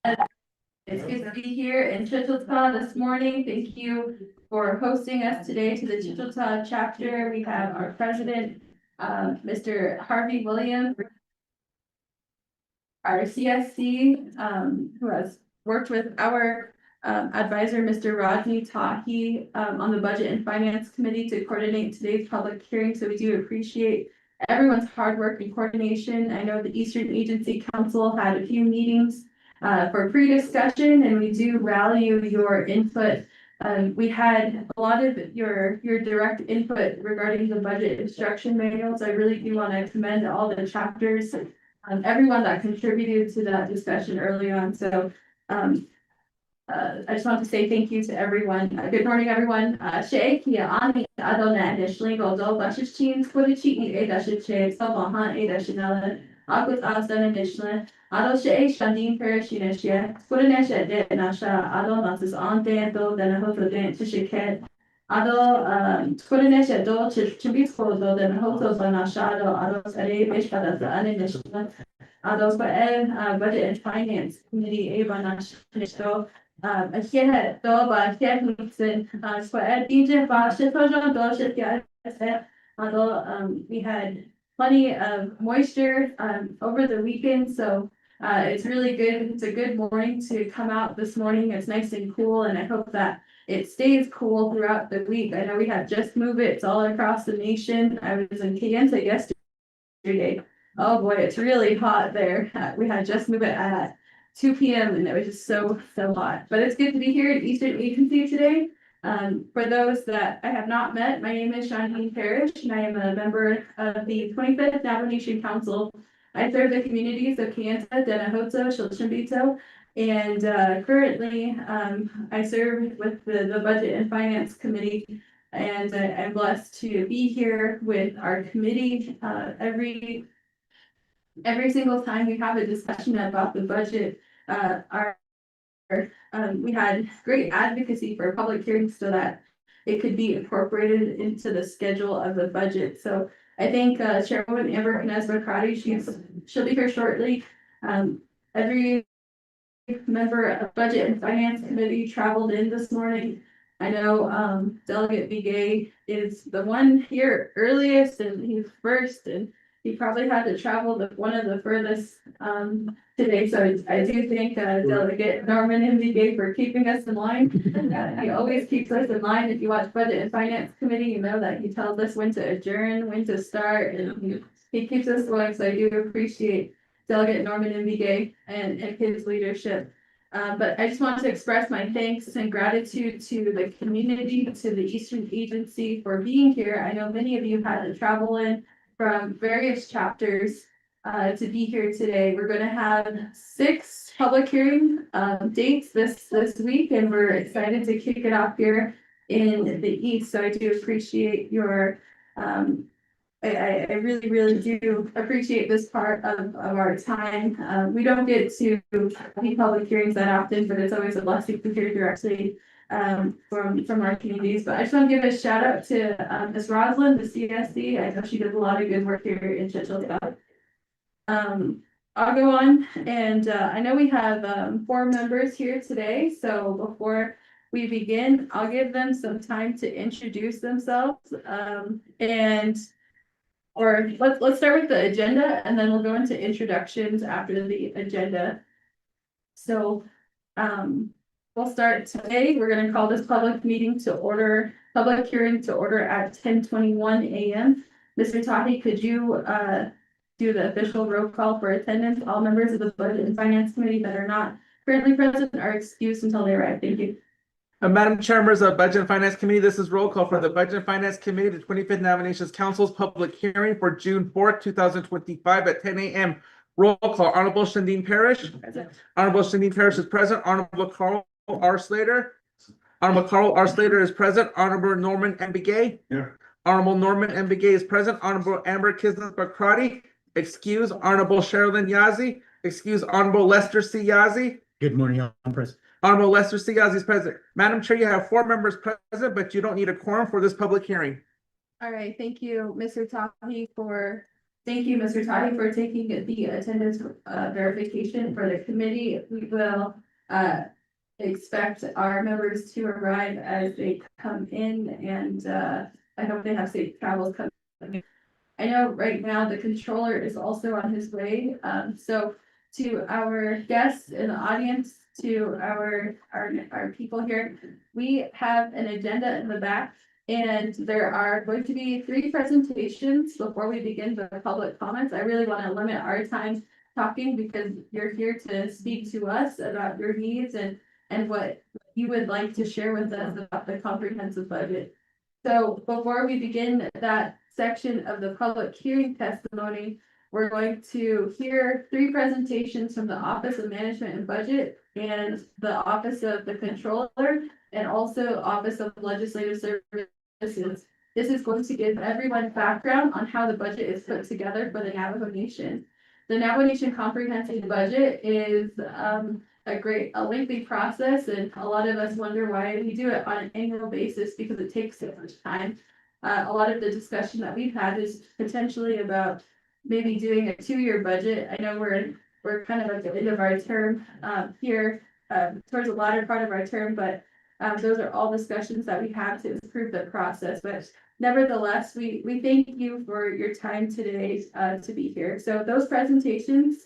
It's good to be here in Chichelta this morning. Thank you for hosting us today to the Chichelta chapter. We have our president, Mr. Harvey Williams, our CSC, who has worked with our advisor, Mr. Rodney Tahi, on the Budget and Finance Committee to coordinate today's public hearing. So we do appreciate everyone's hard work and coordination. I know the Eastern Agency Council had a few meetings for pre-discussion, and we do value your input. We had a lot of your direct input regarding the budget instruction manuals. I really do want to commend all the chapters, everyone that contributed to that discussion early on. So I just want to say thank you to everyone. Good morning, everyone. Sheekia ani adona nishlingo do bashichin squidchi edashiche sabahan edashinala akut asana nishlin ado shee shandin perishinishia squidinesha de nasha ado nasis on dando then hoto dan tishiket ado squidinesha do chibisco do then hoto banashado ado sare bishpada the aninishla ado budget and finance committee ebanash here doba techniques square DJ we had plenty of moisture over the weekend, so it's really good. It's a good morning to come out this morning. It's nice and cool, and I hope that it stays cool throughout the week. I know we had Just Move It. It's all across the nation. I was in Kayenta yesterday. Oh boy, it's really hot there. We had Just Move It at 2 p.m. and it was just so hot. But it's good to be here at Eastern Agency today. For those that I have not met, my name is Shaneen Parrish, and I am a member of the 25th Navajo Nation Council. I serve the communities of Kayenta, Denahoto, Shilchimbito, and currently I serve with the Budget and Finance Committee. And I'm blessed to be here with our committee every single time we have a discussion about the budget. We had great advocacy for public hearings so that it could be incorporated into the schedule of the budget. So I think Chairwoman Amber Knez-Bakrati, she'll be here shortly. Every member of Budget and Finance Committee traveled in this morning. I know Delegate Begay is the one here earliest, and he's first, and he probably had to travel one of the furthest today. So I do thank Delegate Norman and Begay for keeping us in line. He always keeps us in line. If you watch Budget and Finance Committee, you know that he tells us when to adjourn, when to start, and he keeps us going. So I do appreciate Delegate Norman and Begay and his leadership. But I just want to express my thanks and gratitude to the community, to the Eastern Agency for being here. I know many of you had to travel in from various chapters to be here today. We're going to have 6 public hearing dates this week, and we're excited to kick it off here in the East. So I do appreciate your I really do appreciate this part of our time. We don't get to be public hearings that often, but it's always a blessing to hear directly from our communities. But I just want to give a shout out to Ms. Roslyn, the CSC. I know she does a lot of good work here in Chichelta. I'll go on, and I know we have 4 members here today. So before we begin, I'll give them some time to introduce themselves or let's start with the agenda, and then we'll go into introductions after the agenda. So we'll start today. We're going to call this public hearing to order at 10:21 a.m. Mr. Tahi, could you do the official roll call for attendance? All members of the Budget and Finance Committee that are not currently present are excused until they arrive. Thank you. Madam Chair, members of Budget and Finance Committee, this is roll call for the Budget and Finance Committee, the 25th Navajo Nations Council's public hearing for June 4th, 2025 at 10 a.m. Roll call. Honorable Shandeen Parrish. Honorable Shandeen Parrish is present. Honorable Carl R. Slater. Honorable Carl R. Slater is present. Honorable Norman M. Begay. Here. Honorable Norman M. Begay is present. Honorable Amber Knez-Bakrati. Excuse. Honorable Sherilyn Yazzie. Excuse. Honorable Lester C. Yazzie. Good morning, I'm present. Honorable Lester C. Yazzie is present. Madam Chair, you have 4 members present, but you don't need a quorum for this public hearing. All right, thank you, Mr. Tahi, for Thank you, Mr. Toddy, for taking the attendance verification for the committee. We will expect our members to arrive as they come in, and I hope they have safe travels coming. I know right now the controller is also on his way, so to our guests in the audience, to our people here, we have an agenda in the back. And there are going to be 3 presentations before we begin the public comments. I really want to limit our time talking because you're here to speak to us about your needs and what you would like to share with us about the comprehensive budget. So before we begin that section of the public hearing testimony, we're going to hear 3 presentations from the Office of Management and Budget and the Office of the Controller and also Office of Legislative Services. This is going to give everyone background on how the budget is put together for the Navajo Nation. The Navajo Nation Comprehensive Budget is a lengthy process, and a lot of us wonder why we do it on an annual basis because it takes so much time. A lot of the discussion that we've had is potentially about maybe doing a 2-year budget. I know we're kind of at the end of our term here, towards the latter part of our term, but those are all discussions that we have to improve the process. But nevertheless, we thank you for your time today to be here. So those presentations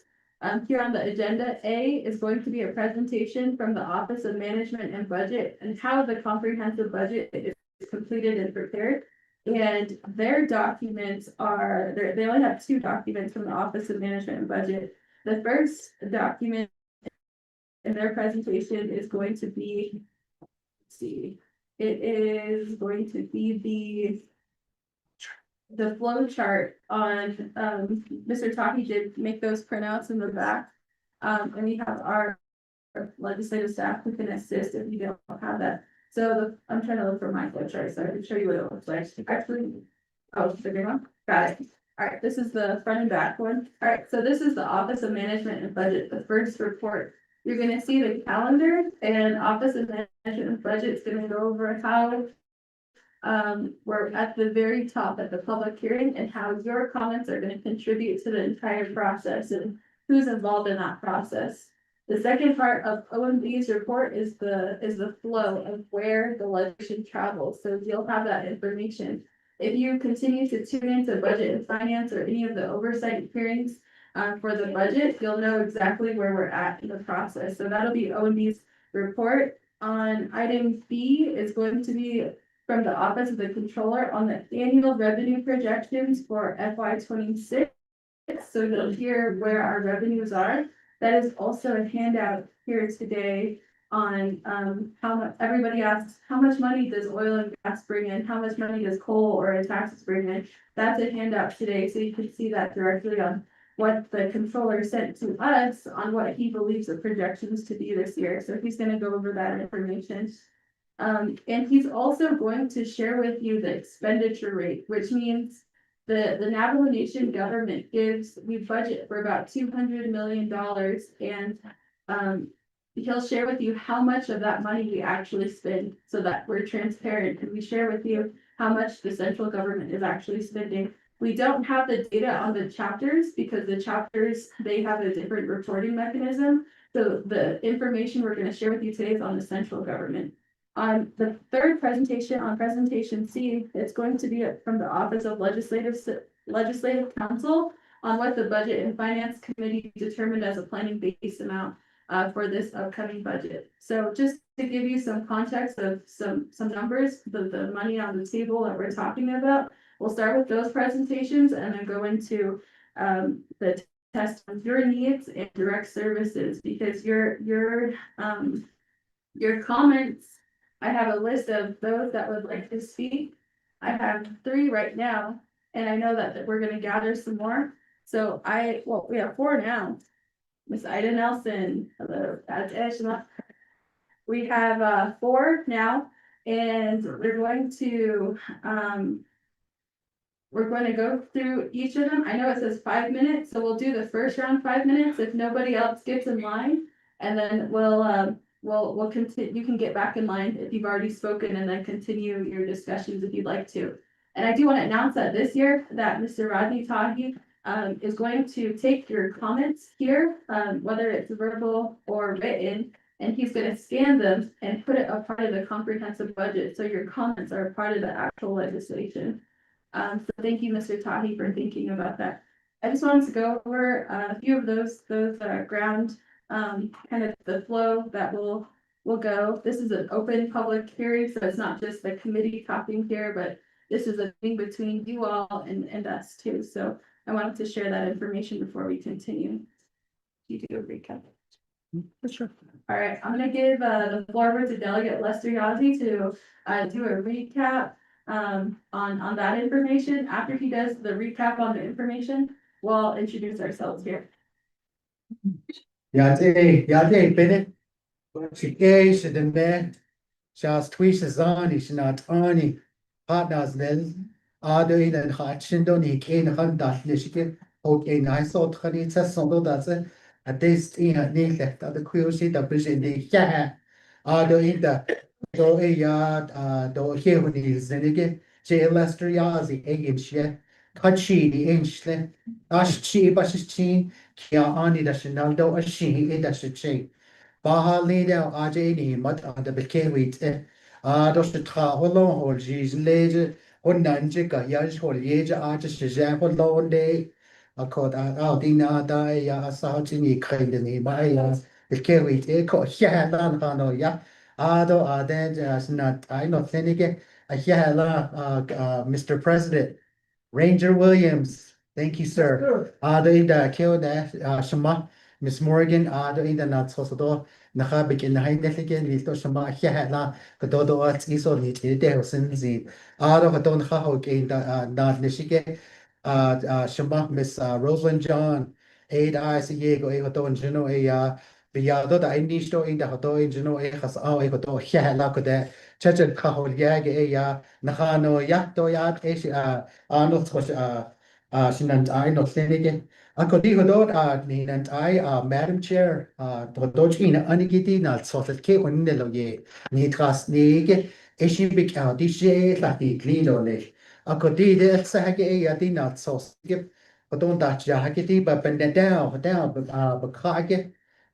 here on the agenda, A is going to be a presentation from the Office of Management and Budget and how the comprehensive budget is completed and prepared. And their documents they only have 2 documents from the Office of Management and Budget. The first document in their presentation is going to be, let's see, it is going to be the flow chart on, Mr. Taki did make those printouts in the back. And we have our legislative staff who can assist if you don't have that. So I'm trying to look for my flow chart, so I can show you what it looks like. Actually, oh, the green one, got it. All right, this is the front and back one. All right, so this is the Office of Management and Budget, the first report. You're gonna see the calendar, and Office of Management and Budget is gonna go over how we're at the very top at the public hearing and how your comments are going to contribute to the entire process and who's involved in that process. The second part of OMB's report is the flow of where the legislation travels. So you'll have that information. If you continue to tune into budget and finance or any of the oversight hearings for the budget, you'll know exactly where we're at in the process. So that'll be OMB's report. On item B is going to be from the Office of the Controller on the annual revenue projections for FY 26. So you'll hear where our revenues are. That is also a handout here today on how much everybody asks, how much money does oil and gas bring in? How much money does coal or taxes bring in? That's a handout today, so you can see that directly on what the controller sent to us on what he believes the projections to be this year. So he's going to go over that information. And he's also going to share with you the expenditure rate, which means the Navajo Nation government we budget for about $200 million, and he'll share with you how much of that money we actually spend so that we're transparent, and we share with you how much the central government is actually spending. We don't have the data on the chapters because the chapters, they have a different reporting mechanism. So the information we're going to share with you today is on the central government. On the third presentation, on presentation C, it's going to be from the Office of Legislative Counsel on what the Budget and Finance Committee determined as a planning base amount for this upcoming budget. So just to give you some context of some numbers, the money on the table that we're talking about, we'll start with those presentations and then go into the test on your needs and direct services, because your comments, I have a list of those that would like to speak. I have 3 right now, and I know that we're gonna gather some more. So we have 4 now. Miss Ida Nelson, hello, that's Eshma. We have 4 now, and we're going to go through each of them. I know it says 5 minutes, so we'll do the first round 5 minutes if nobody else gets in line, and then we'll continue. You can get back in line if you've already spoken, and then continue your discussions if you'd like to. And I do want to announce that this year that Mr. Rodney Tahi is going to take your comments here, whether it's verbal or written, and he's gonna scan them and put it a part of the comprehensive budget, so your comments are a part of the actual legislation. So thank you, Mr. Tahi, for thinking about that. I just wanted to go over a few of those ground, kind of the flow that will go. This is an open public hearing, so it's not just the committee talking here, but this is a thing between you all and us too. So I wanted to share that information before we continue. You do a recap. For sure. All right, I'm gonna give the floor over to Delegate Lester Yazzie to do a recap on that information. After he does the recap on the information, we'll introduce ourselves here. Bennett. She is the man. Shas twishes on, is not on partners then. Other in and Hatchindo, he came on that Michigan. Okay, nice old honey, it's a song that's a taste in a nail left at the queer sheet of vision. Yeah, other in the door a yard, door here when he is then again. J. Lester Yazzie, again, she touchy the inch. Ash chi, but she's chin. Kia ani da shinaldo, a she, it does a chain. Baha leader RJ mud the Bekewit dos the tra hollow hol jeez lager on Nanjika Yash hol Yaja artist Shazam hollow day. A called out in a die ya Sajini kind of me by Bekewit echo Shalan Hano ya. Ado then as not I not thinking a Mr. President. Ranger Williams, thank you, sir. In the kill that Shama, Miss Morgan, in the not so Nahabik in the high again, Lito Shama, Hiala, Kadodo at Iso, Nitide, Sinzi, Kadon Hahok in the not Nishike, Shama, Miss Rosalind John, Aid Eyes, Yego, Ehodon, Geno, Biyado, the Indisho in the Hodo in Geno, Ehas, Ehodo, Hiala, Koda, Church Kahol Yag, Nahano, Yato Yat, Arnold was Shinant I not saying Akodi Hodot Ninant I Madam Chair Dodge in Anigiti not sort of K on Neloye Nitras Nege Eshibik out DJ Lati Glidole Akodi de Sage Yati not so skip but don't touch Yahakiti but bend down but Kage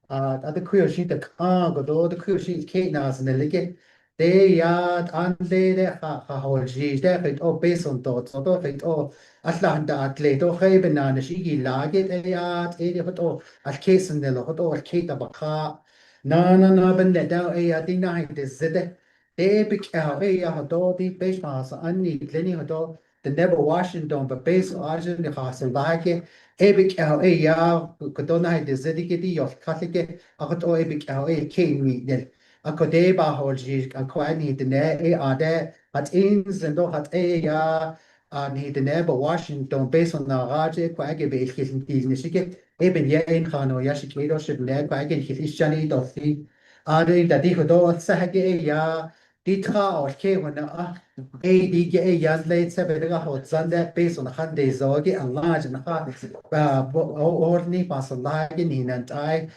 other queer sheet the car go the queer sheet Kate Nas and the Licket. They yard and they hold she's there it all based on thoughts or it all Atlanta athlete or Haven and she lag it a yard, all at case and the lot or Kate of a car. No, but let down a denied is the they became a hodody base mass and need Lenny Hodor, the never Washington, but base Argent the house and like it. A big L. A. Ya could donate the Zedicity of Catholic, a hot or a big L. A. King meet. A Kodeba Holgi, a quite need the ne are there at ins and do hat a need the neighbor Washington based on the Raja Quagabate his business. Eben ye in Hano Yashikado should never again his shani dothi. Are they that he could all sahage ya ditra or K when a dig a yan late 7 hot Sunday based on 100 zogi and large and hard ordinary pass a lagin in and I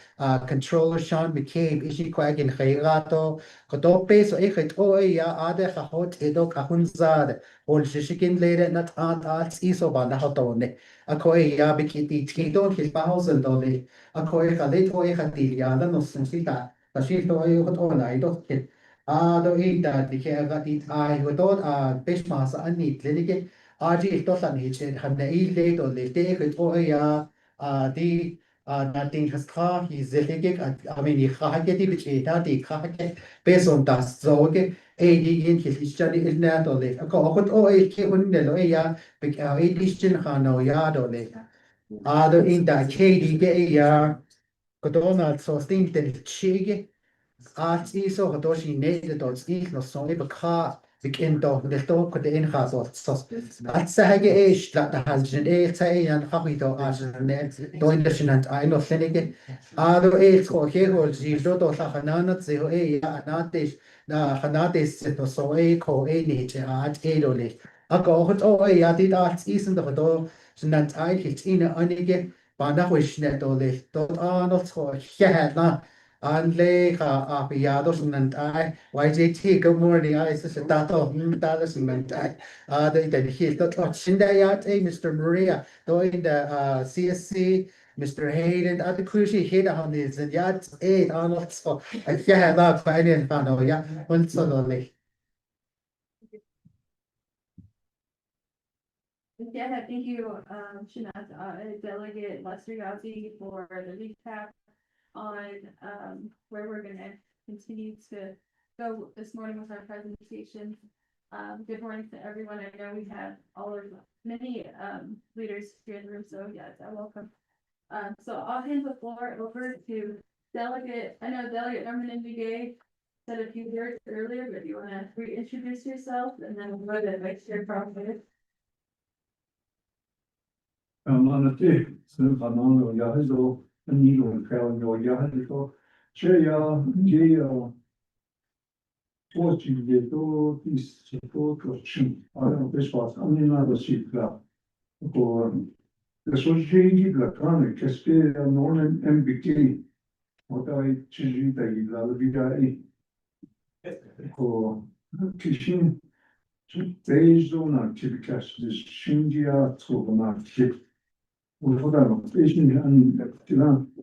controller Sean became ishi quag in Hayrato, Kodope, so if it oh ya other hot edok ahunzad, or shishikin later not arts isoban the hotone. A koi ya bikiti tito, his house and dolly. A koi halito e hatilia, no sensita, but she told you what on I don't get. Do eat that the care that it I would thought bishmas and neat litigate. RG doesn't eat it, have the eat late or they take it oh ya the nothing has car, he's the ticket. I mean, he can't get it, he can't get based on that. So, okay, a in his study is not or late. I got all a kid on the lawyer, big edition, Hano yard or late. Other in that Katie Gay, Godonald so think that Chig, Art is so Hodoshi native dogs eat no so ever car. Begin dog the dog the in has or so. At Sage age that the husband a say and Habido as a net, doing and I know Senegate. Other age or heroes, you don't have another zero a anatish, Hanatis no so a co a nature at Edole. I go hot oh a did arts isn't the door, so that I hit in a unige, Bana wish net or left. Don't are not so yeah. Anle ka apiados nantai YJT good morning I is tato tatos nantai the he the Shindayat Mr. Maria doing the CSC Mr. Hayden at the cruise hit on this and yet 8 on so I have a quite in found out yeah one suddenly. Yeah, thank you, Shanaz, Delegate Lester Yasi for the recap on, where we're gonna continue to go this morning with our presentation. Good morning to everyone. I know we have many, leaders here in the room, so yes, I welcome. So I'll hand the floor over to Delegate, I know Delegate Norman Ndugue said a few words earlier, but you wanna reintroduce yourself and then we'll go to Vice Chair Crawford. Amanati, Sinfanano, Yahizo, and Nilo, and Kalino, Yahizo, Chaya, Jaya. What you get to this support of Chin, I don't know, this was only another sheet club. For the society, the chronic, Cascade, Norman, MBK. What I choose the Lavida. For Kishin, based on activity, this Shindia to an activity. Voordat we aan gedaan.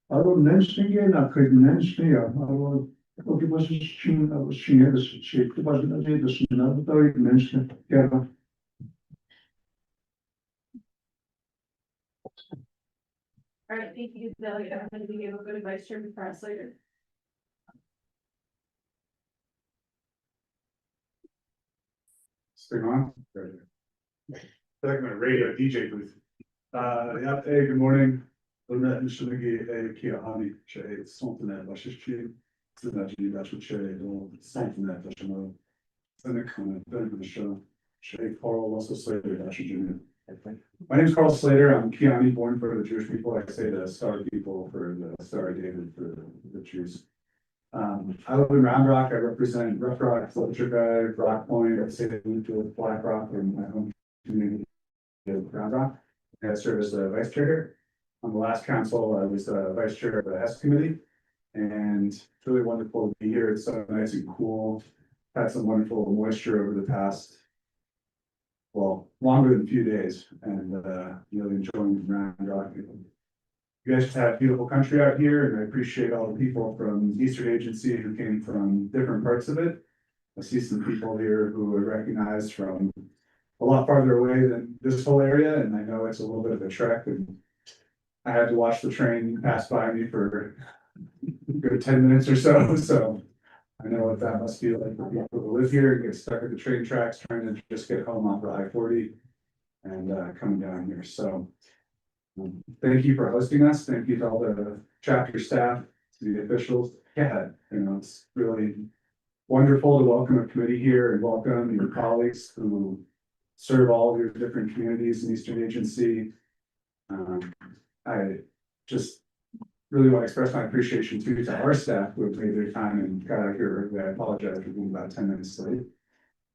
Alors mensen na kunnen mensen ja, maar ook je was misschien dus shit, was het dus nou dat ik mensen ja. All right, thank you, Delegate. I'm gonna be able to go to Vice Chairman Cross later. Stay on. Like my radio DJ booth. Yeah, hey, good morning. I'm not Mr. Kia Hani, it's something that I should choose. So that you guys would share it or something that I should know. Then it kind of done for the show. Shay Carl also Slater, I should do. My name is Carl Slater. I'm Kiani, born for the Jewish people. I say the Star people for the Star David for the Jews. I live in Round Rock. I represent Rough Rock, Fletcher Guy, Rock Point. I say that we do with Black Rock in my home community of Round Rock. I serve as the vice chair here. On the last council, I was the vice chair of the S committee. And it's really wonderful to be here. It's so nice and cool. Had some wonderful moisture over the past, well, longer than a few days, and really enjoying Round Rock. You guys have beautiful country out here, and I appreciate all the people from Eastern Agency who came from different parts of it. I see some people here who are recognized from a lot farther away than this whole area, and I know it's a little bit of a trek, and I had to watch the train pass by me for a good 10 minutes or so, so I know what that must feel like for people who live here and get stuck at the train tracks trying to just get home off the I-40 and coming down here, so thank you for hosting us. Thank you to all the chapter staff, to the officials. Yeah, you know, it's really wonderful to welcome a committee here and welcome your colleagues who serve all of your different communities in Eastern Agency. I just really want to express my appreciation to our staff who have made their time and got out here early. I apologize for being about 10 minutes late.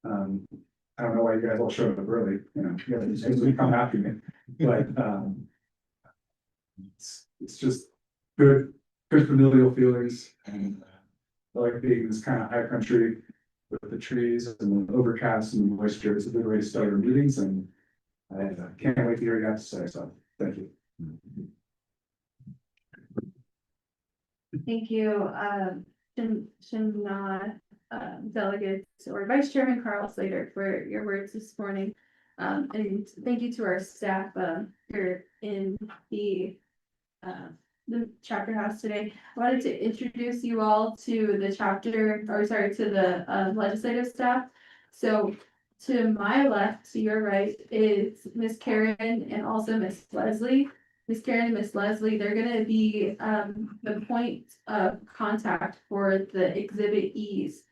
I don't know why you guys all showed up early, you know, you guys usually come after me, but it's just good familial feelings, and I like being in this kind of high country with the trees and the overcast and the moisture. It's a good way to start our meetings, and I can't wait to hear what you have to say, so thank you. Thank you, delegates or Vice Chairman Carl Slater for your words this morning. And thank you to our staff, here in the chapter house today. I wanted to introduce you all to the chapter, or sorry, to the legislative staff. So to my left, to your right, is Miss Karen and also Miss Leslie. Miss Karen and Miss Leslie, they're gonna be the point of contact for the Exhibit E's.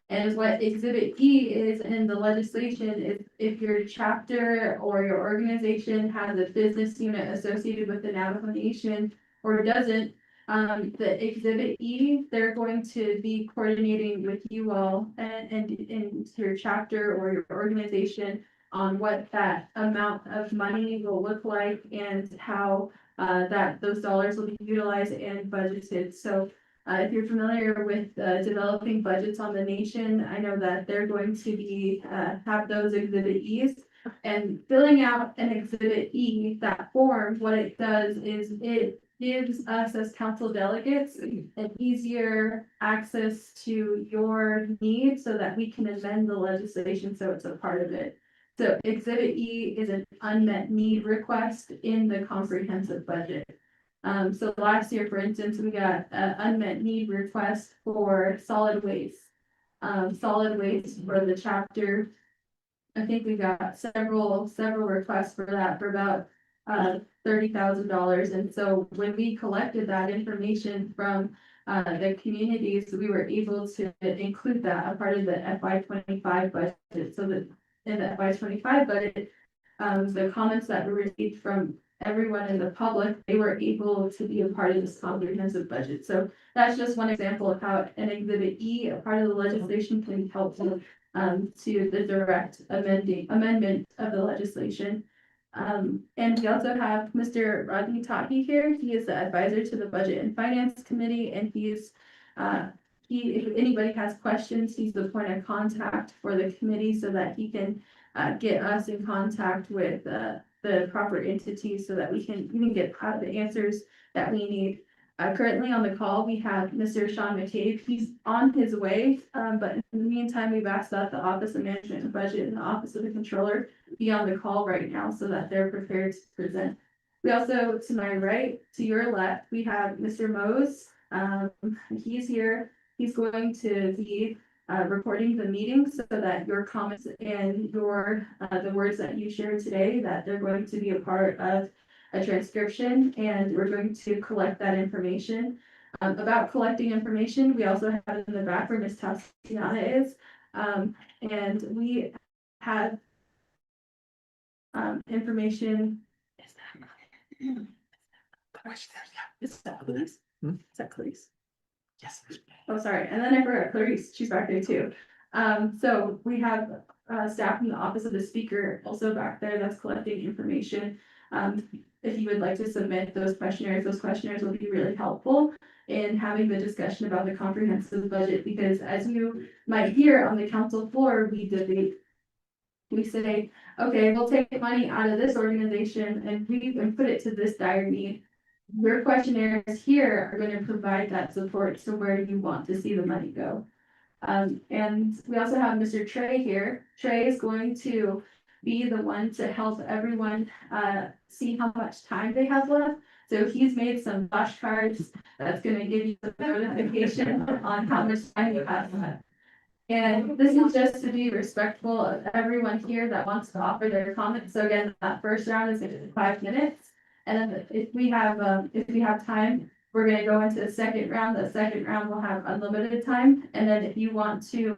And what Exhibit E is in the legislation is if your chapter or your organization has a business unit associated with the Navajo Nation or doesn't, the Exhibit E, they're going to be coordinating with you all and your chapter or your organization on what that amount of money will look like and how that those dollars will be utilized and budgeted. So if you're familiar with developing budgets on the nation, I know that they're going to be have those exhibit E's. And filling out an exhibit E, that form, what it does is it gives us as council delegates an easier access to your needs so that we can amend the legislation so it's a part of it. So exhibit E is an unmet need request in the comprehensive budget. So last year, for instance, we got an unmet need request for solid waste. Solid waste for the chapter. I think we got several requests for that for about $30,000. And so when we collected that information from the communities, we were able to include that a part of the FY25 budget. So that in the FY25 budget, the comments that we received from everyone in the public, they were able to be a part of this comprehensive budget. So that's just one example of how an exhibit E, a part of the legislation, can help to the direct amendment of the legislation. And we also have Mr. Rodney Tahi here. He is the advisor to the Budget and Finance Committee, and if anybody has questions, he's the point of contact for the committee so that he can get us in contact with the proper entities so that we can get the answers that we need. Currently on the call, we have Mr. Sean McCabe. He's on his way, but in the meantime, we've asked that the Office of Management and Budget and the Office of the Controller be on the call right now so that they're prepared to present. We also, to my right, to your left, we have Mr. Mose. He's here. He's going to be recording the meeting so that your comments and the words that you shared today, that they're going to be a part of a transcription, and we're going to collect that information. About collecting information, we also have in the back where Ms. Tatiana is, and we have information. Is that Clarice? Hmm? Is that Clarice? Yes. Oh, sorry, and then I forgot Clarice, she's back there too. So we have staff in the office of the speaker also back there that's collecting information. If you would like to submit those questionnaires will be really helpful in having the discussion about the comprehensive budget, because as you might hear on the council floor, we debate. We say, okay, we'll take money out of this organization and we can put it to this dire need. Your questionnaires here are going to provide that support to where you want to see the money go. And we also have Mr. Trey here. Trey is going to be the one to help everyone see how much time they have left. So he's made some flashcards that's going to give you the notification on how much time you have left. And this is just to be respectful of everyone here that wants to offer their comments. So again, that first round is going to be 5 minutes. And then if we have time, we're going to go into the second round. The second round will have unlimited time. And then if you want to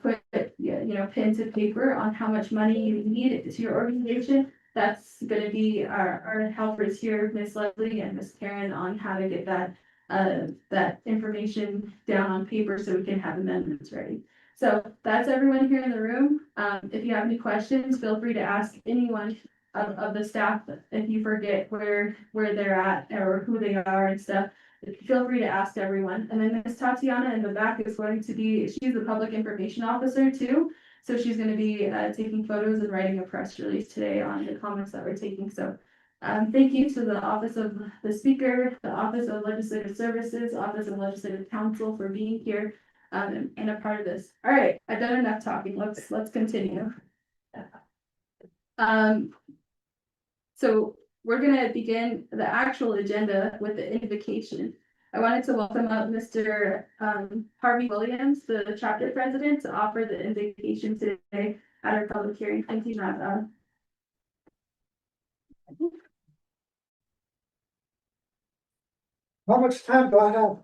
put, pen to paper on how much money you need to your organization, that's going to be our helpers here, Miss Leslie and Miss Karen, on how to get that information down on paper so we can have amendments ready. So that's everyone here in the room. If you have any questions, feel free to ask anyone of the staff. If you forget where they're at or who they are and stuff, feel free to ask everyone. And then Miss Tatiana in the back is going to be, she's the public information officer too. So she's going to be taking photos and writing a press release today on the comments that we're taking. So thank you to the Office of the Speaker, the Office of Legislative Services, Office of Legislative Counsel for being here and a part of this. All right, I've done enough talking. Let's continue. So we're gonna begin the actual agenda with the invocation. I wanted to welcome up Mr. Harvey Williams, the chapter president, to offer the invocation today at our public hearing. Thank you, Matt. How much time do I have?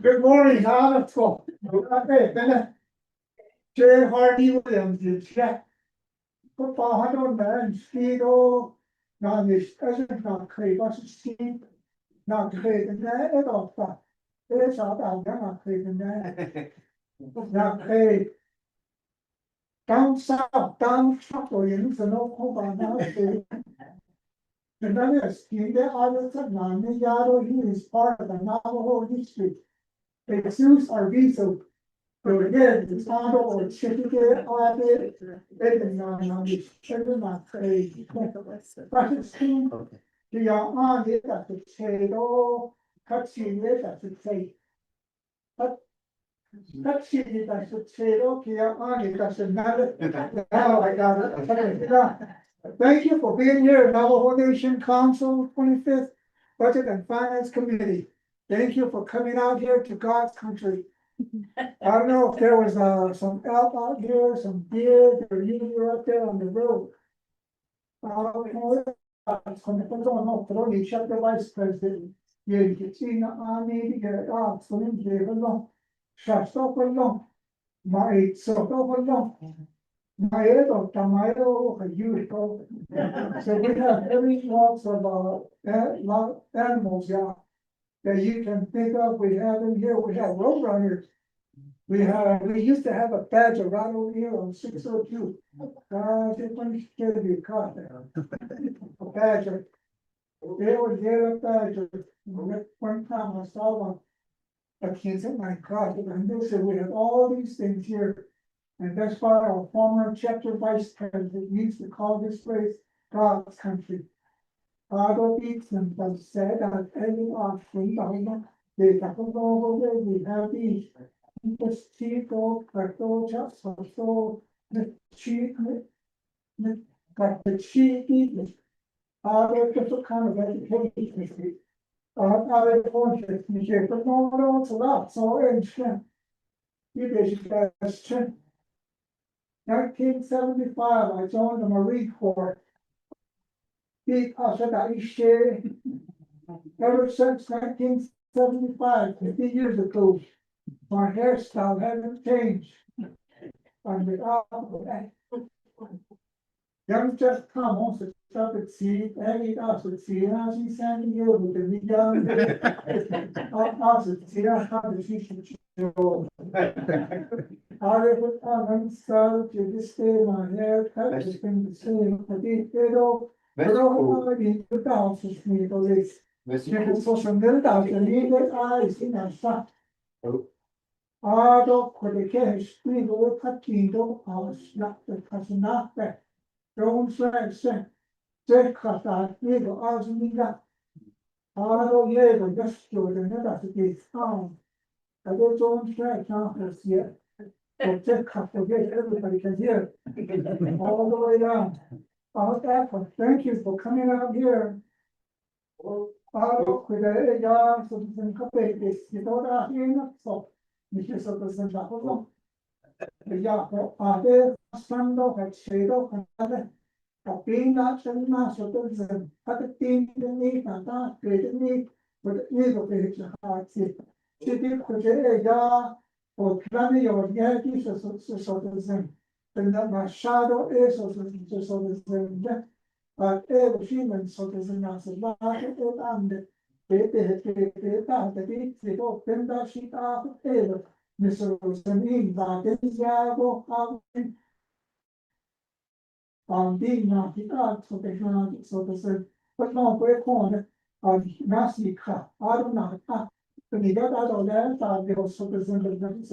Good morning, Honorable. Okay, then, J. Harvey Williams is check. Football, I don't know, Skido, not this, doesn't not create, what's the steam? Not creating that at all, but it's all about, they're not creating that. Not create. down south, down trouble, you know, over now. And that is, in the other time, the Yaro, he is part of the Navajo history. The Sioux are visa. So again, it's not all certificate, all of it, it's not, it's not crazy. But it's true. The on it, that's a potato, cut it, that's a potato. Cut it, that's a potato, here on it, that's another. Now I got it. Thank you for being here, Navajo Nation Council 25th Budget and Finance Committee. Thank you for coming out here to God's country. I don't know if there was some elk out here, some deer, or you were up there on the road. Pero ni check the vice president. You can see na ani get out, so in here along. Shut up along. My so along. My head of tomato, a huge problem. So we have every lots of animals, yeah. That you can think of, we have in here, we have road runners. We used to have a badger right over here on 602. Just when you get be caught there. A badger. They would get a badger. One time I saw one. I can't say my God, and they said we have all these things here. And that's why our former chapter vice president used to call this place God's country. Other beats and said that any offering, they have over we have these. The chico, cartocha, so the cheap, but the cheap, other different kind of education. Other forces, but no, it's a lot, so ancient. You basically 1975, I joined the Marine Corps. Because I share ever since 1975, 50 years ago, my hairstyle hasn't changed. I'm without that. Young just come on to stop at sea, and us at sea, and I see San Diego with the young. Us at sea, I have the sea. I would come so to this day, my hair cut has been the same, but it all. Pero hindi ko daw sa sinito is. Kaya sa sundal daw, hindi ay sinasa. Ado ko de ke spigo patido aos nakte kasinakte. Don't say. Say kata spigo aos niga. Ado yego just to the neta to be found. I don't say counters yet. So take kata get everybody can hear. All the way down. Thank you for coming out here. Ya, so some capes, you know that in so, Mrs. Sotosentapo. Ya, Ade, Sando, Hachedo, a peanut and master, but the thing the need and that great need, but need of the heart. She did ya, or planning your yankees, so the and that my shadow is also just so the but every human so there's a massive market and the open that she out of ever. Mr. Rosanin, that is Yabo, being not the art of the ground, so the same, but no break on Nasi Ka, I don't know. When you got out of that, they also presented the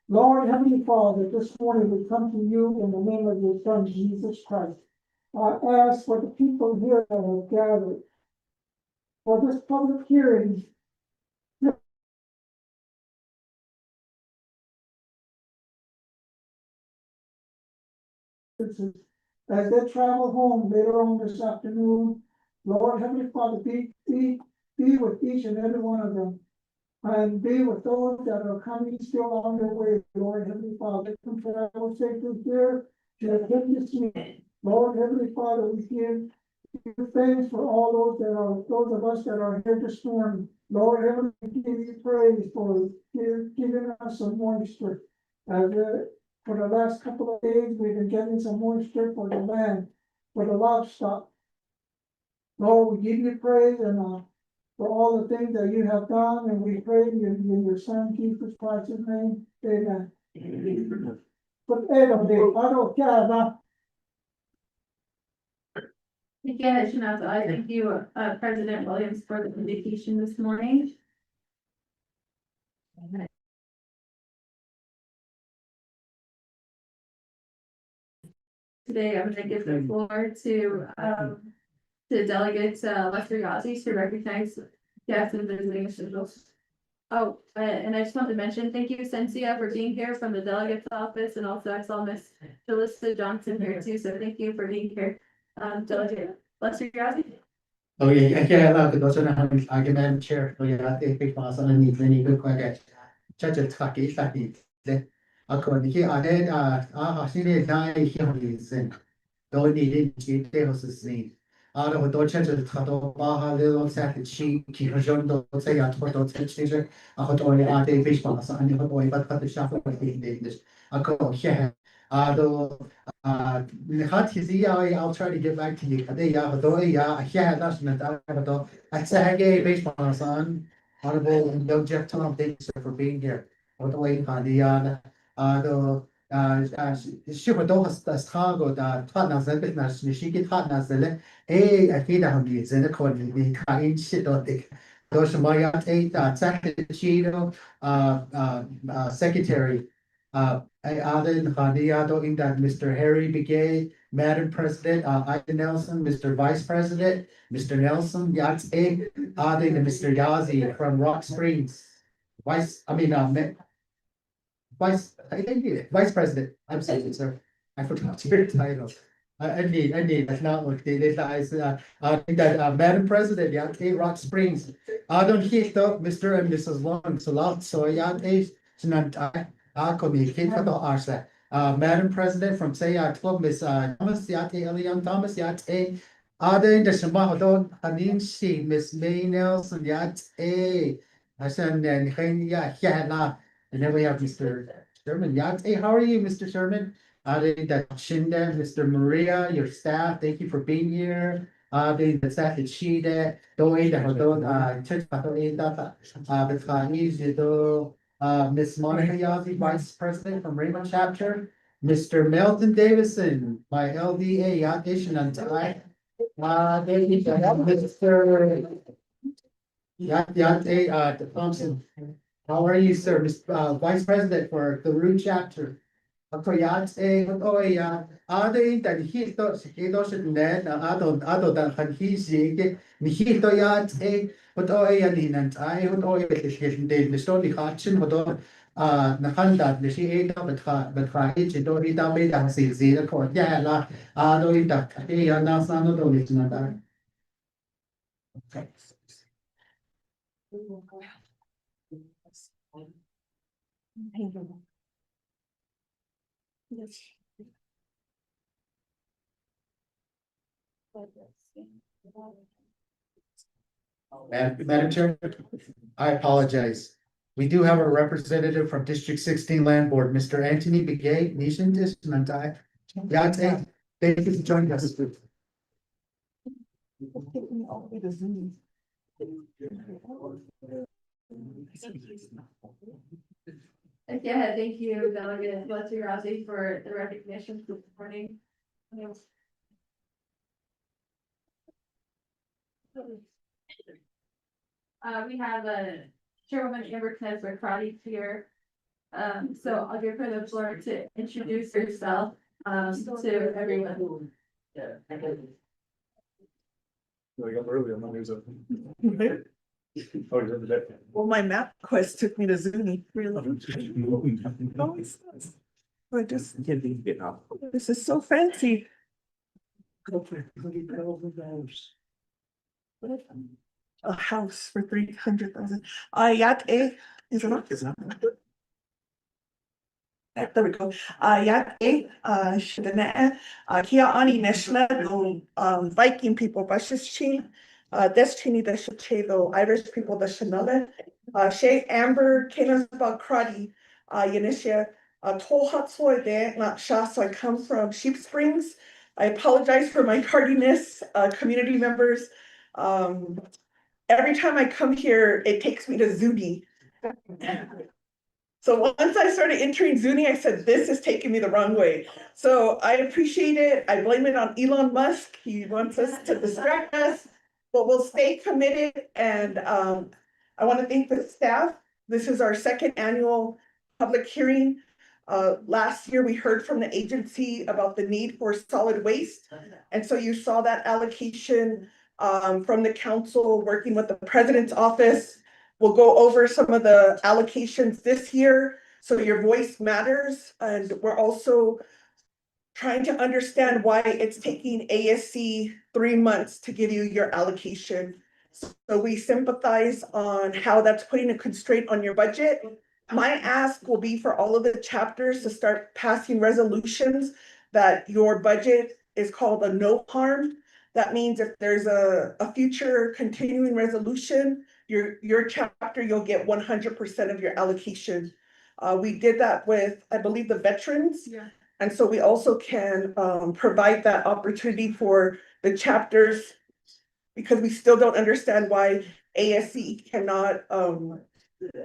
Lord Heavenly Father, this morning we come to you in the name of your Son, Jesus Christ. I ask for the people here that have gathered for this public hearing. As they travel home later on this afternoon, Lord Heavenly Father, be with each and every one of them. And be with those that are coming still on their way, Lord Heavenly Father, come travel safely here to the goodness me. Lord Heavenly Father, we give you thanks for all those of us that are here this morning. Lord Heavenly, we give you praise for giving us some moisture. For the last couple of days, we've been getting some moisture for the land, for the livestock. Lord, we give you praise and for all the things that you have done, and we pray in your son Jesus Christ's name, amen. But I don't care about. Again, Shanazza, I thank you, President Williams, for the invitation this morning. Today, I'm gonna give the floor to Delegate Lester Yazzie to recognize guests and visiting officials. Oh, and I just want to mention, thank you, Cynthia, for being here from the delegate's office, and also I saw Miss Jalissa Johnson here too, so thank you for being here. Delegate Lester Yazzie. Okay, kaya lang, ito sa namin, Madam Chair, kaya ate, pipasa na ni good question. Chacha taki, ako, niki ade, sini na ihiyon don't need it, keep the houses need. Out of a Dodge to Tato Baha, little set the sheep, keep a joint, don't say out for those station. I got only a day fish pass, and you got away, but cut the shaft of English. I go, yeah. Though, I'll try to get back to you. They are, though, yeah, that's not that. I say, I gave fish pass on. Honorable and Bill Jeff Tom, thank you for being here. What the way, though. Sicher doch das Trago da Partner selbst nach Schicke Partner selle feder haben die Sinne konnten wie kein shit dort durch Maya Chido Secretary Aden Khadiado in that Mr. Harry Begay, Madam President Ida Nelson, Mr. Vice President, Mr. Nelson, Yats Aden and Mr. Yazi from Rock Springs. I think Vice President, I'm sorry, sir. I forgot your title. That's not what they did. I think that, Madam President, yeah, Rock Springs. I don't hit up Mr. and Mrs. Long, so loud, so yeah, communicate with the arsa. Madam President from say, club, Miss, Thomas, Elian Thomas, other in the Shamahodon, Hanin she, Miss May Nelson, I said, and then we have Mr. Sherman. Hey, how are you, Mr. Sherman? Shinda, Mr. Maria, your staff, thank you for being here. The staff is Shida, Miss Monica Yazzie, Vice President from Raymond Chapter. Mr. Melton Davison, my LDA, Yadishan and I. Mr. Thompson. How are you, sir? Vice President for the Root Chapter. Other than he doesn't net, other than he see, Mihito yat, but and I would always the story hatchin, but Nakanda, the she ate up but try it, don't eat up made us see the court. Yeah, no, it duck, now son of the okay. Madam Chair, I apologize. We do have a representative from District 16 Land Board, Mr. Anthony Begay, Nation District. Thank you for joining us. Yeah, thank you, Delegate Lester Yazzie, for the recognition this morning. We have Chairwoman Amber Knesset Crotty here. So I'll give her the floor to introduce herself to everyone. Well, my map quest took me to Zuni, really. I just, this is so fancy. A house for 300,000. Yat is it on? There we go. Yat Shidane, Kia Ani Neshla, Viking people, Bashishchin, Deschini, the Shachedo, Irish people, the Shanale, Shay Amber, Kanas Bakradi, Yanisha, Tohatsoy de, not Shah, so I come from Sheep Springs. I apologize for my tardiness, community members. every time I come here, it takes me to Zuni. So once I started entering Zuni, I said, this is taking me the wrong way. So I appreciate it. I blame it on Elon Musk. He wants us to distract us, but we'll stay committed. And I want to thank the staff. This is our second annual public hearing. Last year, we heard from the agency about the need for solid waste. And so you saw that allocation from the council working with the president's office. We'll go over some of the allocations this year, so your voice matters, and we're also trying to understand why it's taking ASC 3 months to give you your allocation. So we sympathize on how that's putting a constraint on your budget. My ask will be for all of the chapters to start passing resolutions that your budget is called a no harm. That means if there's a future continuing resolution, your chapter, you'll get 100% of your allocation. We did that with, I believe, the veterans. Yeah. And so we also can provide that opportunity for the chapters, because we still don't understand why ASC cannot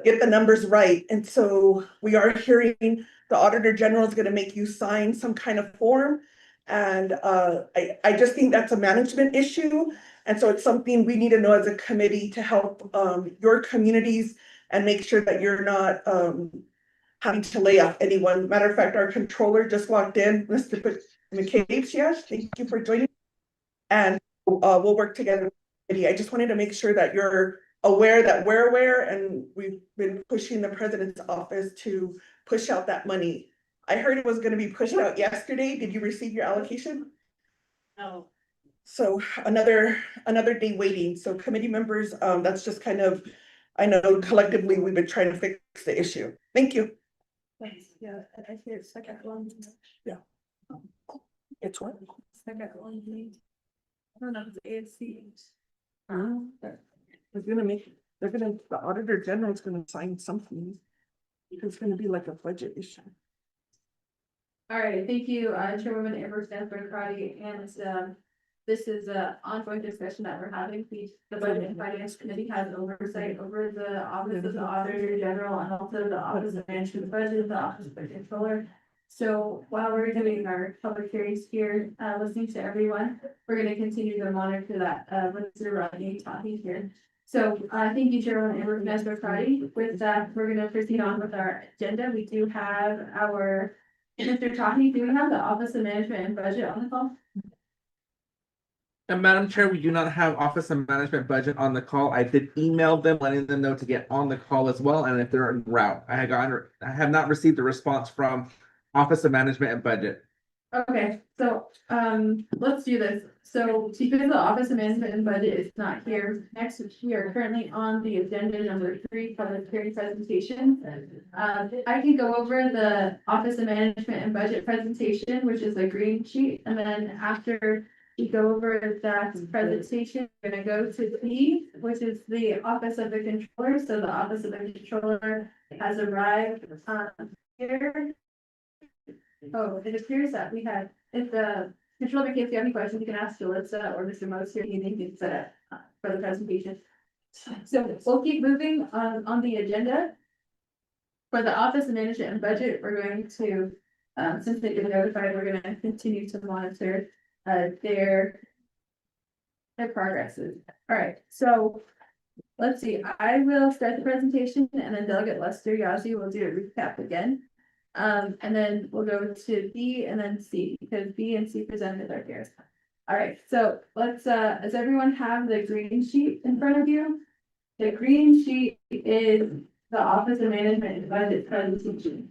get the numbers right. And so we are hearing the Auditor General is gonna make you sign some kind of form. And I just think that's a management issue. And so it's something we need to know as a committee to help your communities and make sure that you're not having to lay off anyone. Matter of fact, our controller just walked in, Mr. McCabe. Yes, thank you for joining. And we'll work together. I just wanted to make sure that you're aware that we're aware, and we've been pushing the president's office to push out that money. I heard it was gonna be pushed out yesterday. Did you receive your allocation? No. So another day waiting. So committee members, that's just kind of, I know collectively we've been trying to fix the issue. Thank you. Thanks. Yeah, I see it's second one. Yeah. It's what? Second one. I don't know if it's ASC. They're gonna, the Auditor General is gonna sign something. It's gonna be like a budget issue. All right, thank you, Chairwoman Amber Stanford Crotty, and this is a ongoing discussion that we're having. The Budget and Finance Committee has oversight over the Office of the Auditor General and also the Office of Management Budget, the Office of the Controller. So while we're doing our public hearings here, listening to everyone, we're gonna continue to monitor that, with Mr. Rodney talking here. So, thank you, Chairwoman Amber Stanford Crotty. With that, we're gonna proceed on with our agenda. We do have our Mr. Tahi, do we have the Office of Management and Budget on the call? And Madam Chair, we do not have Office of Management Budget on the call. I did email them, letting them know to get on the call as well, and if they're en route. I have not received a response from Office of Management and Budget. Okay, so, let's do this. So because the Office of Management and Budget is not here, next, we are currently on the agenda number 3, public hearing presentation. I can go over the Office of Management and Budget presentation, which is a green sheet, and then after we go over that presentation, we're gonna go to B, which is the Office of the Controller. So the Office of the Controller has arrived, here. Oh, it appears that we had, if the controller, if you have any questions, you can ask Jalissa or Mr. Mose here, and they can set up for the presentation. So we'll keep moving on the agenda. For the Office of Management and Budget, we're going to, since they've been notified, we're gonna continue to monitor their progresses. All right, so let's see, I will start the presentation and then Delegate Lester Yazi will do a recap again. And then we'll go to B and then C, because B and C presented our peers. All right, so let's, does everyone have the green sheet in front of you? The green sheet is the Office of Management and Budget presentation.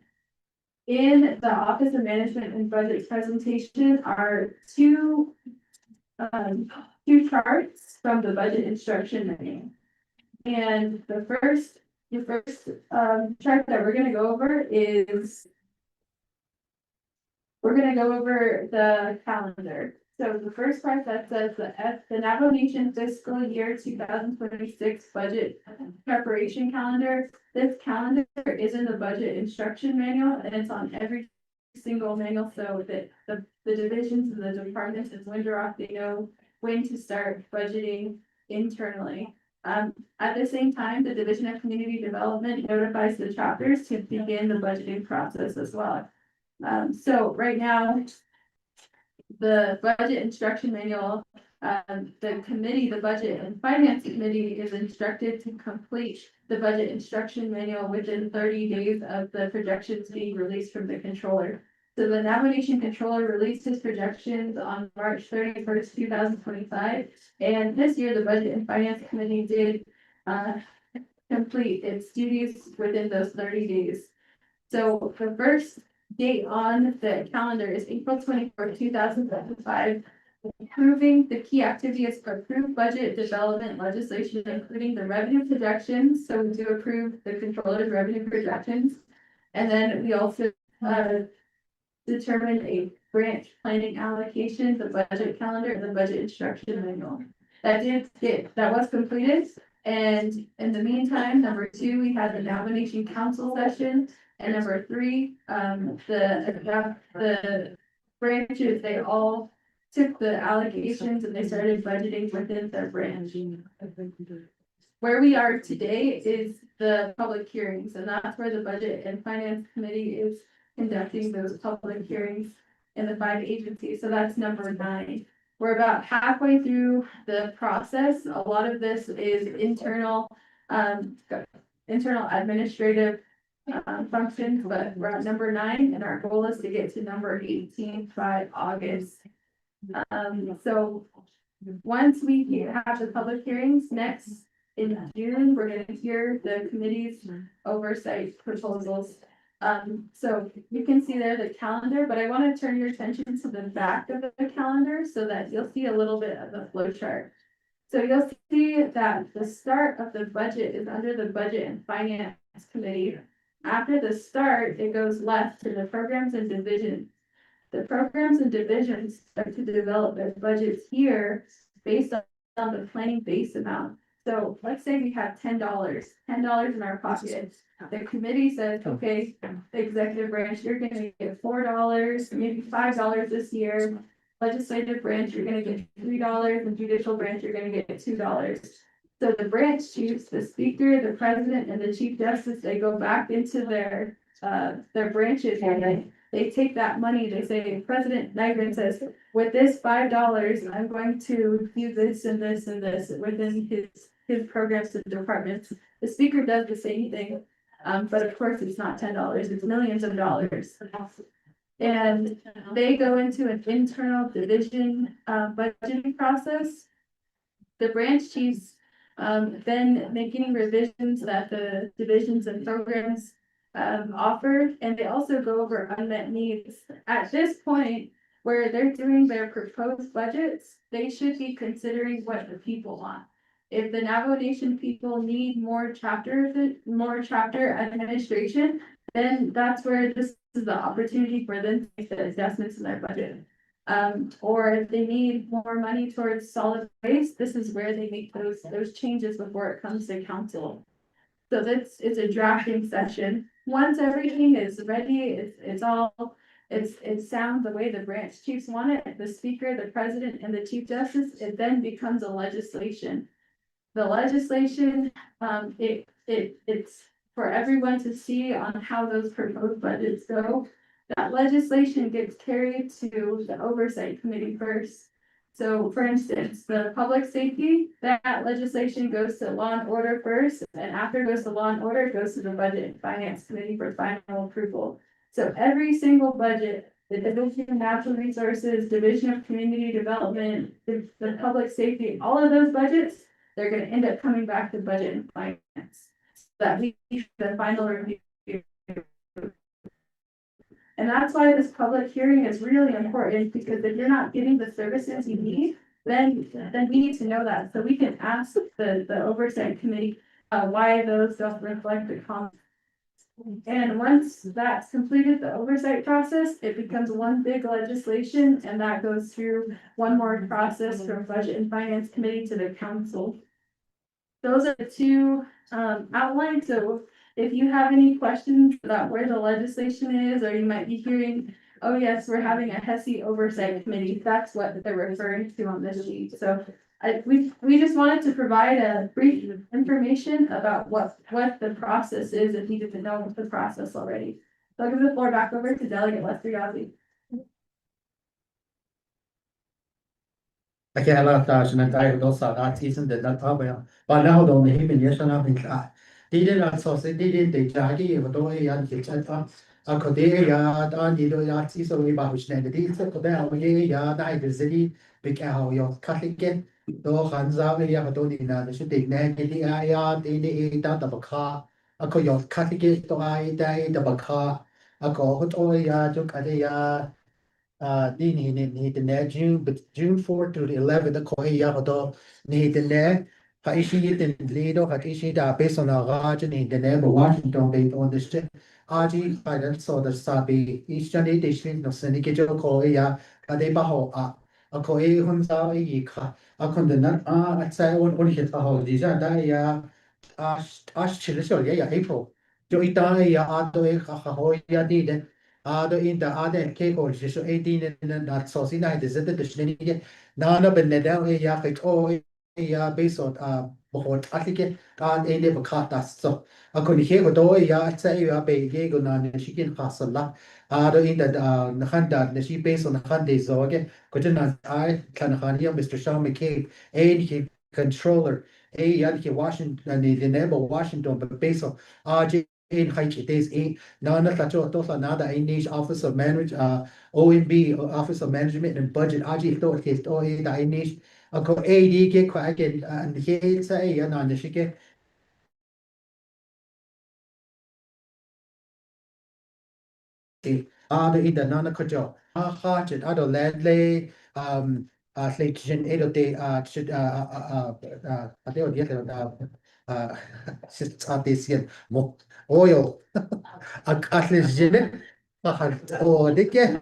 In the Office of Management and Budget presentation are two charts from the budget instruction manual. And the first chart that we're gonna go over is we're gonna go over the calendar. So the first part that says the Navajo Nation fiscal year 2026 budget preparation calendar. This calendar is in the budget instruction manual and it's on every single manual, so that the divisions and the departments in Windrock, they know when to start budgeting internally. At the same time, the Division of Community Development notifies the chapters to begin the budgeting process as well. So right now, the budget instruction manual, the committee, the Budget and Finance Committee is instructed to complete the budget instruction manual within 30 days of the projections being released from the controller. So the nomination controller released his projections on March 31st, 2025. And this year, the Budget and Finance Committee did complete its duties within those 30 days. So the first date on the calendar is April 24th, 2025. Approving the key activities for approved budget development legislation, including the revenue projections. So we do approve the controller's revenue projections. And then we also determined a branch planning allocation, the budget calendar, and the budget instruction manual. That was completed. And in the meantime, number 2, we had the nomination council session. And number 3, the branches, they all took the allocations and they started budgeting within their branch. Where we are today is the public hearings, and that's where the Budget and Finance Committee is conducting those public hearings in the 5 agencies. So that's number 9. We're about halfway through the process. A lot of this is internal administrative functions, but we're at number 9, and our goal is to get to number 18 by August. So once we have the public hearings next in June, we're going to hear the committee's oversight proposals. So you can see there the calendar, but I want to turn your attention to the back of the calendar so that you'll see a little bit of the flow chart. So you'll see that the start of the budget is under the Budget and Finance Committee. After the start, it goes left to the programs and divisions. The programs and divisions start to develop their budgets here based on the planning base amount. So let's say we have $10 in our pocket. The committee says, okay, the executive branch, you're gonna get $4, maybe $5 this year. Legislative branch, you're gonna get $3, and judicial branch, you're gonna get $2. So the branch chiefs, the speaker, the president, and the chief justice, they go back into their branches and they take that money, they say, President Nygren says, with this $5, I'm going to do this and this and this within his programs and departments. The speaker does the same thing, but of course it's not $10, it's millions of dollars. And they go into an internal division budgeting process. The branch chiefs then making revisions that the divisions and programs offer, and they also go over unmet needs. At this point, where they're doing their proposed budgets, they should be considering what the people want. If the Navajo Nation people need more chapter administration, then that's where this is the opportunity for them to make the adjustments in their budget. Or if they need more money towards solid waste, this is where they make those changes before it comes to council. So this is a drafting session. Once everything is ready, it sounds the way the branch chiefs want it, the speaker, the president, and the chief justice, it then becomes a legislation. The legislation, it's for everyone to see on how those proposed budgets go. That legislation gets carried to the oversight committee first. So for instance, the public safety, that legislation goes to law and order first, and after it goes to law and order, it goes to the Budget and Finance Committee for final approval. So every single budget, the Division of Natural Resources, Division of Community Development, the public safety, all of those budgets, they're gonna end up coming back to Budget and Finance. That we the final review. And that's why this public hearing is really important, because if you're not getting the services you need, then we need to know that, so we can ask the oversight committee why those don't reflect the comments. And once that's completed, the oversight process, it becomes one big legislation, and that goes through one more process from Budget and Finance Committee to the council. Those are the 2 outlines. So if you have any questions about where the legislation is, or you might be hearing, oh yes, we're having a HESI oversight committee, that's what they're referring to on this sheet. So we just wanted to provide a brief information about what the process is, if you didn't know the process already. So I'll give the floor back over to Delegate Lester Yazzie. I can't allow that, and I don't saw that season that not talk about. But now don't him in yes and up in that. Didn't I saw say didn't they jaggy if do a and hit a could ya and you do that is away about which name the deeds of them ya die the city big how your Catholic get. Do hands out ya don't need that should take net the ya the that of a car. A could your Catholic to I die the car. A go hot oil ya took a ya. Ni the net June, but June 4 to the 11th, the koi yato, ni the net. Ha ishi the lido, ha ishi da based on a raj and the net, Washington based on the ship. Aji, I don't saw the sabi, each journey they should no syndicate koi ya, a de baho a koi hunza a yika. A condemn, I'd say on hit a holiday, ya, ash chill, yeah, April. Jo ita ya ato e ha di Ado in the other cake or just 18 and not so see night is it the shenanigan. None of it down here, ya oh, ya based on bohort attic, and never caught us. So I could hear do ya say you are pay Diego nan she can hustle la. Ado in the Handa, the she based on the Hyundai so again. Could not I can hear Mr. Sean McCabe, a controller, a Yankee Washington, the neighbor Washington, but based on RJ. In height it is a nana tacho tosa nada English Office of Manage OMB Office of Management and Budget aji to his to da English ako AD ke kwa again and he say ya na shike the in the nana kojo hearted other landlay selection edo de should adeo the this year oil atlesin oh dike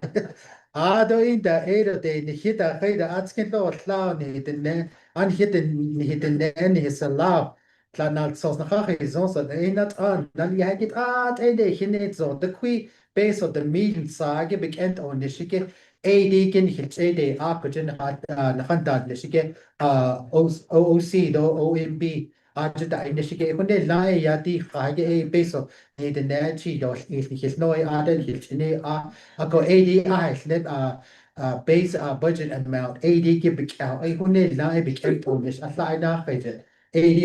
do in the edo de ni hita kaida atskin to tla ni den an hiten den his allow Planal sos na chach is ons dat ein dat an dan je het de hinet zo de qui base of the meeting sage bekend on de shike ken hit de apjen hat na handat de shike OOC do OMB aje da in de shike kon de la ya di frage base of de energy do is his no den hit ne go is net base budget amount ke bek kon de la bekend on is aside na fete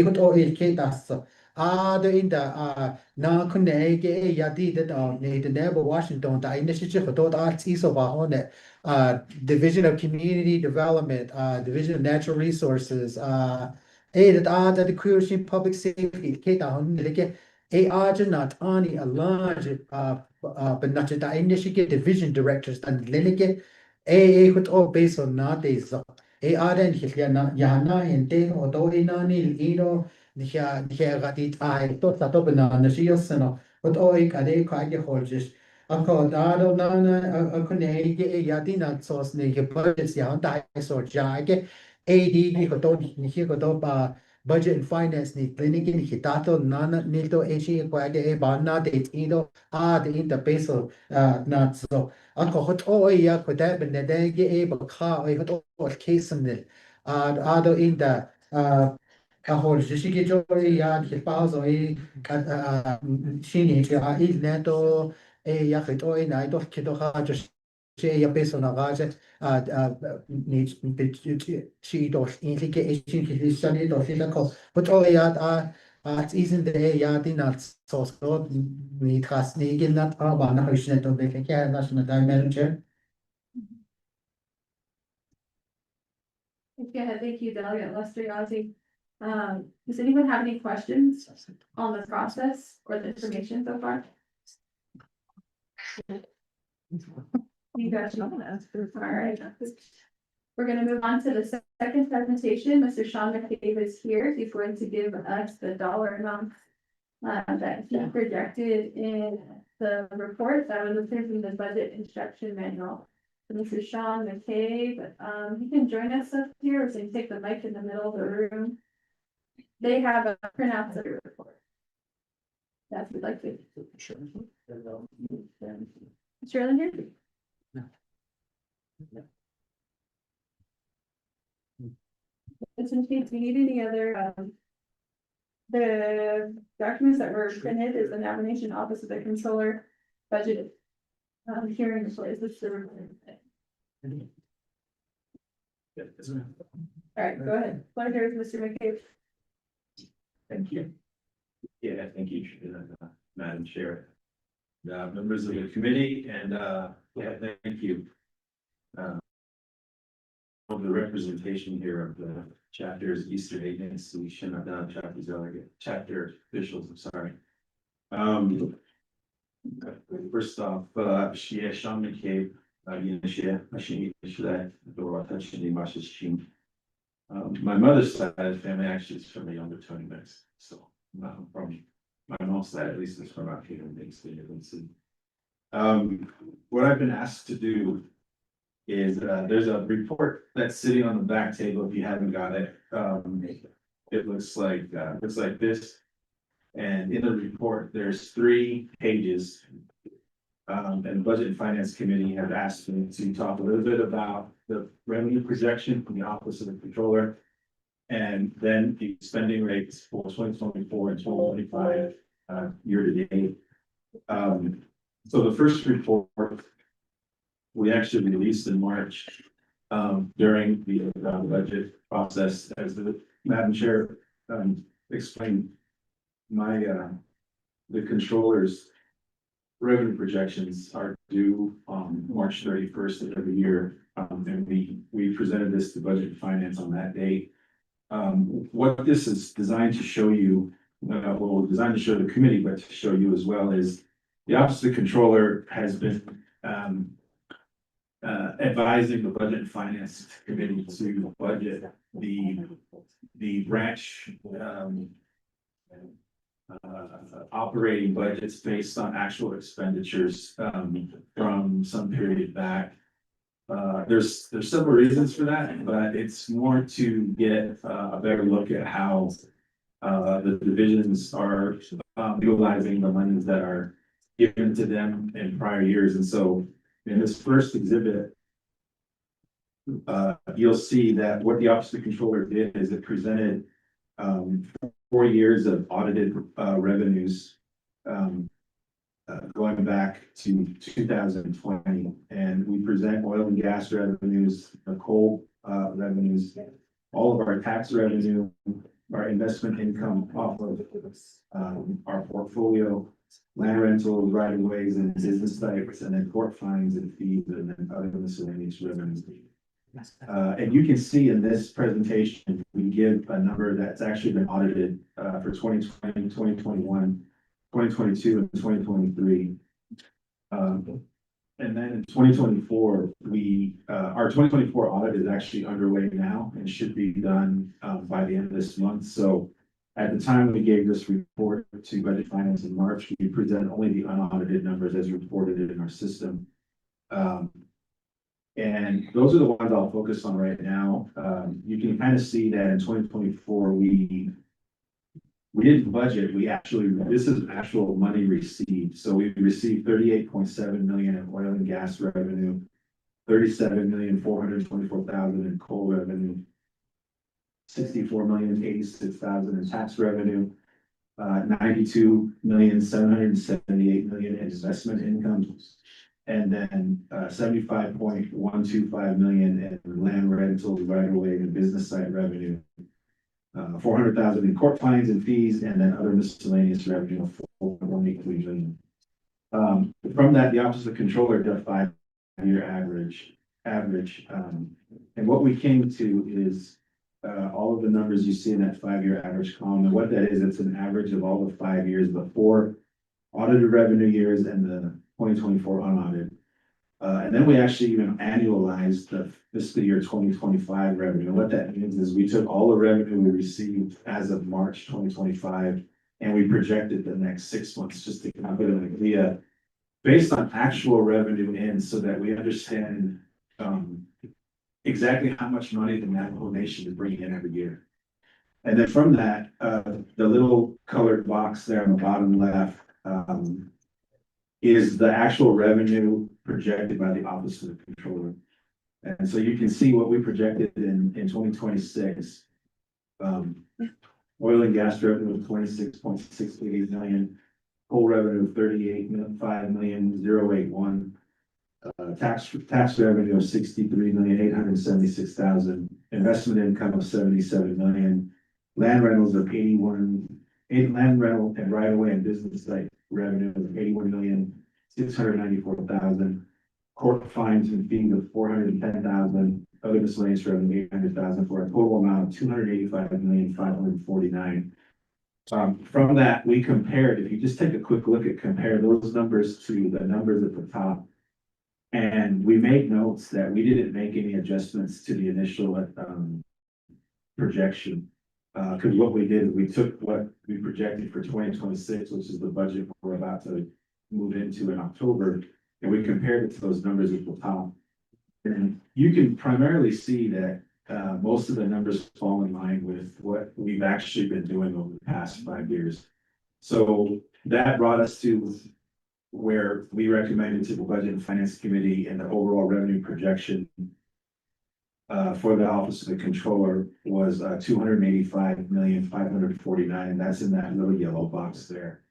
hot oil ke das the in the na kunne ke ya di the ne the neighbor Washington the initiative for dot arts is over on it Division of Community Development Division of Natural Resources that the creation public safety ke ta hon le ke not ani a large but not the initiative division directors and lenike hot all based on not is den ya na inte o do ina ni ino nia gatit ai to ta to bana na si yosno ot oi ka de ka ge holjes anko da do na a kone ge ya di na sos ne ge budget ya da so ja ge ad ni ko to ni ko to ba budget and finance ni clinic ni hitato na ni to e shi ko ge ba na de ino de in the base na so anko hot oi ya ko da ben de ge ba ka oi hot oi case ni do in the Kahol shiki joy ya ki pauzo shini ya neto ya khito na to kito ha jo she ya peso na gaje ni chi do in like shin ki shani do fila ko but ya it's isn't the ya di nat so so ni tras ni gin nat ba na hoshne to be ke national manager. Okay, thank you, Delegate Lester Yazzie. Does anyone have any questions on the process or the information so far? You guys don't want to ask for, all right. We're gonna move on to the second presentation. Mr. Sean McCabe is here. He's going to give us the dollar amount that he projected in the report that was approved in the budget instruction manual. So Mr. Sean McCabe, you can join us up here, so you can take the mic in the middle of the room. They have a printout of the report. That's what we'd like to. Sure. Shirley here? Just in case we need any other, the documents that were printed is the nomination office of the controller budget. Hearing is this the. All right, go ahead. Floor here is Mr. McCabe. Thank you. Yeah, thank you, Madam Chair. Members of the committee and, yeah, thank you. Of the representation here of the chapters, Eastern Agency, Shinadon chapter delegate, chapter officials, I'm sorry. First off, Shia Sean McCabe, Shia, Shia, my mother's side of the family actually is from the younger Tony Mix, so from my mom's side at least is from out here in Big City. What I've been asked to do is there's a report that's sitting on the back table if you haven't got it. It looks like this. And in the report, there's 3 pages. And the Budget and Finance Committee have asked me to talk a little bit about the revenue projection from the Office of the Controller. And then the spending rates for 2024 and 2025 year to date. So the first report we actually released in March during the budget process, as the Madam Chair explained. The controller's revenue projections are due on March 31st of every year. And we presented this to Budget and Finance on that date. What this is designed to show you, well, designed to show the committee, but to show you as well, is the Office of the Controller has been advising the Budget and Finance Committee to budget the branch operating budgets based on actual expenditures from some period back. There's several reasons for that, but it's more to get a better look at how the divisions are utilizing the monies that are given to them in prior years. And so in this first exhibit, you'll see that what the Office of the Controller did is it presented 4 years of audited revenues going back to 2020, and we present oil and gas revenues, the coal revenues, all of our tax revenue, our investment income off of our portfolio, land rentals, right of ways and business sites, and then court fines and fees, and then other miscellaneous revenues. And you can see in this presentation, we give a number that's actually been audited for 2020, 2021, 2022, and 2023. And then in 2024, our 2024 audit is actually underway now and should be done by the end of this month. So at the time we gave this report to Budget Finance in March, we present only the unaudited numbers as reported in our system. And those are the ones I'll focus on right now. You can kind of see that in 2024, we didn't budget, this is actual money received. So we received 38.7 million in oil and gas revenue, 37,424,000 in coal revenue, 64,086,000 in tax revenue, 92,778,000 in investment income, and then 75.125 million in land rental, right of way and business site revenue. 400,000 in court fines and fees, and then other miscellaneous revenue of 4.183 million. From that, the Office of the Controller did a 5-year average. And what we came to is all of the numbers you see in that 5-year average column. And what that is, it's an average of all the 5 years before audited revenue years and the 2024 unaudited. And then we actually even annualized the fiscal year 2025 revenue. And what that means is we took all the revenue we received as of March 2025, and we projected the next 6 months just to kind of get an idea based on actual revenue in, so that we understand exactly how much money the Navajo Nation is bringing in every year. And then from that, the little colored box there on the bottom left is the actual revenue projected by the Office of the Controller. And so you can see what we projected in 2026. Oil and gas revenue of 26.688 million, coal revenue of 38.5 million 081. Tax revenue of 63,876,000, investment income of 77 million, land rentals of 81, land rental and right of way and business site revenue of 81,694,000, court fines and fees of 410,000, other miscellaneous revenue 800,000, for a total amount of 285,549,000. From that, we compared, if you just take a quick look at compare those numbers to the numbers at the top. And we made notes that we didn't make any adjustments to the initial projection. Because what we did, we took what we projected for 2026, which is the budget we're about to move into in October, and we compared it to those numbers at the top. And you can primarily see that most of the numbers fall in line with what we've actually been doing over the past 5 years. So that brought us to where we recommended to the Budget and Finance Committee, and the overall revenue projection for the Office of the Controller was 285,549,000. That's in that little yellow box there.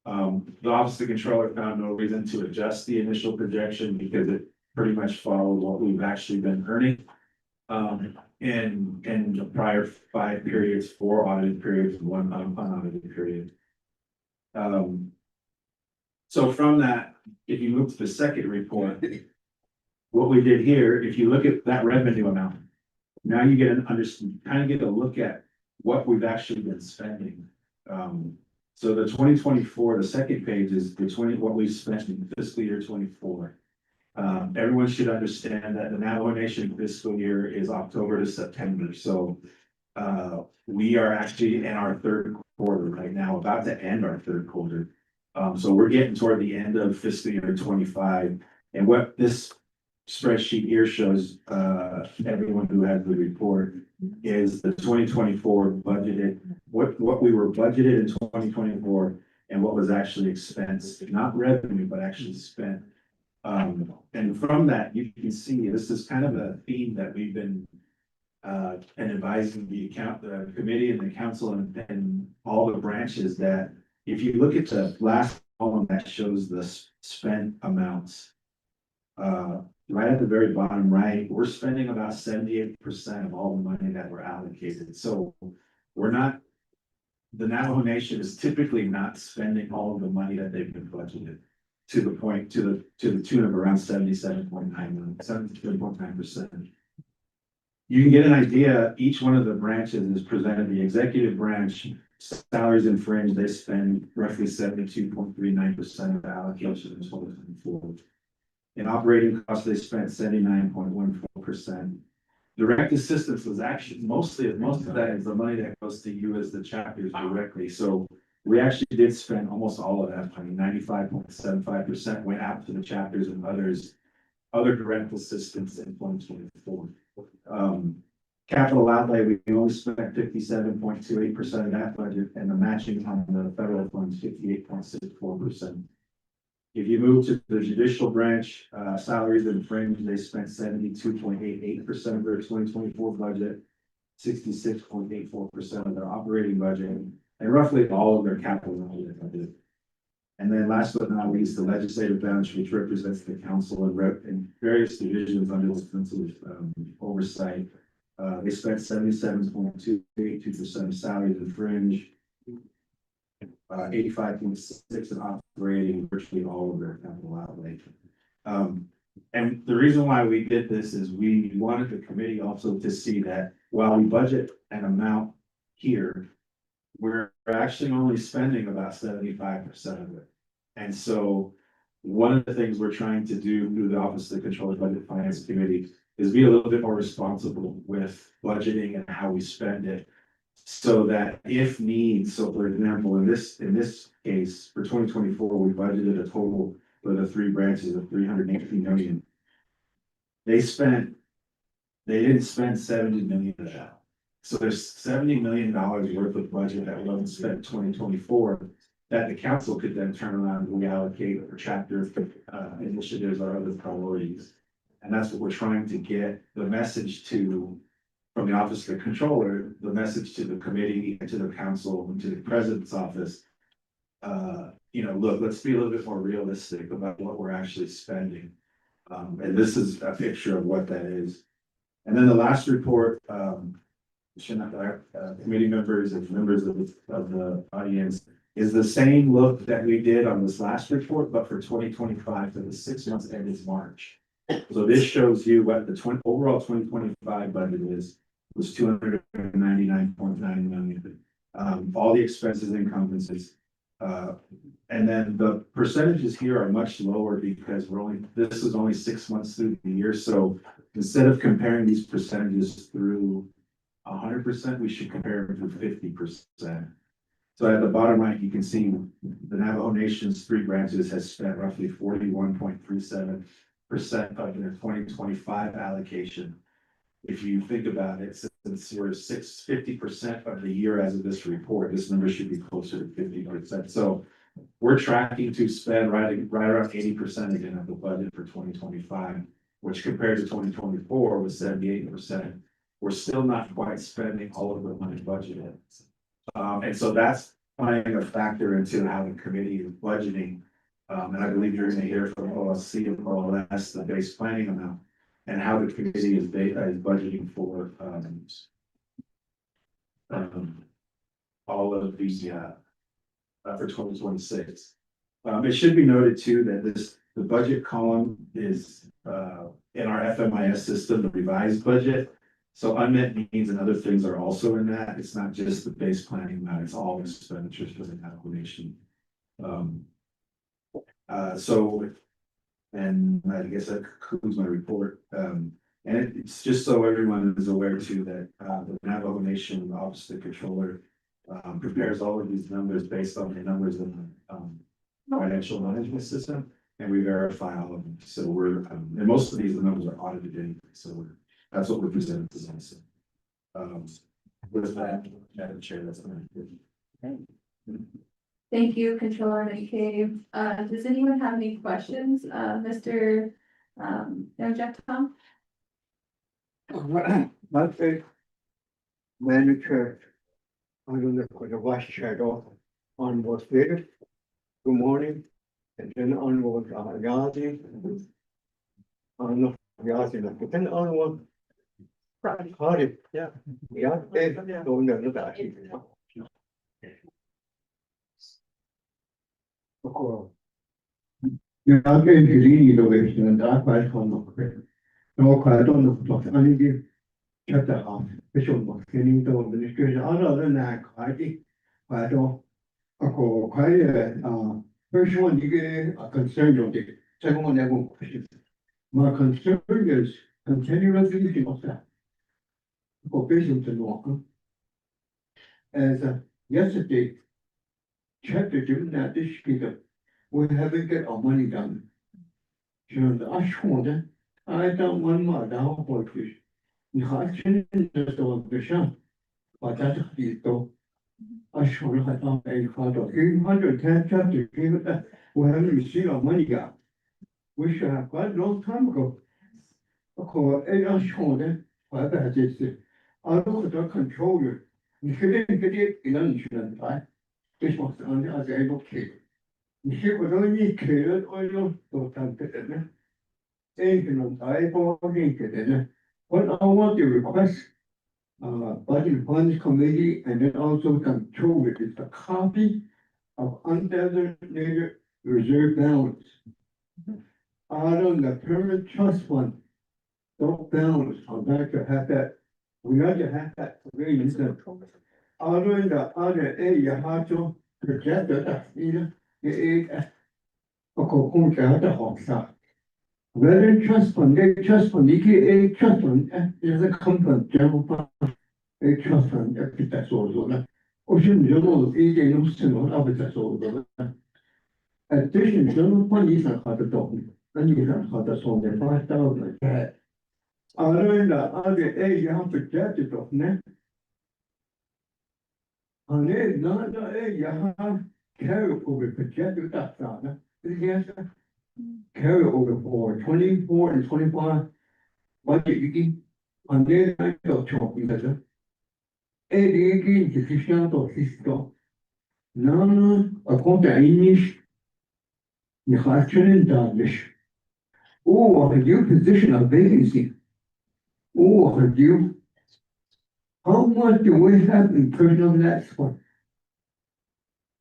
The Office of the Controller found no reason to adjust the initial projection because it pretty much followed what we've actually been earning in the prior 5 periods, 4 audited periods, 1 unaudited period. So from that, if you move to the second report, what we did here, if you look at that revenue amount, now you get kind of get a look at what we've actually been spending. So the 2024, the second page is what we spent in fiscal year 24. Everyone should understand that the Navajo Nation fiscal year is October to September. So we are actually in our 3rd quarter right now, about to end our 3rd quarter. So we're getting toward the end of fiscal year 25, and what this spreadsheet here shows everyone who had the report is the 2024 budgeted, what we were budgeted in 2024 and what was actually expensed, not revenue, but actually spent. And from that, you can see this is kind of a theme that we've been and advising the committee and the council and all the branches, that if you look at the last column that shows the spent amounts, right at the very bottom right, we're spending about 78% of all the money that we're allocated. So we're not, the Navajo Nation is typically not spending all of the money that they've been budgeted to the point, to the tune of around 77.9%. You can get an idea, each one of the branches is presented. The executive branch, salaries and fringe, they spend roughly 72.39% of the allocation in 2024. In operating costs, they spent 79.14%. Direct assistance was actually most of that is the money that goes to you as the chapters directly. So we actually did spend almost all of that money. 95.75% went out to the chapters and other direct assistance in 2024. Capital outlay, we only spent 57.28% of that budget, and the matching on the federal funds 58.64%. If you move to the judicial branch, salaries and fringe, they spent 72.88% of their 2024 budget, 66.84% of their operating budget, and roughly all of their capital budget. And then last but not least, the legislative branch, which represents the council and various divisions under the sensitive oversight. They spent 77.282% of salaries and fringe, 85.6% in operating, virtually all of their capital outlay. And the reason why we did this is we wanted the committee also to see that while we budget an amount here, we're actually only spending about 75% of it. And so one of the things we're trying to do through the Office of the Controller Budget Finance Committee is be a little bit more responsible with budgeting and how we spend it. So that if needs, so for example, in this case, for 2024, we budgeted a total for the 3 branches of 318 million. They didn't spend 70 million of that. So there's $70 million worth of budget that wasn't spent in 2024 that the council could then turn around and reallocate for chapter initiatives or other priorities. And that's what we're trying to get the message to, from the office of the controller, the message to the committee and to the council and to the president's office. Look, let's be a little bit more realistic about what we're actually spending. And this is a picture of what that is. And then the last report, committee members and members of the audience, is the same look that we did on this last report, but for 2025 for the 6 months ended March. So this shows you what the overall 2025 budget is, was 299.9 million. All the expenses and encumbrances. And then the percentages here are much lower because this is only 6 months through the year. So instead of comparing these percentages through 100%, we should compare them to 50%. So at the bottom right, you can see the Navajo Nation's 3 branches has spent roughly 41.37% of their 2025 allocation. If you think about it, since we're 50% of the year as of this report, this number should be closer to 50%. So we're tracking to spend right around 80% again of the budget for 2025, which compared to 2024 was 78%. We're still not quite spending all of the money budgeted. And so that's playing a factor into how the committee is budgeting. And I believe you're going to hear from OLC and OLS, the base planning amount, and how the committee is budgeting for all of these for 2026. It should be noted too that the budget column is in our FMIS system, the revised budget. So unmet needs and other things are also in that. It's not just the base planning amount, it's all expenditures for the allocation. And I guess that concludes my report. And it's just so everyone is aware too that the Navajo Nation Office of the Controller prepares all of these numbers based on the numbers in the financial management system, and we verify all of them. So and most of these numbers are audited anyway. So that's what we're presenting today. So, with that, Madam Chair, that's what I'm doing. Thank you, Controller McCabe. Does anyone have any questions? Mr. Tom? Monthly manager, I don't know, for the vice chair on was there. Good morning. And then on was Yazi. On Yazi, then on was Hardy. Yeah. Yeah, they don't know that. Jag är inte innovation, det är bara sådana grejer. Jag kan inte något annat än det köpte av personmarknaden då det skulle alla den här kvarti vad då och kvar person 이게 concern on it. 제가 내고 my concern is continuous resolution of that. Cooperation to know. As yesterday chapter doing that this speaker. We haven't get our money done. I don't want my down poetry. You have to install the shop. But that's the though. I should have done 810 chapters. We haven't received our money yet. We should have quite a long time ago. I showed it. What I did. I look at the controller. You shouldn't get it in insurance, right? This was the only as able to. You would only clear oil to temper it. Even I bought it. What I want to request, budget funds committee and then also control it is a copy of undesignated reserve balance. Out on the permanent trust fund, don't balance, I'd like to have that. We like to have that reason. Out in the other area, how to project that, Whether trust fund, a trust fund, a trust fund is a company, general fund, a trust fund, that's all. Ocean general, a no of that's all. Addition, general fund is a hard dog, and you have had us on the 5,000 like that. Other in the other area, projected of net. And then, not the area, careful with projected that, yes. carry over for 24 and 25 budget year. And then I got talking to them. Again, the Christian to Sisto. No, a conta English. The Hartchen English. Oh, a new position of vacancy. Oh, a new. How much do we have in personal next one?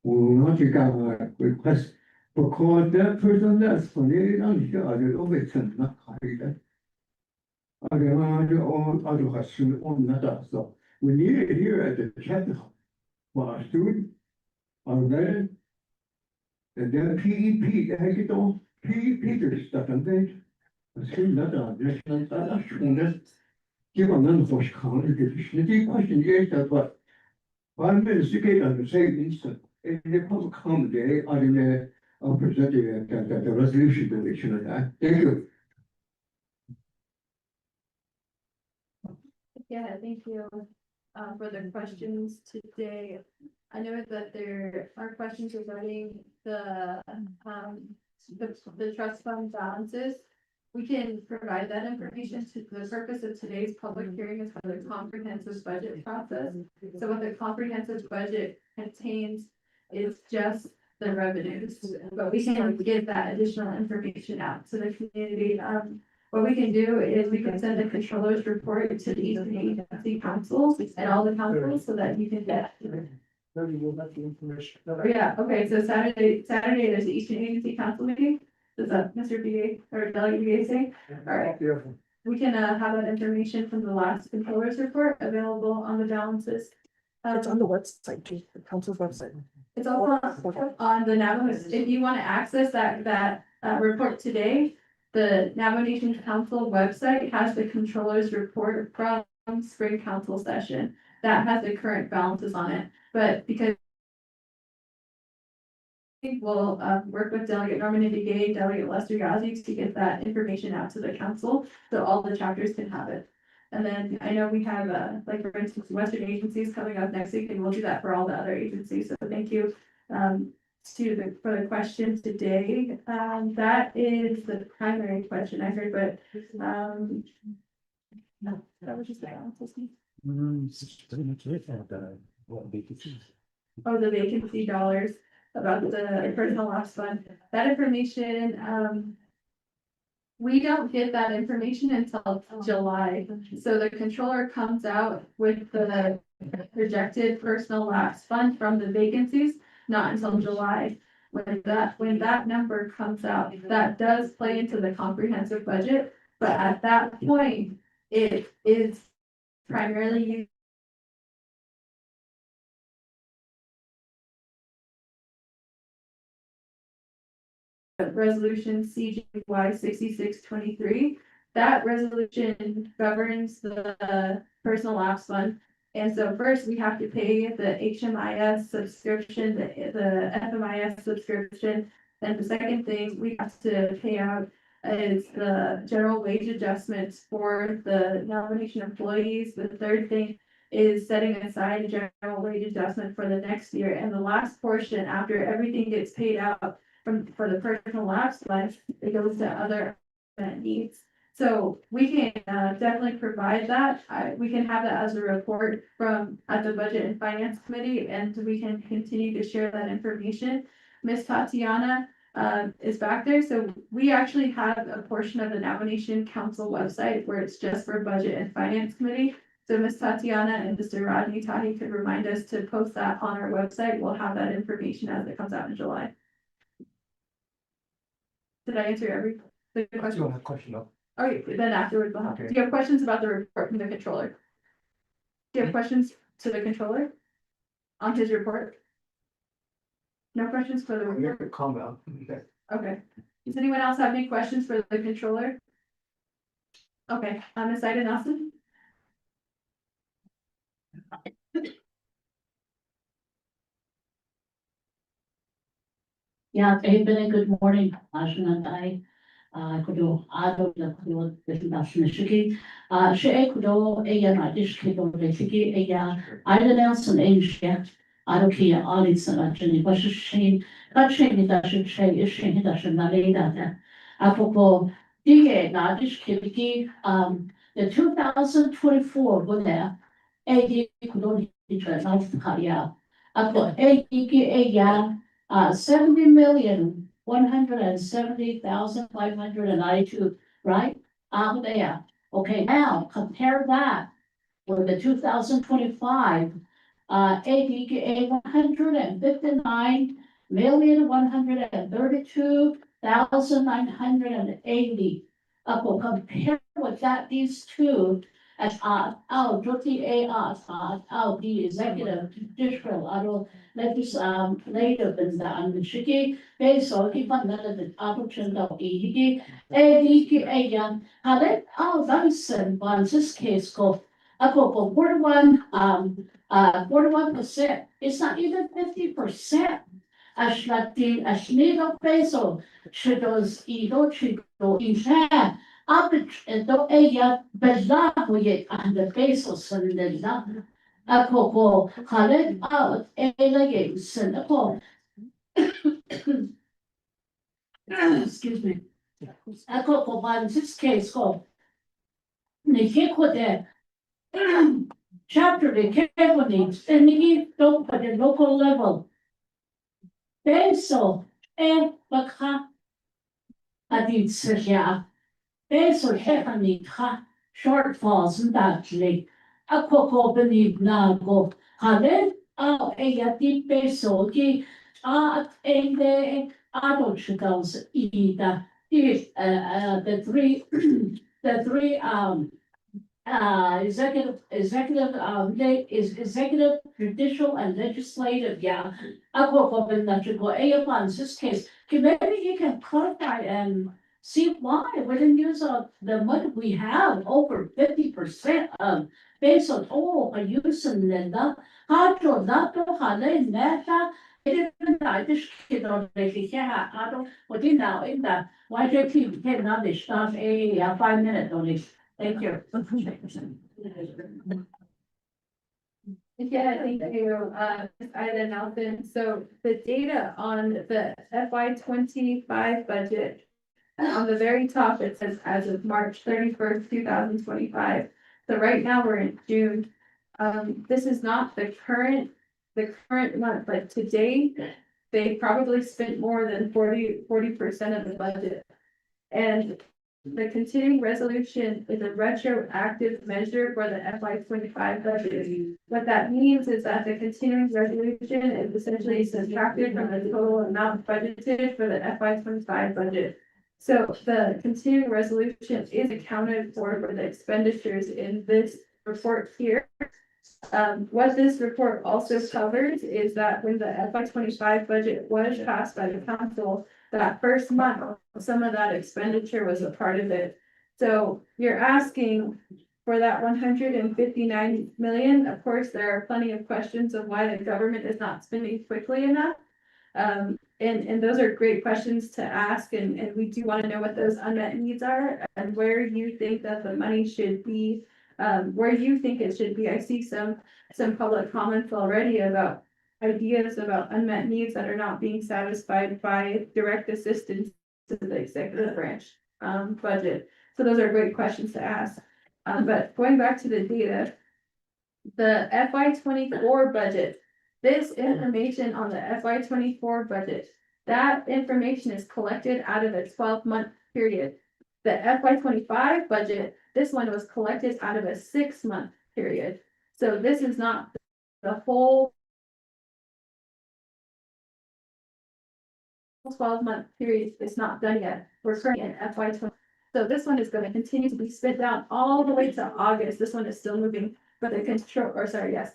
Well, not you got a request because that person that's for the other overton, not higher. Other has on that. So we need it here at the chapter. For our student, our veteran. And then PEP, I get on PEP stuff and things. I see that that's true. Give them none for Chicago, the question is that what. 5 minutes to get on the same instant, in the public comment day, I didn't, I'll present the resolution that we should have done. Thank you. Yeah, thank you, for the questions today. I know that there are questions regarding the trust fund balances. We can provide that information to the purpose of today's public hearing is for the comprehensive budget process. So what the comprehensive budget contains is just the revenues, but we can give that additional information out to the community. What we can do is we can send the controller's report to the Eastern Agency councils and all the councils so that you can get. Yeah, okay, so Saturday, there's the Eastern Agency Council meeting. Does that Mr. BA or Delegate BA say? All right. We can have that information from the last controller's report available on the balances. It's on the website, too, the council's website. It's also on the Navajo, if you want to access that report today, the Navajo Nation Council website has the controller's report from spring council session. That has the current balances on it, but because we'll work with Delegate Norman Indigay, Delegate Lester Yazzie to get that information out to the council, so all the chapters can have it. And then I know we have, like for instance, Western agencies coming up next week, and we'll do that for all the other agencies. So thank you for the question today. That is the primary question I heard, but no, that was just the balances. Pretty much it, vacancies. Oh, the vacancy dollars about the personal loss fund. That information, we don't get that information until July. So the controller comes out with the projected personal lapse fund from the vacancies, not until July. When that number comes out, that does play into the comprehensive budget, but at that point, it is primarily used resolution CGY 6623. That resolution governs the personal lapse fund. And so first we have to pay the HMIS subscription, the FMIS subscription. Then the second thing we have to pay out is the general wage adjustments for the nomination employees. The third thing is setting aside a general wage adjustment for the next year. And the last portion, after everything gets paid out, for the personal lapse fund, it goes to other needs. So we can definitely provide that. We can have that as a report at the Budget and Finance Committee, and we can continue to share that information. Miss Tatiana is back there, so we actually have a portion of the Navajo Nation Council website where it's just for Budget and Finance Committee. So Miss Tatiana and Mr. Rodney Tahi could remind us to post that on our website. We'll have that information as it comes out in July. Did I answer every question? Question though. All right, then afterwards, we'll have, do you have questions about the report from the controller? Do you have questions to the controller? On his report? No questions for the report? Comment. Okay. Does anyone else have any questions for the controller? Okay, Ms. Ida Nelson? Yeah, very good morning, Ashna and I. Kudo ado la kudo presentation shiki. She kudo eya na dish kido le shiki eya Ida Nelson Asia. allocation audits actually was change, but change that should change is change that should not be that. Apropos, the 2024 when there, AD could only be yeah. Apo, AD, 70,170,592, right? Out there. Okay, now compare that with the 2025, ADA 159,132,980. Compare with that, these two, as our dirty our the executive judicial, legislative and the shiki, based on keep on the opportunity of ADA, let our Vincent, one this case go. 41%. It's not even 50%. As little peso, should those chido in fact, up and do ella, belaboye and the pesos and the la. Halet out, games and excuse me. One, this case go. Nikiko chapter the cabinets and the don't at the local level. Peso and baka adit sya. Peso heavenly ha shortfalls and that lake. A coco beneath nago. Hale a peso ki and the adult shekels ida. The three the three executive, judicial, and legislative, yeah. This case, maybe you can clarify and see why we didn't use the money we have over 50% of based on all our use and then the hydro, not to hale, neta, it didn't die, this kid on the yeah, I don't, what you know, in the YJP, get another stuff, 5 minutes only. Thank you. Yeah, thank you, Ms. Ida Nelson. So the data on the FY 25 budget, on the very top, it says as of March 31st, 2025. So right now we're in June. This is not the current month, but today, they probably spent more than 40% of the budget. And the continuing resolution is a retroactive measure for the FY 25 budget. What that means is that the continuing resolution is essentially subtracted from the total amount budgeted for the FY 25 budget. So the continuing resolution is accounted for the expenditures in this report here. What this report also covers is that when the FY 25 budget was passed by the council, that first month, some of that expenditure was a part of it. So you're asking for that 159 million. Of course, there are plenty of questions of why the government is not spending quickly enough. And those are great questions to ask, and we do want to know what those unmet needs are and where you think that the money should be, where you think it should be. I see some public comments already about ideas about unmet needs that are not being satisfied by direct assistance to the executive branch budget. So those are great questions to ask. But going back to the data, the FY 24 budget, this information on the FY 24 budget, that information is collected out of a 12-month period. The FY 25 budget, this one was collected out of a 6-month period. So this is not the whole 12-month period, it's not done yet. We're currently in FY 20. So this one is going to continue to be spent down all the way to August. This one is still moving, but the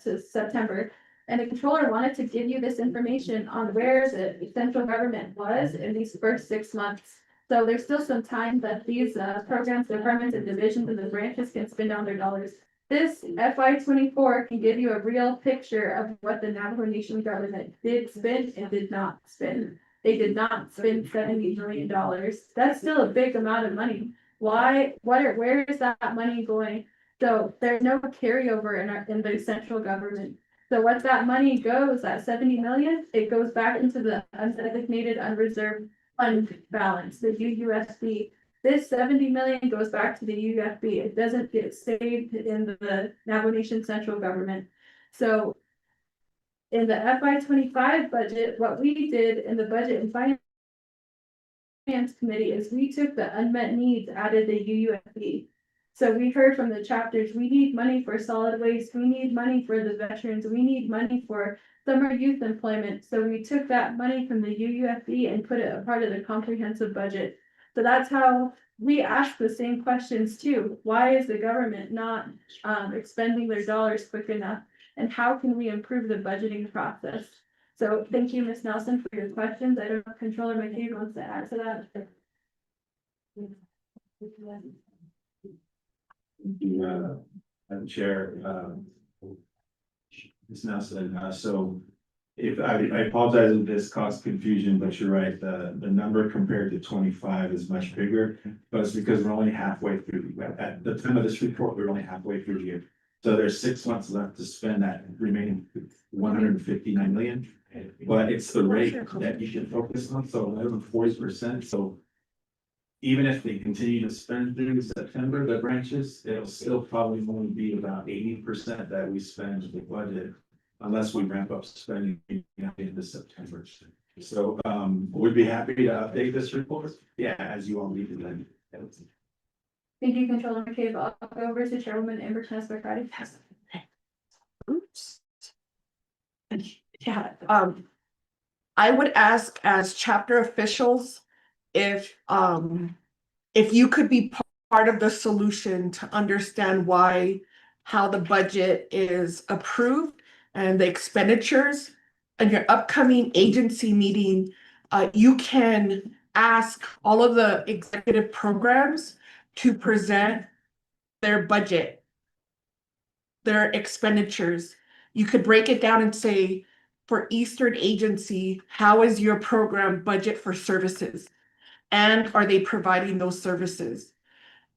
to September. And the controller wanted to give you this information on where the central government was in these first 6 months. So there's still some time that these programs, departments, and divisions and the branches can spend down their dollars. This FY 24 can give you a real picture of what the Navajo Nation government did spend and did not spend. They did not spend $70 million. That's still a big amount of money. Why? Where is that money going? So there's no carryover in the central government. So what that money goes, that 70 million, it goes back into the undesignated unreserved fund balance, the UUSB. This 70 million goes back to the UFB. It doesn't get saved in the Navajo Nation central government. So in the FY25 budget, what we did in the budget and finance committee is we took the unmet needs out of the UUFB. So we heard from the chapters, we need money for solid waste, we need money for the veterans, we need money for summer youth employment. So we took that money from the UUFB and put it a part of the comprehensive budget. So that's how we ask the same questions too. Why is the government not expending their dollars quick enough? And how can we improve the budgeting process? So thank you, Ms. Nelson, for your questions. I don't know if Controller McCabe wants to add to that. Madam Chair, Ms. Nelson, so if I apologize if this caused confusion, but you're right, the number compared to 25 is much bigger. But it's because we're only halfway through, at the time of this report, we're only halfway through the year. So there's 6 months left to spend that remaining 159 million. But it's the rate that you should focus on, so 40%, so even if they continue to spend through September, the branches, it'll still probably only be about 80% that we spend the budget. Unless we ramp up spending into September. So we'd be happy to update this report. Yeah, as you all need to then. Thank you, Controller McCabe. I'll go over to Chairwoman Amber Tesfaye. Oops. Yeah, I would ask as chapter officials if you could be part of the solution to understand how the budget is approved and the expenditures. And your upcoming agency meeting, you can ask all of the executive programs to present their budget, their expenditures. You could break it down and say, for Eastern Agency, how is your program budget for services? And are they providing those services?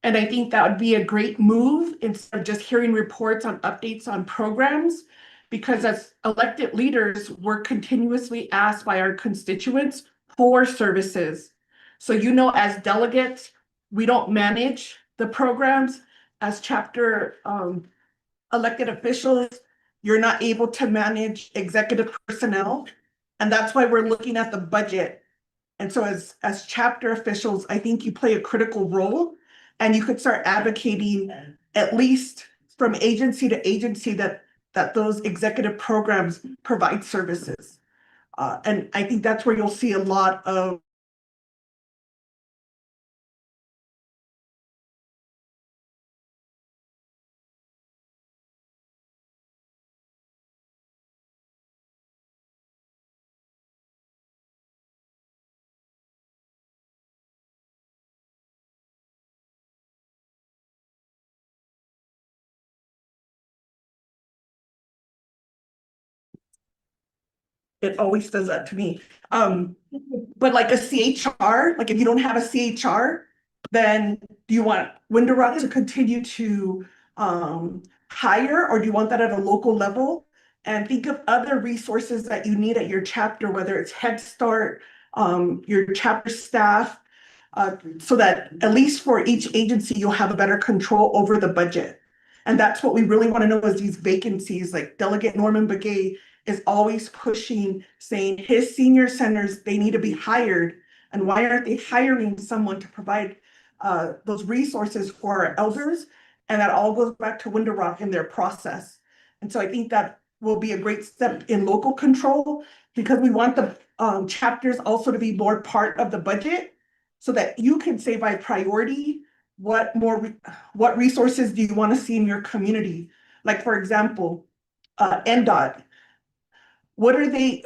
And I think that would be a great move instead of just hearing reports on updates on programs, because as elected leaders, we're continuously asked by our constituents for services. So, as delegates, we don't manage the programs. As chapter elected officials, you're not able to manage executive personnel. And that's why we're looking at the budget. And so as chapter officials, I think you play a critical role, and you could start advocating at least from agency to agency that those executive programs provide services. And I think that's where you'll see a lot of it always does that to me. But like a CHR, like if you don't have a CHR, then do you want Window to continue to hire, or do you want that at a local level? And think of other resources that you need at your chapter, whether it's Head Start, your chapter staff, so that at least for each agency, you'll have a better control over the budget. And that's what we really want to know is these vacancies, like Delegate Norman Begay is always pushing, saying his senior centers, they need to be hired. And why aren't they hiring someone to provide those resources for our elders? And that all goes back to Window Rock in their process. And so I think that will be a great step in local control, because we want the chapters also to be more part of the budget, so that you can say by priority, what resources do you want to see in your community? Like, for example, NDOT.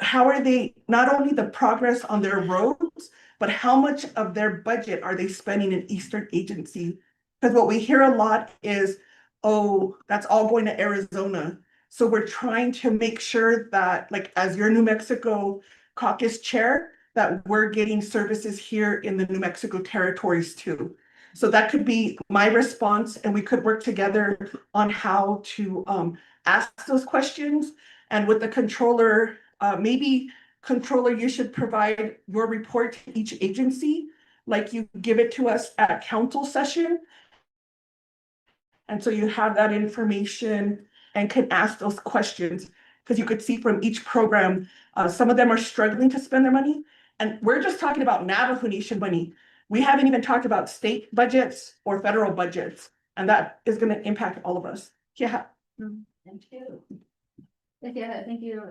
How are they, not only the progress on their roads, but how much of their budget are they spending in Eastern Agency? Because what we hear a lot is, oh, that's all going to Arizona. So we're trying to make sure that, like, as your New Mexico caucus chair, that we're getting services here in the New Mexico territories too. So that could be my response, and we could work together on how to ask those questions And with the controller, maybe controller, you should provide your report to each agency, like you give it to us at council session. And so you have that information and can ask those questions, because you could see from each program, some of them are struggling to spend their money. And we're just talking about Navajo Nation money. We haven't even talked about state budgets or federal budgets, and that is gonna impact all of us. Yeah. Thank you. Yeah, thank you,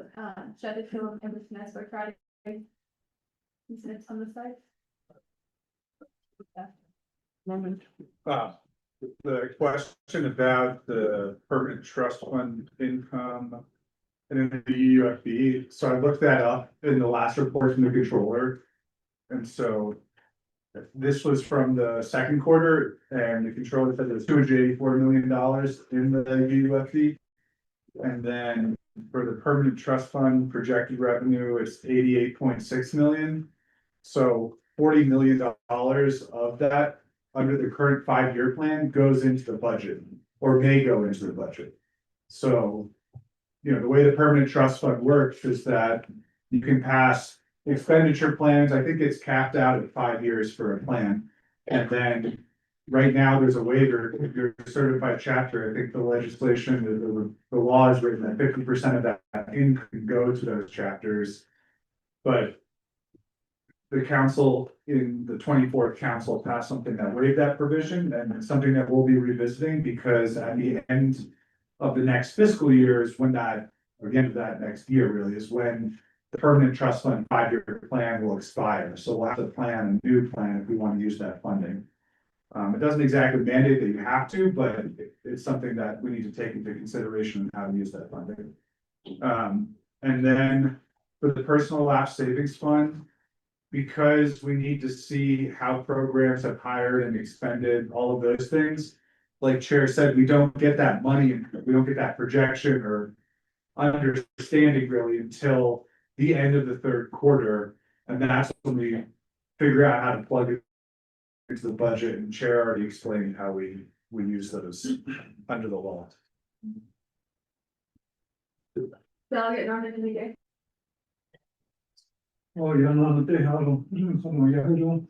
Chairman and Ms. Friday. Is it on the side? Norman. The question about the permanent trust fund income. And then the UFB, so I looked that up in the last report from the controller. And so. This was from the second quarter, and the controller said there's $284 million in the UFB. And then for the permanent trust fund projected revenue, it's 88.6 million. So $40 million of that under the current 5-year plan goes into the budget, or may go into the budget. So, you know, the way the permanent trust fund works is that you can pass expenditure plans. I think it's capped out at 5 years for a plan. And then right now there's a waiver. If you're a certified chapter, I think the legislation, the law is written that 50% of that income can go to those chapters. But the council in the 24th council passed something that waived that provision, and it's something that we'll be revisiting, because at the end of the next fiscal year is when that, or the end of that next year really, is when the permanent trust fund 5-year plan will expire. So we'll have to plan a new plan if we want to use that funding. It doesn't exactly mandate that you have to, but it's something that we need to take into consideration in how to use that funding. And then for the personal lapse savings fund, because we need to see how programs have hired and expended all of those things. Like Chair said, we don't get that money, we don't get that projection or understanding really until the end of the third quarter. And that's when we figure out how to plug it into the budget, and Chair already explained how we use those under the law. Delegate Norman and DJ. 연합대 하러 소모야로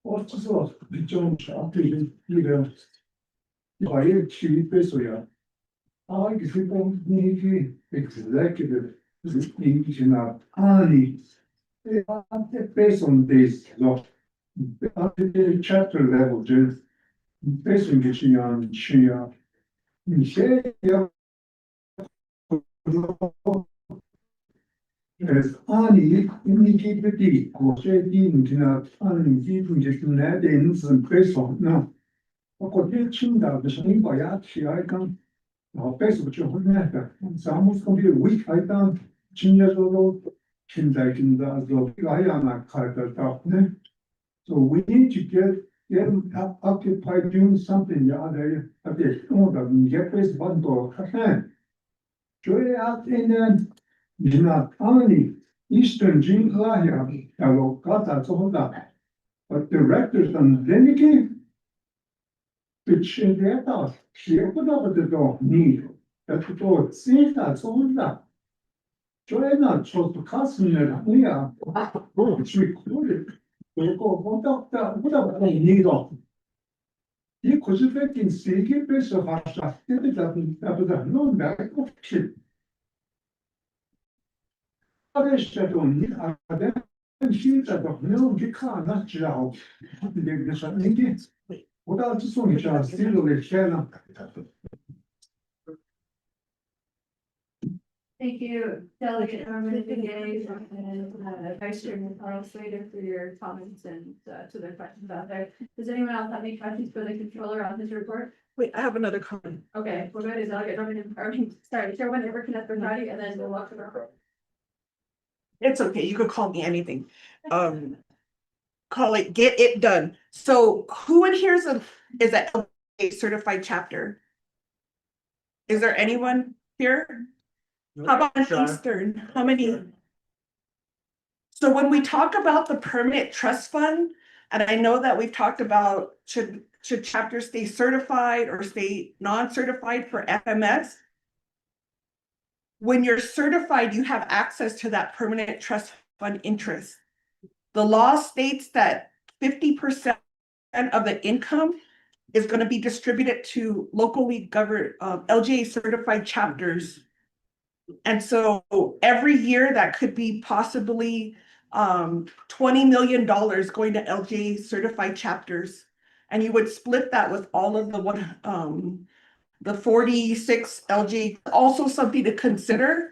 어째서 좀 앞에 이런 과일 취입해서야 이게 지금 이게 executive 이기나 아니 based on this law at the chapter level just based on the chia as Ani indicated 고세딘이나 아니 분제나 되는 그래서 어떻게 친다 무슨 거야 치아이kan Facebook 좀 혼내다 사무스 컴퓨터 week 아이단 진짜로 친다긴다 아야나 카르타네 so we need to get them occupied doing something other at the order get this bundle joy out in the Not only Eastern Jinglaya, Alokata Soda, but directors and Deniki, which in their house, she put up the door need. That's the door, see that Soda. Joanna chose to customer here, which recorded. They go, what they need of. He could have been seeking base of our stuff, that was a no back of shit. Adesso scelta non che cana ciao without the song ciao still le scena. Thank you, Delegate Norman and Vice Chairman Carl Slater for your comments and to the questions out there. Does anyone else have any questions for the controller on his report? Wait, I have another comment. Okay, we'll go to Delegate Norman and, sorry, Chairman Everett for Friday, and then we'll walk to the. It's okay, you could call me anything. Call it get it done. So who in here is a certified chapter? Is there anyone here? How about in Eastern? How many? So when we talk about the permanent trust fund, and I know that we've talked about should chapters stay certified or stay non-certified for FMS? when you're certified, you have access to that permanent trust fund interest. The law states that 50% of the income is going to be distributed to locally governed LGA certified chapters. And so every year that could be possibly $20 million going to LGA certified chapters. And you would split that with all of the 46 LG, also something to consider,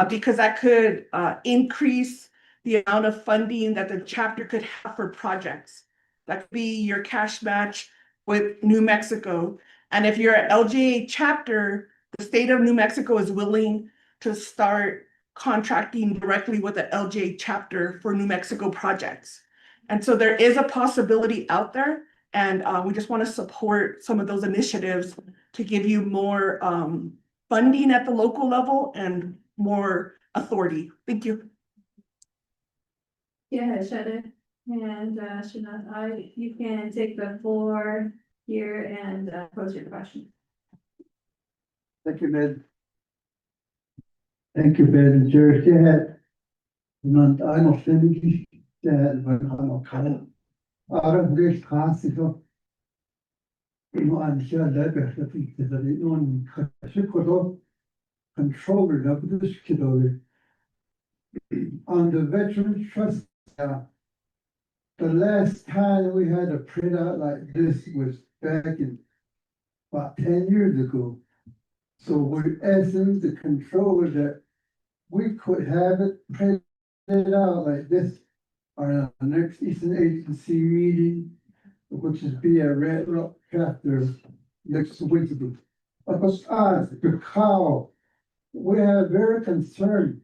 because that could increase the amount of funding that the chapter could have for projects. That could be your cash match with New Mexico. And if you're an LGA chapter, the state of New Mexico is willing to start contracting directly with the LGA chapter for New Mexico projects. And so there is a possibility out there, and we just want to support some of those initiatives to give you more funding at the local level and more authority. Thank you. Yeah, Shada and Shanat, you can take the floor here and pose your question. Thank you, Ben. Thank you, Ben. Jersey had. Want einer ständig, der war kann. Aber durch Straße so. Immer an der Leber, das ist das nun controller of this kiddo. On the Veterans Trust, the last time we had a printout like this was back in about 10 years ago. So we're asking the controller that we could have it printed out like this on our next Eastern Agency meeting, which is be a Red Rock chapter next week. Because how we are very concerned.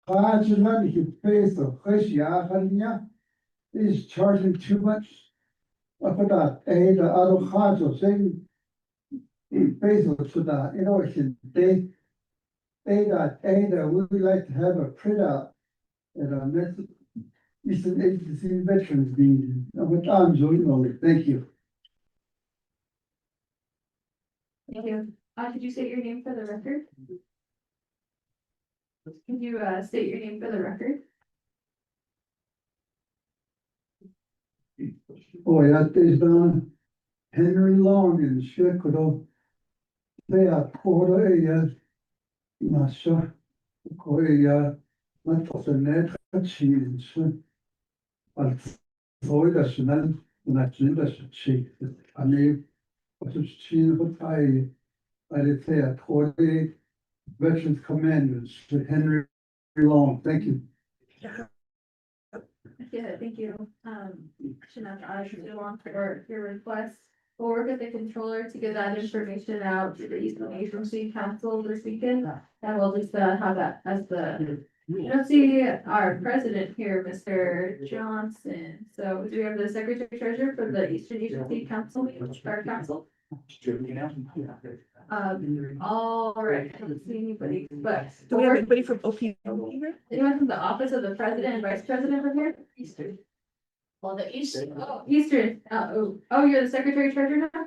Hajimani who pays the Heshiahania is charging too much. About that, the other Hajo saying in basil to that, you know, they that we would like to have a printout at our next Eastern Agency Veterans meeting. Which I'm doing it. Thank you. Thank you. Could you state your name for the record? Can you state your name for the record? Oh, yeah, there's Henry Long in Chicago. They are quarter a Masha, quarter not of the net achievements. But for the national agenda, she, I mean, what is she, what I did say at quarter Veterans Commanders, Henry Long. Thank you. Yeah, thank you. Shanat, I should go on for your request. We'll work with the controller to get that information out to the Eastern Agency Council this weekend. And we'll just have that as the, I don't see our president here, Mr. Johnson. So do we have the secretary treasurer for the Eastern Agency Council, our council? All right, I don't see anybody, but Do we have anybody from OP here? anyone from the office of the president and vice president from here? Eastern. Well, the Eastern, Eastern, you're the secretary treasurer now?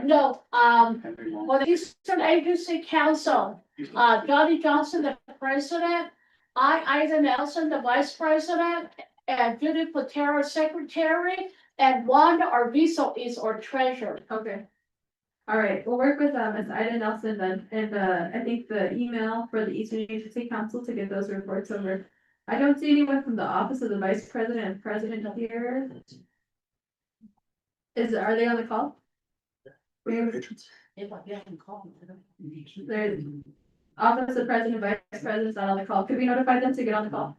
no, for the Eastern Agency Council, Johnny Johnson, the president, Isaac Nelson, the vice president, and Judy Patera, secretary, and Wanda Arvizo is our treasurer. Okay. All right, we'll work with Ms. Ida Nelson then, and I think the email for the Eastern Agency Council to get those reports over. I don't see anyone from the office of the vice president and president here. Are they on the call? If I get them called. There's office of president, vice president's not on the call. Could we notify them to get on the call?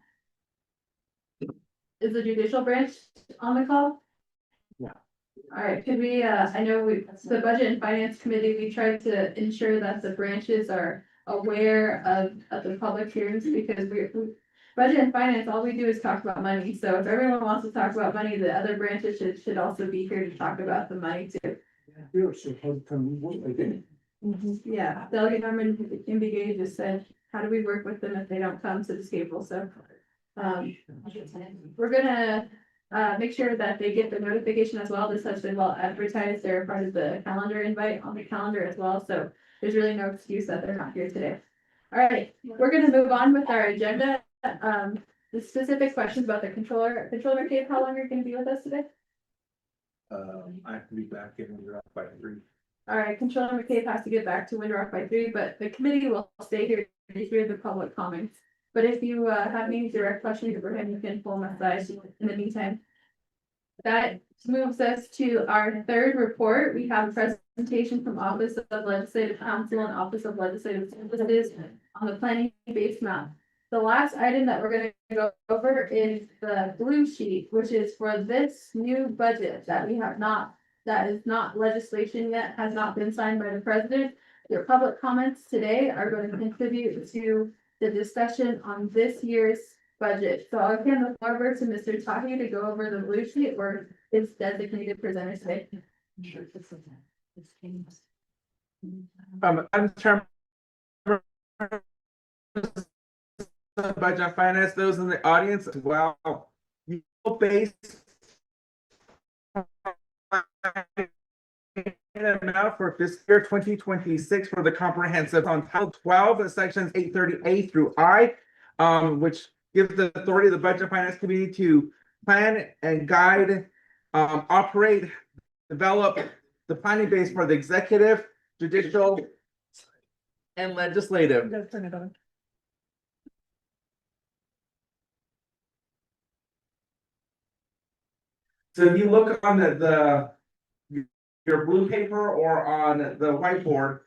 Is the judicial branch on the call? Yeah. All right, could we, I know the budget and finance committee, we tried to ensure that the branches are aware of the public hearings because budget and finance, all we do is talk about money. So if everyone wants to talk about money, the other branches should also be here to talk about the money too. Yeah, Delegate Norman Imbigay just said, how do we work with them if they don't come to the table? So we're gonna make sure that they get the notification as well. This has been well advertised. They're part of the calendar invite on the calendar as well. So there's really no excuse that they're not here today. All right, we're gonna move on with our agenda. The specific questions about the Controller McCabe, how long are you gonna be with us today? I have to be back in Europe by 3. All right, Controller McCabe has to get back to Windrock by 3, but the committee will stay here to hear the public comments. But if you have any direct questions for him, you can pull them aside in the meantime. That moves us to our third report. We have a presentation from Office of Legislative Counsel and Office of Legislative Services on the planning based map. The last item that we're gonna go over is the blue sheet, which is for this new budget that we have not, that is not legislation yet, has not been signed by the president. Your public comments today are going to contribute to the discussion on this year's budget. So I'll hand the floor over to Mr. Tahi to go over the blue sheet or his designated presenter today. I'm Chairman. Budget and Finance, those in the audience as well. Base amount for fiscal year 2026 for the comprehensive on Title 12, sections 830A through I, which gives the authority of the Budget and Finance Committee to plan and guide, operate, develop the planning base for the executive, judicial, and legislative. Turn it on. So if you look on your blue paper or on the whiteboard,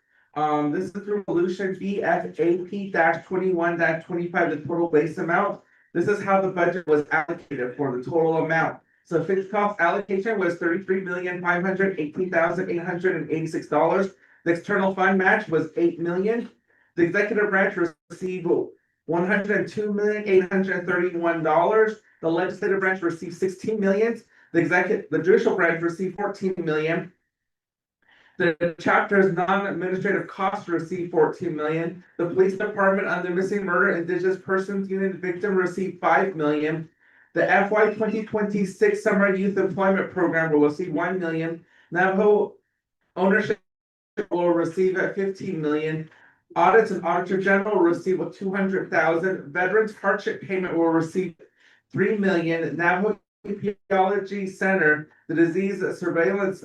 this is resolution BFAP 21 25, the total base amount. This is how the budget was allocated for the total amount. So fixed cost allocation was $33,518,886. The external fund match was $8 million. The executive branch received $102,831. The legislative branch received $16 million. The judicial branch received $14 million. The chapter's non-administrative costs received $14 million. The police department on the missing murder indigenous persons unit victim received $5 million. The FY 2026 summer youth employment program will receive $1 million. Navajo ownership will receive at $15 million. Audits and auditor general will receive a $200,000. Veterans hardship payment will receive $3 million. Navajo Epidemiology Center, the disease surveillance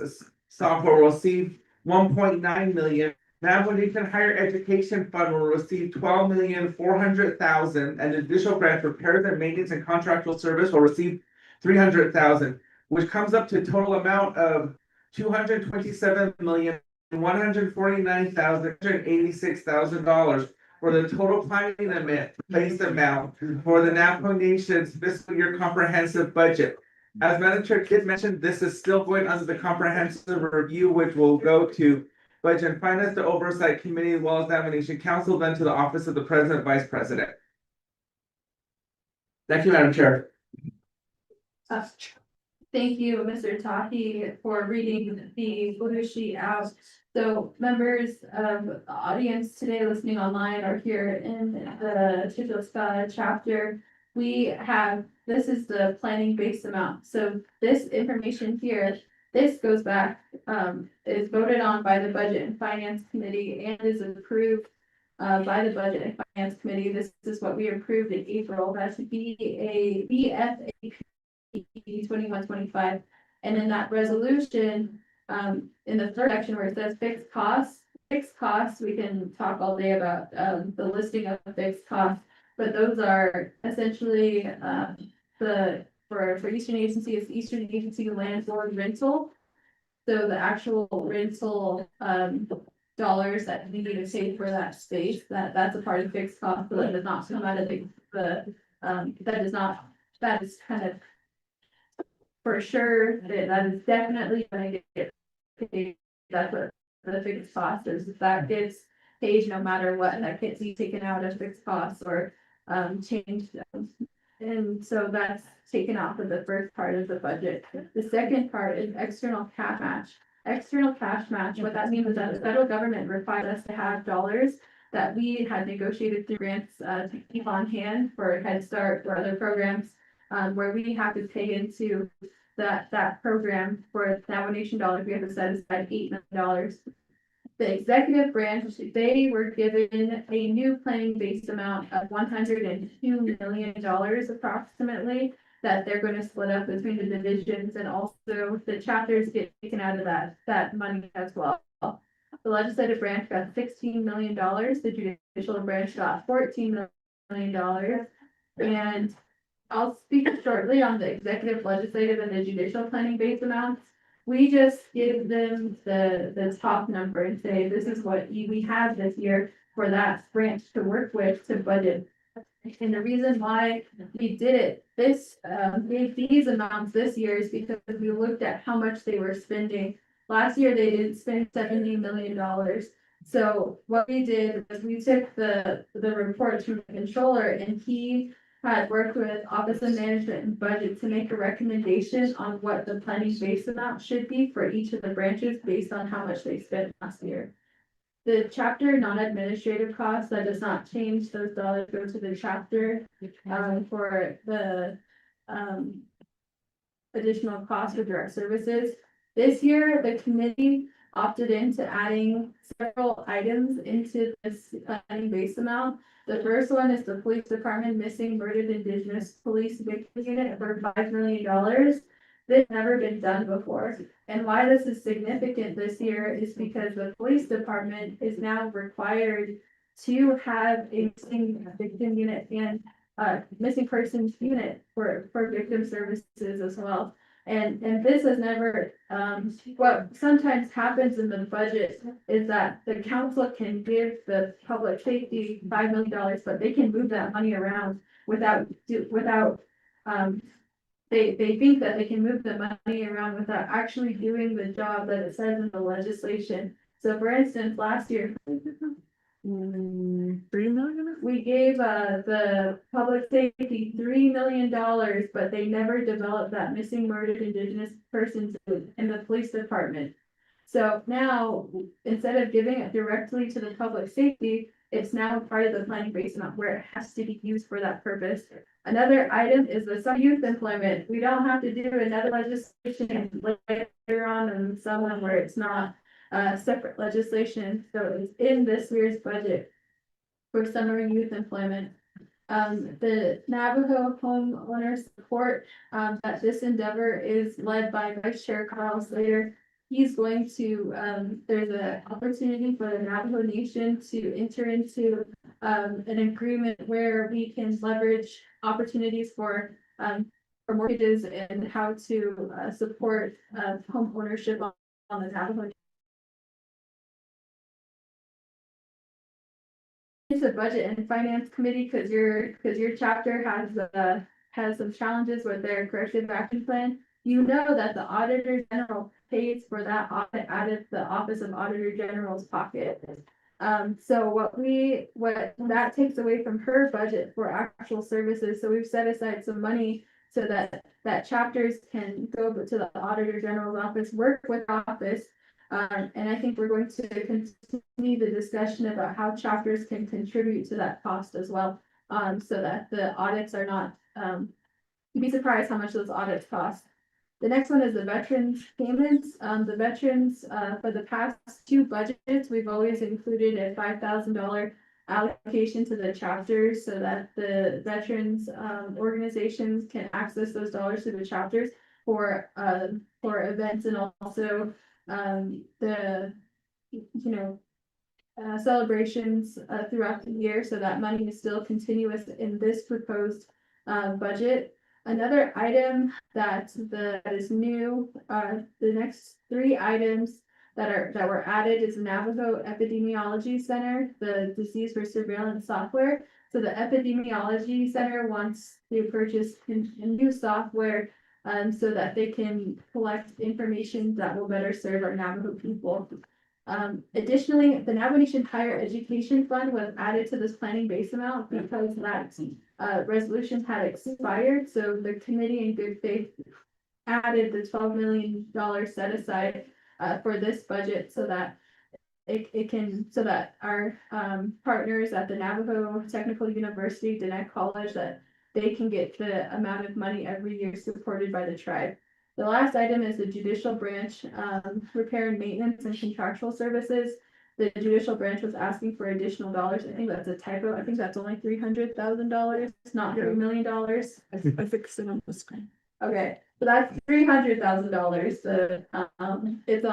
software will receive $1.9 million. Navajo Nation Higher Education Fund will receive $12,400,000, and the additional branch repairs and maintenance and contractual service will receive $300,000, which comes up to a total amount of $227,149,186,000 for the total planning base amount for the Navajo Nation's fiscal year comprehensive budget. As Madam Chair did mention, this is still going under the comprehensive review, which will go to Budget and Finance, the Oversight Committee, as well as Navajo Nation Council, then to the Office of the President, Vice President. Thank you, Madam Chair. Thank you, Mr. Tahi, for reading the blue sheet out. So members of the audience today listening online or here in the Chicxulub chapter, this is the planning base amount. So this information here, this goes back, is voted on by the Budget and Finance Committee and is approved by the Budget and Finance Committee. This is what we approved in April. That's BFAP 21 25. And in that resolution, in the third section where it says fixed costs, we can talk all day about the listing of the fixed costs, but those are essentially for Eastern Agency, it's Eastern Agency Landlord Rental. So the actual rental dollars that we need to pay for that space, that's a part of fixed cost, so that does not come out of that is kind of for sure, that is definitely going to get paid. That's what the fixed cost is. That gets paid no matter what, that gets taken out as fixed costs or changed. And so that's taken off of the first part of the budget. The second part is external cash match. External cash match, what that means is that the federal government required us to have dollars that we had negotiated through grants to keep on hand for Head Start or other programs, where we have to pay into that program for Navajo Nation dollars. We have to set aside $8 million. The executive branch, they were given a new planning based amount of $102 million approximately. That they're gonna split up between the divisions and also the chapters get taken out of that money as well. The legislative branch got $16 million, the judicial branch got $14 million. And I'll speak shortly on the executive, legislative, and the judicial planning based amounts. We just give them the top number and say, this is what we have this year for that branch to work with to budget. And the reason why we did it, gave these amounts this year is because we looked at how much they were spending. Last year, they didn't spend $70 million. So what we did was we took the report to the controller and he had worked with Office of Management and Budget to make a recommendation on what the planning base amount should be for each of the branches based on how much they spent last year. The chapter non-administrative costs, that does not change, those dollars go to the chapter, for the, additional costs for direct services. This year, the committee opted into adding several items into this planning base amount. The first one is the police department missing murdered indigenous police victim unit for $5 million. This never been done before. And why this is significant this year is because the police department is now required to have a missing victim unit and missing persons unit for victim services as well. And this has never, what sometimes happens in the budget is that the council can give the public safety $5 million, but they can move that money around without, they think that they can move the money around without actually doing the job that it says in the legislation. So for instance, last year, 3 million? we gave the public safety $3 million, but they never developed that missing murdered indigenous persons in the police department. So now, instead of giving it directly to the public safety, it's now part of the planning base amount where it has to be used for that purpose. Another item is the some youth employment. We don't have to do another legislation later on in someone where it's not separate legislation. So it's in this year's budget for summer youth employment. The Navajo homeowner support, that this endeavor is led by Vice Chair Carl Slater. He's going to, there's an opportunity for the Navajo Nation to enter into an agreement where we can leverage opportunities for mortgages and how to support home ownership on the Navajo. It's a budget and finance committee because your chapter has some challenges with their corrective action plan. You know that the Auditor General pays for that audit out of the Office of Auditor General's pocket. So what that takes away from her budget for actual services. So we've set aside some money so that chapters can go to the Auditor General's office, work with office. And I think we're going to continue the discussion about how chapters can contribute to that cost as well. So that the audits are not, you'd be surprised how much those audits cost. The next one is the veterans payments. The veterans, for the past 2 budgets, we've always included a $5,000 allocation to the chapters so that the veterans organizations can access those dollars to the chapters for events and also the celebrations throughout the year. So that money is still continuous in this proposed budget. Another item that is new, the next 3 items that were added is the Navajo Epidemiology Center, the disease for surveillance software. So the Epidemiology Center wants to purchase a new software so that they can collect information that will better serve our Navajo people. Additionally, the Navajo Nation Higher Education Fund was added to this planning base amount because that resolution had expired. So the committee in good faith added the $12 million set aside for this budget so that so that our partners at the Navajo Technical University, Diné College, that they can get the amount of money every year supported by the tribe. The last item is the judicial branch, repair and maintenance and contractual services. the judicial branch was asking for additional dollars. I think that's a typo. I think that's only $300,000, not $3 million. I fixed it on the screen. Okay, so that's $300,000. It's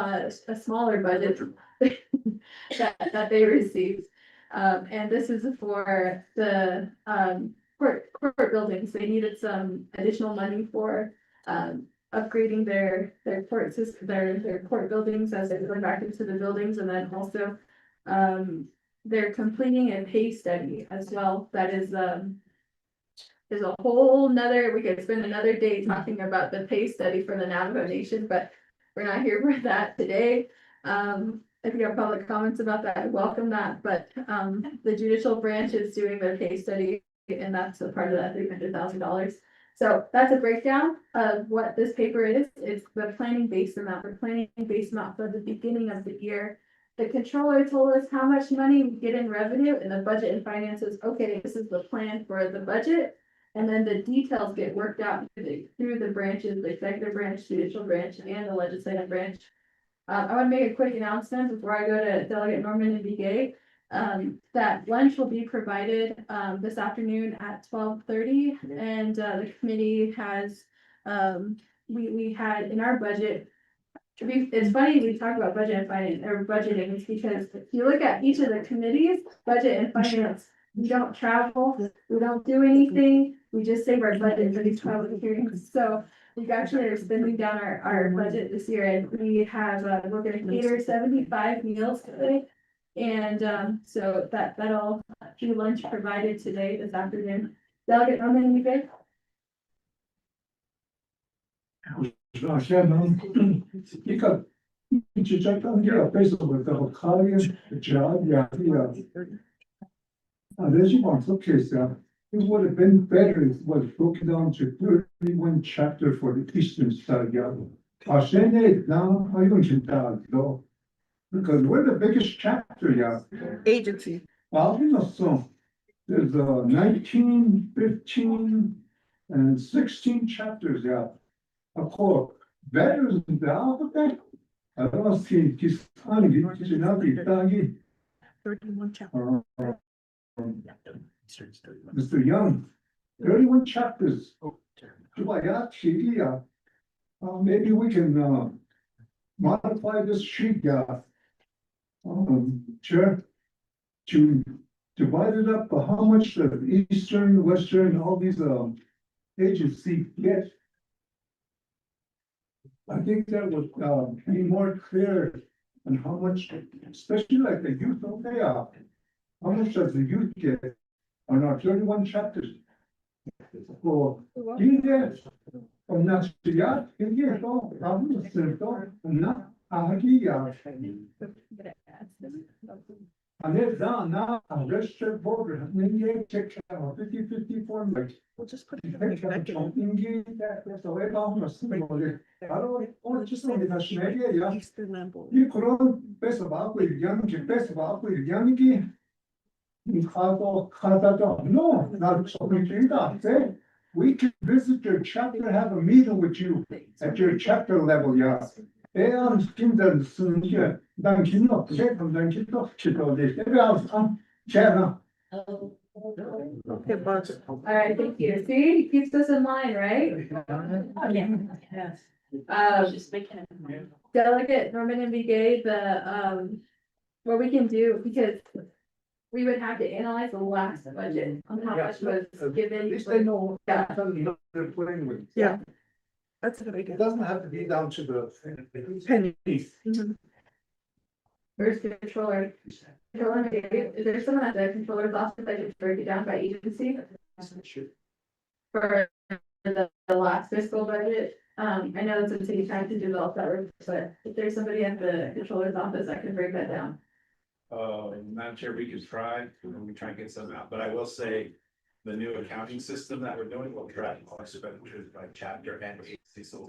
a smaller budget that they received. And this is for the, court buildings. They needed some additional money for, upgrading their court system, their court buildings as they're going back into the buildings, and then also, they're completing a pay study as well. That is, there's a whole nother, we could spend another day talking about the pay study for the Navajo Nation, but we're not here for that today. If you have public comments about that, I welcome that, but, the judicial branch is doing their case study, and that's a part of that $300,000. So that's a breakdown of what this paper is. It's the planning based amount. We're planning based amount for the beginning of the year. The controller told us how much money we get in revenue, and the budget and finances, okay, this is the plan for the budget. And then the details get worked out through the branches, the executive branch, judicial branch, and the legislative branch. I want to make a quick announcement before I go to Delegate Norman and Begay. That lunch will be provided, this afternoon at 12:30, and, the committee has, we had in our budget. It's funny, we talk about budget and finance, or budgeting, it's because if you look at each of the committees, budget and finance, we don't travel, we don't do anything, we just save our budget for these public hearings. So we actually are spending down our budget this year, and we have, we're gonna cater 75 meals today. And, so that'll be lunch provided today, this afternoon. Delegate Norman, you good? Because you check on your Facebook, the college, the job, yeah. As you want to case, it would have been better if it was broken down to 31 chapter for the Eastern side, yeah. Now, I don't think that, though. Because we're the biggest chapter, yeah. Agency. Well, so there's 19, 15, and 16 chapters, yeah. Of course, better than the alphabet. I don't see this funny, this is not the thing. 31 chapter. Mr. Young, 31 chapters. Maybe we can modify this sheet, yeah. Chair, to divide it up, how much the eastern, western, all these agencies get. I think that would be more clear on how much, especially like the youth, okay, how much does the youth get on our 31 chapters? For years, from not to yet, in years, I'm not, and it's done now, registered voter, and then you check out 50 form, like. We'll just put it. I don't, or just say that she may get, yeah. Eastern Lambo. You could best of all with young, best of all with young again. No, not so we do that, say. We can visit your chapter, have a meeting with you at your chapter level, yeah. And kinderen soon here, dan kinderen, check them, dan kinderen, check all this. Every house, chair. Okay, boss. All right, thank you. See, he keeps us in line, right? Yes. Just making it. Delegate Norman and Begay, what we can do, because we would have to analyze the last budget on how much was given. At least they know. Yeah. They're playing with. Yeah. That's a good idea. It doesn't have to be down to the. Pennies. Where's the controller? Controller, is there someone at the controller's office that could break it down by agency? For the last fiscal budget, I know it's a city time to develop that, but if there's somebody at the controller's office that can break that down. Madam Chair, we could try, we try and get some out, but I will say. The new accounting system that we're doing will track all expenditures by chapter and agency. So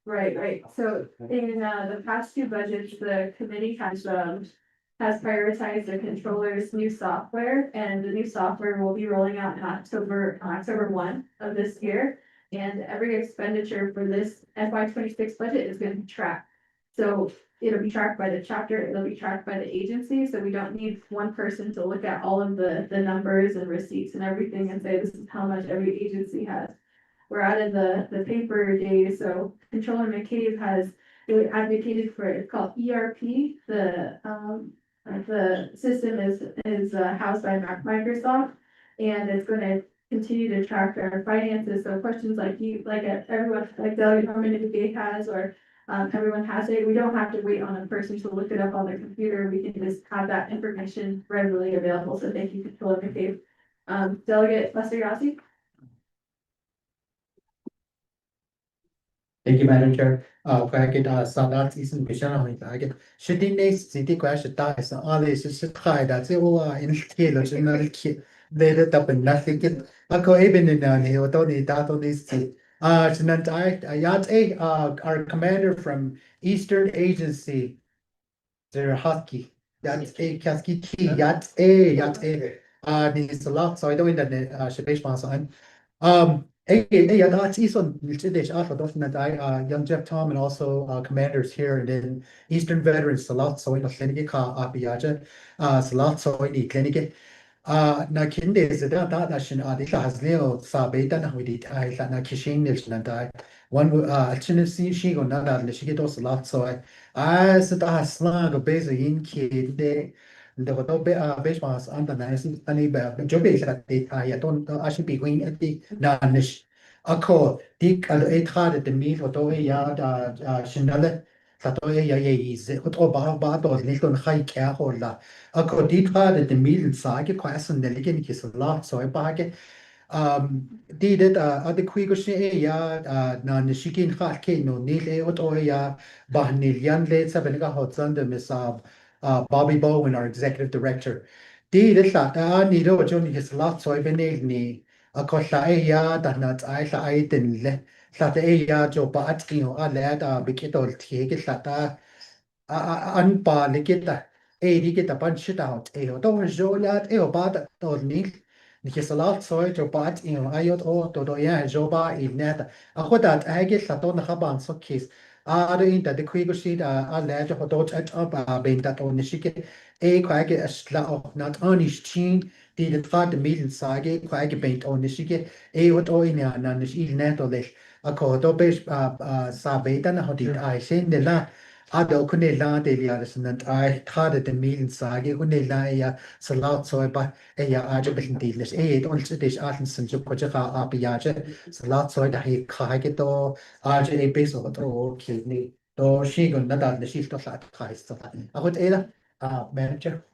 Right. So in the past two budgets, the committee has prioritized the controller's new software, and the new software will be rolling out in October 1 of this year. And every expenditure for this FY 26 budget is going to track. So it'll be tracked by the chapter, it'll be tracked by the agency, so we don't need one person to look at all of the numbers and receipts and everything and say, this is how much every agency has. We're out of the paper days, so Controller McCabe has really advocated for it. It's called ERP. The system is housed by Microsoft, and it's gonna continue to track our finances. So questions like everyone, like Delegate Norman Debate has, or everyone has it. We don't have to wait on a person to look it up on their computer. We can just have that information readily available. So thank you, Controller McCabe. Delegate Lester Yossi. Thank you, Madam Chair. I get Sadat is in Mission. I get shitting next city question dies. All this is tied. That's it. Oh, in Kilo, general kid. They let up and nothing. I go even in here. Don't need that on this. Tonight our commander from Eastern Agency. They're husky. That's a husky key. That's a. Needs a lot. So I don't know that she base on. That's Eastern British also doesn't die, young Jeff Tom and also commanders here and then Eastern veterans a lot so in the clinic apiaja a lot so in the clinic na kinde is that nation this has leo sabe dan we did I na kishin is na die one chin see she go na that she get us a lot so I said slang a base in kid de the hotel base was under nice any job is that I don't actually be going at the nanish a call dick and a card at the meat or do ya shinale that ya is what about those little high care holder a call dick card at the meat and sage question the legend is a lot so I bag did it at the quick ya nan shikin hat no nile or ya bahnilian late sabenica hot under miss Bobby Bowen, our executive director. Did it that Nido Johnny his lot so I've been ni a costa ya that not I didn't let that ya Joe Bat, I let Bikito take it that unpa likita di kita pan shit out to Joe yat bat or nil. His lot so to bat ayot o to ya Joba in net. A what that I get that on the haban so case. In that the quick sheet led to dot up being that on the shike quite a sla of not only chin did it fat the million sage quite paint on the shike what o in an net or this a quarter base sabetan how did I send the la Ado kunne la de liarisnant I had the million sage kunne la salat so by aja bit dealers on this Arkansas Koja apiaja salat so that he kageto aja a base of a kidney though she got not the shift of that Christ I would either manager.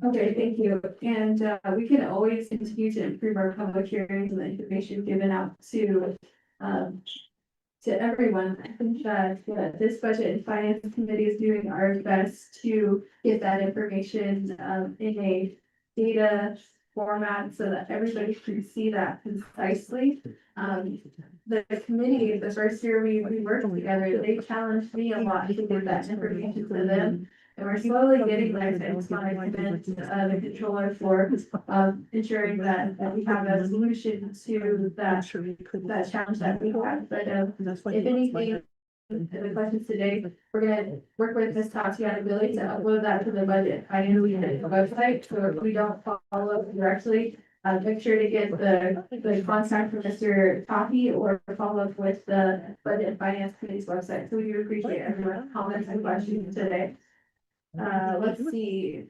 Okay, thank you. And we can always continue to improve our public hearings and the information given out to everyone. I think that this budget and finance committee is doing our best to get that information in a data format so that everybody can see that concisely. The committee, the first year we worked together, they challenged me a lot to get that information to them. And we're slowly getting there. I just want to commend the controller for ensuring that we have a solution to that challenge that we have. But if anything, the questions today, we're gonna work with Ms. Tatiana Billy to upload that to the budget finance website. So if we don't follow up directly, make sure to get the contact from Mr. Tati or follow up with the budget and finance committee's website. So we do appreciate everyone's comments and questions today. Let's see.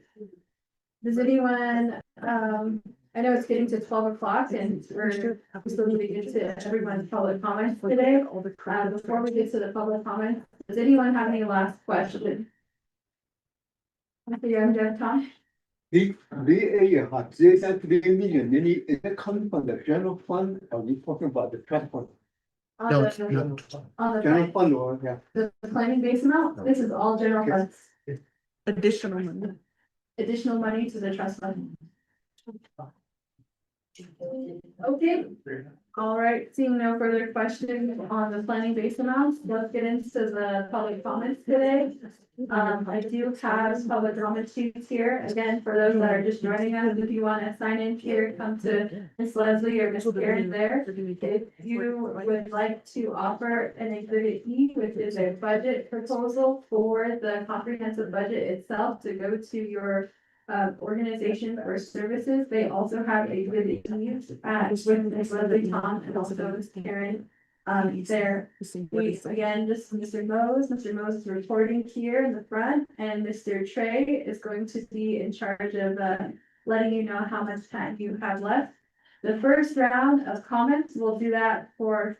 Does anyone, I know it's getting to 12 o'clock and we're still need to get to everyone's public comments today. Before we get to the public comments, does anyone have any last question? Young Jeff Tom? The area had they said 3 million, then is it coming from the general fund? Are we talking about the trust fund? On No, the- it's not. on the General fund or, yeah. the planning base amount, this is all general funds, additional money to the trust fund. Okay, All right, seeing no further questions on the planning base amounts, let's get into the public comments today. I do have public comment sheets here, again, for those that are just joining us, if you want to sign in here, come to Miss Leslie or Miss Karen there. If you would like to offer an exhibit E, which is a budget proposal for the comprehensive budget itself to go to your organization for services, they also have exhibit E's with Ms. Leslie Tom and also Ms. Karen. There, we, again, just Mr. Mose is reporting here in the front, and Mr. Trey is going to be in charge of, letting you know how much time you have left. The first round of comments, we'll do that for,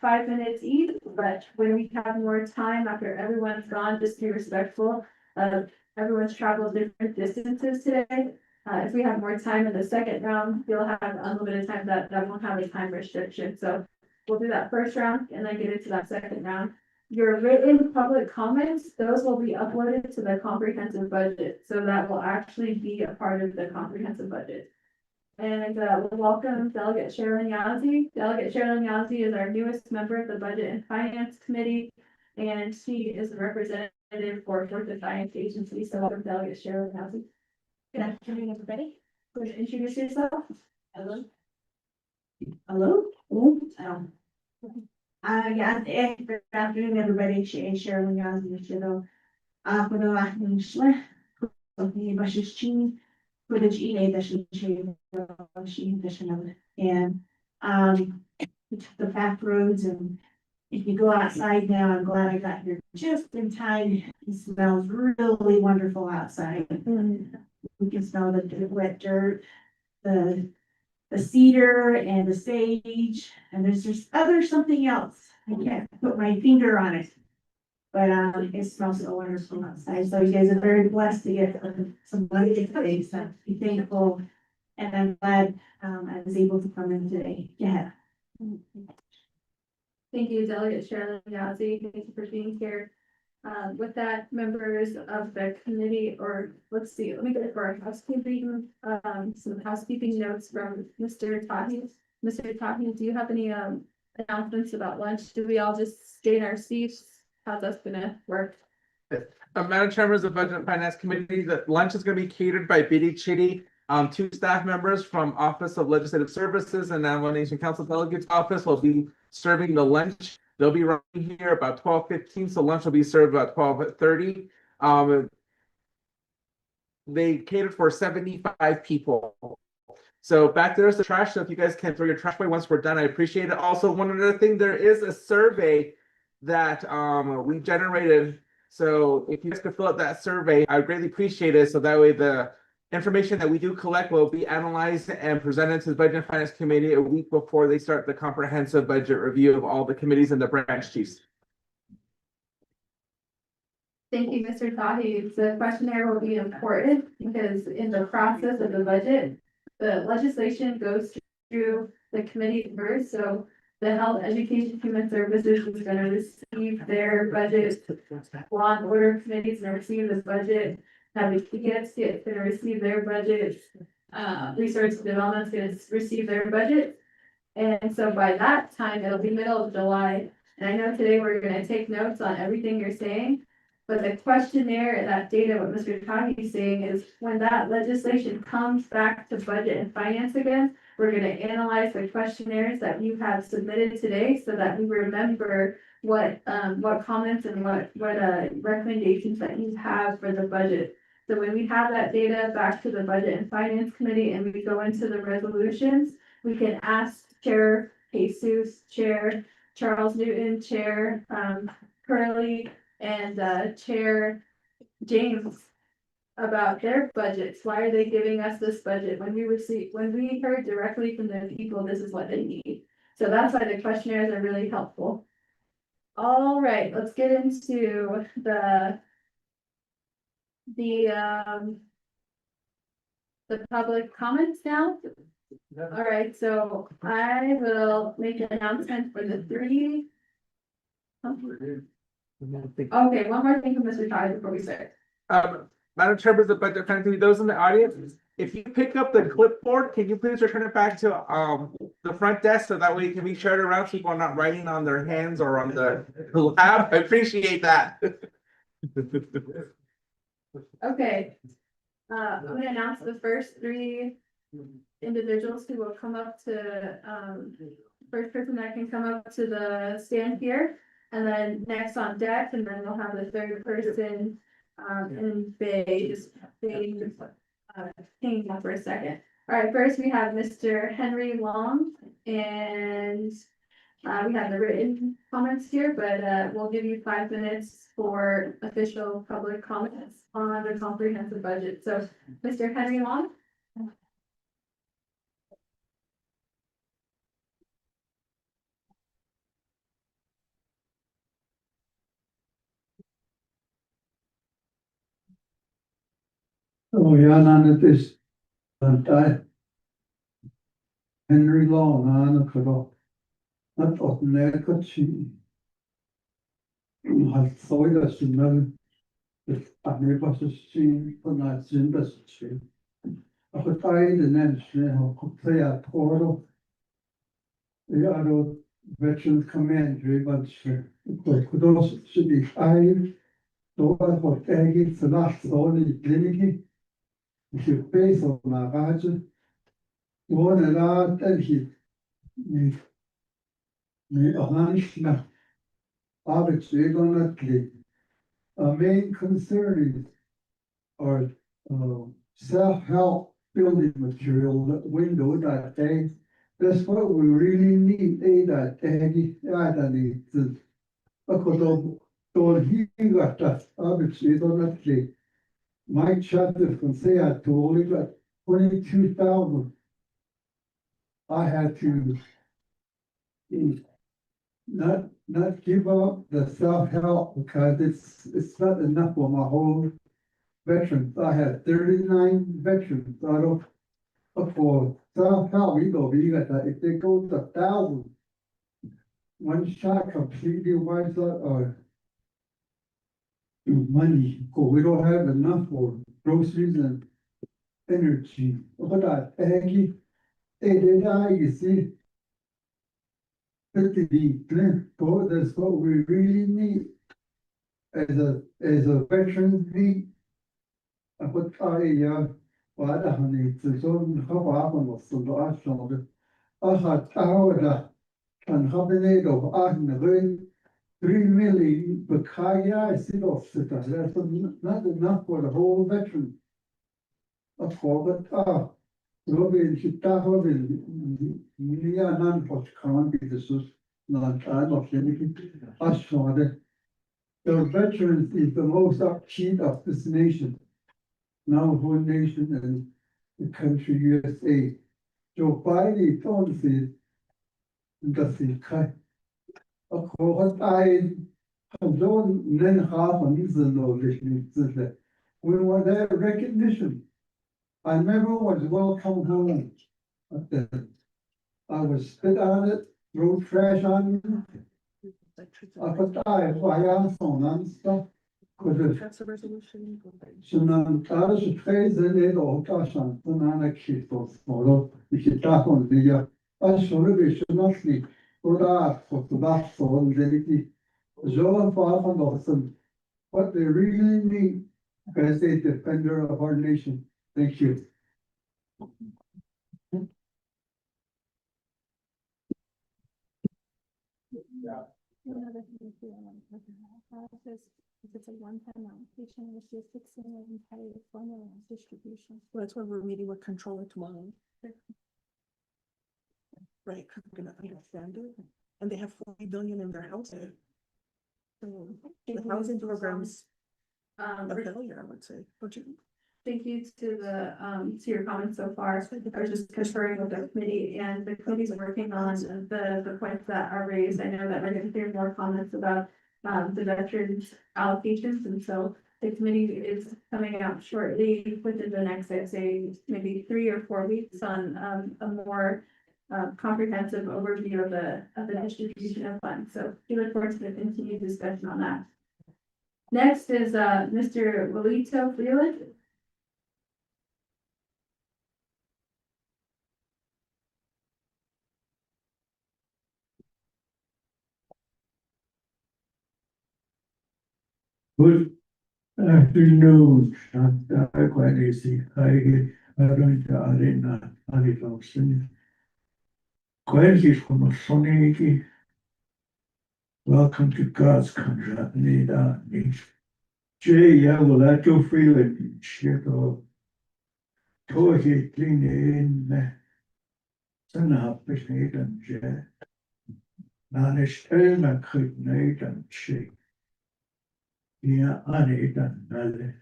5 minutes each, but when we have more time after everyone's gone, just be respectful of everyone's traveled different distances today. If we have more time in the second round, you'll have unlimited time that won't have a time restriction, so we'll do that first round and then get into that second round. Your written public comments, those will be uploaded to the comprehensive budget, so that will actually be a part of the comprehensive budget. And we'll welcome Delegate Sherilyn Yazzie. Delegate Sherilyn Yazzie is our newest member of the Budget and Finance Committee, and she is a representative for the Finance Agency. So welcome, Delegate Sherilyn Yazzie. Good afternoon, everybody. Please introduce yourself. Hello. Hello. Good afternoon, everybody. Sharon Yazzie, for the last name, something about his chin, for the GA that she and the back roads, and if you go outside now, I'm glad I got here just in time. It smells really wonderful outside. We can smell the wet dirt, the cedar and the sage, and there's something else. I can't put my finger on it. But it smells so wonderful outside. So you guys are very blessed to get some wonderful things. So be thankful. And I'm glad I was able to come in today. Yeah. Thank you, Delegate Sherilyn Yazzie. Thank you for being here. With that, members of the committee, or let's see, let me go for our housekeeping, some housekeeping notes from Mr. Tahi. Mr. Tahi, do you have any announcements about lunch? Do we all just stay in our seats? How's that gonna work? Madam Chair, members of the Budget and Finance Committee, the lunch is gonna be catered by Biddy Chitty. Two staff members from Office of Legislative Services and Nomination Council Delegates Office will be serving the lunch. They'll be running here about 12:15, so lunch will be served about 12:30. They catered for 75 people. So back there's the trash, so if you guys can throw your trash away once we're done, I appreciate it. Also, one other thing, there is a survey that we generated. So if you guys could fill out that survey, I would greatly appreciate it. So that way the information that we do collect will be analyzed and presented to the Budget and Finance Committee a week before they start the comprehensive budget review of all the committees and the branch chiefs. Thank you, Mr. Tahi. The questionnaire will be important because in the process of the budget, the legislation goes through the committee first. So the Health, Education, Human Services is going to receive their budget. Law and Order committees going to receive this budget. PSC is going to receive their budget. Research and Development is going to receive their budget. And so by that time, it'll be middle of July. And I know today we're going to take notes on everything you're saying. But the questionnaire and that data, what Mr. Tahi is saying is when that legislation comes back to Budget and Finance again, we're going to analyze the questionnaires that you have submitted today so that we remember what comments and what recommendations that you have for the budget. So when we have that data back to the Budget and Finance Committee and we go into the resolutions, we can ask Chair Jesus, Chair Charles Newton, Chair Curley, and Chair James about their budgets. Why are they giving us this budget? When we heard directly from the people, this is what they need. So that's why the questionnaires are really helpful. All right, let's get into the public comments now. All right, so I will make an announcement for the three. Okay, one more thing from Mr. Todd before we start. Madam Chair, members of the Budget and Finance Committee, those in the audience, If you pick up the clipboard, can you please return it back to the front desk so that way it can be shared around, so people are not writing on their hands or on the lab? I appreciate that. Okay. I'm gonna announce the first three individuals who will come up to, first person that can come up to the stand here. And then next on deck, and then we'll have the third person, in bay, just being, hanging out for a second. All right, first we have Mr. Henry Long, and we have the written comments here, but we'll give you 5 minutes for official public comments on the comprehensive budget. So, Mr. Henry Long? Oh, ja, dan het is, want hij, Henry Long, aan het gedok, dat op nekert zie. Had zoiets als je nou, het aan was te zien, vanuit zin dat te zien. Ach, het einde mensen, op twee jaar portal. Ja, dat veteran command, want ze, dat ze die eind, door wat eigenlijk vannacht zo in de kliniek. Je bezig maar raadje. Gewoon een raad en je niet organisch naar arbeidswegen natuurlijk. Our main concern are self-help building material, that window that day. That's what we really need, that day, that need to. Because door hier gaat dat arbeidswegen natuurlijk. My chapter from say I told you got 22,000. I had to not give up the self-help because it's not enough for my whole veterans. I had 39 veterans out of for self-help. You got that if they go to 1,000, one shot completely wipes out our money. Because we don't have enough for groceries and energy. But Aggie, you see. But that's what we really need as a veteran need. But what I need to so happen was to the ashland. I had hour and habanade of Agnes 3 million, but I see off that's not enough for the whole veteran. Of course, but Robin Chicago will non what can't be this is not of anything. I saw that the veterans is the most upkeep of this nation. Now whole nation and the country USA. Joe Biden told me that the cut. Of course, I don't then half on this that we want that recognition. I never was welcome home. I was spit on it, throw trash on me. I put why I'm on stuff. That's a resolution. So now, I was praise it all gosh on the man kid for tomorrow. If you talk on the I should not sleep. Or for the bath for longevity. Joe far from awesome. What they really need as a defender of our nation. Thank you. Another thing if it's a one-time allocation, it's just fixing the entire formula distribution. Well, that's why we're meeting with controller tomorrow. Right, 'cause we're gonna understand it, and they have 40 billion in their housing. So the housing programs a failure, I would say, don't you? Thank you to to your comments so far. I was just conferring with the committee, and the committee's working on the points that are raised. I know that we're gonna hear more comments about the veterans allocations, and so the committee is coming out shortly within the next, I'd say, maybe 3 or 4 weeks on a more comprehensive overview of the distribution of funds. So we look forward to the continued discussion on that. Next is Mr. Willito Freeland. Good afternoon, quite easy. I don't arena, Alison. Quite from a sunny. Welcome to God's country. Jay, yeah, well, that go freely. Shit, oh. Tohi clean in. Sana pisnade and Jay. Nanish na kidnade and shake. Yeah, anid and valley.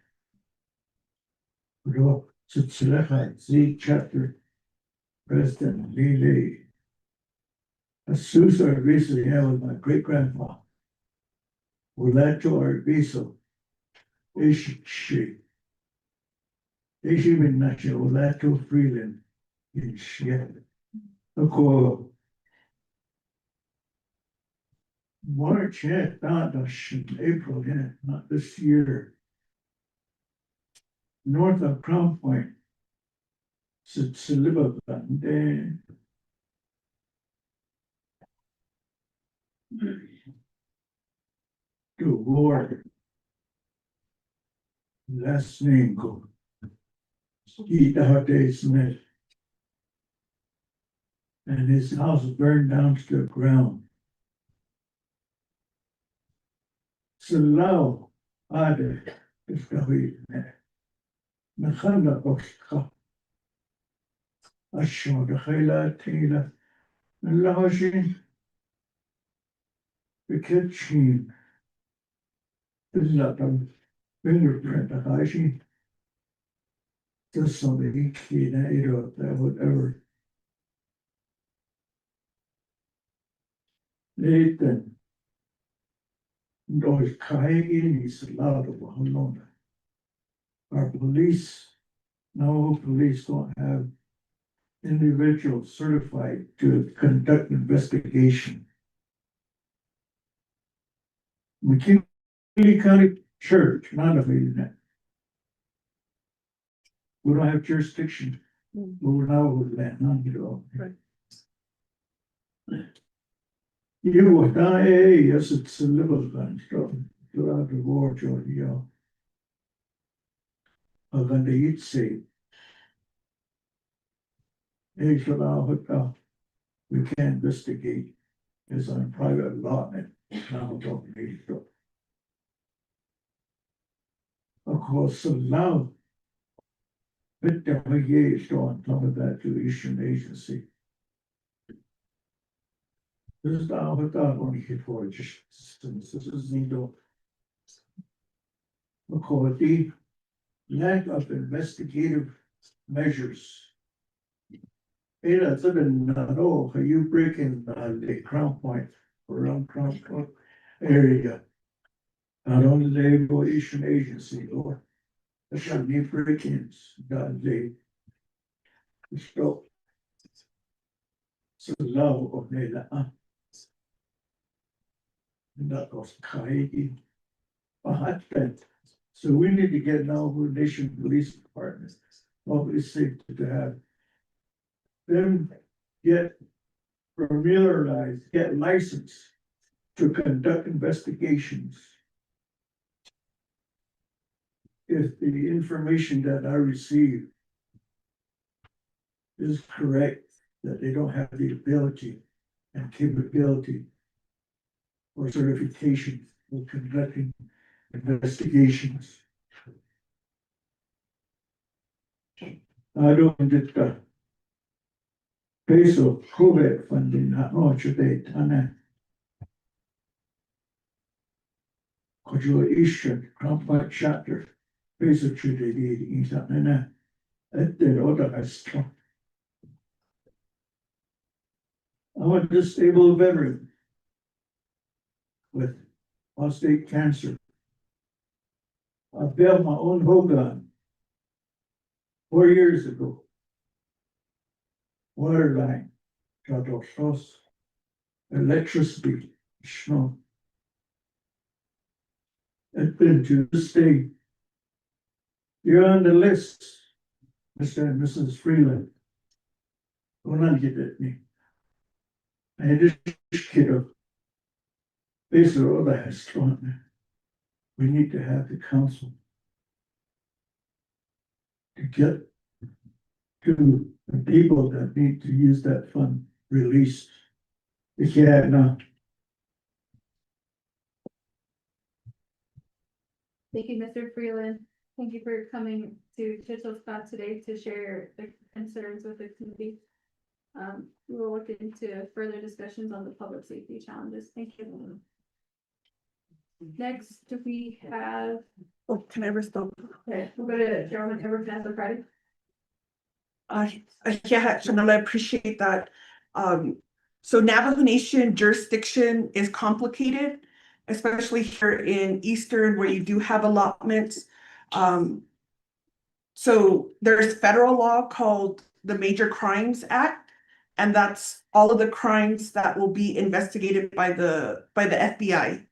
Ro, Sitzlecha, Z chapter. President Lily. A Susa recently had with my great grandfather. Well, that to our visa. She. Ishi min nacho, well, that to freeland. In shit. Okay. March, yeah, not April, yeah, not this year. North of Crown Point. Siliba Bande. To war. Last name go. Ida Smith. And his house burned down to the ground. Salau Ade is David. Nakanda Oska. Asho the Hela Tina. Lajin. The kitchen. Is not a fingerprint of Haji. Just somebody keyed out that whatever. Nathan. Those kayaking is allowed of Halona. Our police, no police don't have individuals certified to conduct investigation. McKinley County Church, not affiliated that. We don't have jurisdiction. We're now with that, not at all. Right. You would die, yes, it's a little bit stuff. Throughout the war, George, when they eat say, hey, we can't investigate. It's on private allotment. Now don't need to. Of course, so now, but the engaged on top of that to issue an agency. This is now what I want to hit for just since this is Nido. Of course, the lack of investigative measures. It's even not all, are you breaking the Crown Point around Crown Point area? Not only labor issue an agency or the company break-ins, they stop. So love of Nela. And that was Kaigi. So we need to get now who nation police department, public safety to have them get familiarized, get licensed to conduct investigations. If the information that I receive is correct, that they don't have the ability and capability or certification for conducting investigations. I don't get the peso COVID funding, not much of it, and could you issue Crown chapter, peso to the in at the other as I'm a disabled veteran with prostate cancer. I built my own Hogan 4 years ago. Water line, got off sauce, electricity, snow. And then to this day, you're on the list, Mr. and Mrs. Freeland. Go on, get at me. I had this kid up. Basically, all that has fun. we need to have the council to get to the people that need to use that fund released. They can't now. Thank you, Mr. Freeland. Thank you for coming to Churchill Scott today to share the concerns with the community. We will look into further discussions on the public safety challenges. Thank you. Next, we have, Oh, can I respond? okay, we'll go to Chairwoman Everett Friday. Yeah, Chanel, I appreciate that. So Navajo Nation jurisdiction is complicated, especially here in Eastern where you do have allotments. So there's federal law called the Major Crimes Act, and that's all of the crimes that will be investigated by the FBI.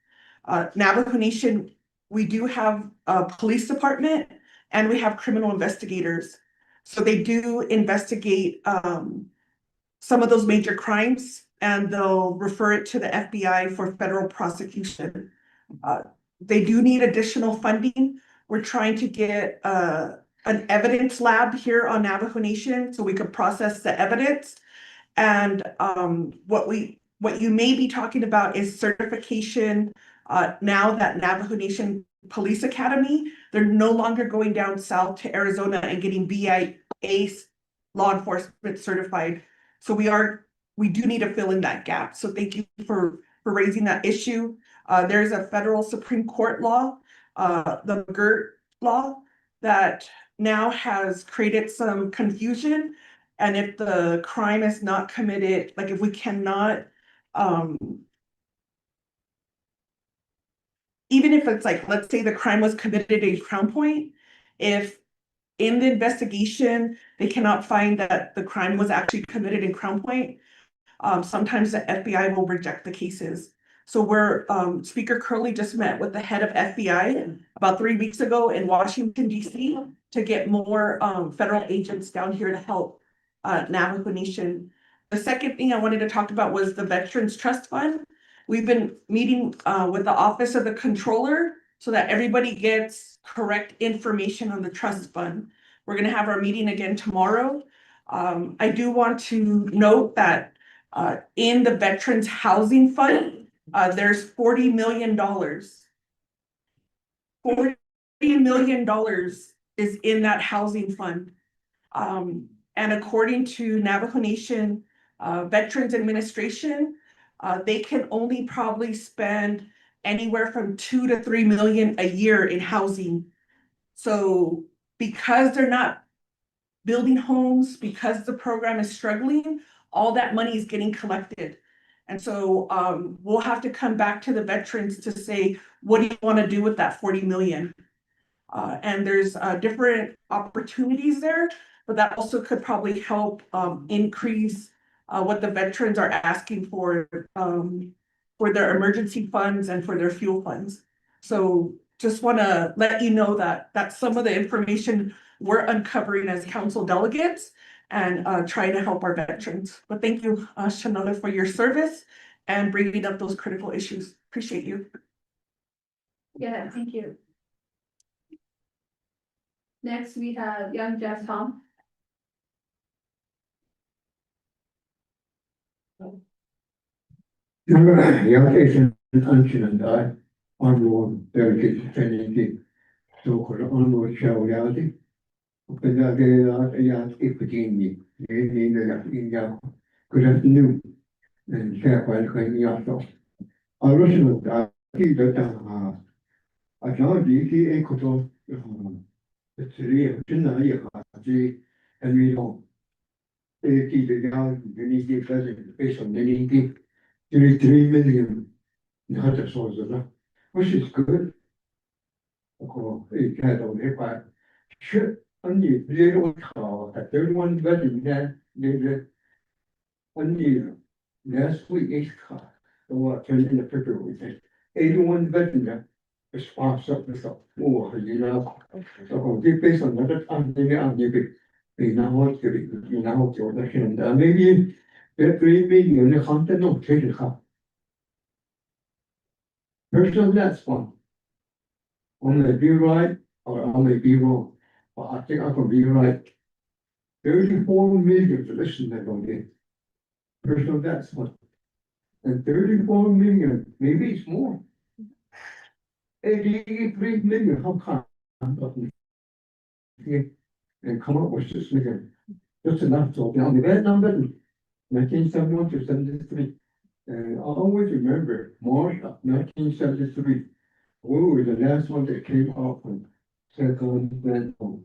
Navajo Nation, we do have a police department and we have criminal investigators. So they do investigate some of those major crimes and they'll refer it to the FBI for federal prosecution. They do need additional funding. We're trying to get an evidence lab here on Navajo Nation so we could process the evidence. And what you may be talking about is certification. Now that Navajo Nation Police Academy, they're no longer going down south to Arizona and getting BIA law enforcement certified. So we do need to fill in that gap. So thank you for raising that issue. There's a federal Supreme Court law, the McGirt law, that now has created some confusion. And if the crime is not committed, like if we cannot, even if it's like, let's say the crime was committed in Crown Point, if in the investigation, they cannot find that the crime was actually committed in Crown Point, sometimes the FBI will reject the cases. So Speaker Curley just met with the head of FBI about 3 weeks ago in Washington, DC, to get more federal agents down here to help Navajo Nation. The second thing I wanted to talk about was the Veterans Trust Fund. We've been meeting with the Office of the Controller so that everybody gets correct information on the trust fund. We're gonna have our meeting again tomorrow. I do want to note that in the Veterans Housing Fund, there's $40 million. $40 million is in that housing fund. And according to Navajo Nation Veterans Administration, they can only probably spend anywhere from 2 to 3 million a year in housing. So because they're not building homes, because the program is struggling, all that money is getting collected. And so we'll have to come back to the veterans to say, what do you want to do with that 40 million? And there's different opportunities there, but that also could probably help increase what the veterans are asking for their emergency funds and for their fuel funds. So just want to let you know that that's some of the information we're uncovering as council delegates and trying to help our veterans. But thank you, Shanona, for your service and bringing up those critical issues. Appreciate you. Yeah, thank you. Next, we have young Jeff Tom. Allocation function and I on delegate training so called on show reality. But that if me, good afternoon and share quite yourself. I Russian that I found the a couple the three of China and we don't. They keep the young, you need to get based on the 3 million not a source of that, which is good. It had on it, should only little call at 31 wedding then only last week is car. The what turned in the February. 81 veteran response of the stuff. Oh, so based on that, I'm now what you now maybe the 3 million the content of trade. First of that's one. I may be right, or I may be wrong, but I think I can be right. 34 million for this and that on there. Personal debt fund. And 34 million, maybe it's more. 83 million, how come? And come up with this million, just enough to be on the bad number, 1971 to 73. And I always remember March of 1973. We were the last one that came up and said, went home.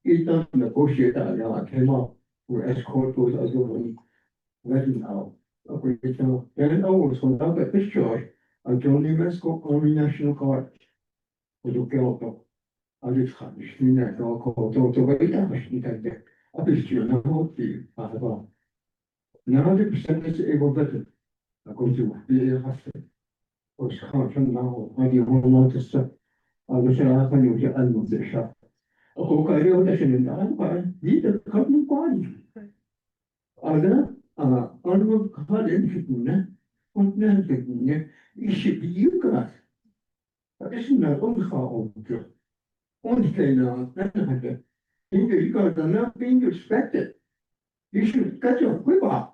Each time negotiate that, I came up with escort those other ones, letting out. And I was when I got discharged, I joined the Mexico Army National Guard. with the girl. I just had to see that girl called to wait that machine there. I just you know what the about 90% is able better. I go to the hospital. Or can't now, I do want to stop. I wish I had you to end the shop. Oh, I don't know that need a couple of bodies. Other, onward card in und Nerven, ich be you guys. Das ist eine Unverordnung. Und keiner, you guys are not being respected. You should cut your whip off.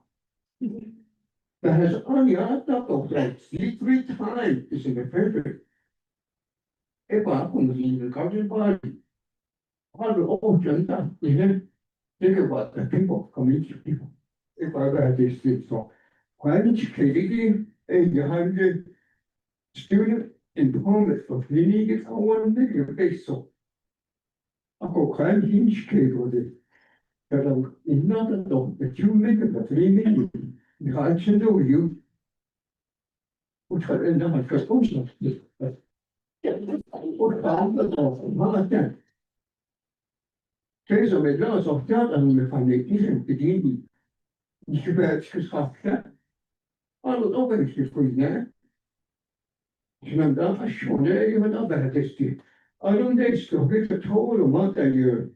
That has only asked up of that 3 times is in the paper. If I couldn't see the government body, all the old gentlemen, think about the people, community people. If I got this thing, so why didn't you take it and you have the student employment for clinic on 1 million peso? I go climb hinge cake with it. But I'm not at all, the 2 million, the 3 million, the I can do you. Which I end up my first function. What found the door, not again. Case of a glass of that and the foundation beginning. You should have just half that. I don't know if it's for you. I'm not sure, even about this. I don't think so. It's a total amount a year.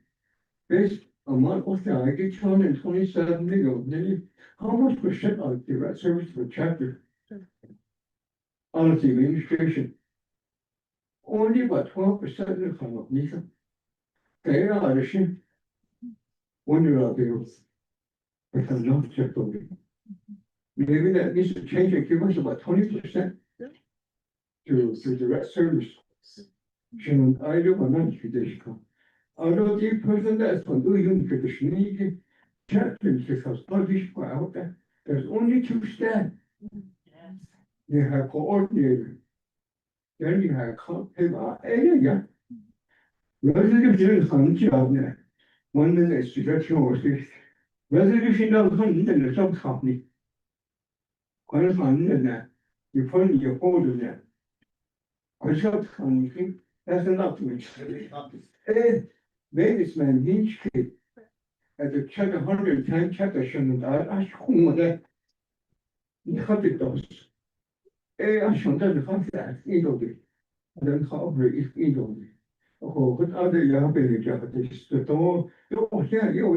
Based on month of the I get 227 million. How much percent of the red service for chapter? On the administration. Only about 12% of the company. They are the ship. Wonder out there. But I'm not checked over. Maybe that needs to change and give us about 20%. To direct service. Şunun ayrı bana değişken. Arada person that's from doing traditionally chapters because published out there. There's only 2 staff. You have coordinator. Then you have area. Resolution comes out there. One minute is resolution. Resolution doesn't come in the sub company. When it's on there, you put your folder there. I shot something, that's enough to me. Ladies man, each kid. At the check 110 check I shouldn't I should that. You cut it those. I shouldn't have that, either. And then cover it either. Oh, but other young baby jackets, the door, oh, yeah, you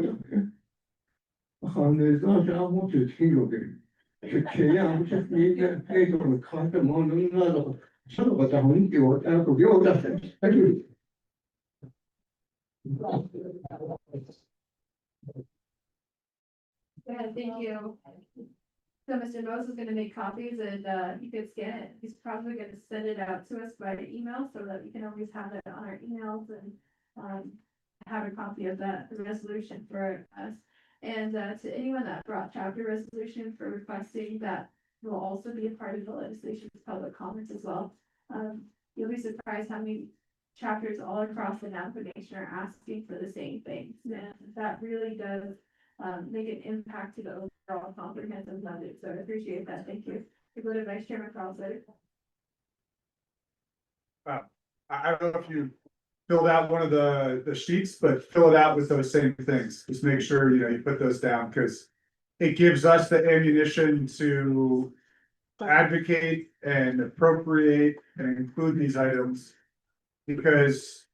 there's not I want to feel again. I'm just need that page on the cotton on another. So what I want to do, I'll go that. Thank you. Yeah, thank you. So Mr. Mose is gonna make copies and he could scan it. He's probably gonna send it out to us by email so that we can always have it on our emails and have a copy of that resolution for us. And to anyone that brought chapter resolution for requesting that will also be a part of the legislation's public comments as well. You'll be surprised how many chapters all across the nation are asking for the same things. And that really does make an impact to the overall comprehensive budget. So I appreciate that. Thank you. We go to Vice Chairman Carlson. I don't know if you filled out one of the sheets, but fill it out with those same things. Just make sure, you put those down because it gives us the ammunition to advocate and appropriate and include these items. Because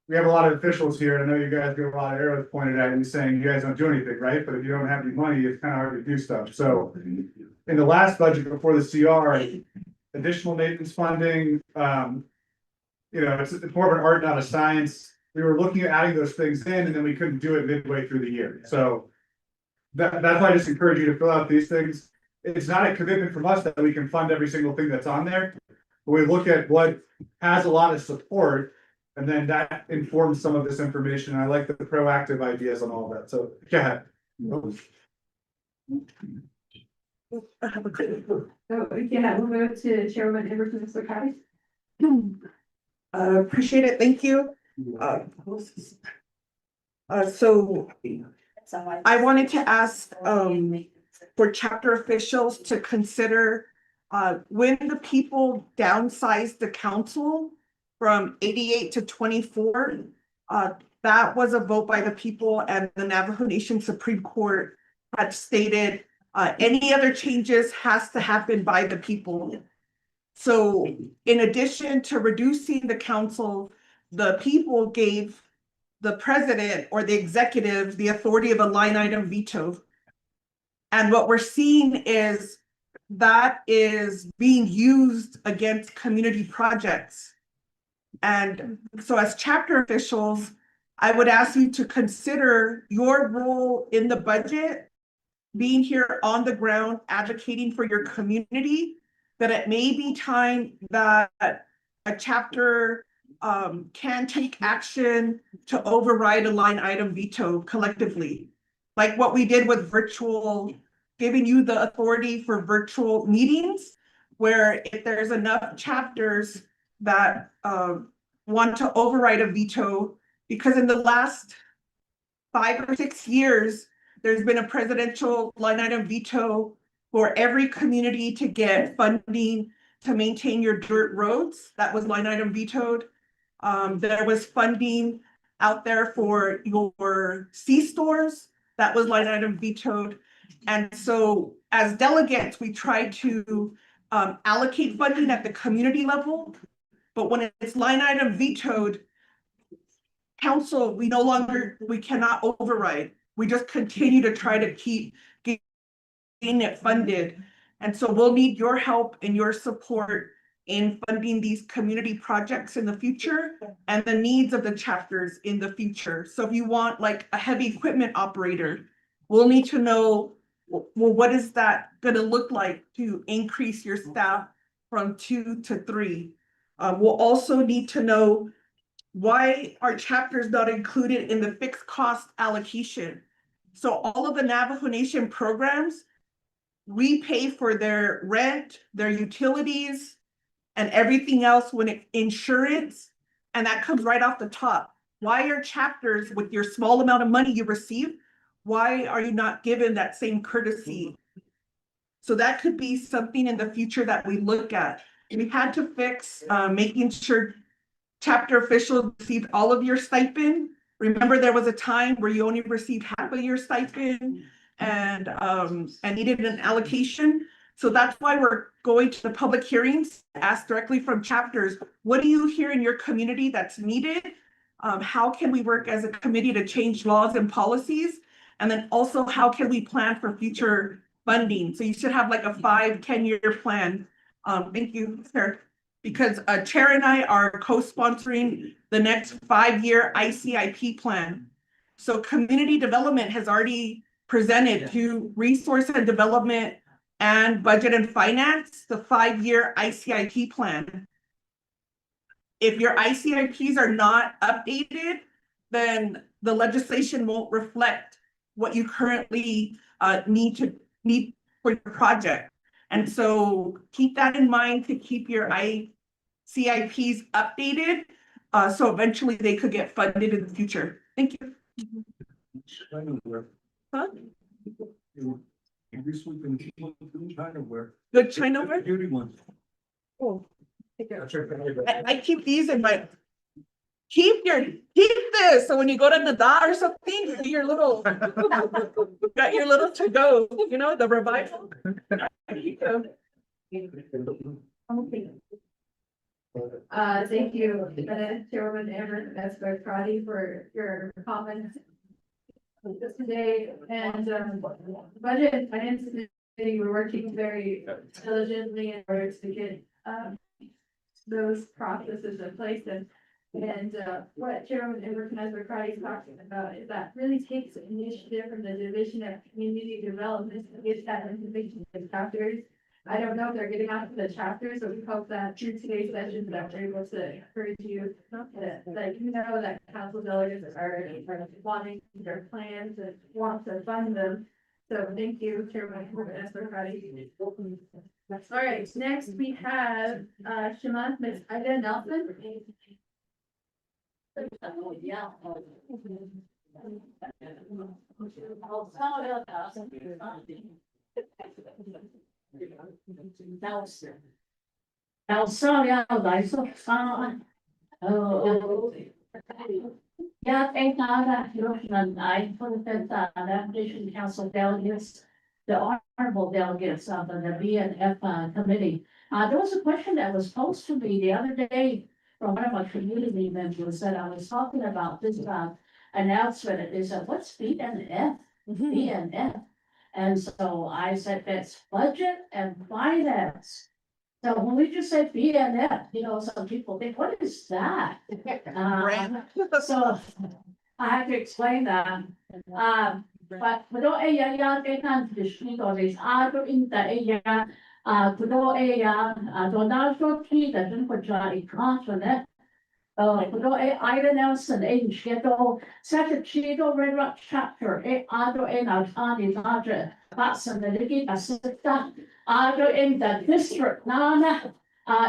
we have a lot of officials here, and I know you guys get a lot of arrows pointed at you saying you guys don't do anything, right? But if you don't have any money, it's kind of hard to do stuff. So in the last budget before the CR, additional maintenance funding, it's more of an art, not a science. We were looking at adding those things in and then we couldn't do it midway through the year, so. That's why I just encourage you to fill out these things. It's not a commitment from us that we can fund every single thing that's on there. But we look at what has a lot of support. And then that informs some of this information. I like the proactive ideas on all of that, so, go ahead. So, yeah, we'll move to Chairwoman Everton Sakati. Appreciate it, thank you. So I wanted to ask, for chapter officials to consider, when the people downsized the council from 88 to 24, that was a vote by the people, and the Navajo Nation Supreme Court had stated, any other changes has to happen by the people. So in addition to reducing the council, the people gave the president or the executive the authority of a line item veto. And what we're seeing is that is being used against community projects. And so as chapter officials, I would ask you to consider your role in the budget, being here on the ground, advocating for your community, that it may be time that a chapter can take action to override a line item veto collectively. Like what we did with virtual, giving you the authority for virtual meetings, where if there's enough chapters that want to override a veto, because in the last 5 or 6 years, there's been a presidential line item veto for every community to get funding to maintain your dirt roads. That was line item vetoed. There was funding out there for your C-stores. That was line item vetoed. And so as delegates, we try to allocate funding at the community level. But when it's line item vetoed, council, we cannot override. We just continue to try to keep getting it funded. And so we'll need your help and your support in funding these community projects in the future and the needs of the chapters in the future. So if you want like a heavy equipment operator, we'll need to know, well, what is that going to look like to increase your staff from 2 to 3? We'll also need to know, why are chapters not included in the fixed cost allocation? So all of the Navajo Nation programs, we pay for their rent, their utilities, and everything else when it insurance, and that comes right off the top. Why are chapters, with your small amount of money you receive, why are you not given that same courtesy? So that could be something in the future that we look at. We had to fix making sure chapter officials received all of your stipend. Remember, there was a time where you only received half of your stipend and needed an allocation. So that's why we're going to the public hearings, ask directly from chapters, what do you hear in your community that's needed? How can we work as a committee to change laws and policies? And then also, how can we plan for future funding? So you should have like a 5-10 year plan. Thank you, sir. Because Chair and I are co-sponsoring the next 5-year ICIP plan. So community development has already presented to resource and development and budget and finance, the 5-year ICIP plan. If your ICIPs are not updated, then the legislation won't reflect what you currently need for your project. And so keep that in mind to keep your ICIPs updated, so eventually they could get funded in the future. Thank you. Huh? Good China ware? Oh. I keep these in my, keep this, so when you go to Nada or something, your little, got your little to go, you know, the revival. Thank you, Chairwoman Everett Espartati, for your comments today. And budget and finance committee, we're working very diligently in order to get those processes in place and what Chairman Everett is talking about is that really takes initiative from the Division of Community Development to get that information to the chapters. I don't know if they're getting out to the chapters, but we hope that through today's session that we're able to encourage you that you know that council delegates are wanting their plans and want to fund them. So thank you, Chairman Everett. All right, next we have Shimon, Ms. Ida Nelson. Now, sorry, I so sorry. Oh. Yeah, thank God that Hiroshima, I put that, application council delegates, the honorable delegates of the BNF committee. There was a question that was posed to me the other day from one of my community members that I was talking about this announcement. And they said, what's BNF? BNF. And so I said, that's budget and finance. So when we just say BNF, some people think, what is that? So I have to explain that. But kudo kailangan dito is kudo Donald Trump dun ko i-consonant. Kudo Ida Nelson Chido, second Chido Red Rock chapter, Naja, Watson, the Ligi Asita, in the district, Nana,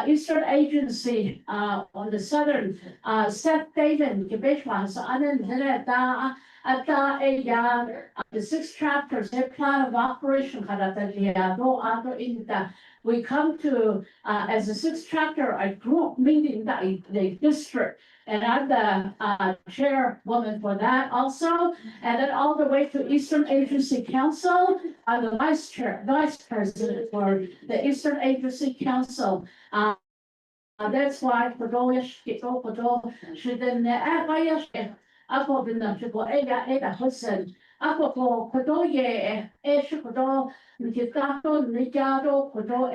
Eastern Agency, on the southern, Seth David, Gibishwas, the 6 chapters, their plan of operation, we come to, as a 6th chapter, a group meeting that the district, and I'm the chairwoman for that also, and then all the way to Eastern Agency Council, I'm the vice president for the Eastern Agency Council. That's why for ako binansyko Hudson. Ako po kudoye shukudo nikitato nikado kudo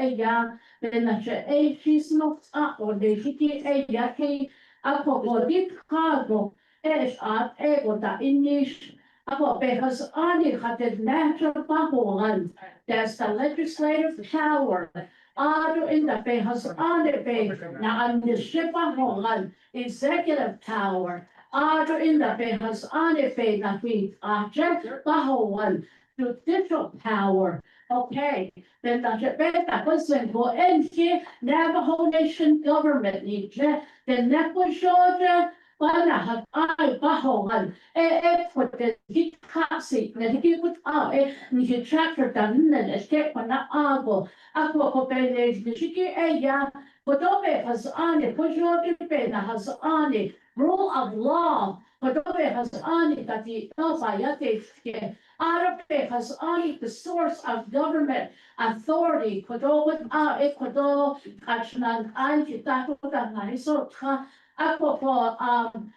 binasya she's not o de hiki yaki ako po dikago at da inish ako because ani had natural baholan. That's the legislative power. In the behas ani be na an the executive power. In the behas anife na we check bahawan judicial power. Okay, then the beta person go in here, Navajo Nation government need the Nepo Georgia. Bana I bahawan put the heat kasi na higit put ni chapter done and escape na abo ako ko pele the chiki Kodobe has ani Georgia na has ani rule of law. Kodobe has ani that the Alpayate Arabe has ani the source of government authority. Kodo Ecuador Kachnan Anki Takuta Naiso Ako po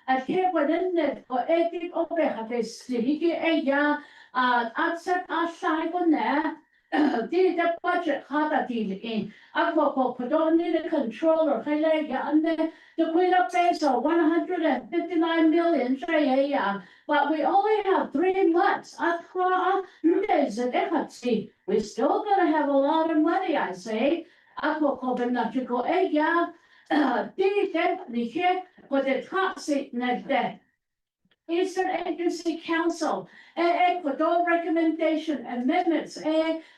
at here within it or epic over have a sticky outside outside on there. Did the budget hata in Ako don't need a controller the Queen of Peso 159 million but we only have 3 months. We still gonna have a lot of money, I say. Ako benachiko with the top seat next day. Eastern Agency Council, Ecuador recommendation amendments,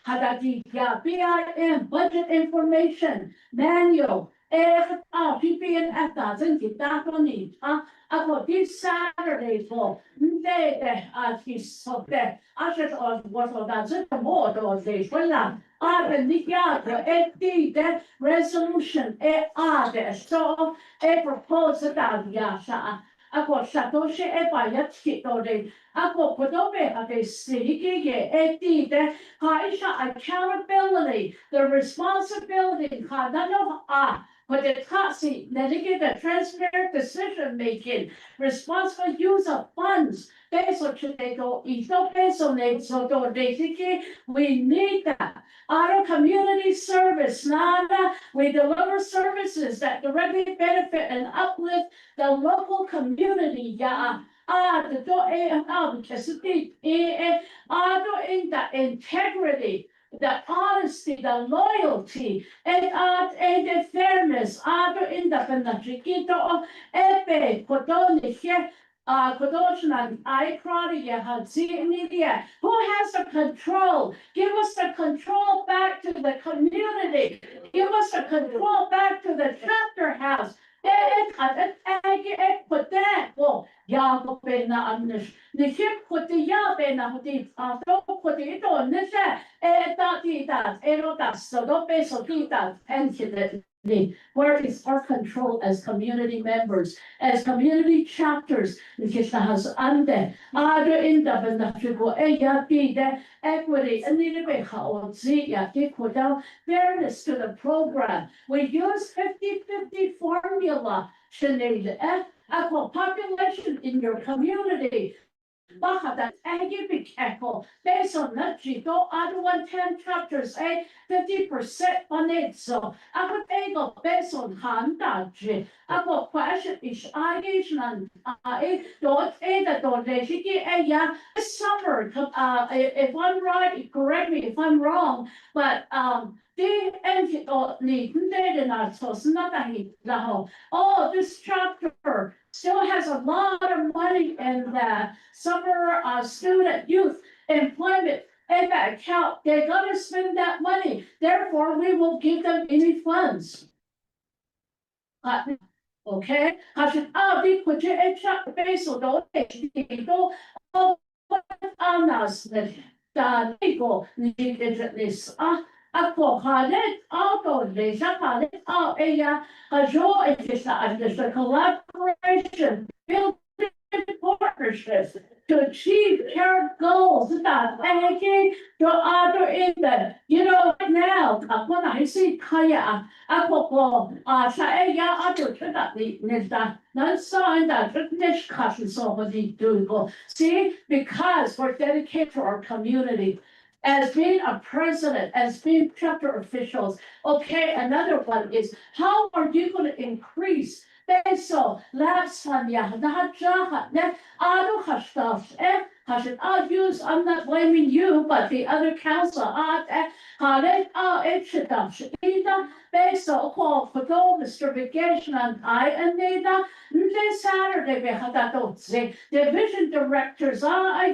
Hadadi BIM budget information manual, PPNF doesn't get that on it. About this Saturday for he's so there. I said, what was it more those days? Well, the resolution, so proposal that Ako Satoshi Ebayatski, Ako Kodobe of a city, Haisha accountability, the responsibility, Hadano for the taxi, dedicate the transparent decision making, responsible use of funds. Peso today go, ito peso ne, so do they we need that. Our community service, nada, we deliver services that directly benefit and uplift the local community, yeah. The do because the in the integrity, the honesty, the loyalty, and the fairness, in the benefit epe kodoni here. Kodoshnan, I Claudia had seen media. Who has the control? Give us the control back to the community. Give us the control back to the chapter house. Put that. Well, Yago Bena Amish. The ship put the Yabena, the put it on the chat. So don't be so and where is our control as community members, as community chapters? Has ande, other in the equity, and the fairness to the program. We use 50-50 formula, Sinead, population in your community. Baja Agibik Echo, based on that, go other 110 chapters, 50% on it. So I would able based on Handa, I got question is allegation, don't that don't they this summer, if I'm right, correct me if I'm wrong, but they ended need not so nothing. Oh, this chapter still has a lot of money in the summer student youth employment in that account. They're gonna spend that money. Therefore, we will give them any funds. Okay, I should be put your HR base or don't on us that people need this. Ako halit, ako lesa halit, a joy is the collaboration, building partnerships to achieve shared goals. That to other in the, right now, when I see kaya, ako sa other that not sign that discussion so what they do. See, because we're dedicated to our community. As being a president, as being chapter officials. Okay, another one is how are you going to increase peso labs fanya jaha ne I'll use, I'm not blaming you, but the other council peso call for Mr. Vacation and I and they Saturday they division directors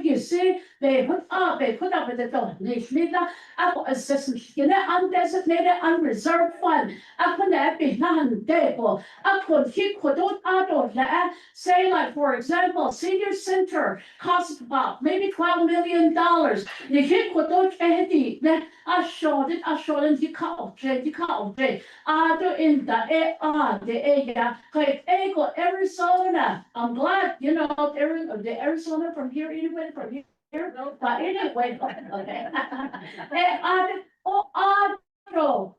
you see they put up with the assistant undesignated unreserved fund. Say like for example, senior center costs about maybe $12 million. You hit what don't I showed it, you can't in the Arizona. I'm glad, the Arizona from here, anyway, from here. But anyway, okay.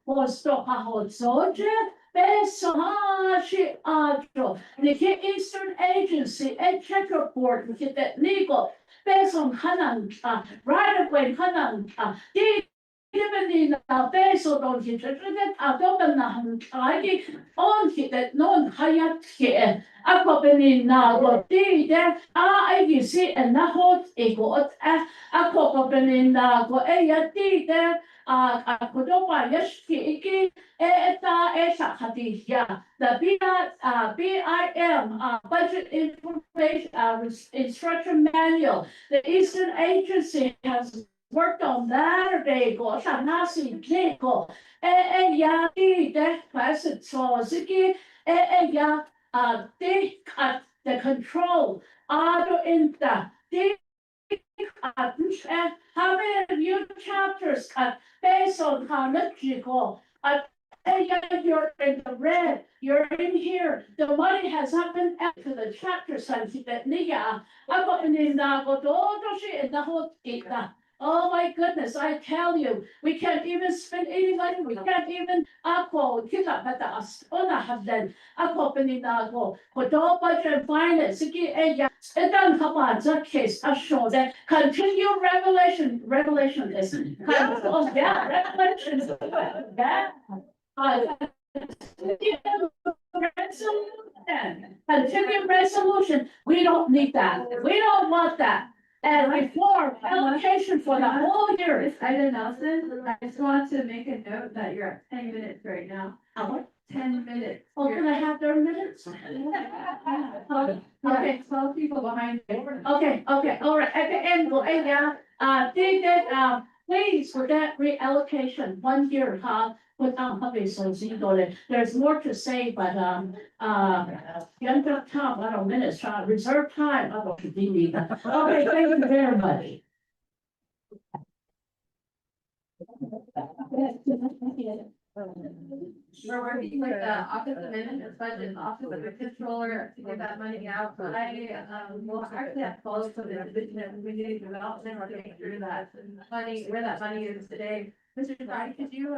Was to Hahozoje, Besahashi Adro, the Eastern Agency and checkerboard, which is that legal, based on Hanan, right away Hanan, even in Basil don't hit it, I on hit that non Hayat here. I've got in now what there, you see, and the hot equal, I've got in now what there. Kodoba Yashki, the BIM, Budget Information Instruction Manual. The Eastern Agency has worked on that, they go, Shanasi, Jeko, that classic Soziki, they cut the control, in the how many of you chapters based on how much you go? You're in the red, you're in here. The money has not been out to the chapter side that Nia. I got in the whole Oh my goodness, I tell you, we can't even spend any money, we can't even, kita pataas, hagdan, pininago, koto budget finance, sige, edan kapan, sa case, show that continue revelation is, revelation, yeah. Continue resolution, we don't need that, we don't want that. And reform allocation for the whole year. Ida Nelson, I just want to make a note that you're at 10 minutes right now. 10 minutes. Oh, can I have their minutes? Okay, 12 people behind you. Okay, all right, at the end, well, please, for that reallocation, 1 year, with, there's more to say, but, young time, I don't minutes, reserve time, I don't need. Okay, thank you very much. We're working with the office of management budget, and office of the controller to get that money out. Will actually have calls for the division of community development, we're going through that money, where that money is today. Mr. Dye, could you,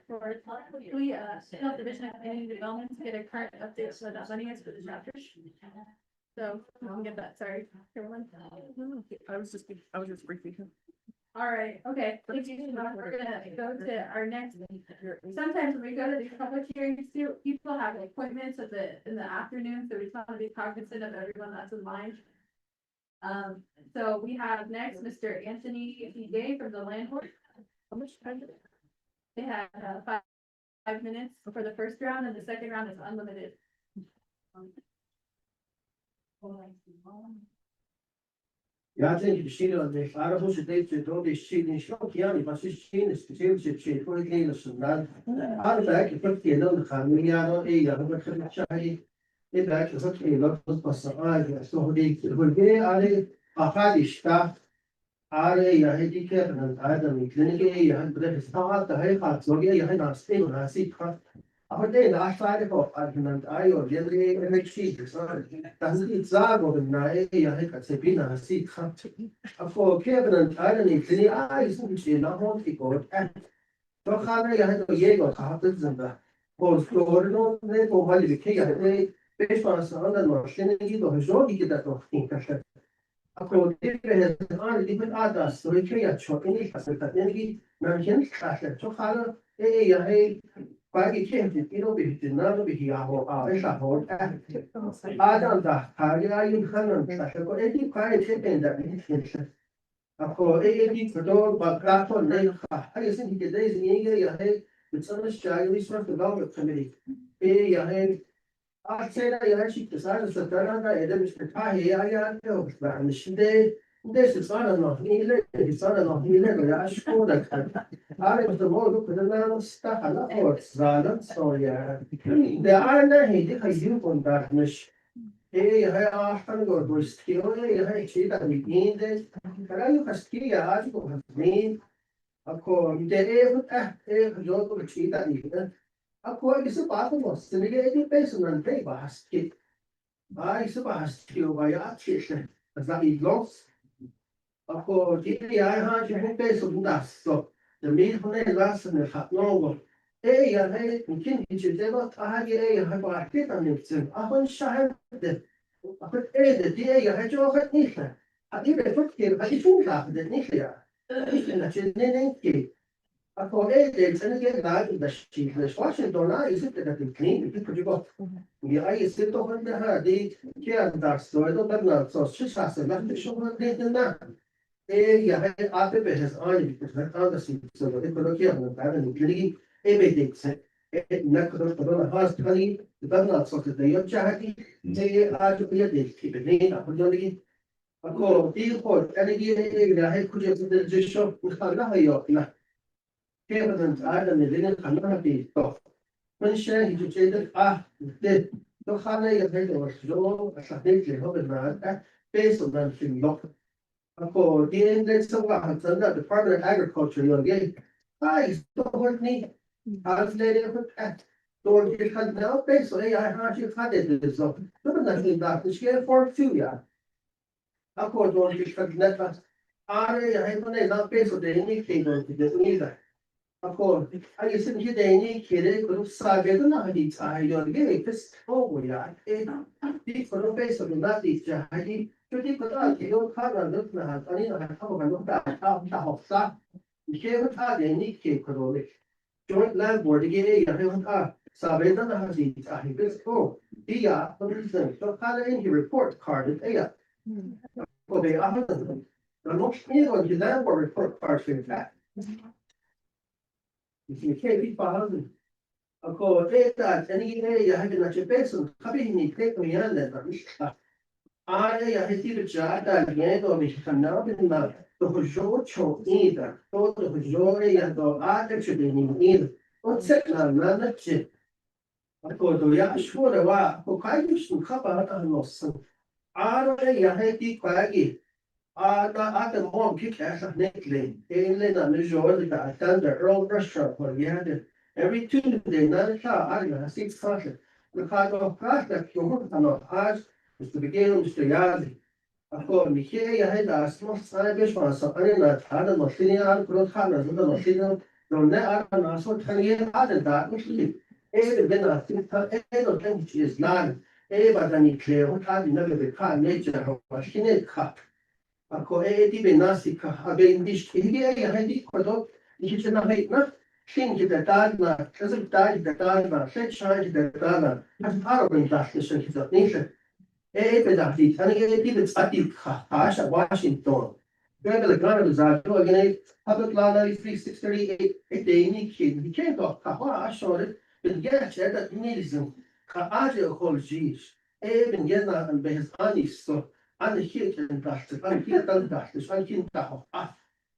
for, help division of community development to get a current update so that money is for the chapters? So, I'll get that, sorry, everyone. I was just briefing. All right, okay, thank you. We're gonna go to our next. Sometimes when we go to these public hearings, people have appointments in the afternoon, so we just want to be cognizant of everyone that's in line. So we have next Mr. Anthony P. Day from the Land Board. How much time did They have 5 minutes for the first round, and the second round is unlimited. Ja, denk misschien dat de aardige deze door de China schok ja, die was dus China specifiek voor het hele Sudan. Eigenlijk ik heb die dan gaan miljarden ja, dat het gezegd is dat het heel wat pas aan zo die voor alle afadista are ja die keer dan dan kliniek ja het bedrijf staat daar hij gaat zo ja hij naar steen naar ziet aber de laatste voor argument ayo die er zie dus dan is het zagen naar ja hij gaat ze binnen ziet gaat voor keer dan niet die is niet naar hond gekomen toch gaan we ja het jego gehad zijn daar voor door nee voor wel die keer nee best van andere machine die door zo die dat nog in kast Ako dire aan die met adas so ik ja cho in pas dat energie maar geen kast zo gaan ja hij Pagi kent ino bihti nado bihi aho aisha ho adam da hari ayun khanan tasha ko edi kai chepen da bihi ako edi kodo bakra ne kha hari sin ki days ni ya he bitsanas chai resource development committee ya he Aksera ya shi tsara satara da edem istata he ya yo ba nishde This is not enough. It's not enough. Ya aşkı da Abi the more kadınlar hala or zaten so ya. De ana hedi hayır kondarmış. Ya ahtan gordo istiyor ya şey da bildiğinde. Karayu kaski ya aşkı hazmin. Ako de yo to şey da değil. Ako isi bakmaz. Seni de peşinden de bahs ki. Ay isi bahs ki o ya çeşe. Zaten los Ako die ha je moet bezig om dat zo. De meer van de laatste gaat nog. Ja, nee, een kind die je wat je hebt maar dit aan het zijn. Gewoon schijnt de. Goed, die je het ook het niet. Had je het ook keer, had je toen gaat het niet ja. Ik vind dat je nee keer. Ako dit zijn je daar dat je dus Washington is het dat ik niet. Ik moet je Ja, je zit toch in de haar die keer daar zo dat dan zo schassen dat je zo dit en dat. Ja, hij APP has already understood so the colloquial and the clinic ebedix nakdo corona hospital the banal sort of the yochati they are to be a day keep it in a hodoli ako il energy da he kuje the jisho khana hayo na kevan adam the linen khana be to when she he said the to khana ya he was so sahdek le hobe na based on that thing Ako, di English sa wahan the Department of Agriculture yung gay. Ay, don't need. Translated for that. Don't get cut now, so I have you cut it. So, no, nothing that is here for 2 years. Ako, don't get cut that. ya hay con la peso de ni que no de ni da. Ako, ay sin ki de ni que de ko sabe do na di ai yo ge que o ya di ko peso de na di ja ai就di ko da ke yo ka na no na ani na ka ko no da ta ho sa. Ni ke ko ta de ni ke ko le. Joint landlord ge ya he ka sabe do na di ai que o di ya ko ni se so ka in he report card ya. Well, they are. I'm not sure you that or report card for that. You can't be found. Ako that any day you have not your best and coming in take me on that. I had to chat that again or we can now be not the Joe either. Told the Joe and the art should be either. What's it now? None shit. I go to ya sure a while. Okay, you should cover out a loss. I don't know. You had the quaggy. At the mom kick ass of Nickly, Aileen and the George that attend the Earl restaurant where we had it every Tuesday, 9 o'clock, I got 6 o'clock. The car of class that you want to know, as is the beginning, Mr. Yadi. I thought me here, I had a small side fish for so I didn't had a Mosinian, Growth Hammers, and the Mosinian, no net, and I saw 20 years added that, which is then I think I think she is not. But then you clear what I never the car nature, what she need cut. Ako di benasika abe dish hige ya hindi kodo dihi na hay na shin ki da na kazu da na set shine da na as part of the shin ki da nation be da di tani di the ati ka asha Washington Gregor the Gunner was out again public law 93 638 day ni ki he can't talk ka wa asha but yeah that needs ka aje hol jish ben yana and be his anis so and the heat and dust, and heat and dust, and heat and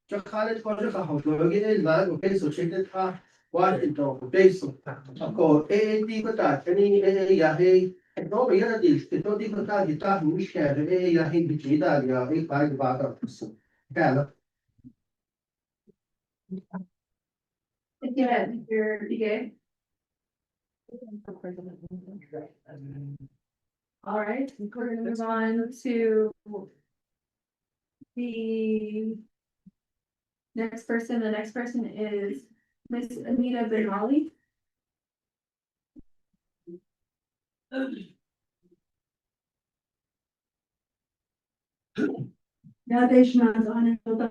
just call it for the house. We'll get it like okay, so check it out. Watch it dog, base of course, a deep that any yahe, and no other deals, the don't even that you thought we shared a yahe between that, ya, a by the bottom. Gala. Yeah, you're DK. All right, we're gonna move on to the next person. The next person is Miss Anita Benali. Ja, deze maand aan en tot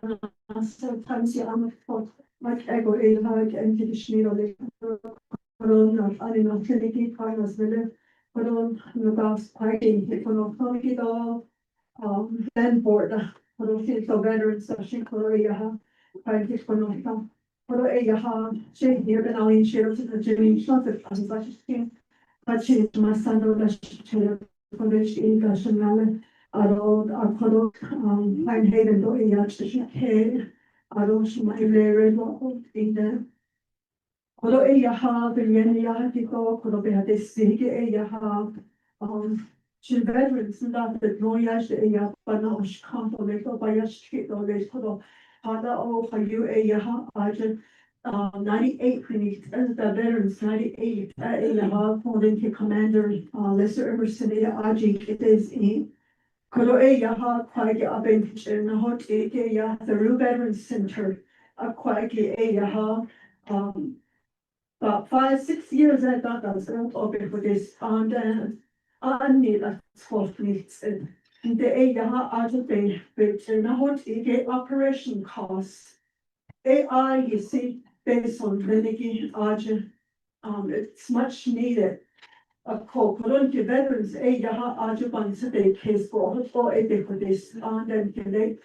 aan Fransie aan het pot. Maar ik ego heel hard en die sneeuw Gewoon aan een clinic partners willen. Gewoon nog als parking. Ik kon nog van ik al then board. Gewoon veel zo veterans dat je Korea. Parking kon nog dan. Gewoon je hier ben al in share of the Jimmy Schlotter als dat je maar je maar staan dat je van de internationale Aro Akoro Hayden do Yachhe Aro Shmaile in the Koro Eyaha, the Yeniatiko, Koro Behatesig Eyaha, veterans not the Noyash Eyapanosh Compoleto Bayash or Leto Hada O Hayu Eyaha Argent 98 clinics as the veterans 98 Eyaha, according to Commander Lesser Emerson Aji, it is in. Koro Eyaha Kwagi Abench in the Hot Eya, the Rue Veterans Center, Akwagi Eyaha, about 5-6 years I got us open for this and I need a 12 minutes and the Eyaha Ajay, which in the Hot Ege operation costs. AI, you see, based on Renegi Ajay, it's much needed. Koron to veterans, Eyaha Ajaban Sade case for this, and then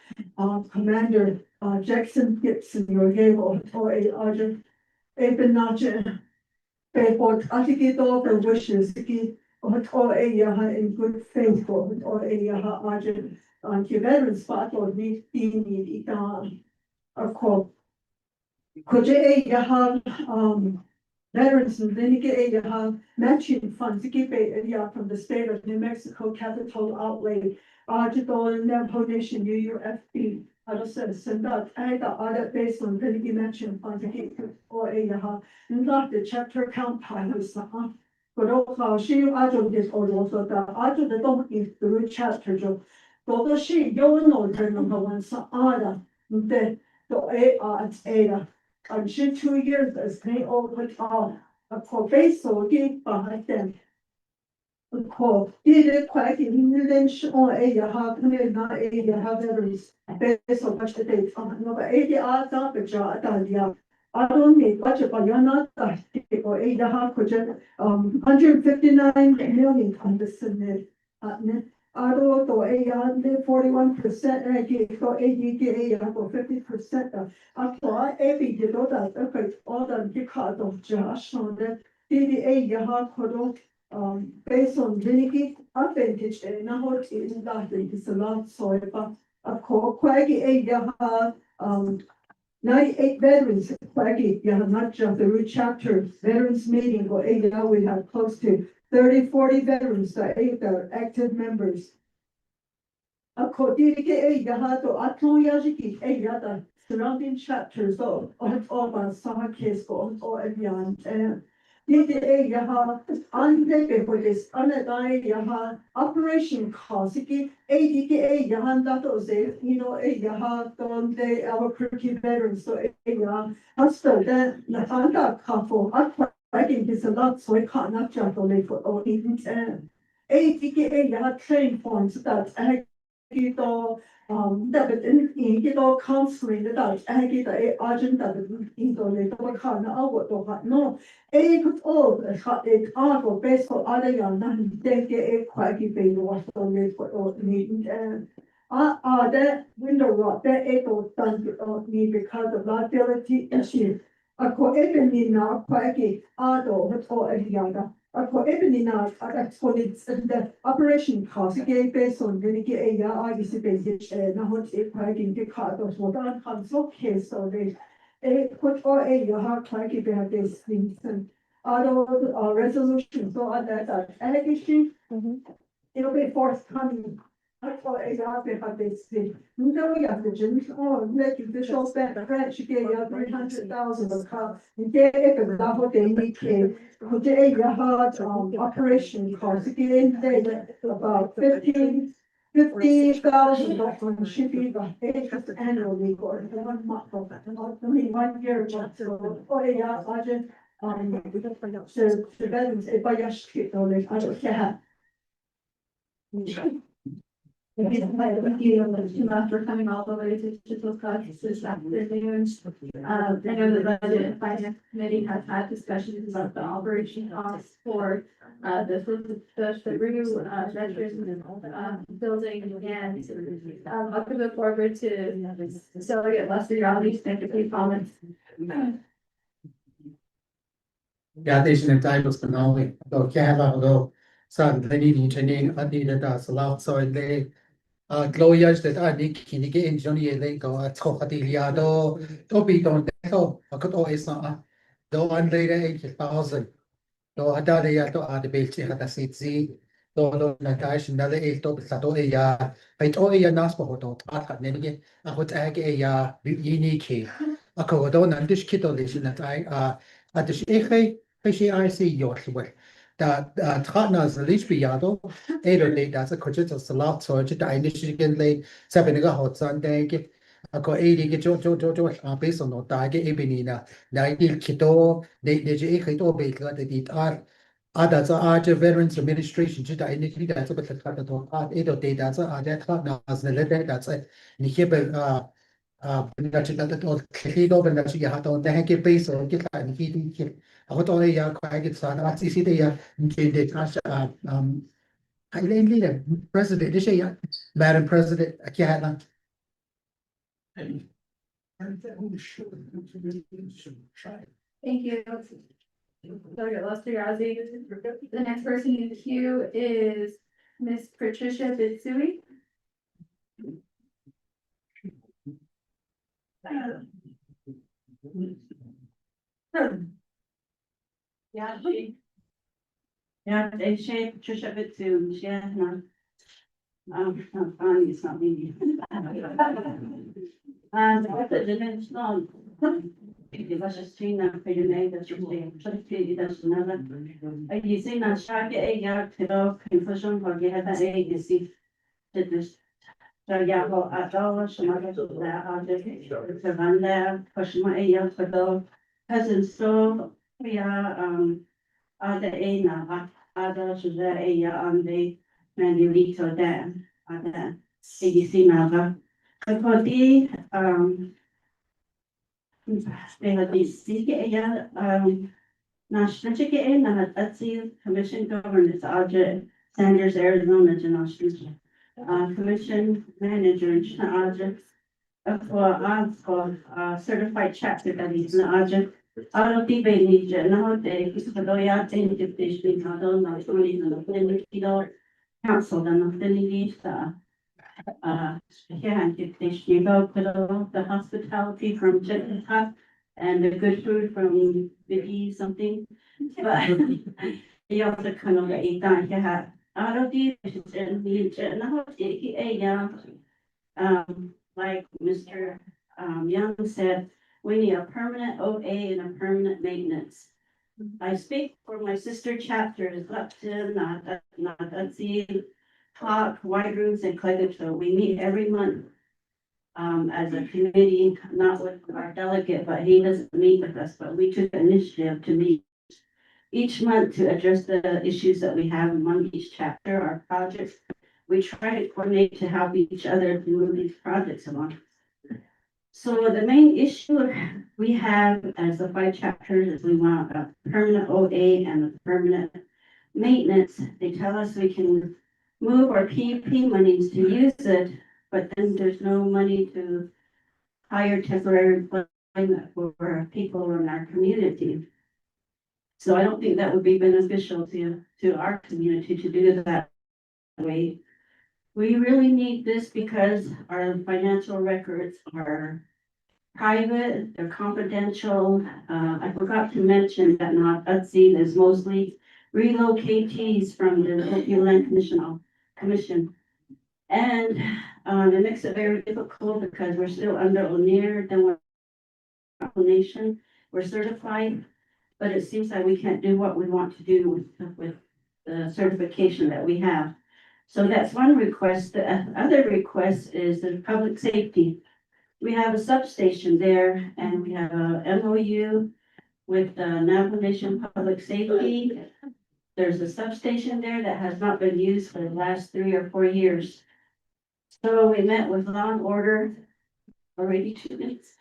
Commander Jackson Gibson, your gave or Ajay, Eben Naja, Bayport, Atikito, the wishes, or Eyaha in good faith for Eyaha Ajay, and to veterans, but or need of course. Could you veterans and then you have matching funds to keep it from the state of New Mexico capital outlay. Arjito Navajo Nation UUFB. I just said send out audit based on the matching funds to keep or not the chapter count pilots. But also she I don't get all also that I don't need the chapter job. todo shi yo no the number one sa ada the it's ada and she 2 years as they over a base so get behind them ko dire quite in lynch or a have na a have every base so much the day no but a but ja I don't need budget but you're not or a have 159 million on the Senate Aro to a 41% so a for 50% ako every did all that okay all that because of Josh on that did a kodo based on really advantage na hot in that is a lot so but ako kwagi a 98 veterans, not just the root chapter veterans meeting, or we have close to 30-40 veterans that are active members. Ako diri to atong yajiki the surrounding chapters of our summer case go or beyond and diri unde for this unadai operation cost iki that was donde our pretty veterans so hasta then na anda couple I think it's a lot so I can't not jump on it or even train forms that ito dapat ito counseling that kita agent dapat ito nito baka na awat to no kut all ako base ko ada yan na hindi kwagi pe was on this for need that window rot that ito done me because of liability issue ako even ni na kwagi ado to yada Ako ebony na the operation cost again based on the obviously based na hot parking the car those what on console case so they put all hard parking behind these things and auto resolution so on that allocation it'll be forthcoming. That's what I got behind this thing. No, we have the gym, making the show back, French, you get 300,000 of car, you get it, but what they need to. Today, you had operation costs again, they about 50,000 should be the just annually or 1 month of it. I mean, 1 year. So, budget. So, veterans, if I just keep on it, I don't care. Thank you for coming all the way to those cuts this afternoon. I know the budget and finance committee has had discussions about the operation costs for the Rue veteran building and I'll give it forward to Delegate Lester Yali, thank you for your comments. Ja, deze in titles van alweer. Dat jij wel zou de niet training aan dat ze laat zo in de glorious dat aan die kinderen in Johnny Lego toch had die ja do be don zo ik had ooit na do aan de 80,000 do had daar ja do aan de beetje had dat zit do na thuis en dat is dat do ja bij to ja naast behoort had nee goed eigenlijk ja unique ik had do na dus kito is dat dus PCIC yoshwe. Dat Tratnas Lichbiado, Edo that's a coach's a lot so to die initially 7 hot Sunday. I got 80 based on not die ebonina, 90 kito, they hito baker that it are others are veterans administration to die initially that's a bit of cut Edo that's a Tratnas the letter that's a Nikibel that all clean over that you had on the hanky base or get like heating. I got all a quite good son. That's easy there. I leader, President, this year, Madam President, I can't. Thank you. Delegate Lester Yazzie. The next person in the queue is Miss Patricia Bitsui. Yeah, they say Patricia Bitsu, yeah, no. Not funny, it's not me. And I didn't know. Let's just change that for your name, that's your name, just change that's another. You see, that shark, a yard, confusion, or you have that agency. Did this Yaho Adol, Shemaka Tula, Audrey, Savanda, Pashma Aya Fado, Cousin So, Ada Ena, Ada Shuzа Aya Ande, Mandilito Dan, Ada, ADC Nava. Kapoti, they had these CKA, National Chicken, Nahatsi, Commission Governance Audrey, Sanders, Arizona, General Commission Manager, Audrey, for certified chapter that is an Audrey. Auto debate need to know they Padoya, Identification, Cadon, Kilo, Council, and Affinity, yeah, you go put all the hospitality from Chicken Hut and the good food from Vicky something. But you also kind of eat that, yeah. I don't do it, and like Mr. Young said, we need a permanent OA and a permanent maintenance. I speak for my sister chapters, Upton, Nagatsi, Talk, White Rooms, and Clegato. We meet every month as a committee, not with our delegate, but he doesn't meet with us, but we took the initiative to meet each month to address the issues that we have among each chapter, our projects. We try to coordinate to help each other to move these projects along. So the main issue we have as the 5 chapters is we want a permanent OA and a permanent maintenance. They tell us we can move our PEP monies to use it, but then there's no money to hire temporary employment for people in our community. So I don't think that would be beneficial to our community to do that way. We really need this because our financial records are private, they're confidential. I forgot to mention that not Etsy is mostly relocatees from the Land Commission. And it makes it very difficult because we're still under ONER, then we're nation, we're certified, but it seems like we can't do what we want to do with the certification that we have. So that's one request. The other request is the public safety. We have a substation there and we have a MOU with the Navajo Nation Public Safety. There's a substation there that has not been used for the last 3 or 4 years. So we met with Law and Order, already 2 minutes.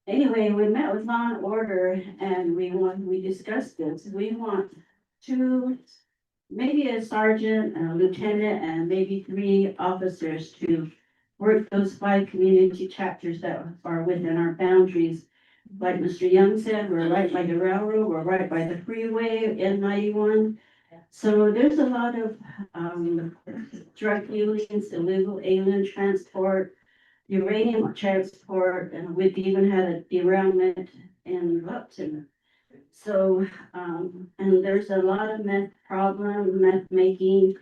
Anyway, we met with Law and Order and we discussed this. We want 2, maybe a sergeant, a lieutenant, and maybe 3 officers to work those 5 community chapters that are within our boundaries. Like Mr. Young said, we're right by the railroad, we're right by the freeway, N91. So there's a lot of drug dealings, illegal alien transport, uranium transport, and we've even had a derailment in Lupton. So, and there's a lot of meth problem, meth making,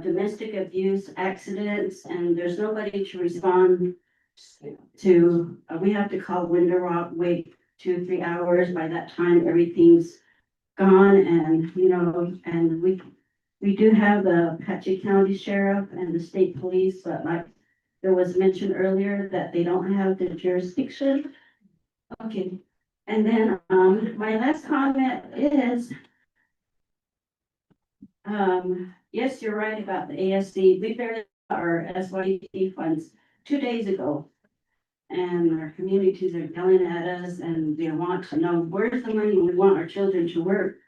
domestic abuse, accidents, and there's nobody to respond to. We have to call Window Rock, wait 2-3 hours. By that time, everything's gone, and and we do have the Apache County Sheriff and the state police, but like there was mentioned earlier that they don't have the jurisdiction. Okay, and then my last comment is yes, you're right about the ASC. We barely got our SYT funds 2 days ago. And our communities are yelling at us and they want to know where's the money we want our children to work.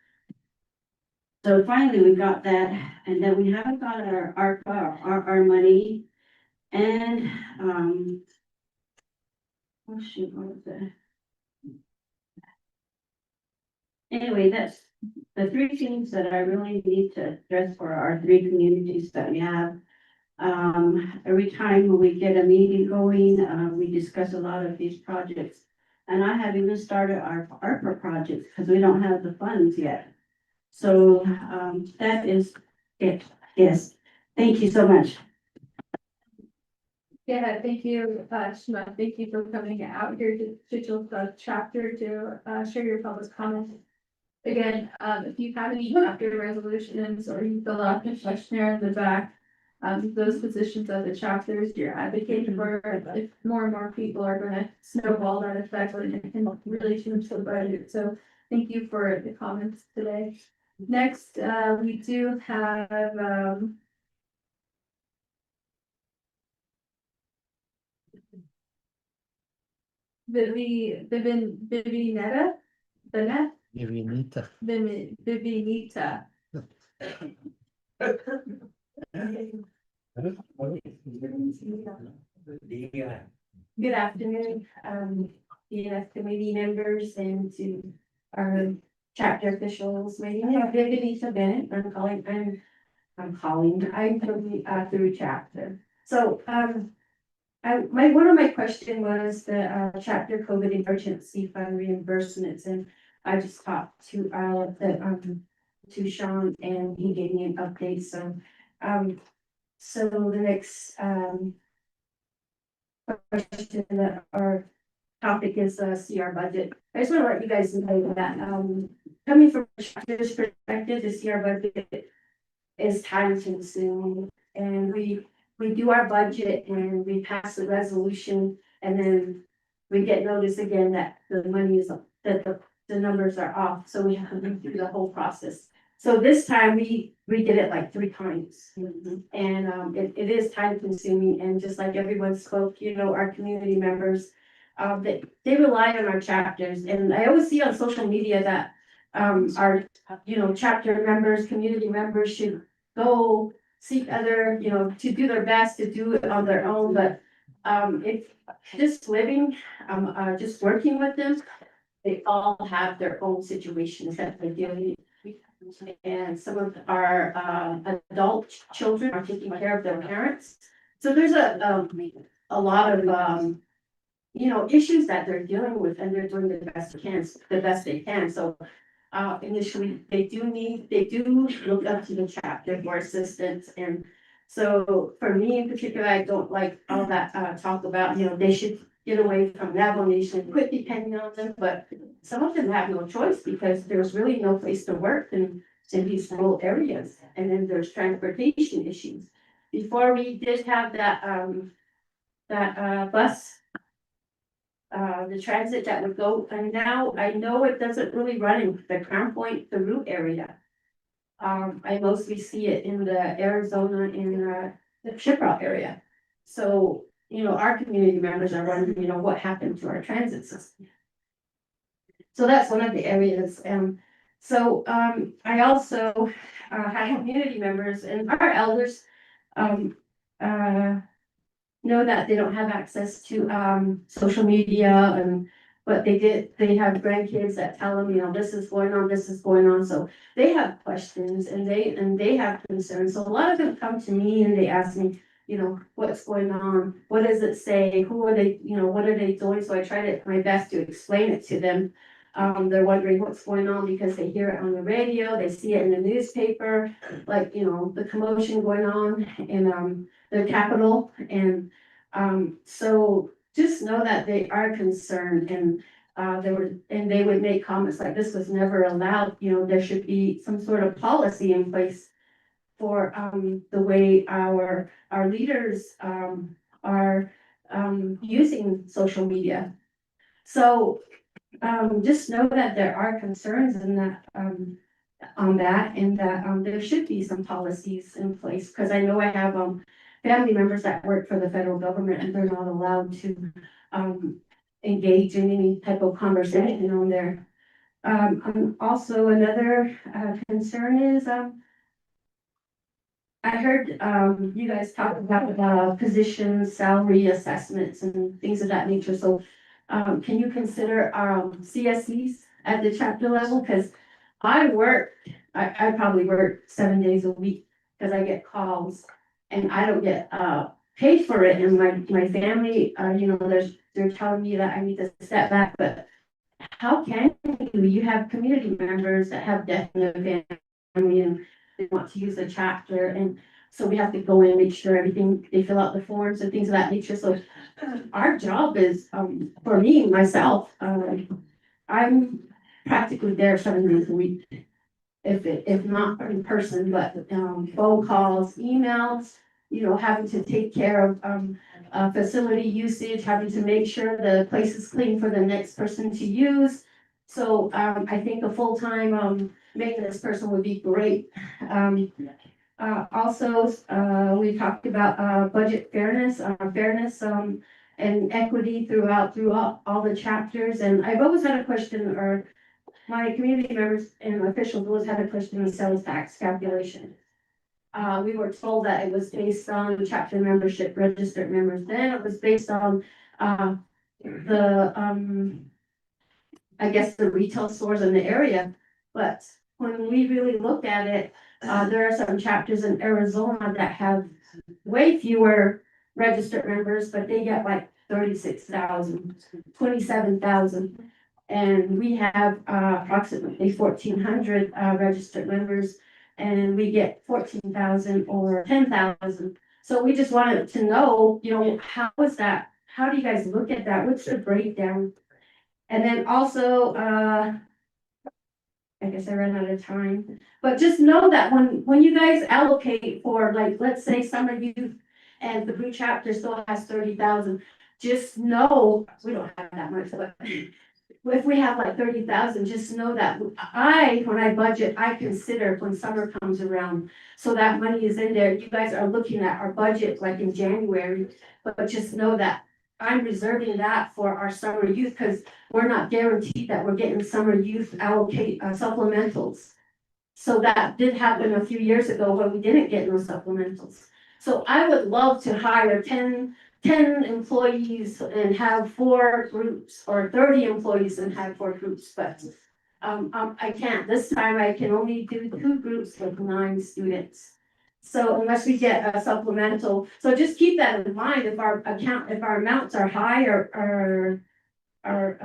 So finally we got that, and then we haven't got our ARPA, our money. And oh shoot, what was that? Anyway, that's the 3 things that I really need to address for our 3 communities that we have. Every time we get a meeting going, we discuss a lot of these projects. And I have even started our ARPA projects because we don't have the funds yet. So that is it. Yes. Thank you so much. Yeah, thank you, Shima. Thank you for coming out here to the chapter to share your public comments. Again, if you have any chapter resolutions or you fill out the questionnaire in the back, those positions of the chapters, you're advocating for, if more and more people are gonna snowball that effect, and it can really change the budget, so thank you for the comments today. Next, we do have, Vivinetta, Vivinita. Good afternoon, DNF committee members and to our chapter officials. My name is Vivian Bennett. I'm through chapter. So, one of my question was the, chapter COVID emergency fund reimbursements, and I just talked to, to Sean and he gave me an update, so the next, question that our topic is CR budget. I just want to let you guys know that coming from a chapter's perspective, the CR budget is time consuming, and we do our budget and we pass the resolution, and then we get notice again that the money is, that the numbers are off, so we have to go through the whole process. So this time we did it like 3 times. And it is time consuming, and just like everyone spoke, you know, our community members, they rely on our chapters, and I always see on social media that our, you know, chapter members, community members should go seek other, you know, to do their best to do it on their own, but it's just living, just working with them, they all have their own situations that they're dealing with. And some of our adult children are taking care of their parents. So there's a lot of you know, issues that they're dealing with, and they're doing the best they can. So initially, they do look up to the chapter for assistance. And so for me in particular, I don't like all that talk about, you know, they should get away from Nation, quit depending on them, but some of them have no choice because there's really no place to work in these rural areas, and then there's transportation issues. Before we did have that bus, the transit that would go, and now I know it doesn't really run in the Crown Point, the route area. I mostly see it in the Arizona, in the Shiprock area. So, you know, our community members are wondering, you know, what happened to our transit system. So that's one of the areas. So I also have community members and our elders know that they don't have access to social media, and but they have grandkids that tell them, you know, this is going on, this is going on. So they have questions and they have concerns. So a lot of them come to me and they ask me, you know, what's going on? What does it say? Who are they, you know, what are they doing? So I try my best to explain it to them. They're wondering what's going on because they hear it on the radio, they see it in the newspaper, like, you know, the commotion going on in their capital. And so just know that they are concerned, and they would make comments like this was never allowed, you know, there should be some sort of policy in place for the way our leaders are using social media. So just know that there are concerns in that on that, and that there should be some policies in place, because I know I have family members that work for the federal government, and they're not allowed to engage in any type of conversation on there. Also another concern is I heard you guys talk about positions, salary assessments and things of that nature. So can you consider CSEs at the chapter level? Because I probably work 7 days a week because I get calls and I don't get paid for it. And my family, you know, they're telling me that I need to step back. But how can you have community members that have death in their family and they want to use the chapter, and so we have to go in and make sure everything, they fill out the forms and things of that nature. So our job is, for me, myself, I'm practically there 7 days a week. If not in person, but phone calls, emails, having to take care of, facility usage, having to make sure the place is clean for the next person to use. So, I think a full-time, maintenance person would be great. Also, we talked about, budget fairness, and equity throughout all the chapters. And I've always had a question, or my community members and officials always had a question on sales tax calculation. We were told that it was based on chapter membership, registered members. Then it was based on, the, I guess the retail stores in the area. But when we really look at it, there are some chapters in Arizona that have way fewer registered members, but they get like 36,000, 27,000. And we have approximately 1,400 registered members, and we get 14,000 or 10,000. So we just wanted to know, how is that? How do you guys look at that? What's the breakdown? And then also, I guess I ran out of time, but just know that when you guys allocate for, like, let's say summer youth and the blue chapter still has 30,000, just know, we don't have that much, but if we have like 30,000, just know that when I budget, I consider when summer comes around. So that money is in there. You guys are looking at our budget like in January, but just know that I'm reserving that for our summer youth, because we're not guaranteed that we're getting summer youth allocate supplementals. So that did happen a few years ago when we didn't get no supplementals. So I would love to hire 10 employees and have 4 groups, or 30 employees and have 4 groups, but I can't. This time I can only do 2 groups with 9 students. So unless we get a supplemental, so just keep that in mind. If our amounts are high, or our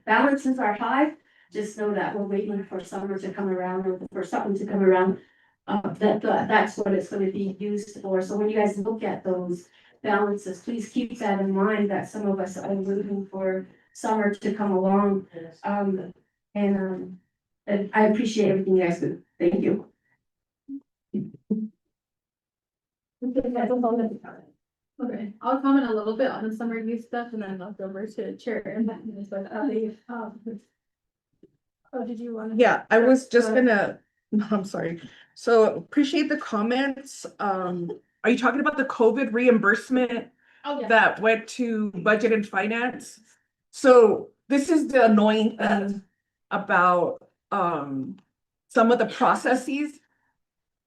balances are high, just know that we're waiting for summer to come around, or for something to come around. That's what it's going to be used for. So when you guys look at those balances, please keep that in mind, that some of us are waiting for summer to come along. And I appreciate everything you guys do. Thank you. Okay, I'll comment a little bit on the summer youth stuff and then I'll go over to Chair and oh, did you want to? Yeah, I was just gonna, no, I'm sorry. So appreciate the comments. Are you talking about the COVID reimbursement Oh, yeah. that went to budget and finance? So this is the annoying thing about some of the processes.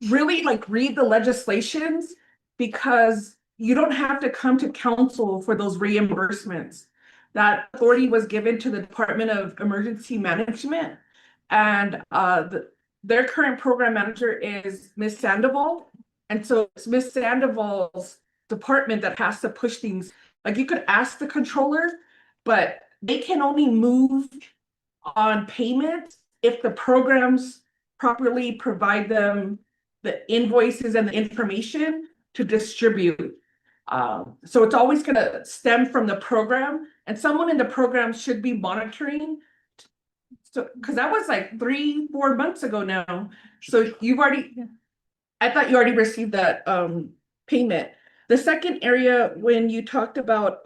Really, like, read the legislations, because you don't have to come to council for those reimbursements. That authority was given to the Department of Emergency Management, and their current program manager is Ms. Sandoval. And so it's Ms. Sandoval's department that has to push things. Like, you could ask the controller, but they can only move on payment if the programs properly provide them the invoices and the information to distribute. So it's always gonna stem from the program, and someone in the program should be monitoring. So, because that was like 3-4 months ago now. So you've already, I thought you already received that payment. The second area, when you talked about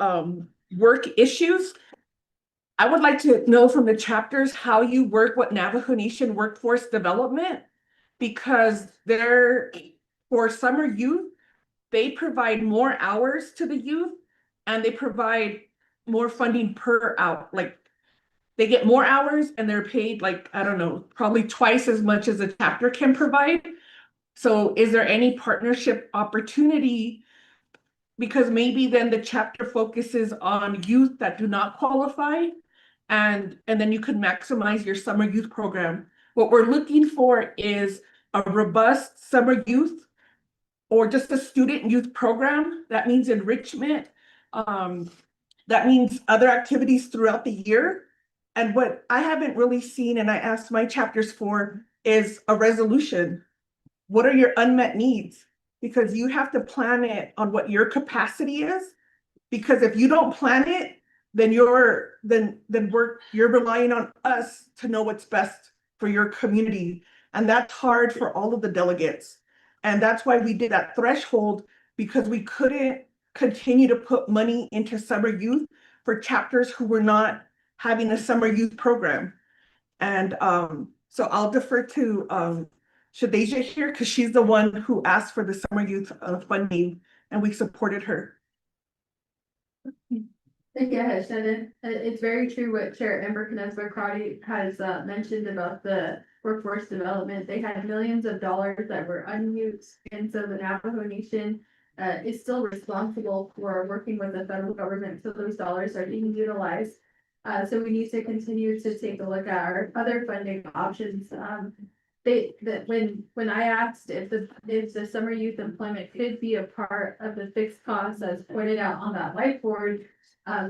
work issues, I would like to know from the chapters how you work with Navajo Nation workforce development, because for summer youth, they provide more hours to the youth, and they provide more funding per hour. Like, they get more hours and they're paid, like, I don't know, probably twice as much as a chapter can provide. So is there any partnership opportunity? Because maybe then the chapter focuses on youth that do not qualify, and then you could maximize your summer youth program. What we're looking for is a robust summer youth, or just a student youth program. That means enrichment. That means other activities throughout the year. And what I haven't really seen, and I asked my chapters for, is a resolution. What are your unmet needs? Because you have to plan it on what your capacity is. Because if you don't plan it, then you're relying on us to know what's best for your community. And that's hard for all of the delegates. And that's why we did that threshold, because we couldn't continue to put money into summer youth for chapters who were not having a summer youth program. And so I'll defer to Shadeja here, because she's the one who asked for the summer youth funding, and we supported her. Yeah, Shannon, it's very true what Chair Amber Knezler-Crotty has mentioned about the workforce development. They had millions of dollars that were unused, and so the Navajo Nation is still responsible for working with the federal government, so those dollars are being utilized. So we need to continue to take a look at our other funding options. When I asked if the summer youth employment could be a part of the fixed costs as pointed out on that whiteboard,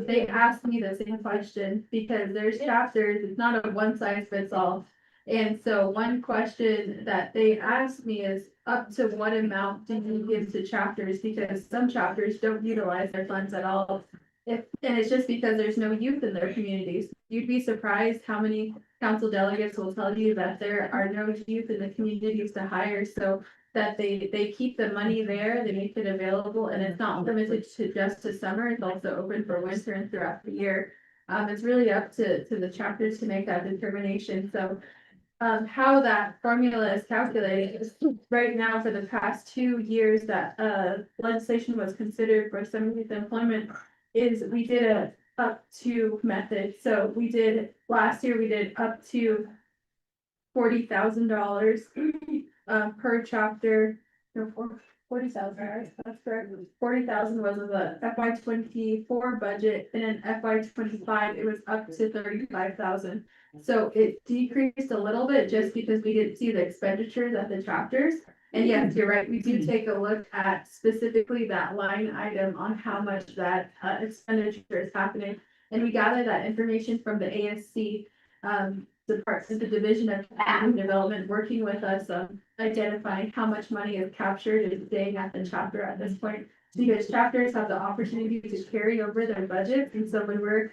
they asked me the same question because there's chapters, it's not a one size fits all. And so one question that they asked me is up to what amount do you give to chapters? Because some chapters don't utilize their funds at all. And it's just because there's no youth in their communities. You'd be surprised how many council delegates will tell you that there are no youth in the communities to hire, so that they keep the money there, they make it available, and it's not limited to just to summer, it's also open for winter and throughout the year. It's really up to the chapters to make that determination, so how that formula is calculated is right now for the past 2 years that legislation was considered for summer youth employment is we did a up to method. So last year we did up to $40,000 per chapter. No, $40,000, that's correct. 40,000 was the FY 24 budget, and in FY 25 it was up to 35,000. So it decreased a little bit just because we didn't see the expenditures at the chapters. And yes, you're right, we do take a look at specifically that line item on how much that expenditure is happening. And we gather that information from the ASC, the Division of Community Development, working with us on identifying how much money is captured and staying at the chapter at this point. Because chapters have the opportunity to carry over their budget. And so when we're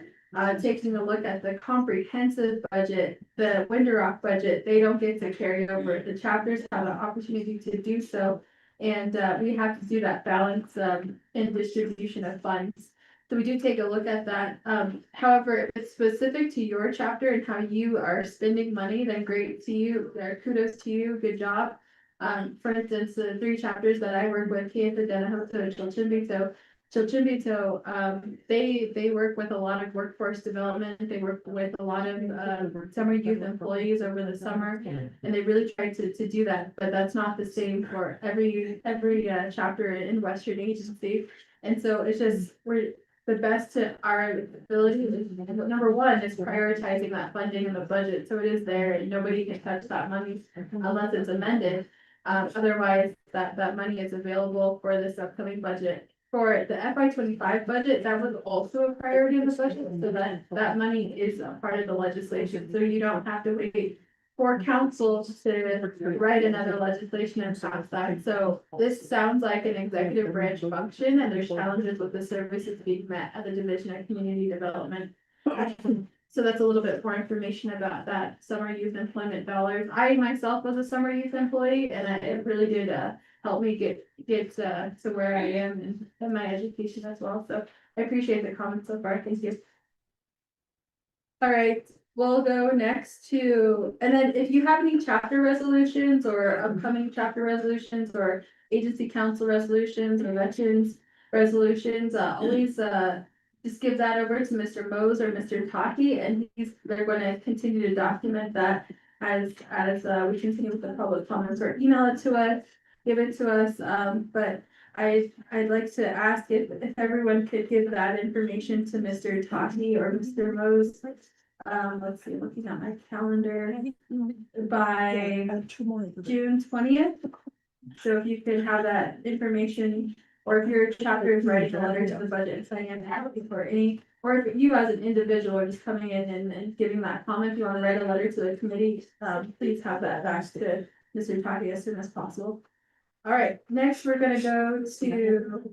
taking a look at the comprehensive budget, the Winter Rock budget, they don't get to carry over. The chapters have the opportunity to do so. And we have to do that balance in distribution of funds. So we do take a look at that. However, if it's specific to your chapter and how you are spending money, then great to you. Kudos to you. Good job. For instance, the 3 chapters that I work with, Kieta, Denahoto, Chilchimbito, they work with a lot of workforce development. They work with a lot of summer youth employees over the summer, and they really try to do that. But that's not the same for every chapter in Western Agency. And so it's just we're the best to our ability. Number one is prioritizing that funding in the budget, so it is there, and nobody can touch that money unless it's amended. Otherwise, that money is available for this upcoming budget. For the FY 25 budget, that was also a priority in the budget, so that money is a part of the legislation, so you don't have to wait for council to write another legislation and pass that. So this sounds like an executive branch function, and there's challenges with the services being met at the Division of Community Development. So that's a little bit more information about that summer youth employment dollars. I myself was a summer youth employee, and it really did help me get to where I am in my education as well. So I appreciate the comments so far. Thank you. All right, we'll go next to, and then if you have any chapter resolutions or upcoming chapter resolutions or agency council resolutions or veterans resolutions, always just give that over to Mr. Mose or Mr. Taki, and they're going to continue to document that as we continue with the public comments, or email it to us, give it to us. But I'd like to ask if everyone could give that information to Mr. Taki or Mr. Mose. Let's see, looking at my calendar, by June 20th. So if you could have that information, or if your chapter is writing a letter to the budget and saying I'm happy for any, or if you as an individual are just coming in and giving that comment, if you want to write a letter to the committee, please have that back to Mr. Taki as soon as possible. All right, next we're gonna go to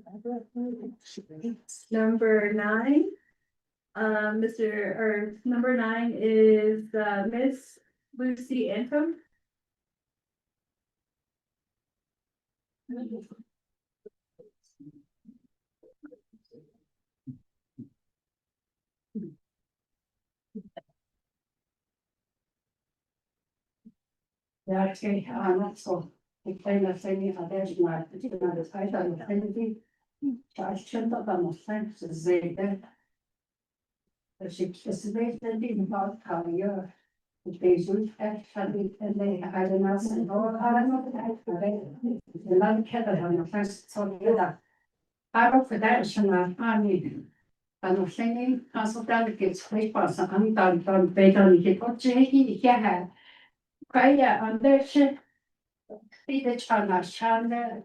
number 9. Number 9 is Miss Lucy Anthem. Ja, ik aan zo. Ik ben dat zijn niet van deze maar het is naar de tijd aan de energie. Ja, ik vind dat dan nog zijn ze zeiden. Dus ik weet dat die bepaald kan je. Ik weet zo echt van ik en nee, hij de naast en door haar nog uit geweest. De land kennen dan nog vast zo dat. Maar ook voor dat is een aanbieding. En nog geen als het dan iets spreekbaar aan dan weet dan niet wat je hier. Kan je anders dit aan de schande.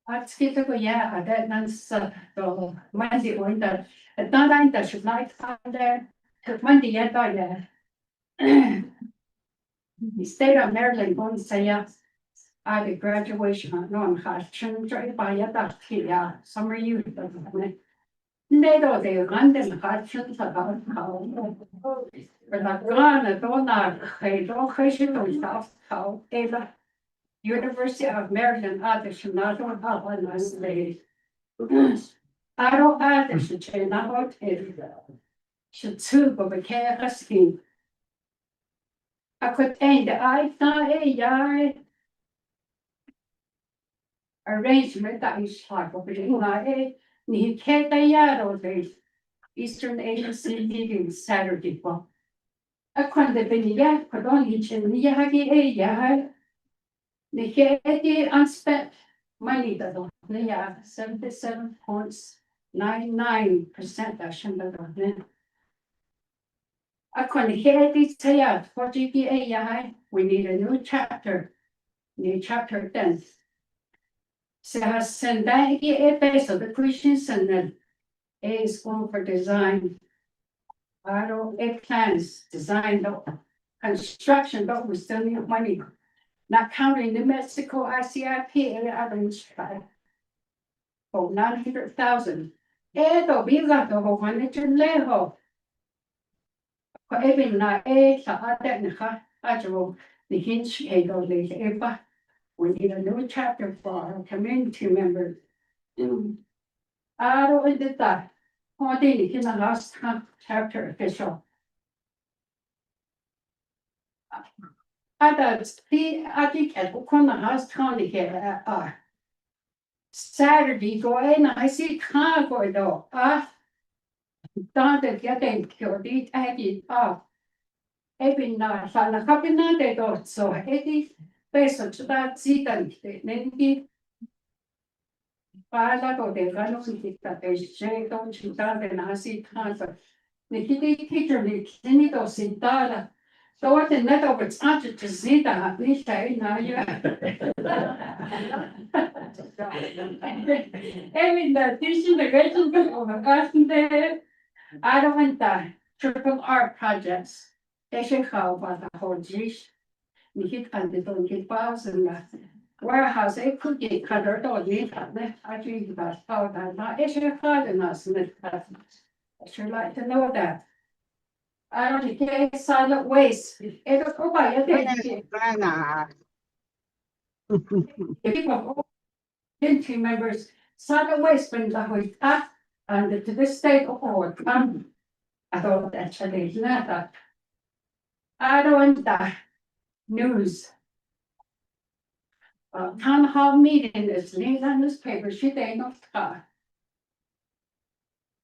Hartstikke goed, ja, dat mensen toch mensen onder het nadat dat je nooit aan de man die je daar the state of Maryland going to say yes. I did graduation, no, I'm hard to try by that yeah, summer youth. Nee, dat is London, hard to about how. Maar dat gaan dan naar geen toch geen zelf how even. University of Maryland additional Holland State. Aro additional hotel. Should two go be scheme. I could end the I thought a yard. Arrangement that is like over the night. Ni can't a yard or days. Eastern Agency meeting Saturday. I couldn't be yet, could only chin the yagi a yard. The heady unspent money that on the 77.99% I shouldn't have done. I couldn't hear these say out for GPA. We need a new chapter. New chapter 10. So I send that a base of the questions and then A is going for design. I don't A plans, design, construction, but we still need money. Not counting New Mexico ICIP items. Oh, 900,000. Eto, biga to ho furniture leho. Even na sa adet naka ajo the hinge ego le eba. We need a new chapter for our community members. Aro in that. Oh, they in the last chapter official. Others, the article on the last county here are. Saturday go in, I see car go though, started getting killed, it aggy up. Every night, and a couple night they go, so Eddie, based on that season, then he. Para go they run on that they say, don't you down and I see cancer. The kitty teacher, the clinical sintara. So what the net of it's not to see that, at least I know you. Every the teaching the greatest of a person there. I don't want that triple R projects. They should how about the whole G's. We hit and they don't get bars and warehouse, they could get cut or don't need that. I dream about how that not issue hard enough. I should like to know that. I don't get silent waste. It'll go by a day. People, community members, silent waste brings the whole up and to this state of all. I thought actually not that. I don't want that news. Town hall meeting is linked on newspaper, she ain't not car.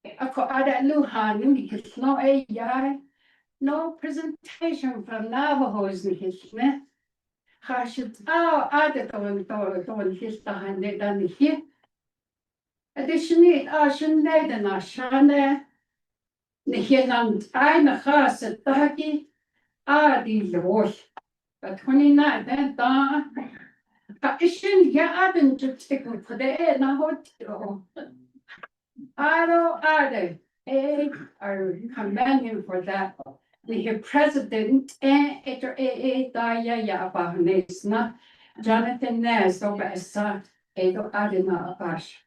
I don't know how new because no AI, no presentation from Navajos in his net. How should I don't his behind it than here. Additionally, I shouldn't let the Nashana. The Hiland, I know how said Taki. Die wash. But 29 then done. I shouldn't get up and just take it for the air now. I don't either. Are commending for that. We have president and it Daya Jonathan Ness over Edo Adina Abash.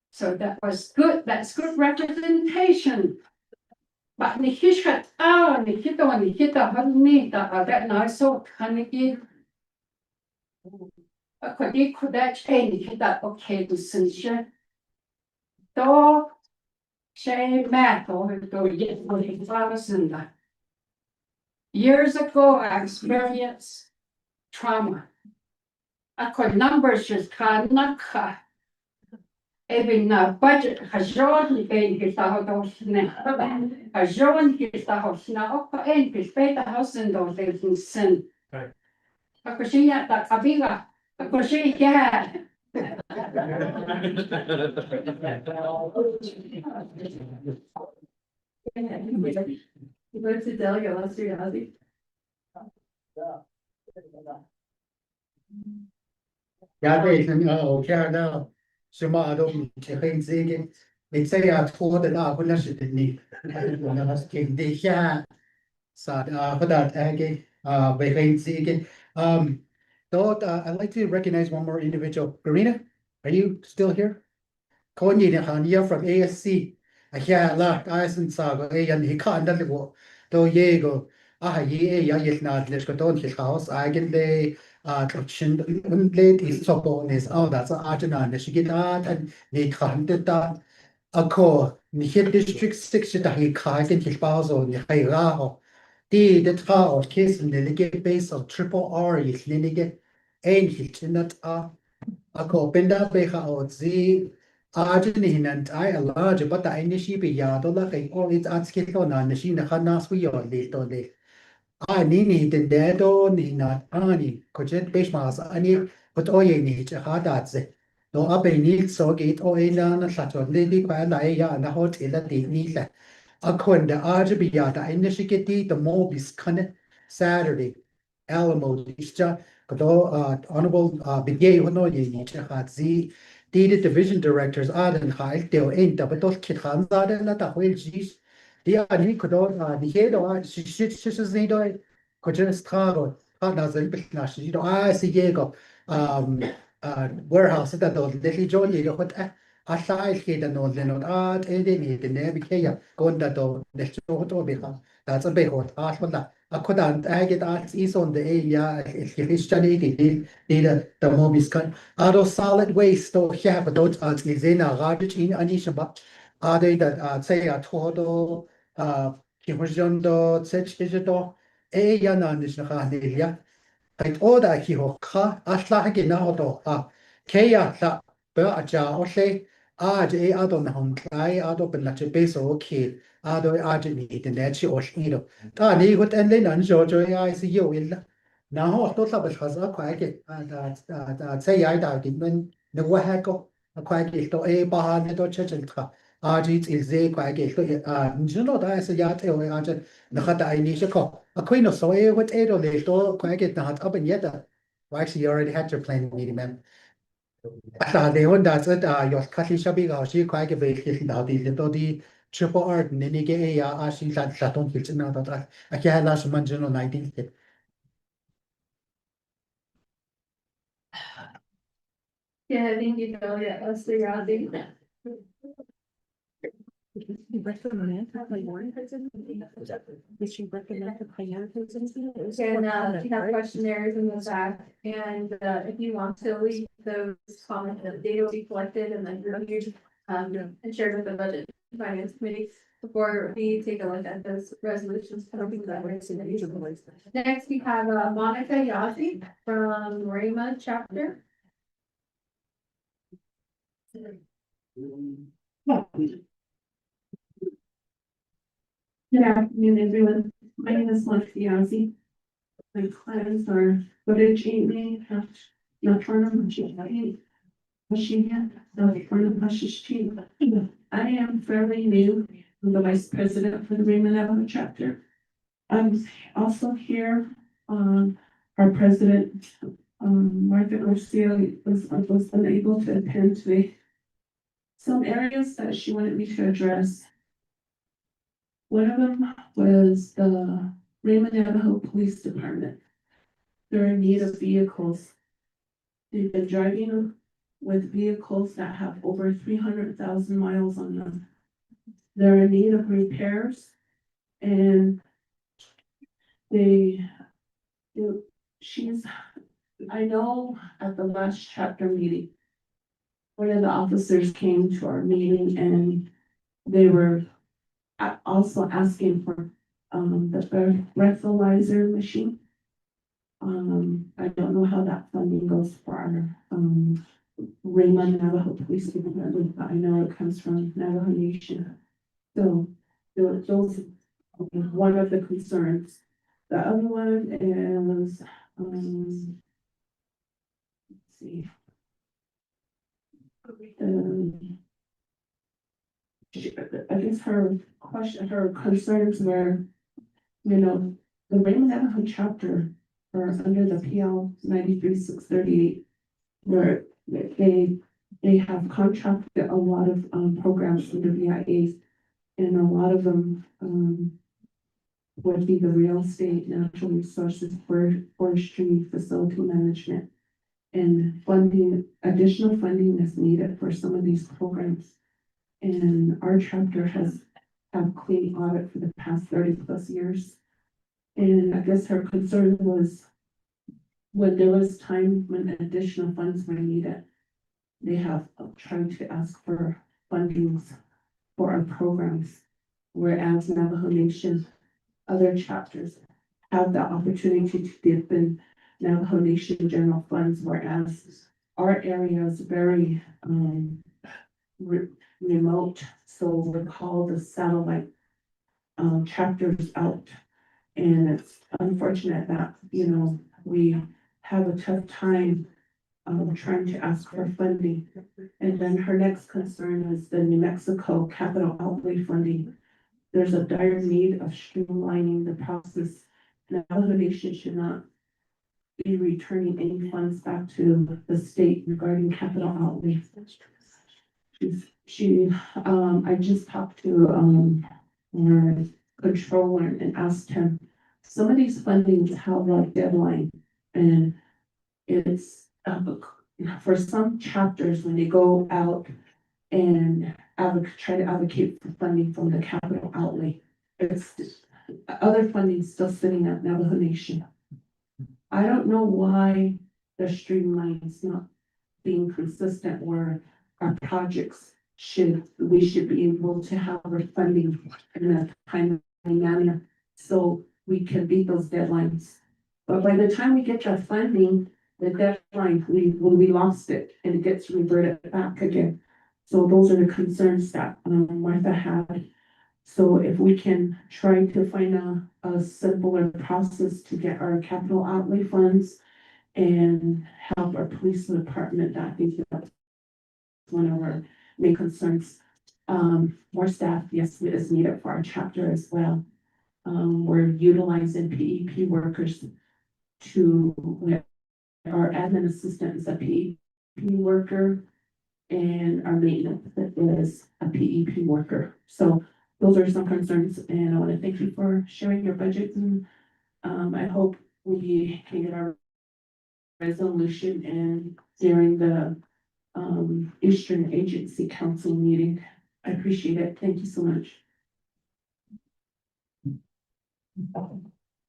So that was good. That's good representation. But the hishat the hit on the hit of honey that nice so honey. Could that change that okay to censure? Dog shame math or go get 40,000. Years ago, I experienced trauma. I could numbers just can't. Even budget has shown his house now. Has shown his house now. And his better house in those days in sin. Right. A cosilla that abiga. A cosilla. Vote to delegate Lester Yazzie. Ja, weet je, ook ja, nou, ze maar ook geen zegen. Ik zei ja, het voor de dag, want dat is het niet. En dan was ik dit jaar, zat, voor dat eigenlijk, bij geen zegen. I'd like to recognize one more individual. Karina, are you still here? Konji ne han here from ASC. Ja, la, Eisen sago, yan hikan dat wo. Do yego. Ye ja jetzt nach les gedon his house eigentlich Tritschen und lädt ist so bonus auch das Artenan das geht an ne kann da Akko nicht District 6 da hier kagen die Spaso ne Haira die der Trau Kissen ne Lige Base of Triple R ist linige ähnlich nicht Akko bin da bei auch sie Argentine and I a large but I nishi be ya do la kai all it's at skill na nishi na khanas we all le ni den dedo ni na ani kojet besmas ani but oye ni chahadatze no abe ni so geht o ina na sato ni kwa na ya na hot ila di ni la akon da arbe ya da ina shiketi the mobis kan Saturday Alamo isja kodo honorable bigay hono ye ni chahatzi the division directors aden khai teo en da betos kit khan da na ta hwel jis dia ni kodo ni hedo shit ni do kojen straro na zel na shi do si jego warehouse da do little johnny do hot a llai chi da no le no ni de ne bi ke ya gonda do ne cho to bi kha that's a big hot a kodan get is on the ya Christianity the mobis kan ado solid waste to have dot as izena garbage in anisha ade that say a todo kihojondo tsechito ya na nisha khanelia Kait oda ki ho kha asla ge na do keya la ba aja o le je ado na hong kai ado ben la che beso okay ado ni de ne chi o shi do ta ni gut en le nan jo ya si yo il na ho to sa ba khaza kwa ke da sai ya da din men ne wa ha ko kwa ke to ba ne do che chen tra ji is ze kwa ke to ni no da sa ya te o na khata ai ni she ko Queen of Soy, what eight or they store quite get not up and yet. Well, actually, you already had your planning meeting, ma'am. They want that's it. Your Cathy Shabby, she quite a bit now the triple art, and then you get a she that don't feel now that I can't last month, 19. Yeah, I think you know, yeah, Lester Yazzie. You recommend that like one person? Did you recommend the plan person? And you have questionnaires in the back, and if you want to leave those comments, the data will be collected and then reviewed and shared with the budget and finance committee before we take a look at those resolutions. Next, we have Monica Yazzie from Rama chapter. Good afternoon, everyone. My name is Monica Yazzie. My plans are footage evening, not trying to I am fairly new. I'm the vice president for the Raymond Avenue chapter. I'm also here, our president, Martha Garcia was unable to attend today. Some areas that she wanted me to address. One of them was the Raymond Navajo Police Department. They're in need of vehicles. They've been driving with vehicles that have over 300,000 miles on them. They're in need of repairs, and I know at the last chapter meeting, one of the officers came to our meeting and they were also asking for the breathalyzer machine. I don't know how that funding goes for our, Raymond Navajo Police Department, but I know it comes from Navajo Nation. So, those, one of the concerns. The other one is, let's see. I guess her concerns were, the Raymond Navajo chapter or under the PL 93-638, where they have contracted a lot of programs under VIAs, and a lot of them would be the real estate, natural resources, forestry, facility management, and additional funding is needed for some of these programs. And our chapter has had clean audit for the past 30+ years. And I guess her concern was when there was time when additional funds were needed, they have tried to ask for fundings for our programs. Whereas Navajo Nation, other chapters have the opportunity to dip in Navajo Nation general funds, whereas our area is very remote, so we're called the satellite chapters out. And it's unfortunate that, we have a tough time trying to ask for funding. And then her next concern is the New Mexico capital outlay funding. There's a dire need of streamlining the process. Navajo Nation should not be returning any funds back to the state regarding capital outlay. I just talked to our controller and asked him, some of these fundings have a deadline, and it's for some chapters when they go out and try to advocate for funding from the capital outlay, it's other funding still sitting at Navajo Nation. I don't know why the streamline is not being consistent where our projects we should be able to have our funding in a timely manner so we can beat those deadlines. But by the time we get that funding, the deadline, we lost it and it gets reverted back again. So those are the concerns that Martha had. So if we can try to find a simpler process to get our capital outlay funds and help our police department, I think that's one of our main concerns. More staff, yes, is needed for our chapter as well. We're utilizing PEP workers our admin assistant is a PEP worker and our maintenance is a PEP worker. So those are some concerns, and I want to thank you for sharing your budget, and I hope we can get our resolution and during the Eastern Agency Council meeting. I appreciate it. Thank you so much.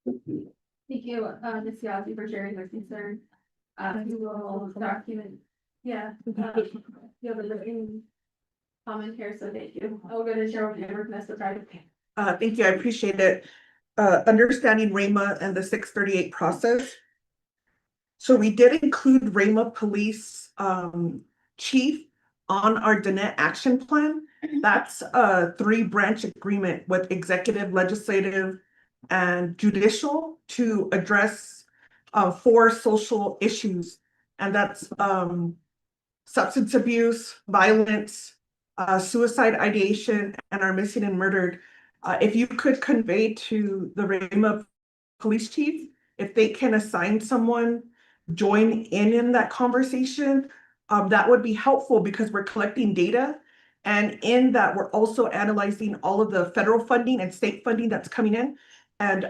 Thank you, Ms. Yazzie, for sharing your concern. You will document, you have a written comment here, so thank you. I'll go to Cheryl Hammer, Mr. Private. Thank you, I appreciate it. Understanding RAMA and the 638 process. So we did include RAMA Police Chief on our Danette Action Plan. That's a 3-branch agreement with executive, legislative, and judicial to address 4 social issues. And that's substance abuse, violence, suicide ideation, and our missing and murdered. If you could convey to the RAMA police chief, if they can assign someone, join in that conversation, that would be helpful because we're collecting data. And in that, we're also analyzing all of the federal funding and state funding that's coming in. And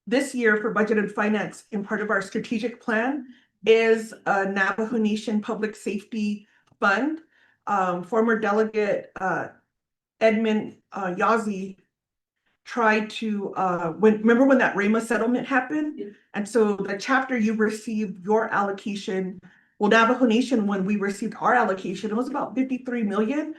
this year for budget and finance, in part of our strategic plan, is a Navajo Nation Public Safety Fund. Former Delegate Edmund Yazzie tried to, remember when that RAMA settlement happened? Yeah. And so the chapter you received your allocation, well, Navajo Nation, when we received our allocation, it was about 53 million.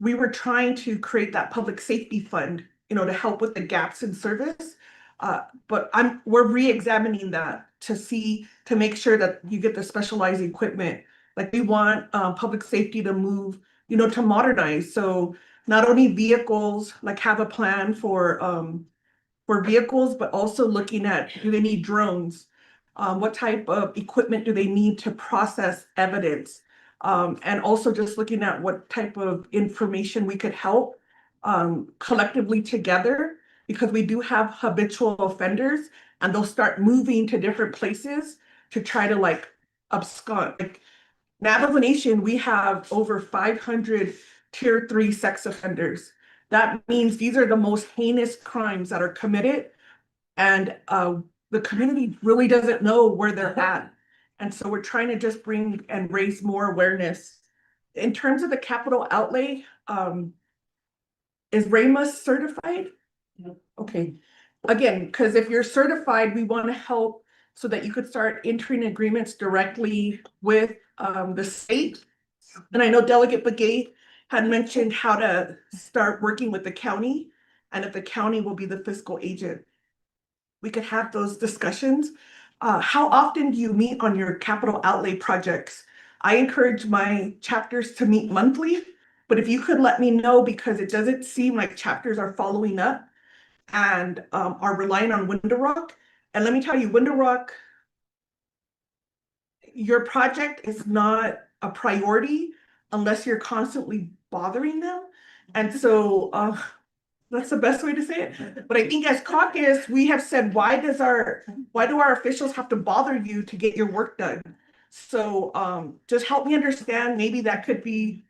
We were trying to create that public safety fund to help with the gaps in service. But we're re-examining that to make sure that you get the specialized equipment. Like we want public safety to move, to modernize. So not only vehicles, like have a plan for vehicles, but also looking at, do they need drones? What type of equipment do they need to process evidence? And also just looking at what type of information we could help collectively together, because we do have habitual offenders and they'll start moving to different places to try to like abscond. Like Navajo Nation, we have over 500 tier 3 sex offenders. That means these are the most heinous crimes that are committed, and the community really doesn't know where they're at. And so we're trying to just bring and raise more awareness. In terms of the capital outlay, is RAMUS certified? Okay. Again, because if you're certified, we want to help so that you could start entering agreements directly with the state. And I know Delegate Begay had mentioned how to start working with the county, and if the county will be the fiscal agent. We could have those discussions. How often do you meet on your capital outlay projects? I encourage my chapters to meet monthly, but if you could let me know, because it doesn't seem like chapters are following up and are relying on Window Rock. And let me tell you, Window Rock, your project is not a priority unless you're constantly bothering them. And so that's the best way to say it. But I think as caucus, we have said, why do our officials have to bother you to get your work done? So just help me understand, maybe that could be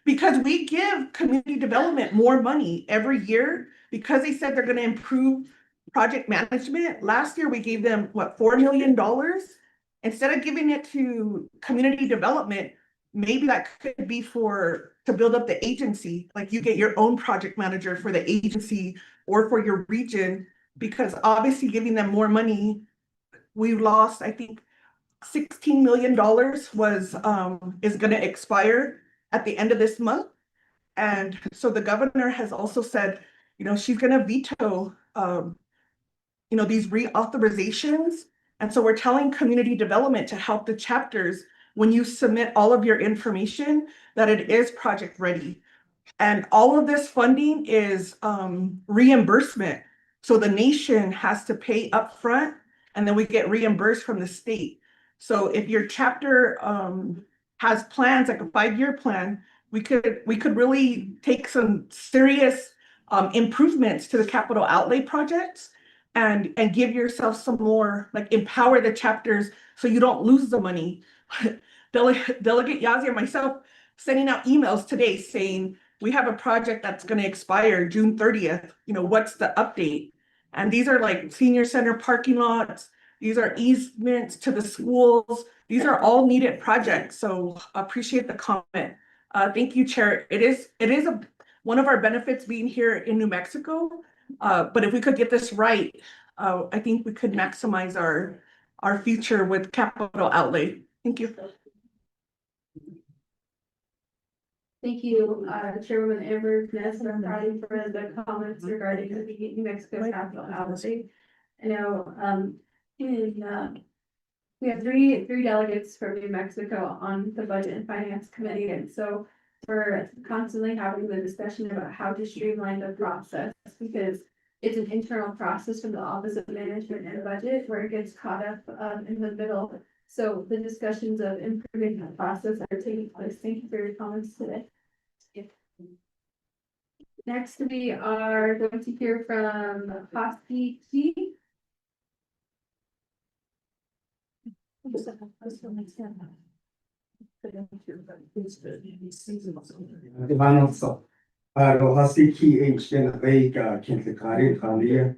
because we give community development more money every year because they said they're going to improve project management. Last year, we gave them, what, $4 million? Instead of giving it to community development, maybe that could be to build up the agency. Like you get your own project manager for the agency or for your region, because obviously giving them more money, we lost, I think, $16 million is going to expire at the end of this month. And so the governor has also said, she's going to veto, these reauthorizations. And so we're telling community development to help the chapters when you submit all of your information that it is project ready. And all of this funding is reimbursement. So the nation has to pay upfront and then we get reimbursed from the state. So if your chapter has plans, like a 5-year plan, we could really take some serious improvements to the capital outlay projects and give yourself some more, like empower the chapters so you don't lose the money. Delegate Yazzie and myself sending out emails today saying, we have a project that's going to expire June 30th. What's the update? And these are like senior center parking lots. These are easements to the schools. These are all needed projects. So appreciate the comment. Thank you, Chair. It is one of our benefits being here in New Mexico. But if we could get this right, I think we could maximize our future with capital outlay. Thank you. Thank you, Chairwoman Amber Nestor Friday for the comments regarding the New Mexico capital outlay. I know, we have three delegates from New Mexico on the Budget and Finance Committee, and so we're constantly having the discussion about how to streamline the process, because it's an internal process from the Office of Management and Budget where it gets caught up in the middle. So the discussions of improving the process are taking place. Thank you for your comments today. Next, we are going to hear from Hosky T. Ivanov, Rohasiki H. Vega, Kintikari, Kalia,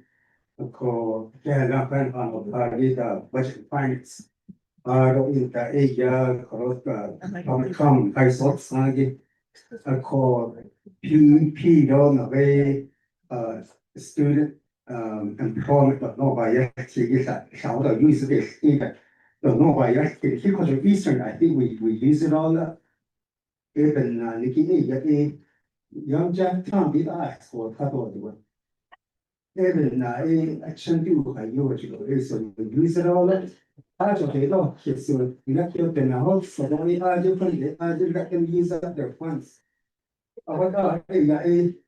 Ko Janapan on the budget finance. In the Asia, come, I saw Sagi, a call P. Don away, student employment, but no by yet, shall the use this either. The no by yet, because of Eastern, I think we use it all. Even Nikki, 영장 탐비 아스고 타도도 에는 나의 천두 가요지고 그래서 유스라를 아주 대도 했어 이렇게 되나고 사람이 아주 근데 아주 같은 유서 their funds 아까 이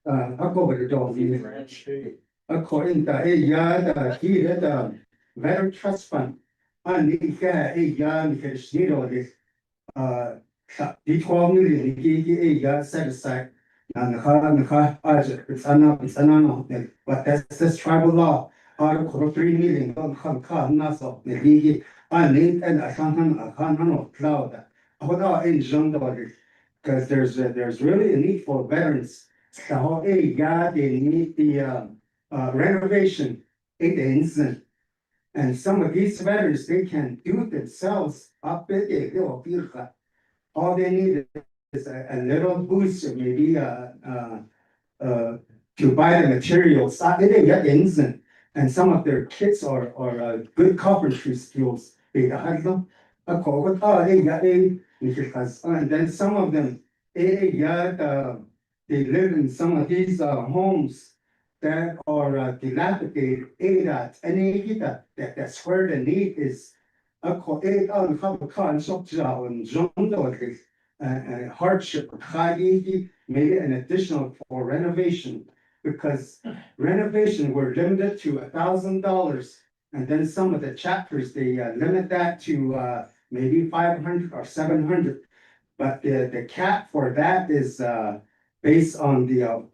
아까 버도 according to the veteran trust fund and because you know this the 12 million set aside it's no, but that's tribal law. Article 3 million naso the and I can't cloud in John because there's really a need for veterans. The whole they need the renovation in the instant. And some of these veterans, they can do it themselves up it, all they need is a little boost, maybe to buy the materials. They get instant, and some of their kits are good carpentry skills. And then some of them, they live in some of these homes that are dilapidated. That's where the need is. Hardship, maybe an additional for renovation. Because renovation, we're limited to $1,000. And then some of the chapters, they limit that to maybe 500 or 700. But the cap for that is based on the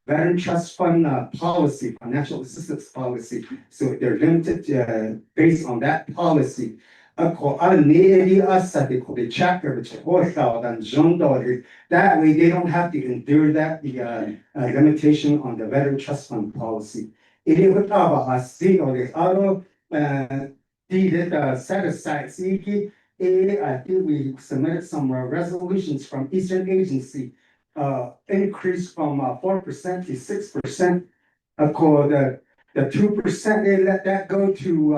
Veteran Trust Fund policy, financial assistance policy. So they're limited based on that policy. The chapter which that way they don't have to endure that the limitation on the Veteran Trust Fund policy. It is about us see or the auto set aside. I think we submitted some resolutions from Eastern Agency, increase from 4% to 6%. The 2%, they let that go to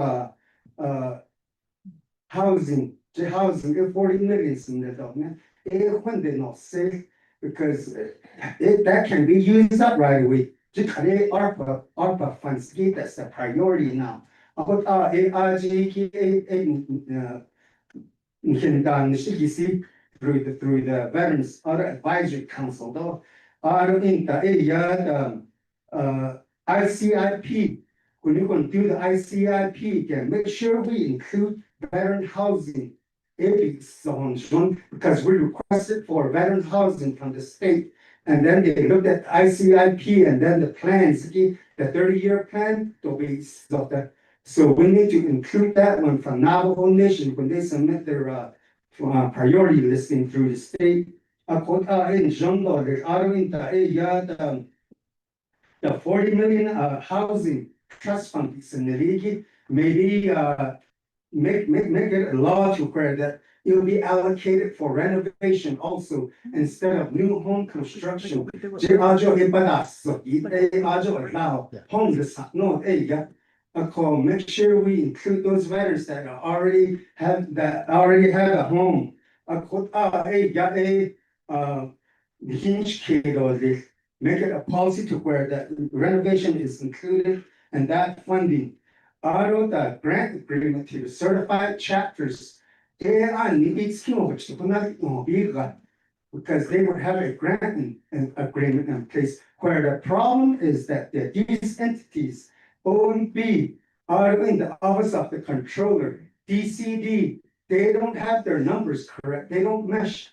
housing, if 40 million in the government, when they not safe, because that can be used up right away. ARPA funds, that's the priority now. About through the Veterans Other Advisory Council, though, in the area, ICIP, when you're going to do the ICIP, then make sure we include veteran housing. Because we requested for veteran housing from the state, and then they looked at ICIP and then the plans, the 30-year plan to be so we need to include that one from Navajo Nation when they submit their priority listing through the state. The 40 million housing trust fund is in the league, maybe make it a law to where that it will be allocated for renovation also instead of new home construction. Make sure we include those veterans that already have a home. Make it a policy to where that renovation is included and that funding. The grant agreement to the certified chapters. Because they would have a grant agreement in place where the problem is that these entities, OMB, are in the office of the controller, DCD, they don't have their numbers correct, they don't mesh.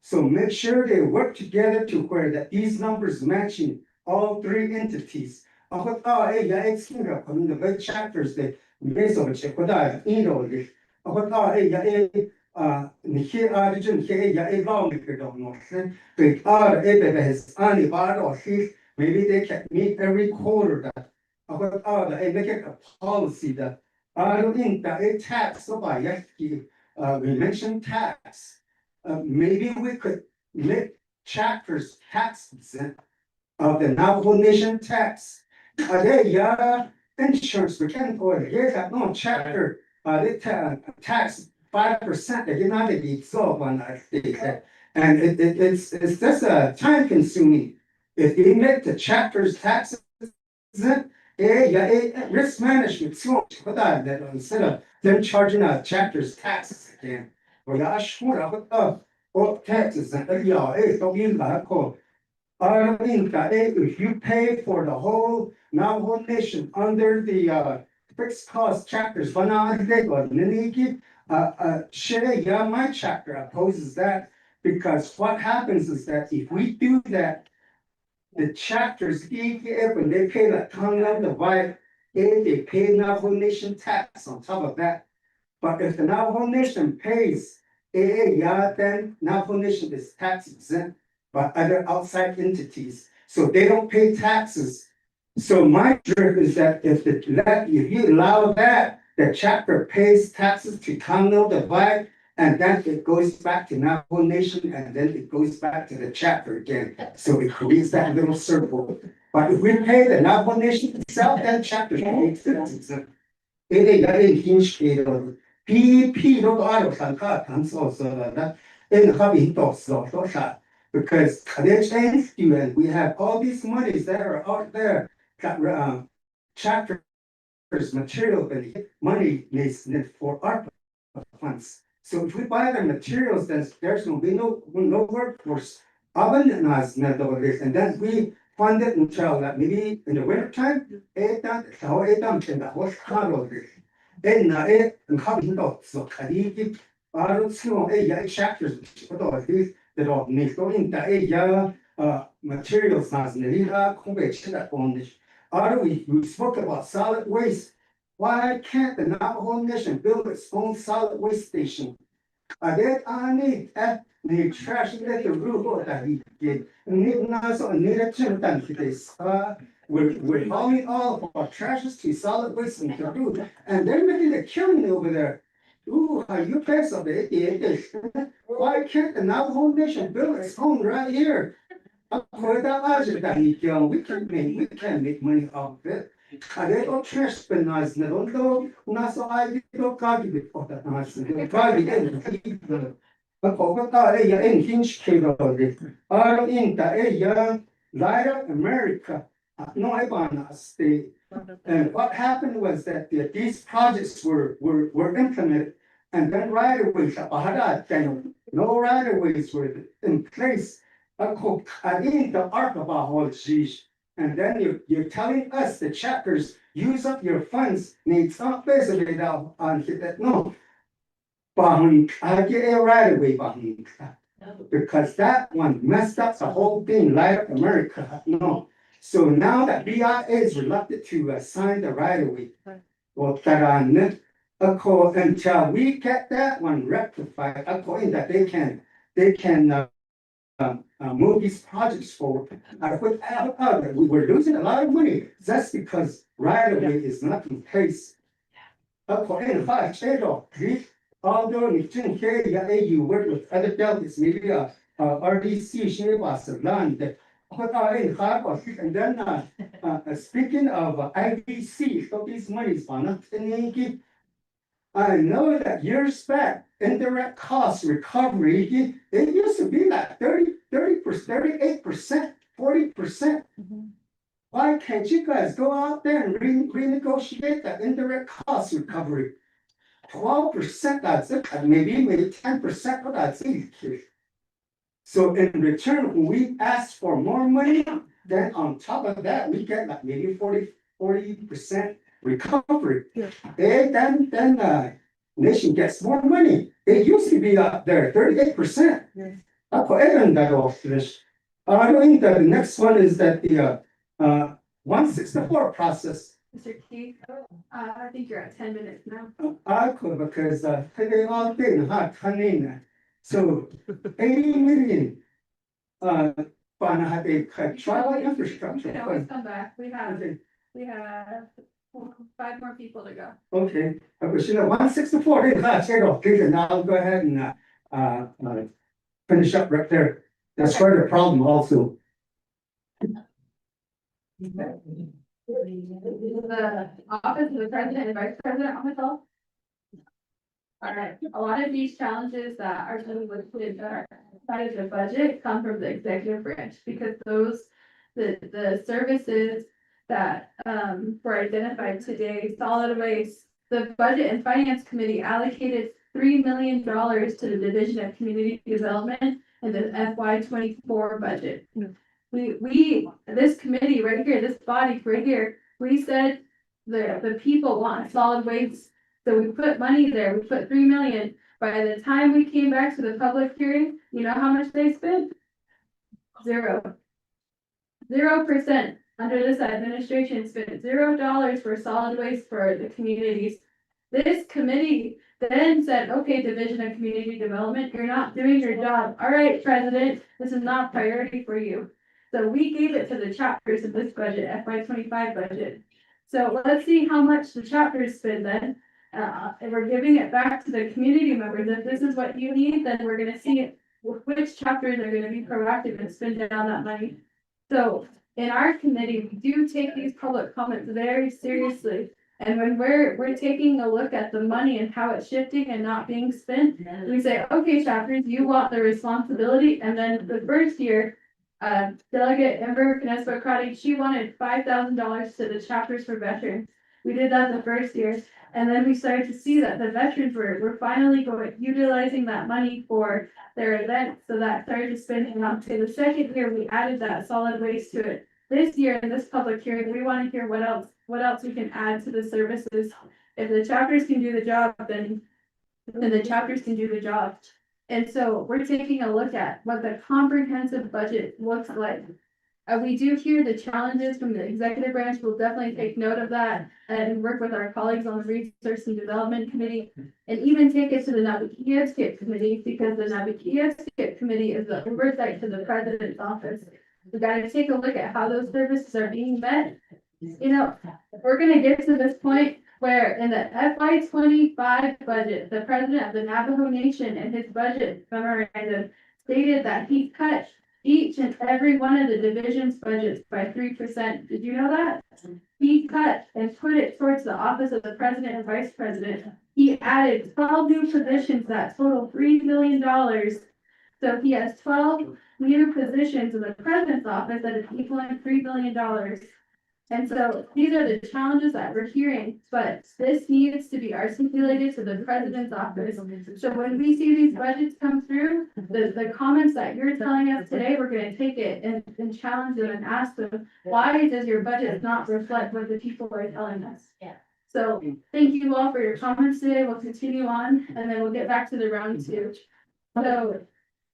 So make sure they work together to where that these numbers matching all three entities. The big chapters that based on check what I maybe they can meet every quarter that make it a policy that I don't think that it tax we mentioned tax. Maybe we could make chapters tax exempt of the Navajo Nation tax. Insurance, we can't go ahead, no chapter, they tax 5%, they did not be solved on that state. And it's just time consuming. If you make the chapters taxes, risk management, so that instead of them charging out chapters taxes again. Or yeah, sure, or taxes and don't use that code. I think that if you pay for the whole Navajo Nation under the fixed cost chapters, but not yeah, my chapter opposes that because what happens is that if we do that, the chapters, if when they pay the tongue of the vibe, if they pay Navajo Nation tax on top of that. But if the Navajo Nation pays, yeah, then Navajo Nation is tax exempt by other outside entities, so they don't pay taxes. So my drift is that if you allow that, the chapter pays taxes to Tonga Divide, and then it goes back to Navajo Nation, and then it goes back to the chapter again. So it creates that little circle. But if we pay the Navajo Nation itself, then chapter pays tax exempt. PP 都二十三卡谈所说的那，那领导说啥？Because college student, we have all these monies that are out there that chapters material and money is needed for art funds. So if we buy the materials, then there's no be no workforce. Abundance and then we fund it until maybe in the winter time, then and coming out so Khadiji are chapters that are making the materials as Nerida convention on this. We spoke about solid waste. Why can't the Navajo Nation build its own solid waste station? That I need the trash that the roof that he did. Need not so need a chimp than this. We're hauling all of our trashes to solid waste in the roof, and they're making a killing over there. Ooh, how you pass of it? Why can't the Navajo Nation build its own right here? We can make money off of it. They don't trash spend nice, they don't know, not so I don't carry it for that nice. But for in hinge cable, are in the area, light up America, no, I state. And what happened was that these projects were implemented, and then right away, no right of ways were in place. I need the arc of our geez. And then you're telling us the chapters use up your funds, needs not basically now on that no. I get a right away behind because that one messed up the whole thing, Light Up America. No. So now that BIA is reluctant to sign the right away. Well, until we get that one rectified, according that they can move these projects forward. We were losing a lot of money just because right away is not in place. According to although you work with other delegates, maybe RDC share us land. And then speaking of IBC, so these monies are not I know that years back, indirect cost recovery, it used to be like 30%, 38%, 40%. Why can't you guys go out there and renegotiate that indirect cost recovery? 12%, that's it, maybe 10%, but that's it. So in return, when we ask for more money, then on top of that, we get like maybe 40% recovery. And then nation gets more money. It used to be up there, 38%. I think that the next one is that the 164 process. Mr. Keith, I think you're at 10 minutes now. I could because today all day hot coming. So 80 million. But I have a tribal We infrastructure. can always come back. We have 5 more people to go. Okay, I was 164, and I'll go ahead and finish up right there. That's part of the problem also. The office of the president and vice president on the call? All right, a lot of these challenges that are sort of listed that are side of the budget come from the executive branch, because those, the services that, were identified today, solid waste, the Budget and Finance Committee allocated $3 million to the Division of Community Development in the FY 24 budget. This committee right here, this body right here, we said the people want solid waste. So we put money there, we put 3 million. By the time we came back to the public hearing, you know how much they spent? 0%. Under this administration spent $0 for solid waste for the communities. This committee then said, okay, Division of Community Development, you're not doing your job. All right, President, this is not priority for you. So we gave it to the chapters in this budget, FY 25 budget. So let's see how much the chapters spend then. And we're giving it back to the community members. If this is what you need, then we're gonna see which chapters are gonna be proactive and spend down that money. So in our committee, we do take these public comments very seriously. And when we're taking a look at the money and how it's shifting and not being spent, we say, okay, chapters, you want the responsibility. And then the first year, Delegate Ember Knesset, she wanted $5,000 to the chapters for veterans. We did that the first year. And then we started to see that the veterans were finally utilizing that money for their events. So that started to spend out to the second year, we added that solid waste to it. This year in this public hearing, we want to hear what else we can add to the services. If the chapters can do the job, then the chapters can do the job. And so we're taking a look at what the comprehensive budget looks like. We do hear the challenges from the executive branch. We'll definitely take note of that and work with our colleagues on the Research and Development Committee, and even take it to the Navikievskit Committee, because the Navikievskit Committee is the oversight to the president's office. We gotta take a look at how those services are being met. You know, we're gonna get to this point where in the FY 25 budget, the president of the Navajo Nation in his budget memorandum stated that he cut each and every one of the division's budgets by 3%. Did you know that? He cut and put it towards the office of the president and vice president. He added 12 new positions that total $3 million. So he has 12 new positions in the president's office that is equaling $3 million. And so these are the challenges that we're hearing, but this needs to be articulated to the president's office. So when we see these budgets come through, the comments that you're telling us today, we're gonna take it and challenge them and ask them, why does your budget not reflect what the people are telling us? Yeah. So thank you all for your comments today. We'll continue on and then we'll get back to the round two. So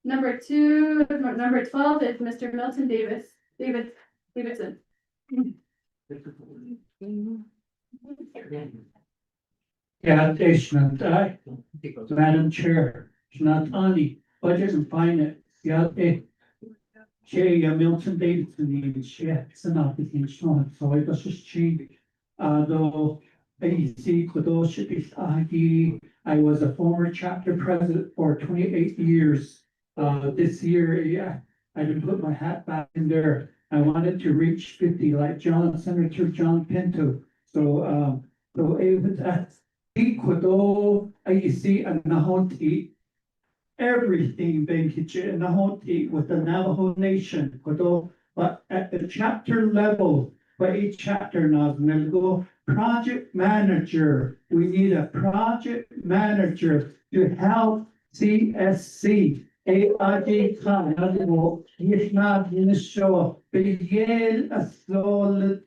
number 12 is Mr. Milton Davidson. Yeah, Madam Chair, Shnatani, Budget and Finance, Chair Milton Davidson, Chair, it's an application, so I was just changing. Though I see Kodosh, I was a former chapter president for 28 years. This year, yeah, I didn't put my hat back in there. I wanted to reach 50 like Senator John Pinto. So it was equal, I see a Nahonti, everything being Nahonti with the Navajo Nation, but at the chapter level, by each chapter now, go project manager. We need a project manager to help CSC. AID Kanado, Yishna Yinisho, Bigel Asolitole,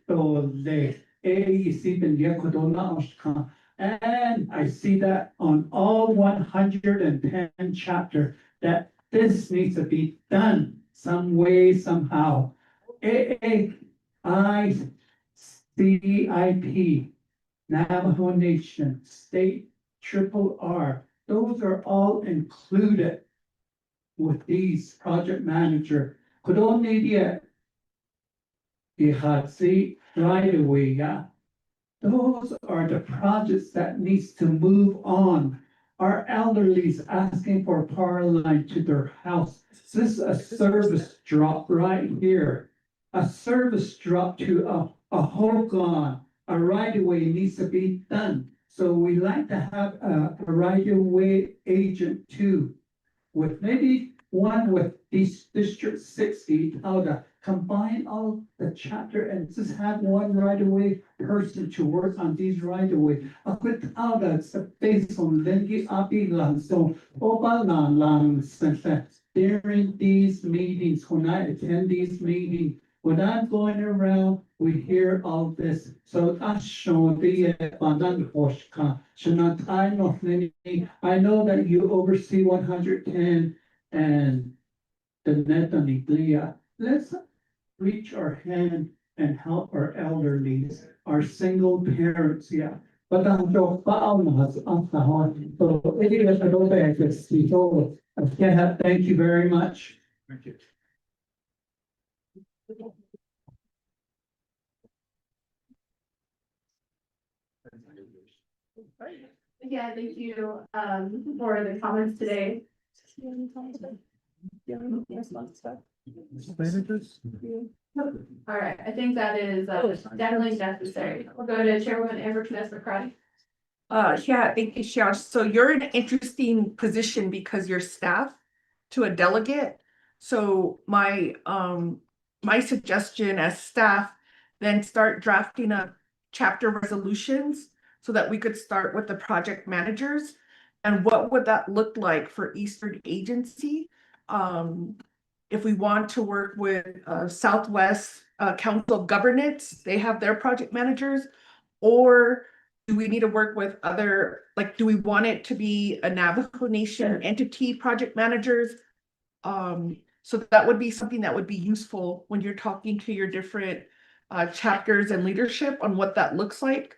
AEC Yakodona Oshka. And I see that on all 110 chapters that this needs to be done some way, somehow. AAICIP, Navajo Nation, State RRR, those are all included with these project manager. Could only get right away, yeah. Those are the projects that needs to move on. Our elderly's asking for a power line to their house. This is a service drop right here. A service drop to a Hogan, a right away needs to be done. So we like to have a right-of-way agent too. With maybe one with these District 60, how to combine all the chapter and just have one right-of-way person to work on these right-of-way. Akut out sa based on lengi api lang, so oba lang during these meetings, when I attend these meetings, when I'm going around, we hear all this. So that's shown the I know that you oversee 110 and the net on the let's reach our hand and help our elderly, our single parents, yeah. But I'm so proud of us, so anyway, I don't think it's, thank you very much. Thank you. Yeah, thank you, for the comments today. All right, I think that is definitely necessary. We'll go to Chairwoman Amber Kness-McCarty. Yeah, thank you, Shash. So you're in an interesting position because you're staff to a delegate. So my suggestion as staff, then start drafting up chapter resolutions so that we could start with the project managers. And what would that look like for Eastern Agency? If we want to work with Southwest Council of Governance, they have their project managers, or do we need to work with other, like, do we want it to be a Navajo Nation entity project managers? So that would be something that would be useful when you're talking to your different chapters and leadership on what that looks like.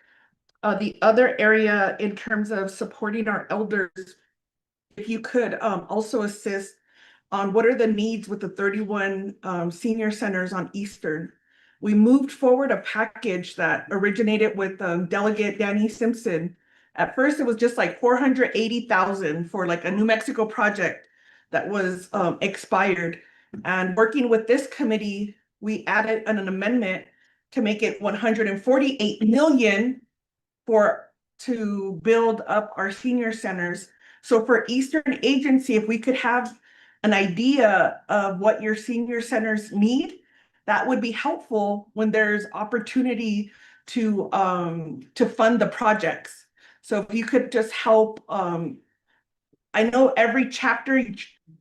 The other area in terms of supporting our elders, if you could also assist on what are the needs with the 31 senior centers on Eastern. We moved forward a package that originated with Delegate Danny Simpson. At first, it was just like 480,000 for like a New Mexico project that was expired. And working with this committee, we added an amendment to make it 148 million to build up our senior centers. So for Eastern Agency, if we could have an idea of what your senior centers need, that would be helpful when there's opportunity to fund the projects. So if you could just help, I know every chapter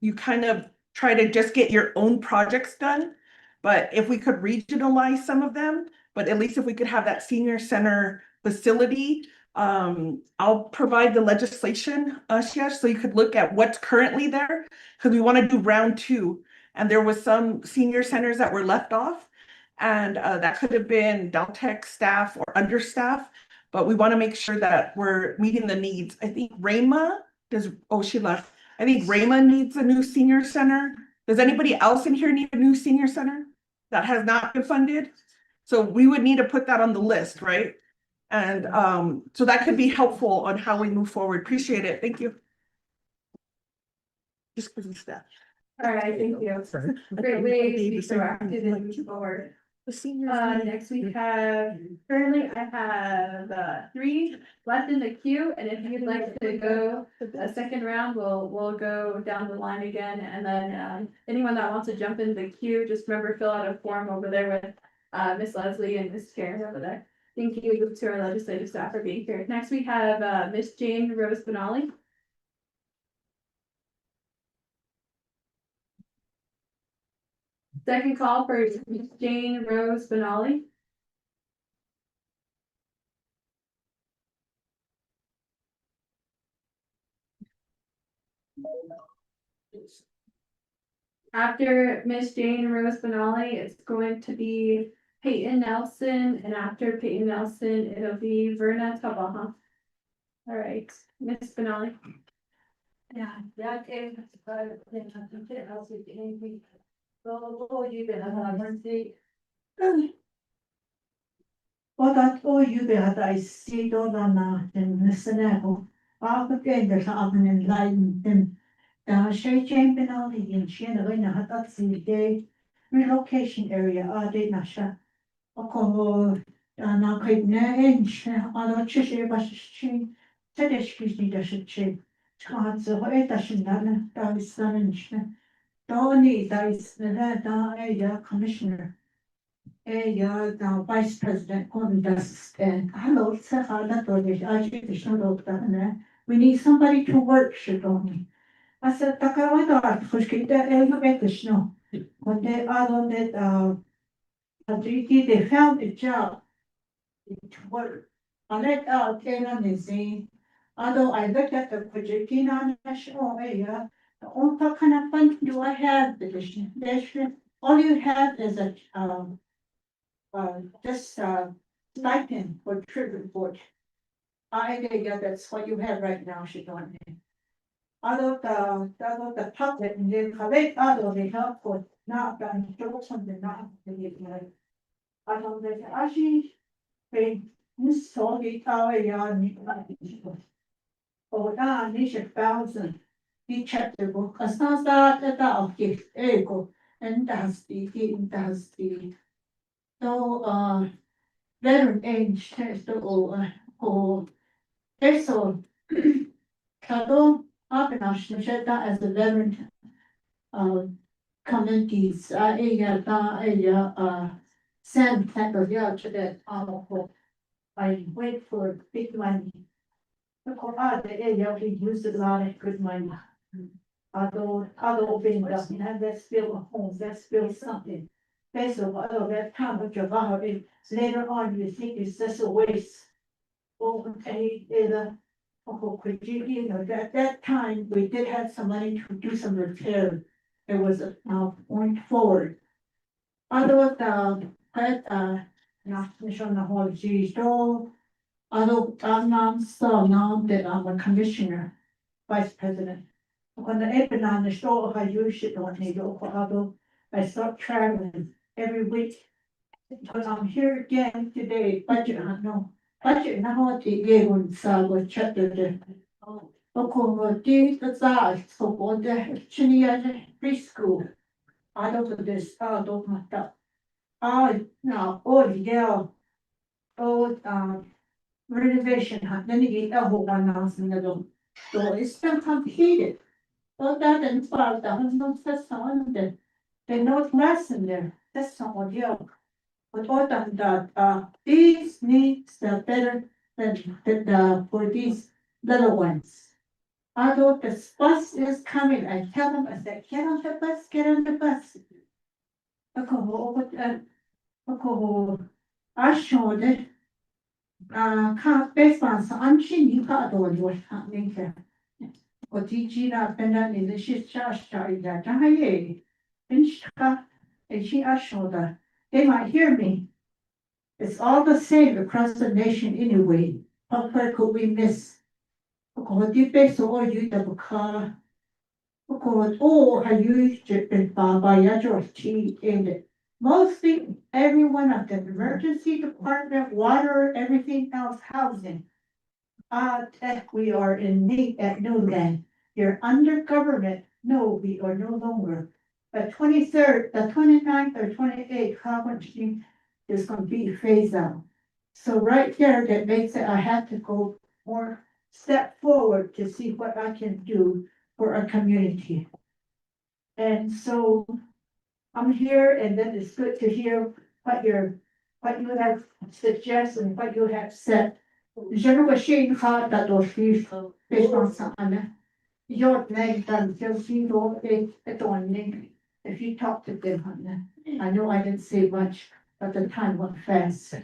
you kind of try to just get your own projects done, but if we could regionalize some of them, but at least if we could have that senior center facility, I'll provide the legislation, Shiash, so you could look at what's currently there, because we want to do round 2. And there was some senior centers that were left off, and that could have been Deltec staff or understaff, but we want to make sure that we're meeting the needs. I think Rayma she left. I think Rayma needs a new senior center. Does anybody else in here need a new senior center that has not been funded? So we would need to put that on the list, right? And so that could be helpful on how we move forward. Appreciate it. Thank you. Just for the staff. All right, thank you. Great way to be proactive and move forward. The seniors. Next we have, currently I have 3 left in the queue, and if you'd like to go a second round, we'll go down the line again, and then anyone that wants to jump in the queue, just remember, fill out a form over there with Miss Leslie and Miss Karen over there. Thank you to our legislative staff for being here. Next we have Miss Jane Rose Benali. Second call for Miss Jane Rose Benali. After Miss Jane Rose Benali, it's going to be Peyton Nelson, and after Peyton Nelson, it'll be Verna Tabaha. All right, Miss Benali. Yeah, okay. So, you can have mercy. Otat o jube I see dona in Nisaneko. Again, there's an enlightened Shay Champion only in Shanaway Hatat Day relocation area. They Nasha. Oko na kaydne ana çeşe başçı tedeşkiz de şıçı çıkartı o etaşından da istanın işte Tony da ismine da ya commissioner ya da vice president on das hello sehala to the education doctor we need somebody to work shit on me. I said takaway da artık kite elbette no when they are on that they found a job to work. I let out and although I looked at the project in our national area, what kind of fund do I have? All you have is a, just, stipend for trip report. Yeah, that's what you have right now, she told me. Other the public, and then collect other the help for not, something not, I don't know, actually, they, this saw the tower yard. Oh, this 1,000. Die checkte book, as not that of gift ego, and that's the. So, veteran age test or eso. Kado, Abinash, that as a veteran. Communities, send type of yard to that, I wait for big money. The area we use a lot of good money. Other being doesn't have that spill of homes, that spill something. Based on that time of July, later on you think it's just a waste. Okay, at that time, we did have some money to do some repair. It was going forward. Other not on the whole G store. Although I'm not so now that I'm a commissioner, vice president. When the apron on the store, I use it on the although I start traveling every week. But I'm here again today, budget, no, budget now the year when was chapter the. The size, so on the junior preschool. I don't this, I don't matter. Now, oh, yeah. Oh, renovation, then you get a whole 1,000 of them. So it's still completed. So that and 12,000, no, that's not on the, they not less in there, that's not what you. But all that, these needs are better than for these little ones. Although the bus is coming, I tell them, I said, get on the bus, get on the bus. I showed it. Based on some you got all your happening here. Or teaching up and then in the shit charge that I and she assured her, they might hear me. It's all the same across the nation anyway. How far could we miss? Because the base or you the car. Because all I used to be by your tea in it. Mostly everyone at the emergency department, water, everything else, housing. We are in need at no land. You're under government. No, we are no longer. The 23rd, the 29th or 28th, conference is gonna be phased out. So right there, that makes it, I have to go more step forward to see what I can do for our community. And so I'm here and then it's good to hear what you have suggested and what you have said. Je ne sais pas based on something. Your name done if you talk to them, I know I didn't say much, but the time went fast.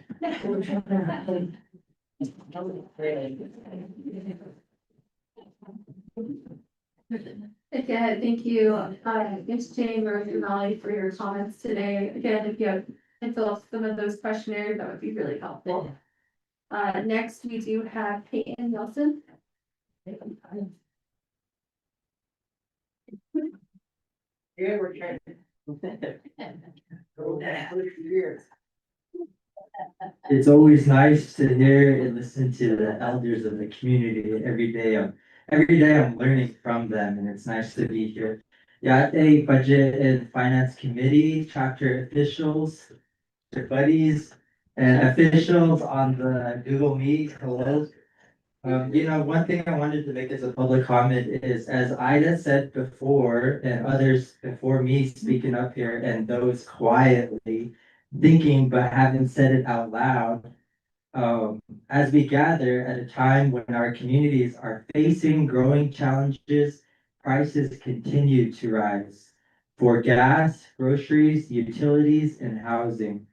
Again, thank you, Ms. Jane or Molly for your comments today. Again, if you have and fill out some of those questionnaires, that would be really helpful. Next, we do have Peyton Nelson. It's always nice to hear and listen to the elders of the community every day. I'm learning from them and it's nice to be here. Yeah, a budget and finance committee, chapter officials, their buddies, and officials on the Google Meet, hello. One thing I wanted to make as a public comment is, as Ida said before, and others before me speaking up here, and those quietly thinking but haven't said it out loud. As we gather at a time when our communities are facing growing challenges, prices continue to rise for gas, groceries, utilities, and housing.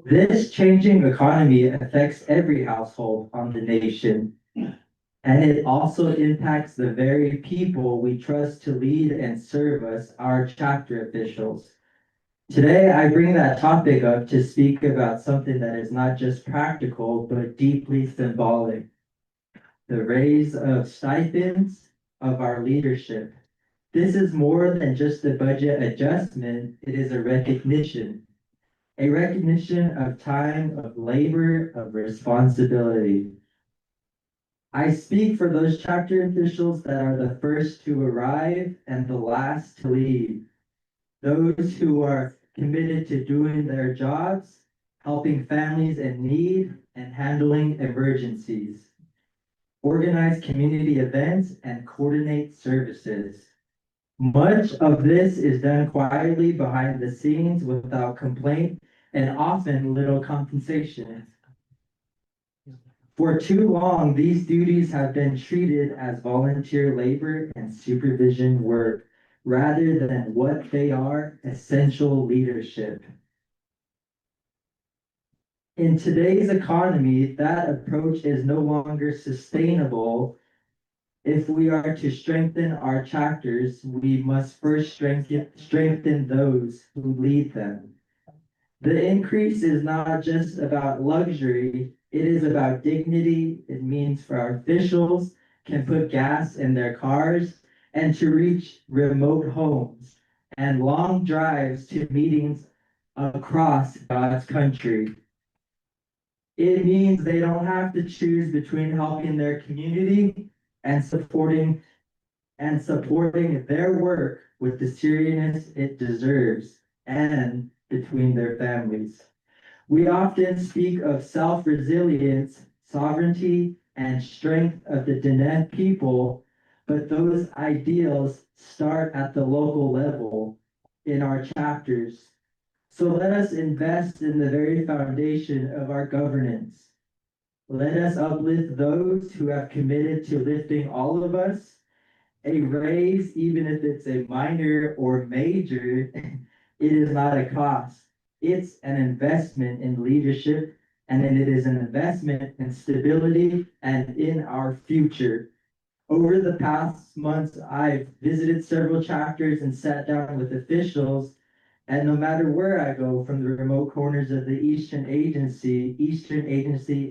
This changing economy affects every household on the nation. And it also impacts the very people we trust to lead and serve us, our chapter officials. Today, I bring that topic up to speak about something that is not just practical, but deeply symbolic. The raise of stipends of our leadership. This is more than just a budget adjustment, it is a recognition. A recognition of time, of labor, of responsibility. I speak for those chapter officials that are the first to arrive and the last to leave. Those who are committed to doing their jobs, helping families in need, and handling emergencies. Organize community events and coordinate services. Much of this is done quietly behind the scenes without complaint and often little compensation. For too long, these duties have been treated as volunteer labor and supervision work, rather than what they are, essential leadership. In today's economy, that approach is no longer sustainable. If we are to strengthen our chapters, we must first strengthen those who lead them. The increase is not just about luxury, it is about dignity. It means for our officials can put gas in their cars and to reach remote homes and long drives to meetings across God's country. It means they don't have to choose between helping their community and supporting their work with the seriousness it deserves, and between their families. We often speak of self-resilience, sovereignty, and strength of the Diné people, but those ideals start at the local level in our chapters. So let us invest in the very foundation of our governance. Let us uplift those who have committed to lifting all of us. A raise, even if it's a minor or major, it is not a cost. It's an investment in leadership, and it is an investment in stability and in our future. Over the past months, I've visited several chapters and sat down with officials, and no matter where I go from the remote corners of the Eastern Agency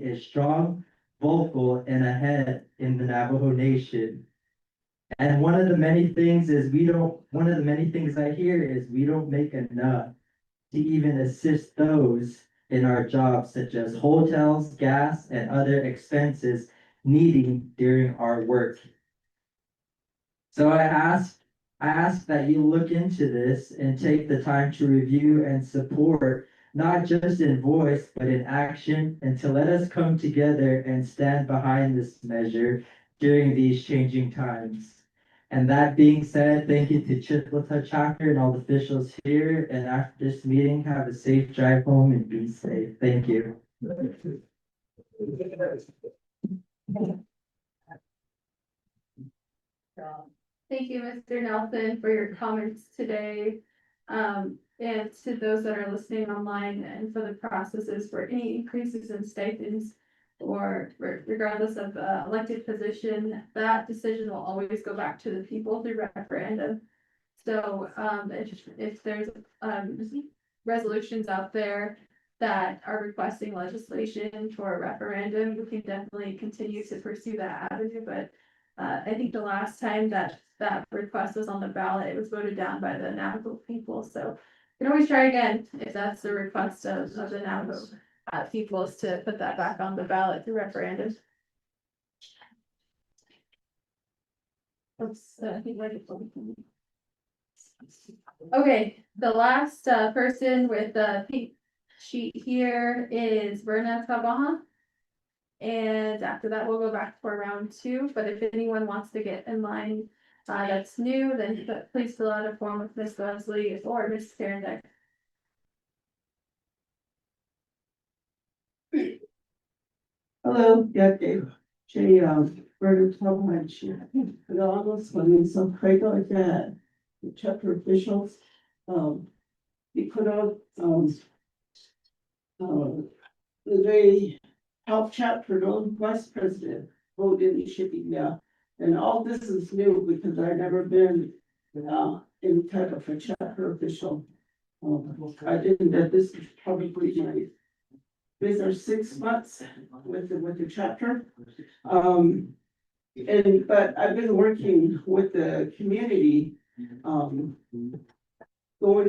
is strong, vocal, and ahead in the Navajo Nation. And one of the many things I hear is we don't make enough to even assist those in our jobs, such as hotels, gas, and other expenses needing during our work. So I ask that you look into this and take the time to review and support, not just in voice, but in action, and to let us come together and stand behind this measure during these changing times. And that being said, thank you to Chitlata chapter and all the officials here. And after this meeting, have a safe drive home and be safe. Thank you. Thank you, Mr. Nelson, for your comments today. And to those that are listening online and for the processes for any increases in stipends or regardless of elected position, that decision will always go back to the people through referendum. So if there's resolutions out there that are requesting legislation for a referendum, we can definitely continue to pursue that avenue. But I think the last time that request was on the ballot, it was voted down by the Navajo people. So you can always try again if that's the request of the Navajo peoples to put that back on the ballot through referendum. Oops, I think okay, the last person with the pink sheet here is Verna Tabaha. And after that, we'll go back for round two, but if anyone wants to get in line, that's new, then please fill out a form with Miss Leslie or Miss Karen. Hello, yeah, Dave. She, Bernard Tubman, she, the honest one, some craig like that. The chapter officials, he put out, the health chapter, own vice president, voted in shipping, yeah. And all this is new because I've never been, in type of a chapter official. I didn't, that this is probably my, these are 6 months with the chapter. But I've been working with the community, going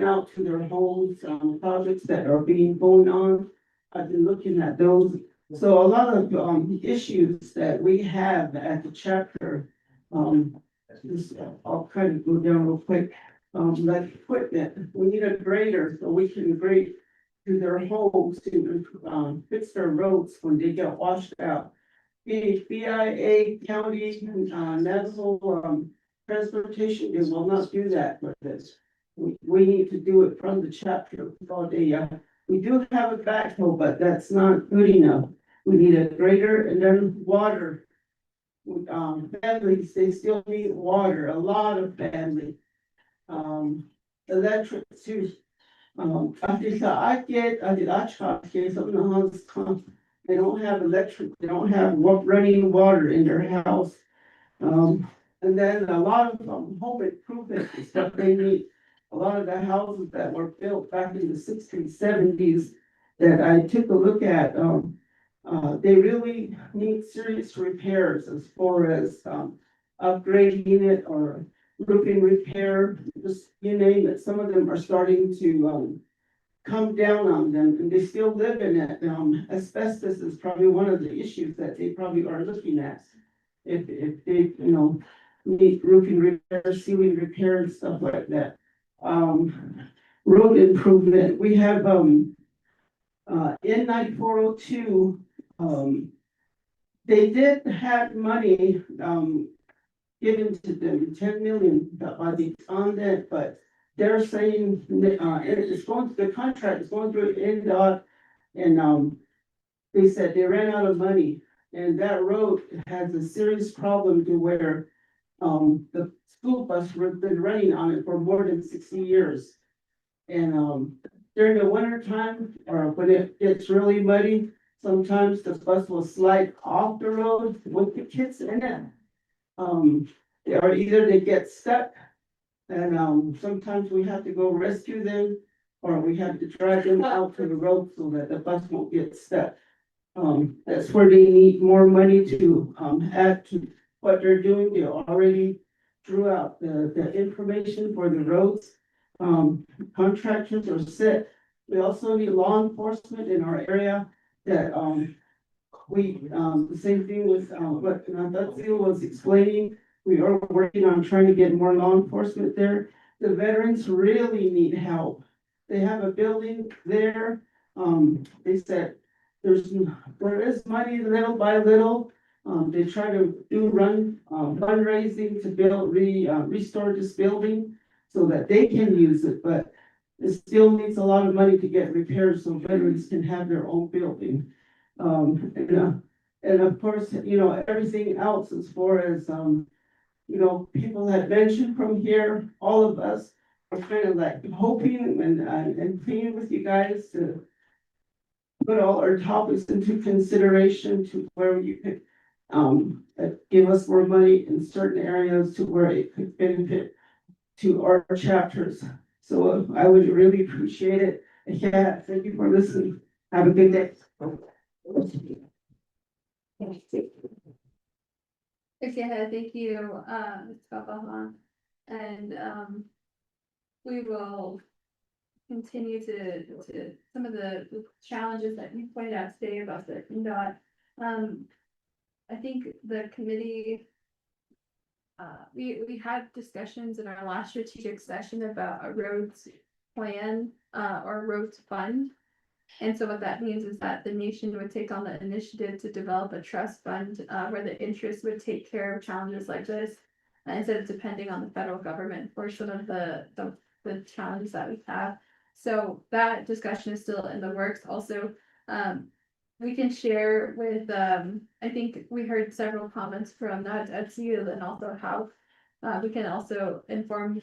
out to their homes, projects that are being going on. I've been looking at those. So a lot of, issues that we have at the chapter, I'll kind of go down real quick. Like equipment, we need a grader so we can grade to their homes to, fix their roads when they get washed out. BIA county, national, transportation, they will not do that for this. We need to do it from the chapter all day. We do have a backhoe, but that's not good enough. We need a grader and then water. Families, they still need water, a lot of families. Electric too. After I did something on they don't have electric, they don't have running water in their house. And then a lot of home improvement stuff they need. A lot of the houses that were built back in the 60s, 70s that I took a look at, they really need serious repairs as far as upgrading it or roofing repair, just you name it. Some of them are starting to come down on them and they still live in it. Asbestos is probably one of the issues that they probably are looking at. If they, need roofing repair, ceiling repair and stuff like that. Road improvement, we have, in 9402, they did have money, given to them, 10 million by the on that, but they're saying, it's going, the contract is going through NDOT and, they said they ran out of money and that road has a serious problem to where, the school bus has been running on it for more than 60 years. And, during the winter time or when it gets really muddy, sometimes the bus will slide off the road with the kids in it. Or either they get stuck and sometimes we have to go rescue them or we have to drive them out to the road so that the bus won't get stuck. That's where they need more money to add to what they're doing. They already drew out the information for the roads. Contractors are set. We also need law enforcement in our area that the same thing with what Nathaniel was explaining. We are working on trying to get more law enforcement there. The veterans really need help. They have a building there. They said there is money little by little. They try to do fundraising to restore this building so that they can use it, but it still needs a lot of money to get repairs so veterans can have their own building. And of course, everything else as far as, people had mentioned from here, all of us are kind of like hoping and pleading with you guys to put all our topics into consideration to where you could, give us more money in certain areas to where it could benefit to our chapters. So I would really appreciate it. Yeah, thank you for listening. Have a good day. Okay, thank you, Ms. Kapahan. And, we will continue to some of the challenges that you pointed out today about the NDOT. I think the committee, we had discussions in our last strategic session about a roads plan, or roads fund. And so what that means is that the nation would take on the initiative to develop a trust fund, where the interest would take care of challenges like this. Instead of depending on the federal government for some of the challenges that we have. So that discussion is still in the works. Also, we can share with, I think we heard several comments from that Etsy and also how we can also inform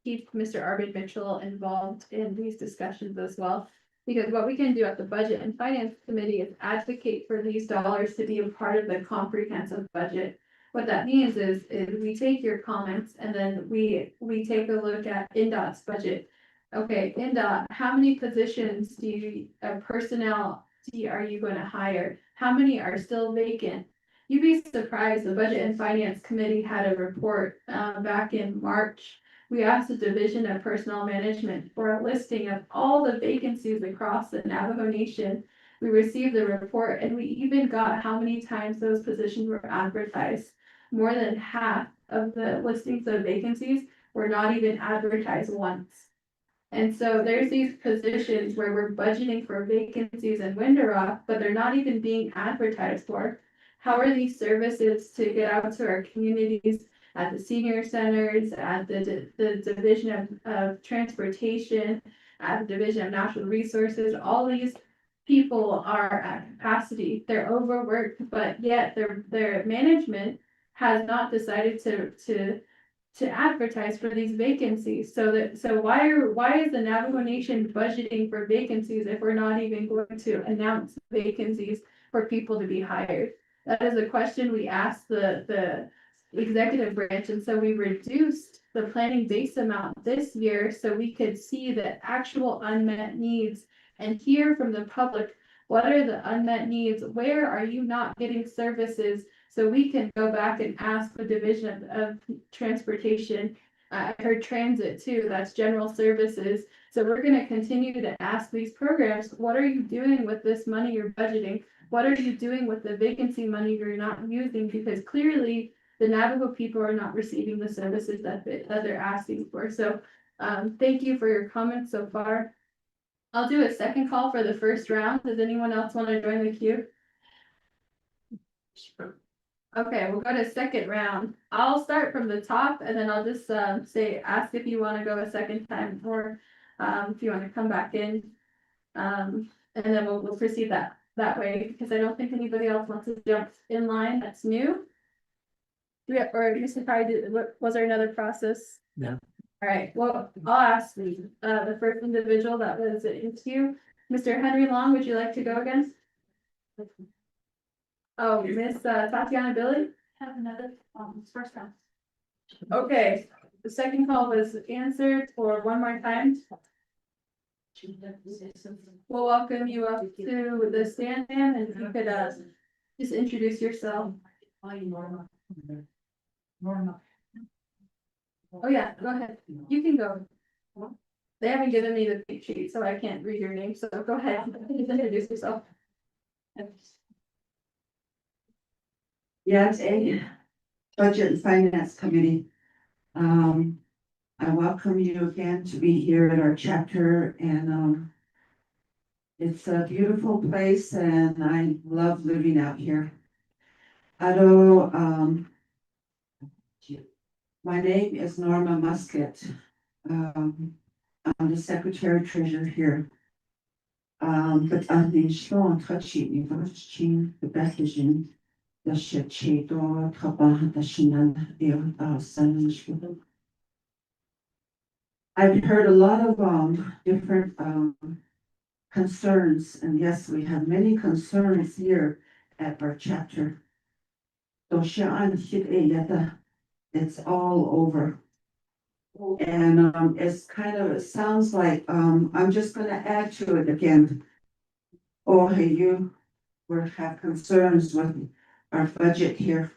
keep Mr. Arvid Mitchell involved in these discussions as well. Because what we can do at the Budget and Finance Committee is advocate for these dollars to be a part of the comprehensive budget. What that means is we take your comments and then we take a look at NDOT's budget. Okay, NDOT, how many positions personnel are you going to hire? How many are still vacant? You'd be surprised, the Budget and Finance Committee had a report, back in March. We asked the Division of Personnel Management for a listing of all the vacancies across the Navajo Nation. We received the report and we even got how many times those positions were advertised. More than half of the listings of vacancies were not even advertised once. And so there's these positions where we're budgeting for vacancies in Window, but they're not even being advertised for. How are these services to get out to our communities at the senior centers, at the Division of Transportation, at the Division of Natural Resources? All these people are at capacity. They're overworked, but yet their management has not decided to advertise for these vacancies. So why is the Navajo Nation budgeting for vacancies if we're not even going to announce vacancies for people to be hired? That is a question we asked the executive branch, and so we reduced the planning base amount this year so we could see the actual unmet needs and hear from the public, what are the unmet needs? Where are you not getting services? So we can go back and ask the Division of Transportation. I heard transit too, that's general services. So we're gonna continue to ask these programs, what are you doing with this money you're budgeting? What are you doing with the vacancy money you're not using? Because clearly the Navajo people are not receiving the services that they're asking for. So thank you for your comments so far. I'll do a second call for the first round. Does anyone else want to join the queue? Okay, we'll go to second round. I'll start from the top and then I'll just ask if you want to go a second time or if you want to come back in. And then we'll proceed that way because I don't think anybody else wants to jump in line that's new. Or Mr. Pride, was there another process? No. All right, well, I'll ask the first individual that was in queue. Mr. Henry Long, would you like to go again? Oh, Miss Tatiana Billy? Have another, first round. Okay, the second call was answered for one more time. We'll welcome you up to the stand in and if you could just introduce yourself. Norma. Oh, yeah, go ahead. You can go. They haven't given me the big sheet, so I can't read your name, so go ahead. Just introduce yourself. Yes, a Budget and Finance Committee. I welcome you again to be here at our chapter and it's a beautiful place and I love living out here. My name is Norma Musket. I'm the Secretary Treasurer here. But I'm the strong touchy, you know, the best vision. The shit or Kaba, the Shinan, I've heard a lot of different concerns, and yes, we have many concerns here at our chapter. It's all over. And it sounds like I'm just gonna add to it again. Oh, hey, you have concerns with our budget here.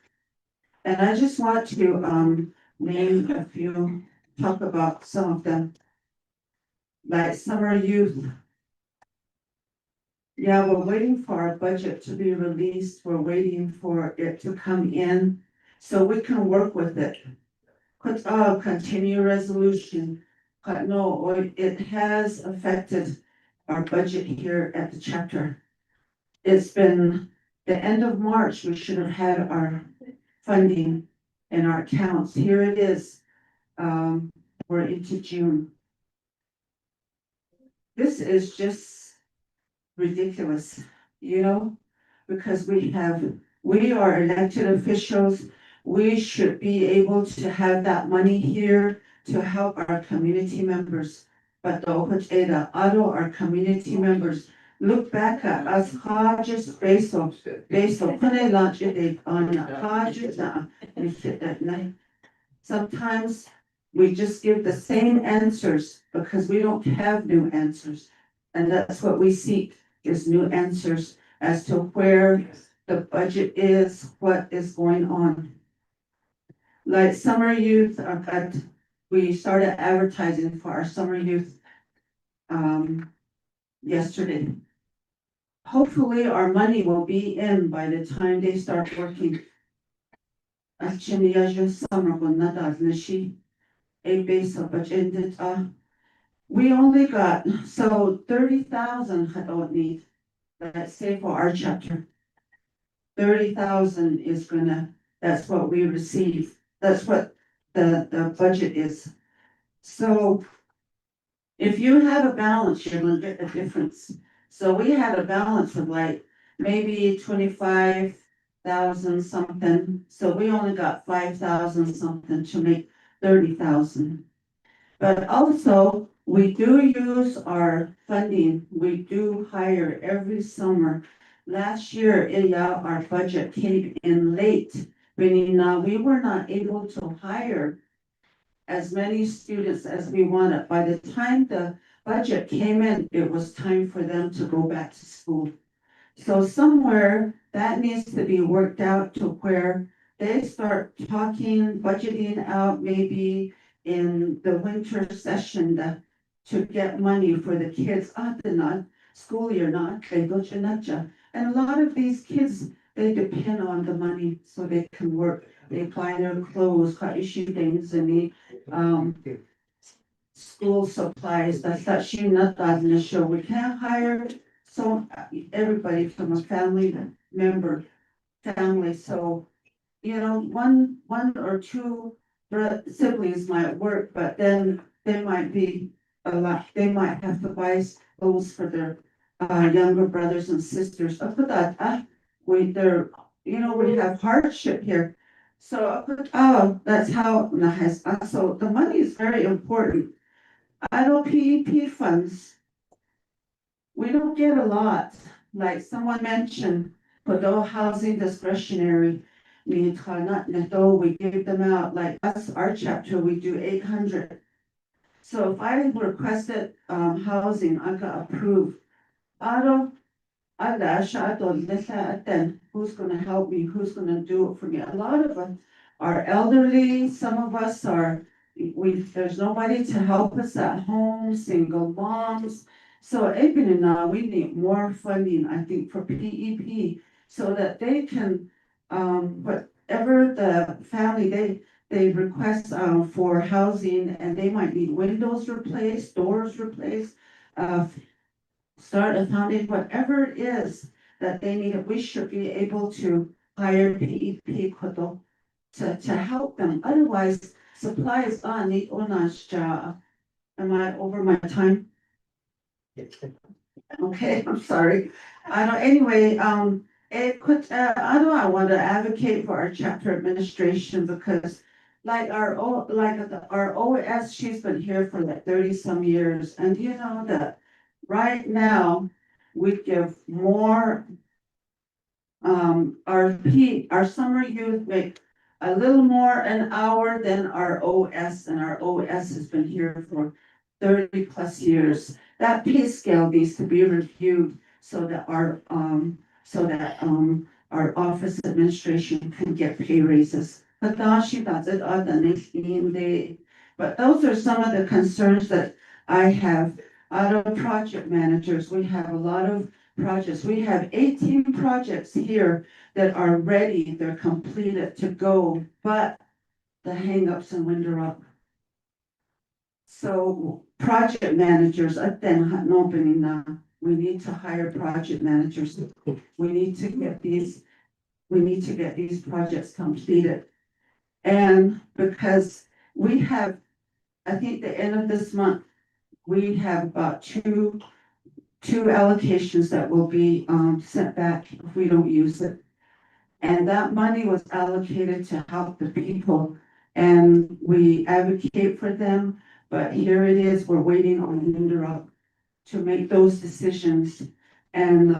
And I just want to name a few, talk about some of them. Like summer youth. Yeah, we're waiting for our budget to be released. We're waiting for it to come in so we can work with it. Continue resolution. No, it has affected our budget here at the chapter. It's been the end of March, we should have had our funding in our accounts. Here it is. We're into June. This is just ridiculous, you know, because we are elected officials. We should be able to have that money here to help our community members. But our community members look back at us, just based on, sometimes we just give the same answers because we don't have new answers. And that's what we seek, is new answers as to where the budget is, what is going on. Like summer youth, we started advertising for our summer youth yesterday. Hopefully our money will be in by the time they start working. We only got, so 30,000 I don't need, let's say for our chapter. 30,000 is that's what we receive, that's what the budget is. So if you have a balance, you're gonna get the difference. So we had a balance of like maybe 25,000 something, so we only got 5,000 something to make 30,000. But also, we do use our funding, we do hire every summer. Last year, our budget came in late, meaning we were not able to hire as many students as we wanted. By the time the budget came in, it was time for them to go back to school. So somewhere that needs to be worked out to where they start talking, budgeting out maybe in the winter session to get money for the kids. School year not, and a lot of these kids, they depend on the money so they can work. They buy their clothes, issue things, and they school supplies. That's you not that in the show. We can't hire everybody from a family, so one or two siblings might work, but then they might be a lot, they might have to buy clothes for their younger brothers and sisters. We have hardship here. So that's how, so the money is very important. I know PEP funds, we don't get a lot, like someone mentioned, for those housing discretionary. We give them out, like us, our chapter, we do 800. So if I requested housing, I got approved. Then who's gonna help me? Who's gonna do it for me? A lot of us are elderly, some of us there's nobody to help us at home, single moms. So even now, we need more funding, I think, for PEP, so that they can, whatever the family, they request for housing, and they might need windows replaced, doors replaced, start a foundation, whatever it is that they need, we should be able to hire PEP to help them. Otherwise, supplies on the owners job. Am I over my time? Okay, I'm sorry. Anyway, I want to advocate for our chapter administration, because like our OS, she's been here for like 30 some years, and you know that right now we give more. Our summer youth make a little more an hour than our OS, and our OS has been here for 30 plus years. That pay scale needs to be reviewed so that our office administration can get pay raises. But those are some of the concerns that I have. Out of project managers, we have a lot of projects. We have 18 projects here that are ready, they're completed to go, but the hangups in Winter Rock. So project managers, at then opening now, we need to hire project managers. We need to get these projects completed. And because we have, I think the end of this month, we have about two allocations that will be sent back if we don't use it. And that money was allocated to help the people, and we advocate for them. But here it is, we're waiting on Linda to make those decisions. And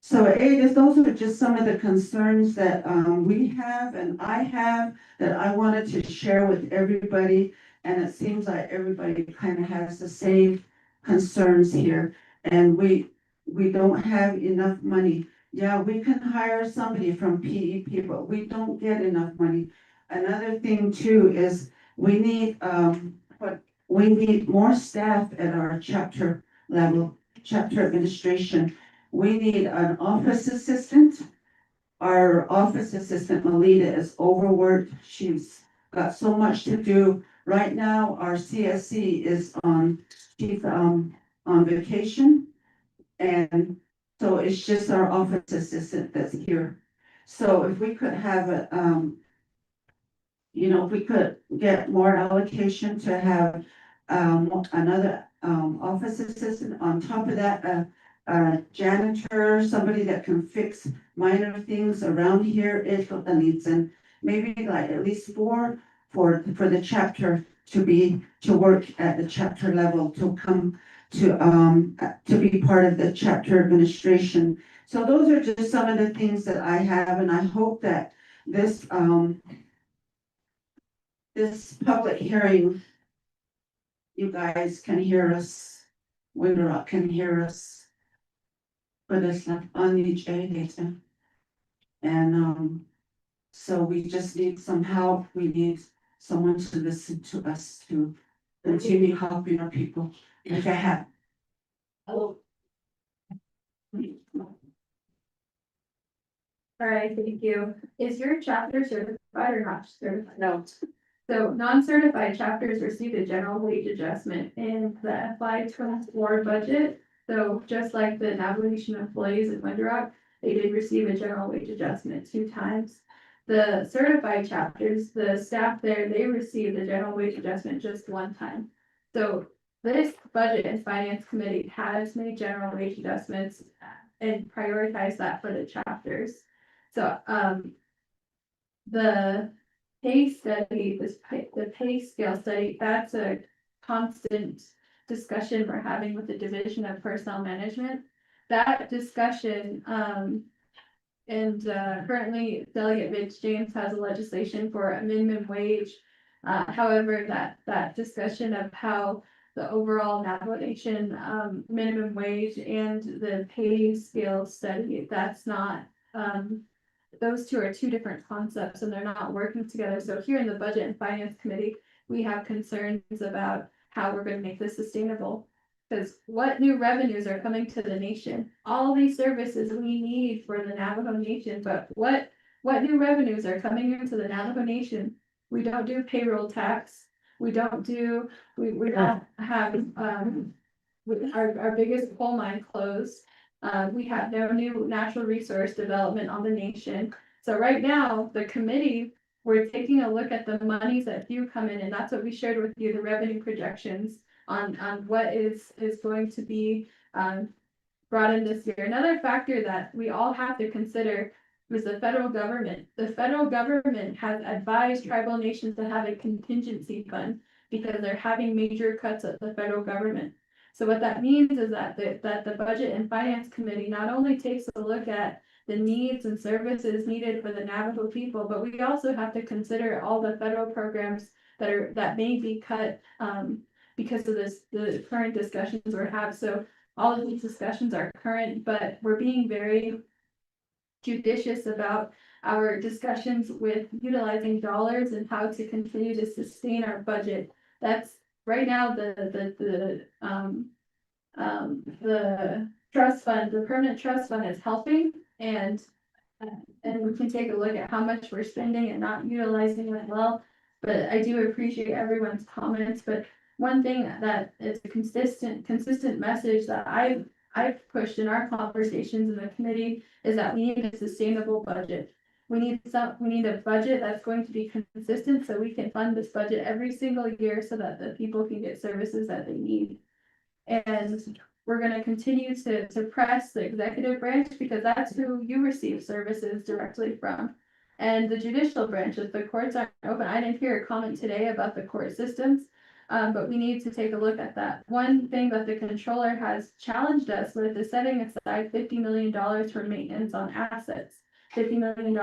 so those are just some of the concerns that we have and I have that I wanted to share with everybody. And it seems like everybody kind of has the same concerns here. And we don't have enough money. Yeah, we can hire somebody from PEP, but we don't get enough money. Another thing too is we need more staff at our chapter level, chapter administration. We need an office assistant. Our office assistant, Melita, is overworked. She's got so much to do. Right now, our CSC she's on vacation. And so it's just our office assistant that's here. So if we could have if we could get more allocation to have another office assistant, on top of that, a janitor, somebody that can fix minor things around here is what that needs, and maybe like at least 4 for the chapter to work at the chapter level, to come to be part of the chapter administration. So those are just some of the things that I have, and I hope that this public hearing, you guys can hear us, Winter Rock can hear us. But it's not on each data. And so we just need some help. We need someone to listen to us, to continue helping our people. Like I have. All right, thank you. Is your chapter certified or not certified? No. So non-certified chapters received a general wage adjustment in the FY24 budget. So just like the Navigation employees in Winter Rock, they did receive a general wage adjustment 2 times. The certified chapters, the staff there, they received a general wage adjustment just 1 time. So this budget and finance committee has made general wage adjustments and prioritized that for the chapters. So the pay study, the pay scale study, that's a constant discussion we're having with the Division of Personnel Management. That discussion, and currently Delegate Mitch James has a legislation for a minimum wage. However, that discussion of how the overall navigation minimum wage and the pay scale study, that's not those two are 2 different concepts and they're not working together. So here in the Budget and Finance Committee, we have concerns about how we're going to make this sustainable. Because what new revenues are coming to the nation? All these services we need for the Navajo Nation, but what new revenues are coming into the Navajo Nation? We don't do payroll tax. We don't have our biggest coal mine closed. We have no new natural resource development on the nation. So right now, the committee, we're taking a look at the monies that do come in, and that's what we shared with you, the revenue projections on what is going to be brought in this year. Another factor that we all have to consider is the federal government. The federal government has advised tribal nations to have a contingency fund because they're having major cuts at the federal government. So what that means is that the Budget and Finance Committee not only takes a look at the needs and services needed for the Navajo people, but we also have to consider all the federal programs that may be cut because of the current discussions we're having. So all of these discussions are current, but we're being very judicious about our discussions with utilizing dollars and how to continue to sustain our budget. That's right now the trust fund, the permanent trust fund is helping, and we can take a look at how much we're spending and not utilizing it well. But I do appreciate everyone's comments, but one thing that is a consistent message that I've pushed in our conversations in the committee is that we need a sustainable budget. We need a budget that's going to be consistent so we can fund this budget every single year so that the people can get services that they need. And we're gonna continue to press the executive branch because that's who you receive services directly from. And the judicial branch, if the courts aren't open, I didn't hear a comment today about the court systems. But we need to take a look at that. One thing that the controller has challenged us with is setting aside $50 million for maintenance on assets. $50 million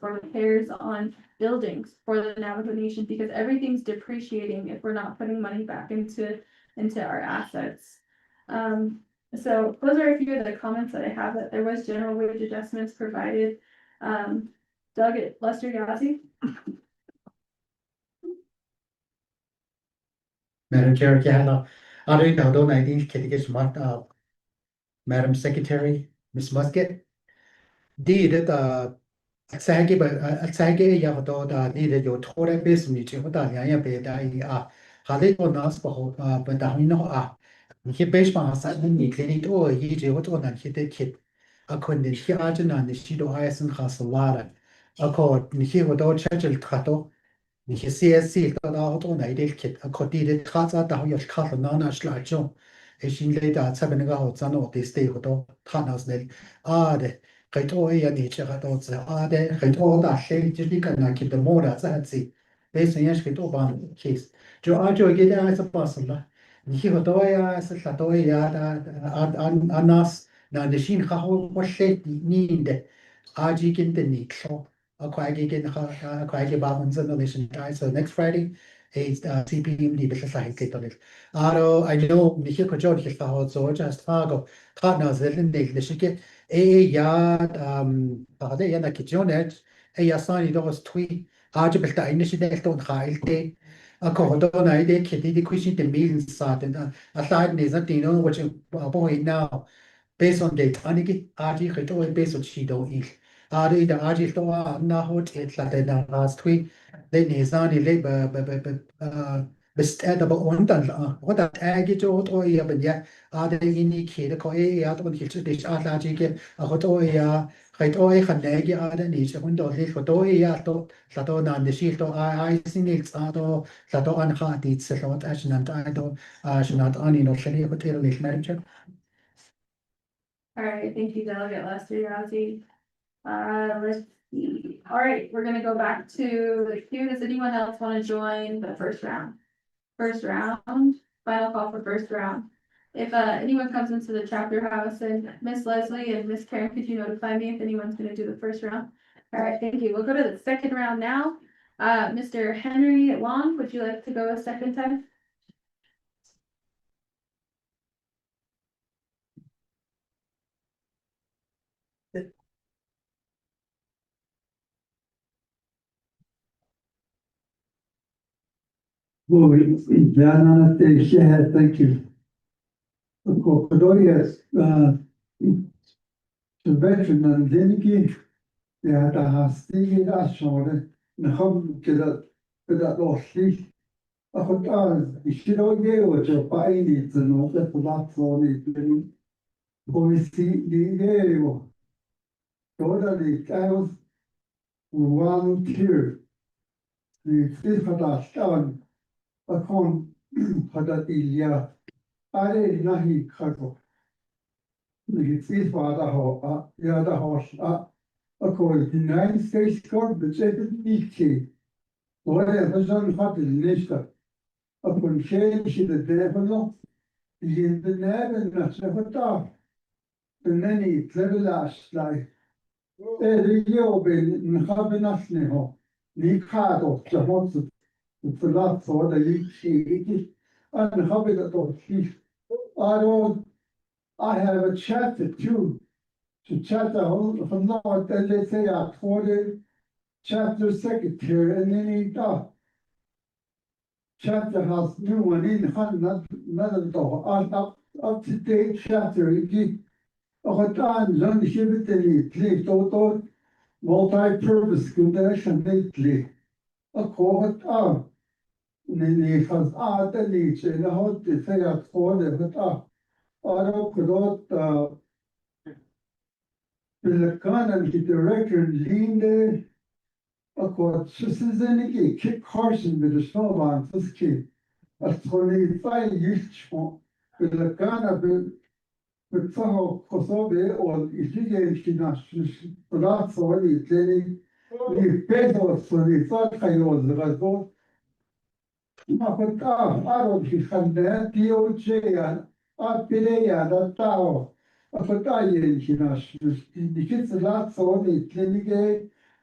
for repairs on buildings for the Navajo Nation, because everything's depreciating if we're not putting money back into our assets. So those are a few of the comments that I have, that there was general wage adjustments provided. Doug, Lester Yazzie. Madam Chair, Kiana, Audrey Dado 19, Kittigas, Madam Secretary, Ms. Musket. Did it, Atsagi Yavadoda needed your total business, Yaya Beda, Halito Naspo, but Damino. He based on suddenly cleaning or easy what on and hit the kid. I couldn't hear Arjun and the Shido Ice and Hasalada. I called Nihi without Churchill Trato. Nihi CSC got out on a day kid. I could did it Tata down your cut and non as like Joe. A shin later at 7 hours, I know they stay with all Tanas Nell. The Kaitoy and each other. The Kaito that shade just can keep the more as I see. Based on Yashkito case. Joe Arjo get as a person. Nihiwatoya Satoya Anas na Nishin Haho washet need Ajikin the Nixo Aquagikin Aquagi Babans and the Nation die. So next Friday is CPMD because I get on it. Aro I know Nihiko George is so just Fargo partners in the Shiki yard Yana Kijonet a Yasani dos tweet Arjibita initiative don't hide. A corridor idea kitty the question the meeting started aside is a dinner which a boy now based on the Taniki Arji Hito based on Shido is. Ari the Arji Toa Nahot it's like the last week then is only labor bestedable on what that agit or even yet are they indicate a out on his dish at Ajik a hotoya Hitoy Hanegi are the niche window this hotoya to Satona and the shield I think it's Ado Sato Anha did Sato Ashen and Ido Shanat Ani no Shani Hotel Manager. All right, thank you, Delegate Lester Yazzie. Let's see. All right, we're gonna go back to the queue. Does anyone else want to join the first round? First round, final call for first round. If anyone comes into the chapter house, and Miss Leslie and Miss Karen, could you notify me if anyone's gonna do the first round? All right, thank you. We'll go to the second round now. Mr. Henry Long, would you like to go a second time? Well, yeah, thank you. Of course, the veteran and then yeah, the hasty ashore, and how get that lost. I thought, you should all get your buying it and all that lots on it. Boy, see the area. Totally, I was volunteer. The fifth of that done. I can't put that in. I didn't know he could. The fifth father, the other horse, according to the United States government, said it. Whatever son had the list upon change the devil, in the never not never thought. And then he clever last like the job in having us now. Ni card of the what's the lot for the leak and having it of chief. I have a chapter too. To chat the whole from now, then they say I taught it. Chapter secretary and then he thought. Chapter has new one in another door up to date chapter again. Time on the shibitally play total multi-purpose connection lately. A court Ni has the leech in the hot to say at for the Aro Kudot the kind of the director leaned a quote, Susaniki, Kit Carson with the snowman, Fuski, a 25 years with the kind of with Saho Kosobe or Isigation, that's all the training. The pesos for the thought I was the result. Aro, he had the DOJ and Apilea, that Tao. Apatayen, he knows the kids a lot so the clinic.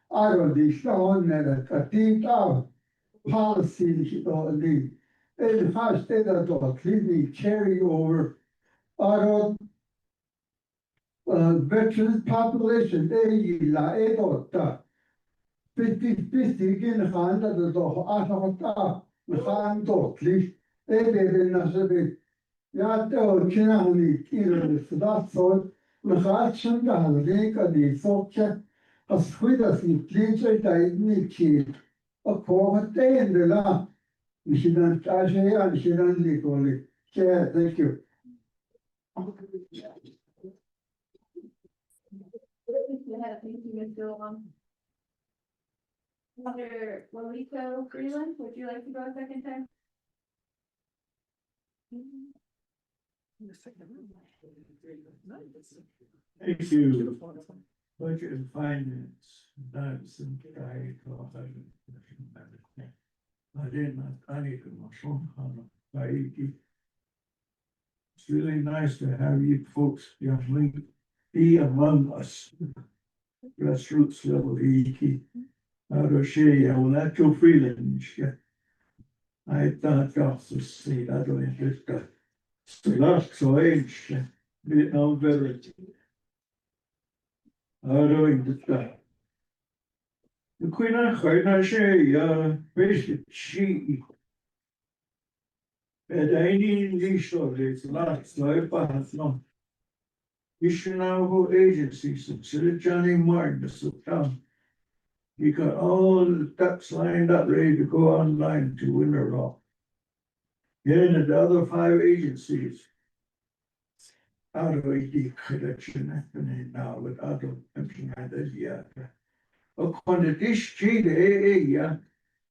Aro, the stone and a team out. Policy, the hashtag that clinic carry over. Aro, veterans population, they la edota. 50 gin gaan dat het toch afgehakt. We gaan tot liefst. Even als we ja, toch kunnen niet iedere dat soort. We gaan schon daar rekenen die zoekje. Als goed als die klietje tijd niet kiet. Ook voor het einde la. Misschien als je aan je dan likoli. Ja, thank you. Thank you, Ms. Gilliam. Mother Lalito Freeland, would you like to go a second time? Thank you. Budget and finance, that's in I didn't, I need to know some It's really nice to have you folks, young lady, be among us. Grassroots level, Out of shea, I will not go freely. I thought also see, I don't just last so age, Vietnam veteran. I don't just the Queen of I say, basic she. And I need these of this last so I pass no. You should now go agencies, consider Johnny Martin, the Sultan. You got all the ducks lined up, ready to go online to win a raw. Then the other 5 agencies. Out of the collection happening now with other implementers yet. On the dish G, the AA, yeah,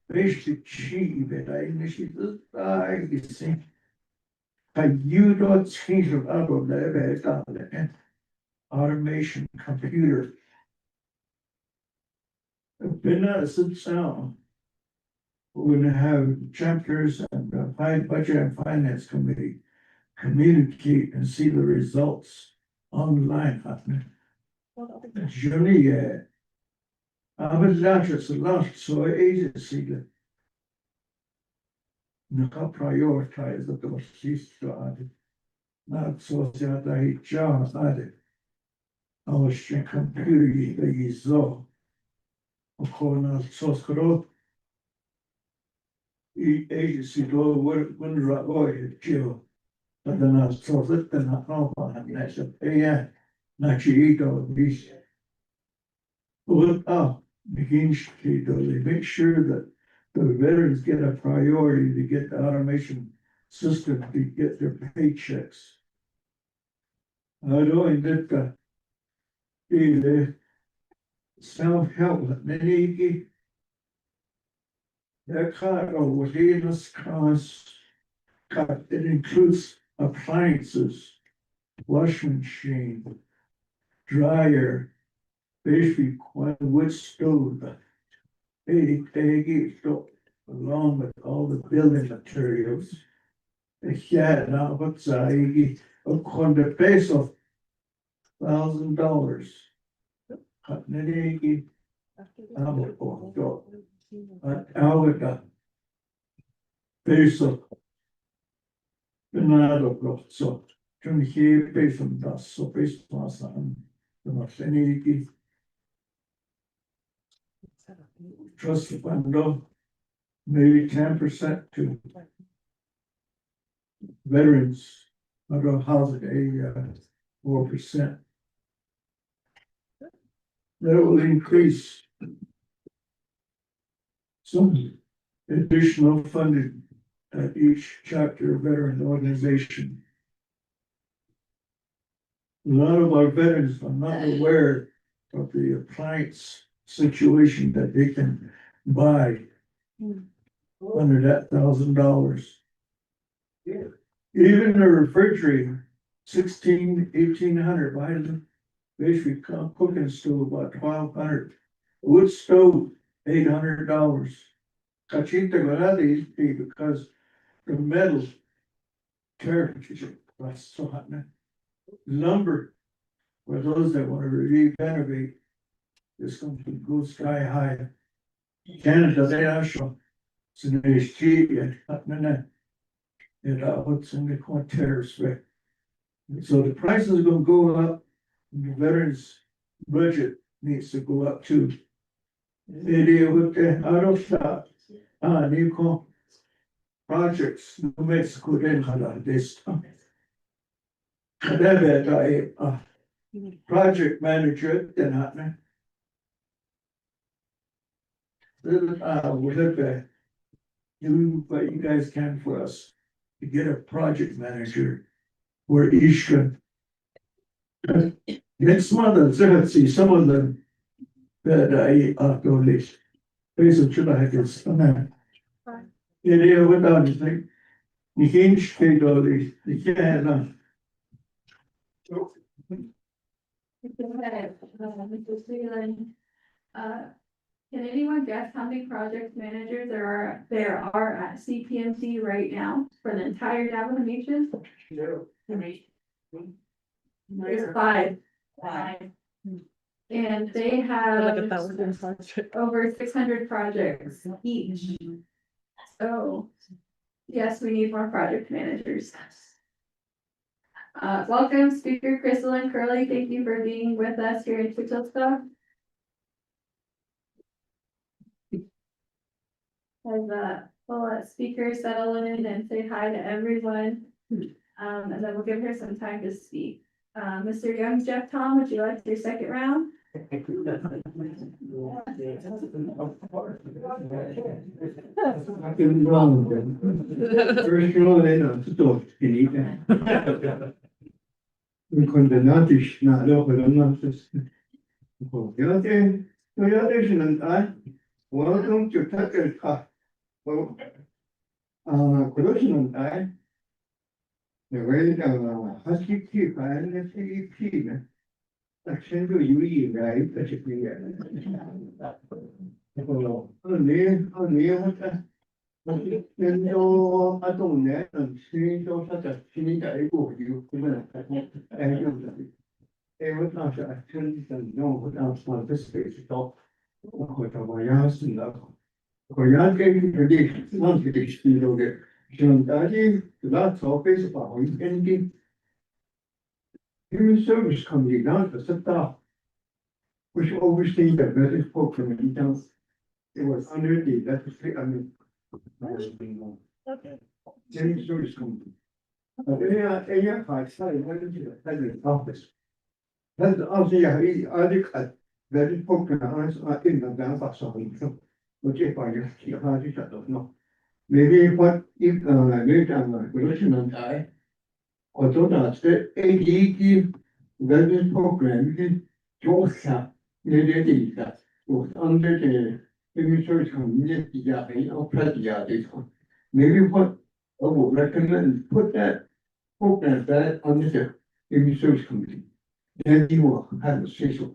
basically G, but I initially I see. You don't change of out of the automation computer. Business sound. We're gonna have chapters and budget and finance committee communicate and see the results online. Journey, I was just a lot so agency. Not prioritize the policies started. Not so that I just added. I was computer is so. Of course, source code. Agency do work when right Jill. But then I saw that then I know and I said, yeah, not you eat all these. Well, begins to make sure that the veterans get a priority to get the automation system to get their paychecks. I know that the self-help, many their car within this cost, it includes appliances, washing machine, dryer, basically wood stove, along with all the building materials. Yeah, now what's on the base of $1,000. Peso. Benado so toen hier base from dat so base was aan de machine trust fund maybe 10% to veterans under housing 4%. That will increase some additional funding at each chapter veteran organization. A lot of our veterans are not aware of the appliance situation that they can buy under that $1,000. Even a refrigerator, 1,800, buy the basic cooking stove about 1,200, wood stove, $800. Cachita Galati because the metal carriage was so hot now. Lumber, for those that want to renovate, is going to go sky high. Canada, they are sure. So there's cheap and what's in the quarters, right? So the prices are gonna go up, and the veterans' budget needs to go up too. Idea with the auto shop, new projects, New Mexico, then this. That project manager, then happening. We'll do what you guys can for us to get a project manager where each can. Next month, let's see some of them that I go list. Basically, should I guess, idea without anything. You can't skate all these, you can't. Mr. Freeland, can anyone guess how many project managers there are at CPMC right now for the entire Navajo Nation? There's five. And they have over 600 projects each. So, yes, we need more project managers. Welcome, Speaker Crystal and Curly. Thank you for being with us here in Wichita. As we'll let speaker settle in and say hi to everyone. And then we'll give her some time to speak. Mr. Young, Jeff Tom, would you like your second round? Condenatisch na loch welcome to Tucker Talk. Well, question I. The way husky keep and keep. Action to you, right? That should be I don't know, and see those such a finish I go you. Every time I turn and know without participation, so what I asked in the Korean game predict, not predict, you know, the Shundadi, lots of face about anything. Human service committee down to sit down, which oversees the veterans program in town. It was under the, that was, I mean. Human service committee. I started went into the president's office. That's also, I think, veterans program, I think the down for something, which if I just keep hard to shut off, no. Maybe what if, later, relation and I. Although that's the ADD veterans program, Georgia, that was under the human service community, this one. Maybe what I would recommend, put that program back under the human service committee. Then you will have a social,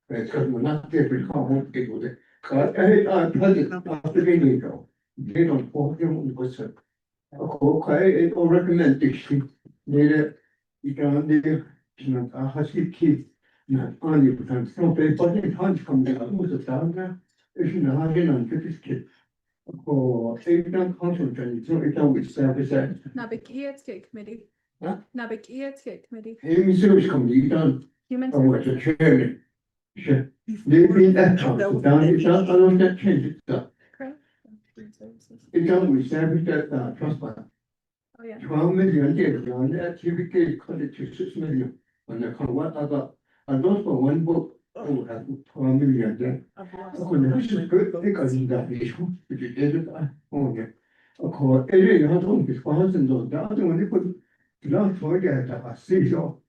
because we're not there for comment people there. I president after they go, they don't hold them with it. Okay, or recommendation. Later, you can do, husky kids, not only because some people in hunch come down, who's a thousand, if you know, 150 kids. Oh, if you don't concentrate, so it always service that. Nabik committee. Huh? Nabik committee. Human service committee done, Human or what service. the chairman. Sure, they've been that time, so down, it's not, I don't get change it, Correct. Human services. it's always service that, trust fund. Oh, yeah. 12 million years on that, typically cut it to 6 million. On the what I got, I got for one book, million. 혹시 그때까지 다 이거 애들 오게 그 애들이 하던 그 관심도 나도 이거 그냥 저게 다 쓰죠.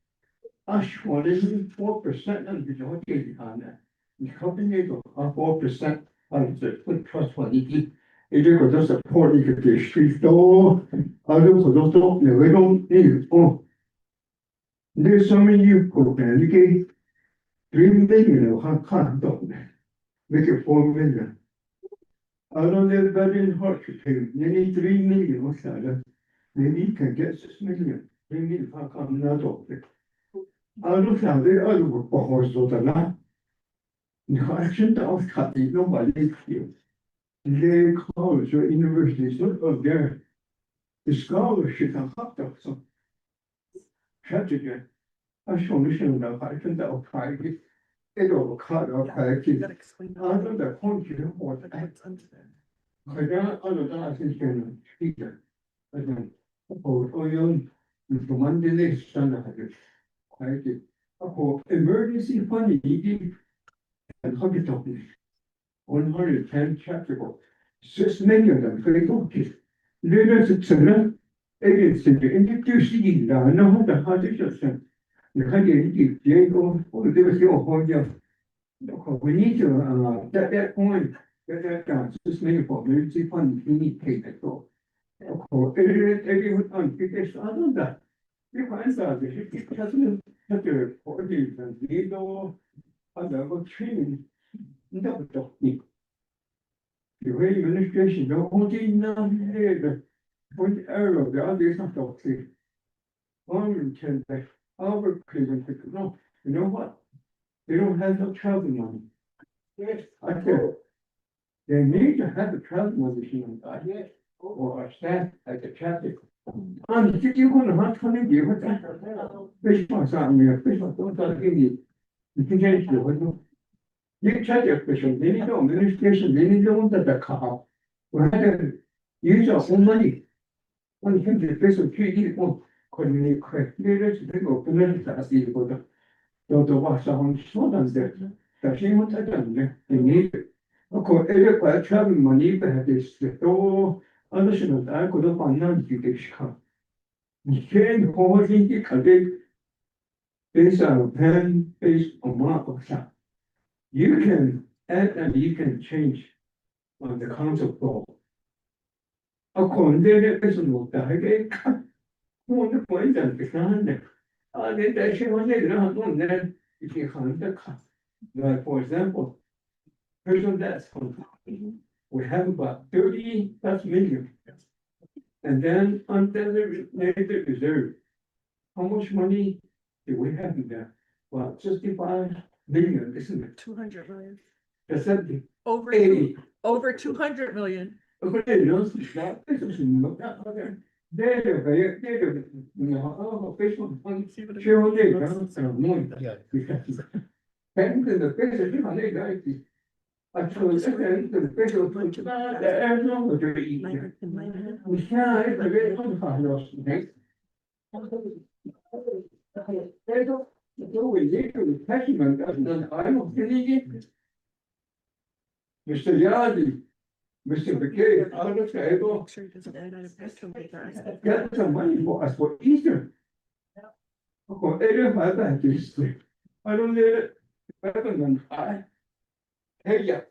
아쉬워는 4%는 그저 어떻게 하나. 이 company도 4% of the trust fund 이게 그저 support 이게 street도 아주 그것도 내외로 이거 there's so many programs 이게 3 million 한 칸도 make it 4 million. I don't live better in Hartford, you need 3 million, what's that? Maybe you can get 6 million, 3 million, how come not all? I don't know, they are the horse or the land. No, I shouldn't have cut it, nobody feel. They college or universities, of their the scholarship and hot dog, so. Tragedy. I show me that I can tell private. It will cut off, I keep. I don't know, point you what I. 그냥 어느덧 아시는 스피커. 그냥 오연 만들기 시작하게. 과연 그 emergency fund 이게 하기 때문에 110 chapter고 6 million 그리고 leaders 저는 agency introducing 나는 하다 하셨어요. 내가 이게 제가 오늘 제가 혼자 we need to that point. That just make for emergency fund, we need to pay that for. Everyone on because I don't know. You find out the it doesn't have to forty and legal other training. No, don't need. The way administration, the only none there, point error, the other is not okay. One can our Cleveland, no, you know what? They don't have no travel money. Yes, I tell. They need to have a travel machine or a staff at the traffic. And if you want to hunt for them, you want that. Fish was on me, fish was don't give me. You can change the window. You check your official, they need no administration, they need no one that the car. We had to use our own money. When you can get fish or tree, you won't coordinate quick. They just go to the see the don't wash on shoulders there. The same what I done there. They need it. Of course, every quite travel money, but have this oh, understand I could have found none to get shot. You can't hold in the based on pen, based on mark of shot. You can add and you can change on the concept of. Of course, there is no direct. One the point that the kind then they should one day not know that if you can't the cut. Like for example, personal death fund. We have about 30 plus million. And then undesignated reserve. How much money do we have in there? Well, 65 million, isn't it? 200 million. That's that Over 80. over 200 million. Okay, no, it's not, this is not other. There, official fund, shareholder, Yeah. and the special, you know, they like this. Actually, the special, there's no majority. We can't, it's a very unpopular thing. There's no, we need to attachment, and I don't believe it. Mr. Yadi, Mr. McKay, I don't say, oh, Sure he doesn't add item. get some money for us for Easter. For every my back is, I don't need it, better than I. Hey, yeah.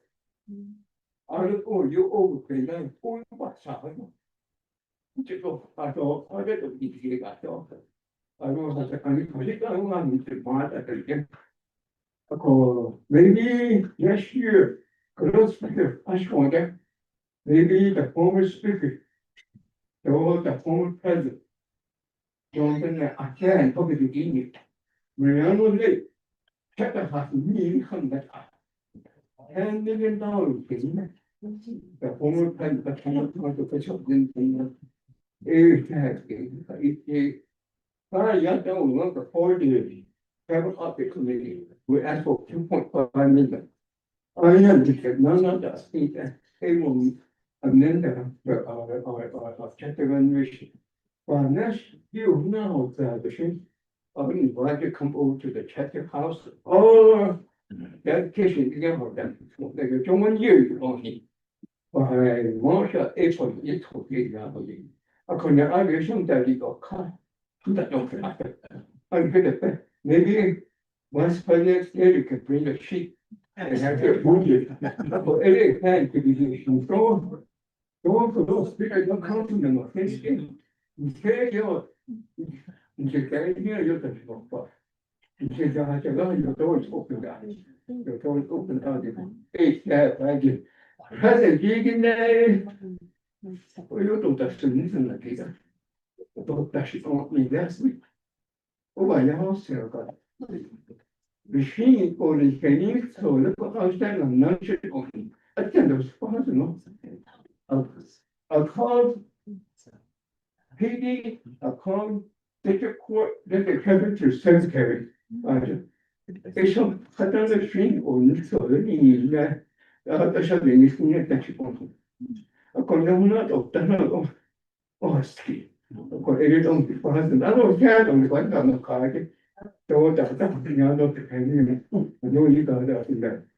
I don't owe you overpay, then for what's happening. Just go, I thought, I get to be here, I thought. I don't have to, I don't want to buy that again. Maybe next year, close speaker, I show again. Maybe the former speaker, the former president. Jonathan, I can't talk to you. When I was late, check the house, me, come back. $10 million, the former president, the former controversial, didn't I don't want the 4 days. Travel up the committee, we asked for 2.5 million. I am because none of the state able amend the chapter renovation. For next year now, the thing, I would like to come over to the chapter house or allocation again for them，那个中文粤语的东西，我是一头一然后的，可能二月生在这个看，那种看的，I'm good at that. Maybe once per next year you can bring a sheet and have your budget. For every time to be used, so for those people don't come to them,你这就你这概念有的时候吧。这家这个有时候是 open 的，有时候 open 到的，发现，还是这个呢，我有多大孙子了这个，多大是你那是，我把然后写个，machine 或者肯定做了不好像能是东西，真的是不好什么，account PD account district court district temperature secretary。eso tratando de fin o no solo ni la esa de ni ni ta chi con con una doctora o ski con el don que pasa nada ya don cuenta no cae todo está opinando que tiene no ni da da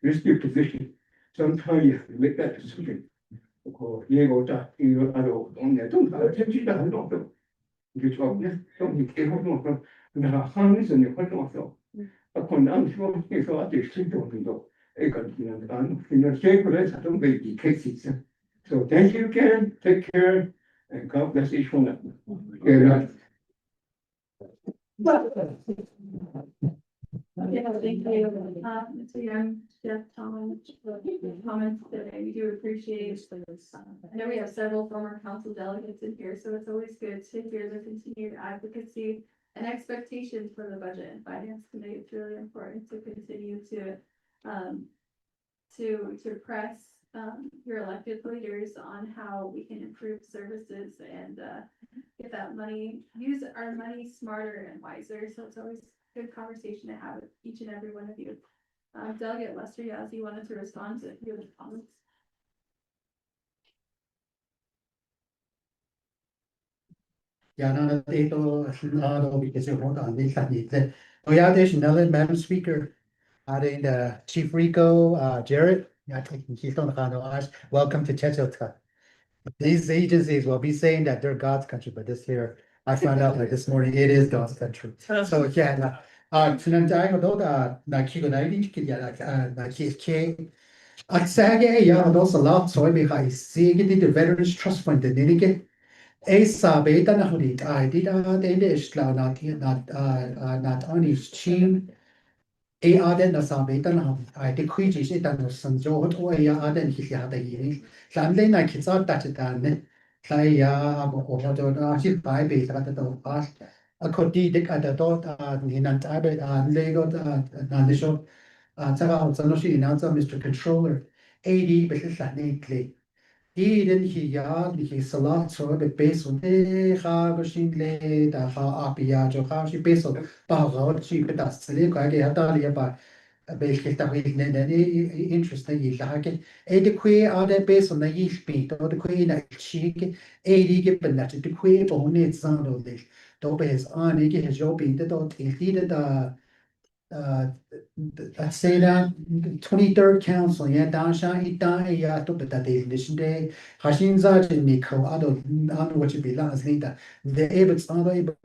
risky position sometimes you make that decision ko llego ta y yo a lo donde tú sabes que sí da no que yo ne son ni que no no na han ni se ni no con I'm sure if I did see something though, I got shape of it, I don't make cases. So thank you again, take care, and God bless each one of you. Yeah. Yeah, thank you, Mr. Young, Jeff, Thomas, for the comments today. We do appreciate. I know we have several former council delegates in here, so it's always good to hear the continued advocacy and expectations for the budget and finance committee. It's really important to continue to press your elected leaders on how we can improve services and get that money, use our money smarter and wiser. So it's always a good conversation to have with each and every one of you. Delegate Lester Yazzie wanted to respond to your comments. Yeah, no, they don't, because they hold on, they can't need that. Oh, yeah, there's another Madam Speaker. In the Chief Rico, Jared, I think he's on the ask, welcome to Chechota. These agencies will be saying that they're God's country, but this here, I found out like this morning, it is God's country. So, yeah, 지난 달에도 나 키고 나이디 키야 나 키케 악사게 야도 살라 소이비가 이시게 the Veterans Trust Fund 내리게 에사 베이다나 후리 아이디다 데데 이슬라 not only team A aden na sabi tan ham ai te khui ji se tan san jo hot o ya aden ki ya da yi lam le na ki sa ta ta ne sai ya bo ho do na si bai be sa ta do pa a ko di de ka da do ni nan ta be le go na de sho cha ga ho zan lo shi na za Mr. Controller 80 be sa ne kle Eden hier die salat so de beso de ha goshin le da ha apia jo ha shi beso ba ro chi pe da sele ka ge ta li ba be ke ta ri ne ne interest ne la ke e de kwe a de beso na yi spi to de kwe na chi ke e di ke pe na de kwe bo ne zan do de do be is an e ke jo bi de do ti da I'd say that 23rd council, yeah, Dasha, Ita, yeah, to the definition day, Hashinza, Nico, I don't know what you be last later. The Abbots are able,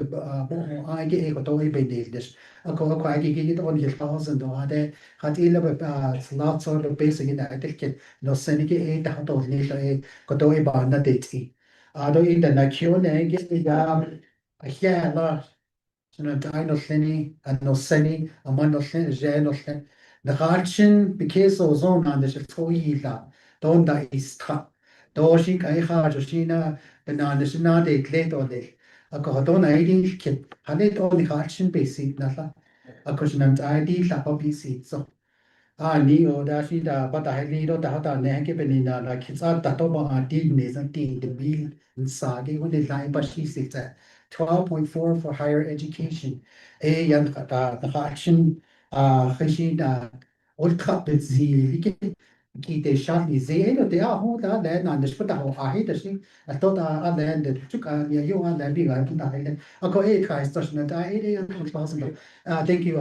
I get able to be this. I call quite get it on his thousand or there, had 11 lots of the basic in the ticket, no sending it out of later, got away by the date. I don't in the Nakio, and get it down. Yeah, no dai no lleni, a no seni, a man no lleni, je no lleni. Na garchin, because o zon an de se foi la, don da istra. Do shi kai ha jo shi na, de na de na de klet o de. A ko don ai di kit, ha de do ni garchin basic na la. A ko shi nan ai di la po basic so. Ni o da shi da ba da li do da da ne ke be ni na la kit sa da to ba a di ne sa ti de bil sa ge wo de lai ba shi se 12.4 for higher education. Yan action khashin old cup zi ki te shat ni zi no te a ho da le na de spta ho a he de shi a to da a le de tu ka ya yo a le bi ga pu da le a ko kai station da thank you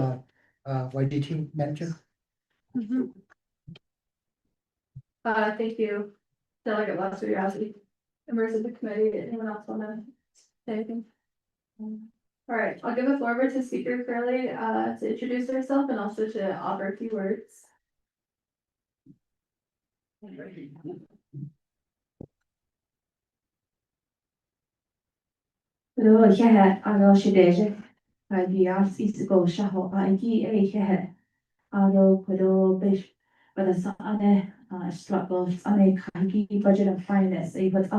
YDT manager. Thank you, Delegate Mastriosity. Members of the committee, anyone else wanna say anything? All right, I'll give the floor over to Speaker Curley, to introduce herself and also to offer a few words. Hello, yeah, I know she did. I guess it's go shaho. I get although kudo bish, but the son struggles on a kaigi budget of finance, but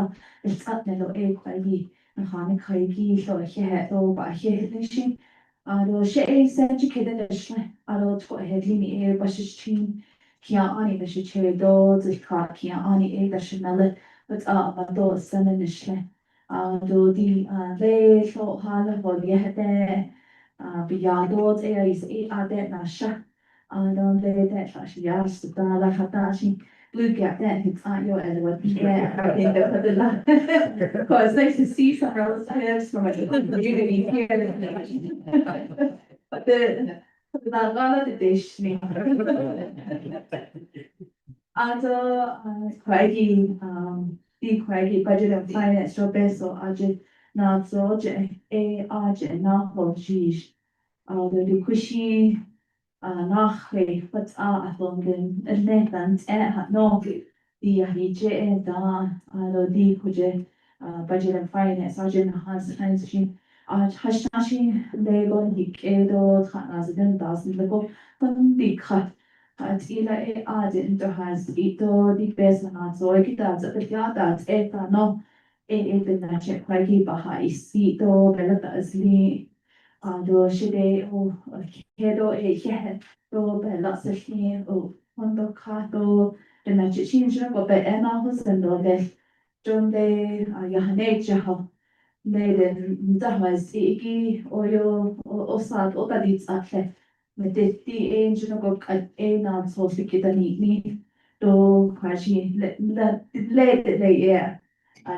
it's up no a kaigi and han kaigi so he over here finishing. Although she is educated, although to a headly air, but she's chin. Kia ani the she do the car kia ani a the chanel, but those son in the shle. Although the they so hard for the head. Beyond all there is a other nasha. Dan det kanske just där hatashi look at that it's on your end what yeah in the because nice to see some relatives from a community here but the gala the dish me also quite the budget and finance so beso aje na so je a aje na ho shi the kushi nachwe wat aflongen en Nederland hat nog die HJ da die kuje budget and finance agent has she hashashi lego hikedo transaden das lego von die kat hat ila agent has ito die best na so kita dat ja dat eta no bin na check kwagi bahai si to belata asli do shide o kedo he do bella session o quando cato de na chinja go be ena husendo de donde ya necha ho Leiden damals igi oyo osad otadits atle med det engine go at ena so fikita ni do kwashi le yeah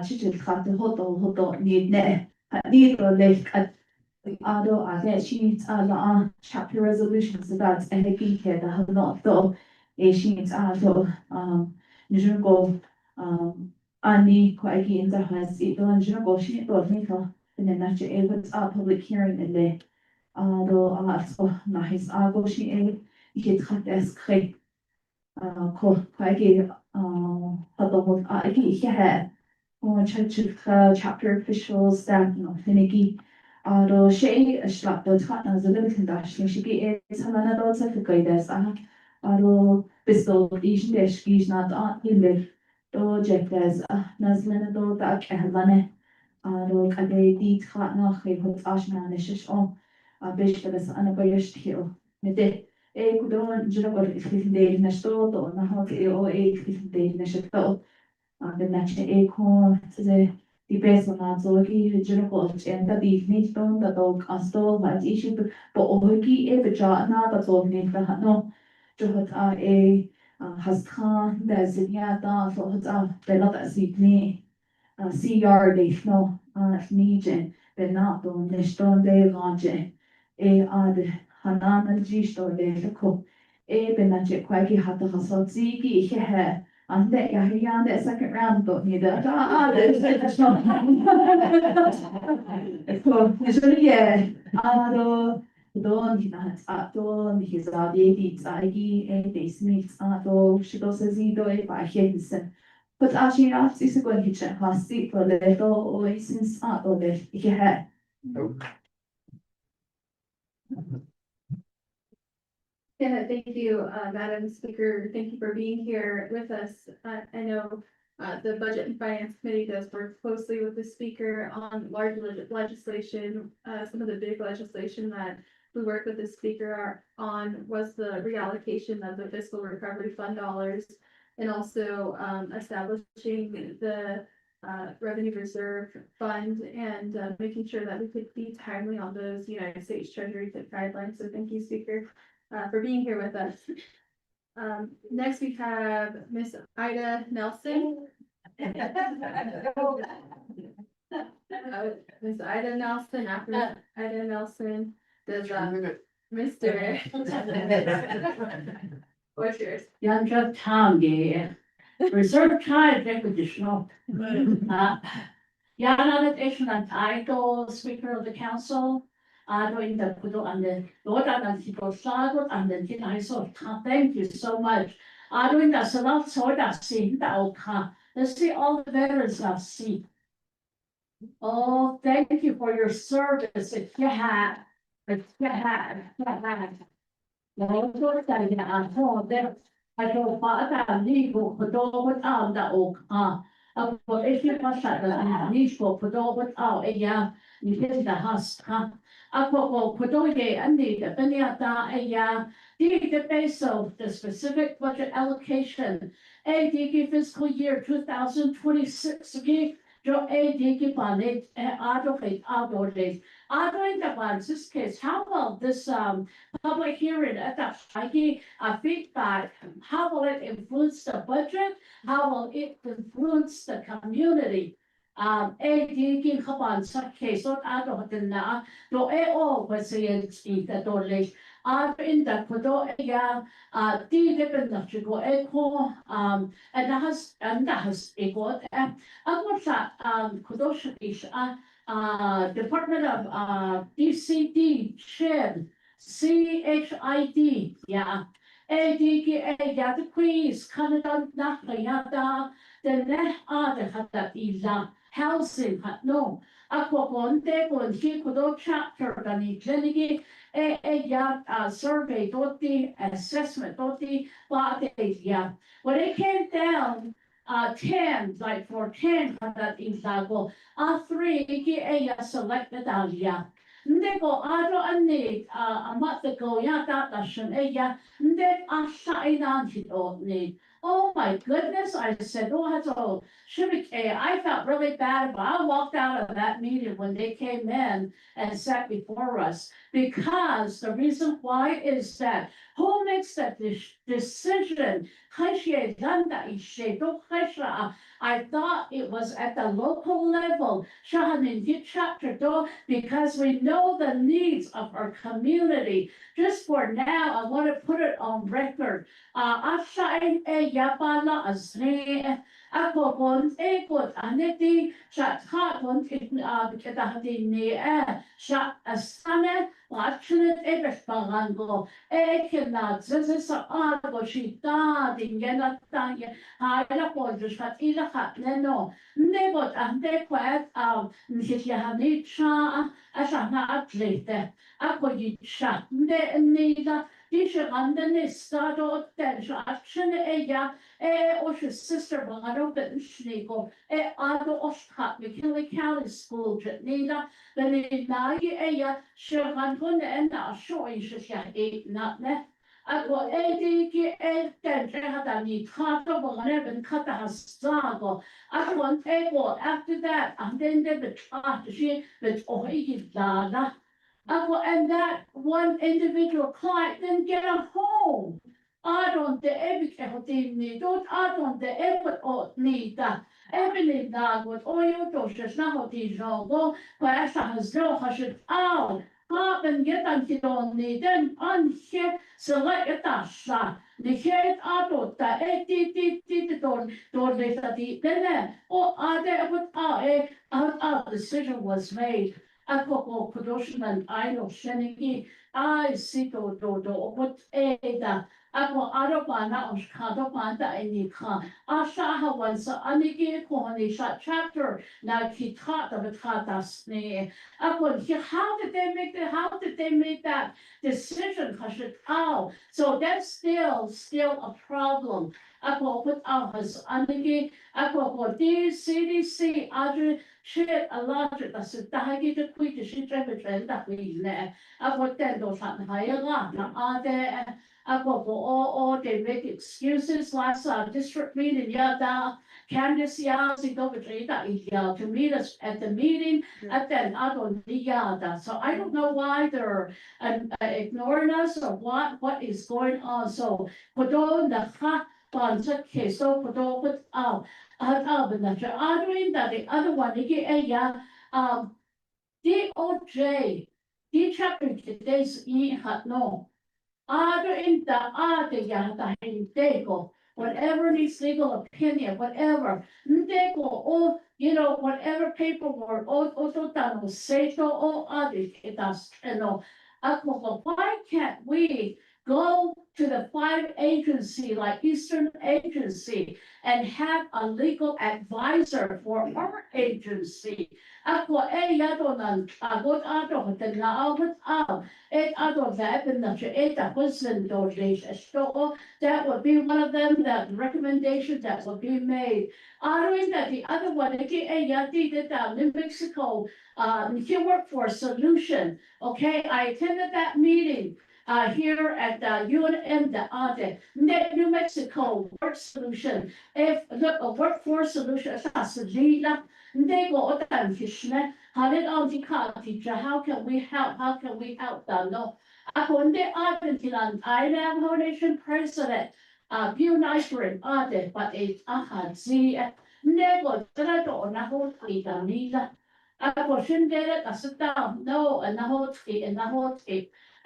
chichil khat hoto ni ne ni do le Ado ade sheets ala chapter resolutions so that's a hiki here that have not though a sheets ado njugo ani kwaiki in the has it on njugo sheet or nika and then that's a what's a public hearing in the ado so nice ago she a it hat es kre ko kwaiki ado a here chapter officials staff no finicky Aro sé slap do chatna a little dash she be salana do sa gaides aro pistol is desh is not on in do jekles nazlena do da kehlane aro kade di chatna he hot ashna nish on a bish das ana bayesh hill med det kudon jura de na sto do na hot de na shto the next acorn the best one so he general and the evening stone the dog astol but issue but ogi e beja na the dog ne no jo hat has khan the zinya da so hat the lot as ni CR de no nije the not don the stone de launch ad hanan ji sto de ko benache kwaki hat the hasot zigi he and that yeah, that second round got me there. That's not. So yeah, don don his edits they smiths she goes as he do it by his. But actually, after this, going to check her seat for the little since or the yeah. Yeah, thank you, Madam Speaker. Thank you for being here with us. I know the Budget and Finance Committee does work closely with the Speaker on large legislation. Some of the big legislation that we work with the Speaker on was the reallocation of the fiscal recovery fund dollars and also establishing the revenue reserve fund and making sure that we could be timely on those United States Treasury guidelines. So thank you, Speaker, for being here with us. Next we have Miss Ida Nelson. Miss Ida Nelson, after Ida Nelson, does Mr. What's yours? Yan just town gay. Reserve time, additional. Yana addition and title, speaker of the council. Doing the kudo and the Lord and the people sagot and the I saw, thank you so much. Doing the salon so that see the oka. Let's see all the veterans of see. Oh, thank you for your service. If you had, no, so that you are told that I don't want legal for all without the oak. But if you pass that, I need for all without a you get the house. Ako kudoye andi the beniata the base of the specific budget allocation. A fiscal year 2026 Jo banit advocate. In this case, how about this public hearing at the feedback? How will it influence the budget? How will it influence the community? Kapan sa case on na do was the dole. In the kudo di depend na chigo and that has equal ako sa kudo siya Department of DCD CHID CHID the quiz Canada na kayata the net the hata ila housing no ako konte si kudo chapter gani jenigi survey doti assessment doti when it came down 10 like for 10 that isago 3 selected Hindi ko ani amat ko yata tasyon hindi ni. Oh my goodness, I said, oh, that's all. I felt really bad, but I walked out of that meeting when they came in and sat before us because the reason why is that who makes that decision? I thought it was at the local level, because we know the needs of our community. Just for now, I want to put it on record. Yapala ako kon aneti kon ni asane parango sa shita neno nebot kwet atlete ako nida stado sister shniko County School nida not ne ako ni hasago after that and then and that one individual client didn't get a home. I don't need that. Every dog with oil doses, not these go, but as I has no hushing out. Pop and get on need then unship select it shot. The head out of the then are there with decision was made. Ako production and I know shenigi I see do what ako arabana on kadopanda any ka asha once anigi kohani shot chapter na kita the katas ne ako how did they make that decision so that's still a problem ako put out has anigi ako CDC other shit a lot of us tahagi to quit the shit that we let about that or something higher are there they make excuses last district meeting Candice to meet us at the meeting at that so I don't know why they're ignoring us or what is going on so so put out the other one DOJ D chapter today's no in the yata hintego, whatever needs legal opinion, whatever. Ndego, or, whatever paperwork, or tano, say so, or it does, why can't we go to the 5 agency, like Eastern Agency, and have a legal advisor for our agency? Ako, yato nan, agot ato, that would be one of them, that recommendation that would be made. Honoring that the other one, in Mexico, New Workforce Solution, okay, I attended that meeting. Here at the UNM, New Mexico Work Solution, if a workforce solution, they go how can we help? How can we help them? No. Ako hindi atin I am Foundation President, Bill Nightbread atin, but it's si nego trato na ho nila. Ako shindere asita no and na ho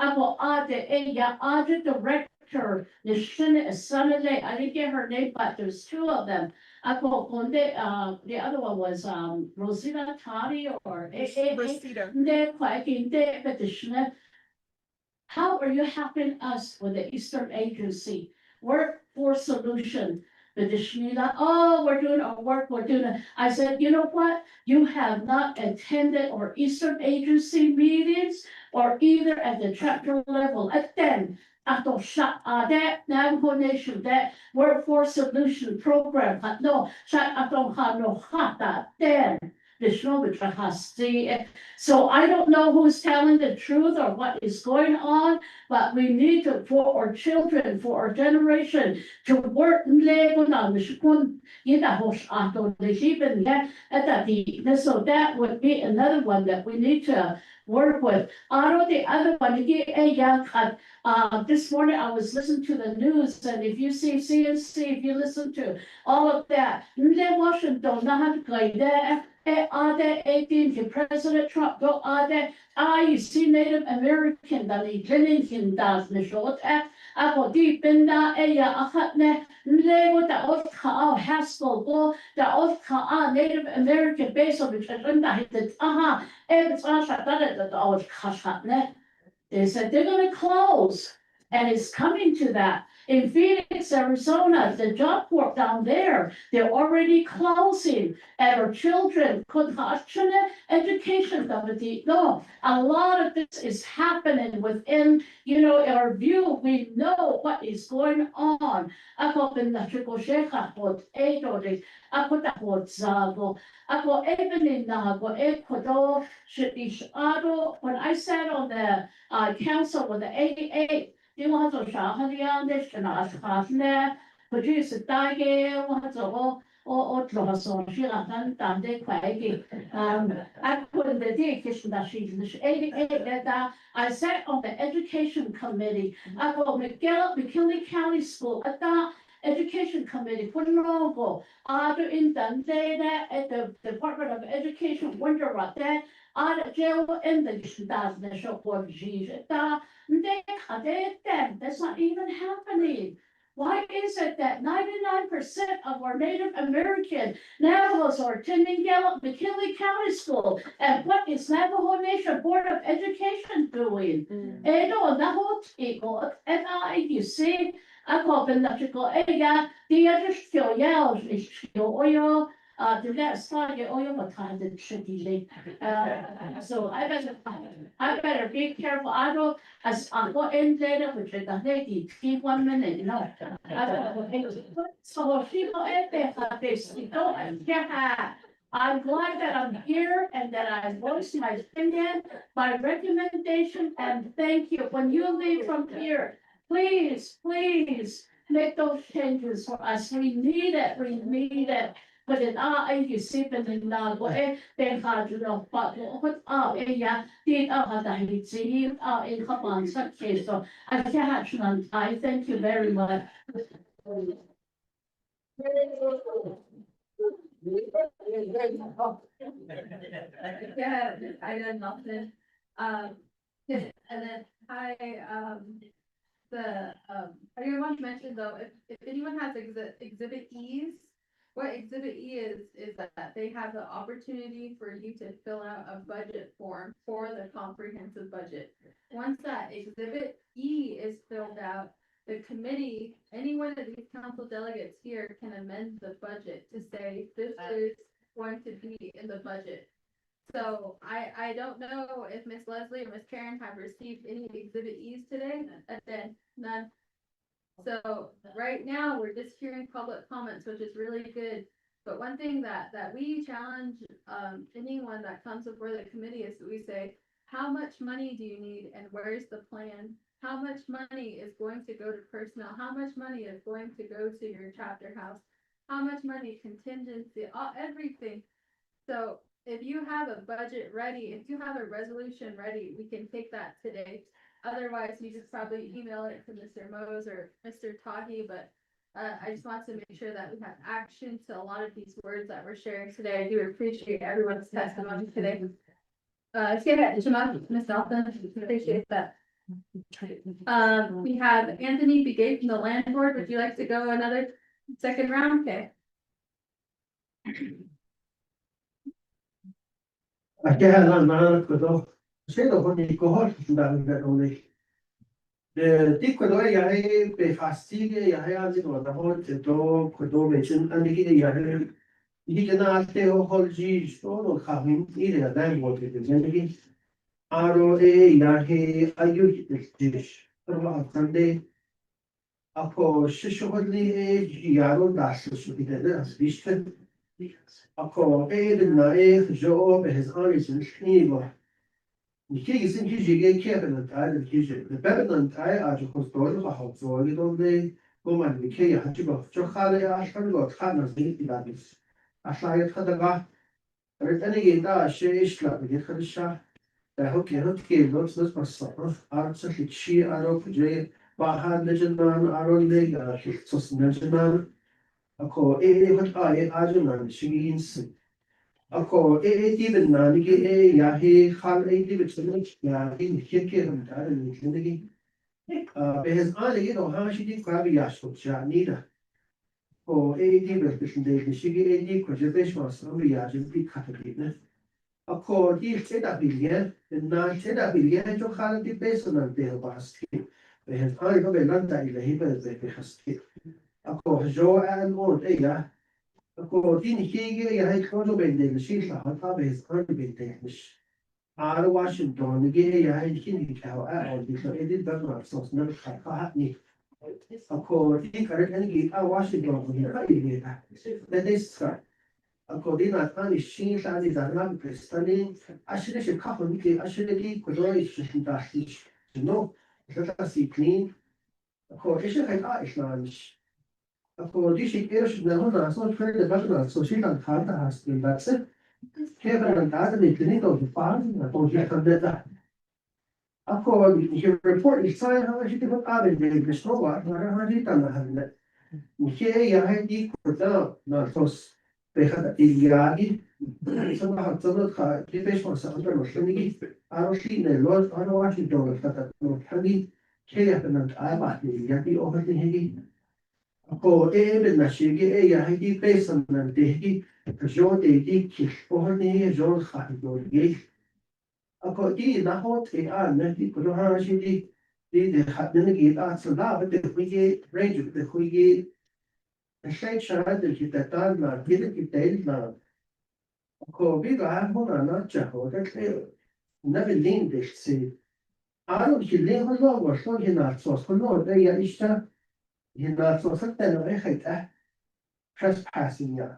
Ako ate director, the Shin Sunday, I didn't get her name, but there's two of them. Ako konde, the other one was, Rosina Tati or. Rosita. How are you helping us with the Eastern Agency? Workforce Solution. We're doing our work, we're doing it. I said, you know what? You have not attended our Eastern Agency meetings or either at the chapter level. Attend. Ato that Navajo Nation, that Workforce Solution Program. No, ato no hata then. So I don't know who's telling the truth or what is going on, but we need to, for our children, for our generation, to work so that would be another one that we need to work with. The other one, this morning I was listening to the news, and if you see CNC, if you listen to all of that, Washington, President Trump go you see Native American Clinton does ako di pinda akatne Haskell go Native American base of they said they're gonna close, and it's coming to that. In Phoenix, Arizona, the job corps down there, they're already closing, and our children could education committee. No, a lot of this is happening within, our view. We know what is going on. Ako pinachikoshecha hot etore, ako tahot zago, ako evening nago ekodo shitishado. When I sat on the council with the 88. You want to shop on the end, this can ask Hasne, produce a tiger, want to or so she done the quaggy. I put in the dedication that she's 88 that I sat on the education committee. I go McKinley County School at the education committee for the logo. Other in Dundee at the Department of Education, wonder what that. Jail in the show for that's not even happening. Why is it that 99% of our Native American Navajos are attending McKinley County School? And what is Navajo Nation Board of Education doing? You see, I call them the other still yells, oil. The next slide, what time did she so I better be careful. I don't, as I go in later, which is the lady, keep 1 minute, So she go in there, I'm glad that I'm here and that I voiced my opinion, my recommendation, and thank you. When you leave from here, please make those changes for us. We need it. But in you see, but in they had but what did in Kapan such case. So I thank you very much. Yeah, I did nothing. And then hi, I do want to mention though, if anyone has exhibit E's, what exhibit E is that they have the opportunity for you to fill out a budget form for the comprehensive budget. Once that exhibit E is filled out, the committee, any one of these council delegates here can amend the budget to say this is going to be in the budget. So I don't know if Miss Leslie or Miss Karen have received any exhibit E's today, then none. So right now, we're just hearing public comments, which is really good. But one thing that we challenge anyone that comes before the committee is we say, how much money do you need and where's the plan? How much money is going to go to personnel? How much money is going to go to your chapter house? How much money contingency, everything. So if you have a budget ready, if you have a resolution ready, we can take that today. Otherwise, you just probably email it to Mr. Mose or Mr. Tahi, but I just want to make sure that we have action to a lot of these words that we're sharing today. I do appreciate everyone's testimony today. Let's get it, Jamal, Ms. Dalton, appreciate that. We have Anthony Begay from the land board. Would you like to go another second round? Okay. Again, man, because say the one you go hot down that only. The Dikway, I be fastige, I have it on the whole to do, could do mention, and he cannot say, oh, hold G, so coming either than what it is. And ROA, Yahe, I use this dish. Sunday. Ako Shishovali, Yaro, that's should be the vision. Ako aid na job his origin evil. The king is in his cabinet, I did his the Babylon I are to control the house, so you don't lay woman the Kay had to go. Johale Ashton got Hannah's Nibis. I saw it for the guy. Any that she is like the get shot. The hook cannot give those for supper. Arts she are of J. Bahan legend man are on leg, so mentioned. Ako what I ajuman she is. Ako even nanigi yahi hal divid ya in hirkir and Nigi. Behis ali no hashi di kwabi yashko janida. O divid the shigi conservation some yajin be category. Ako di teda billion, the non teda billion to hal di basement del basket. Behis ali no belanda ila hiba the hasket. Ako jo and more ya. Ako din hige ya hay kono bende shi sa hata be san bende mish. Ar Washington ge ya hay kin ka a di so edit ba na so na ka ni. Ako di kare kan gi a Washington ni ka ni ta. That is sir. Ako din na tani shi sa di da na prestani ashire shi ka ni ke ashire di ko do shi da shi. No, that is clean. Ako ishe hay a islamish. Ako di shi kero shi na hona so trade the battle so shi kan khata has been that's it. Kevin and the clinical department, I told you that. Ako you report is sign how she did what I did the snow what I did on that. Here ya had the quarter not those they had a yagi. Some have some of the fish was under machine. I don't see the Lord I don't want to do it that no heavy. Kevin and I bought the yagi over the heavy. Ako even na shigi ya had the face on the day. Jo de di kish over the John Hattie. Ako di na hot ne di ko ha shi di de hat ne gi a so da but the we range the we the shade shara de ki ta ta na di de ki tail na ko bi ga ho na cha ho de ke na be lin de se a ro ki le ho lo wa so ki na so no de ya ishta hi na so sa ta no e khita trespassing ya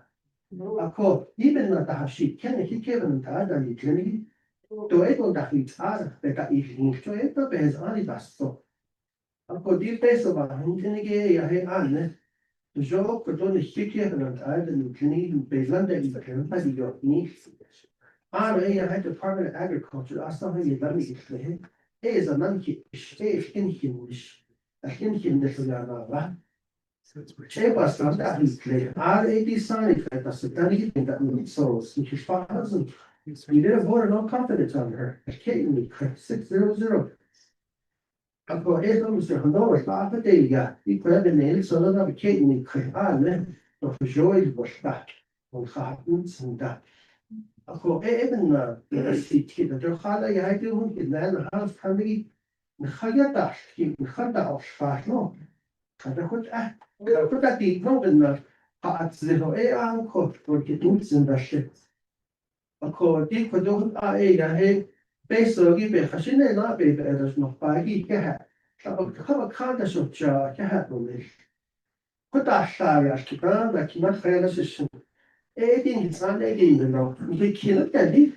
ako even na ta shi ken ki Kevin ta da ni tleni to eto da hitar beta ich to eto bez ani basto ako di peso ba hintenige ya he an jo ko to ni hike na ta da ni tleni bezlanda i ba kan pas yo ni ya had Department of Agriculture asta ha ye da mi ikhle is a nan ki is in himish a hin de so ya ba che basta da ikhle decided that the study that we so which is 5,000. You did a vote of no confidence on her. Kate 600. Ako eso se hono sta pa te ya. I kwa de ne so na be ke ni kha ne. No joy was sta. On gaten sin da. Ako even na si ti da jo khala ya te hun ki na na has family. Na khaya da ki khada auf spa no. Khada khut khut da ti no den na. Ha at ze no an ko porque tu sin da shit. Ako di ko do ya he. Besogi be khashine na be eras no pagi ke ha. Chama cada socha que ha no me. Kota sharia kita na kina khayla shishin. Din insan din no. Ni kina tadi.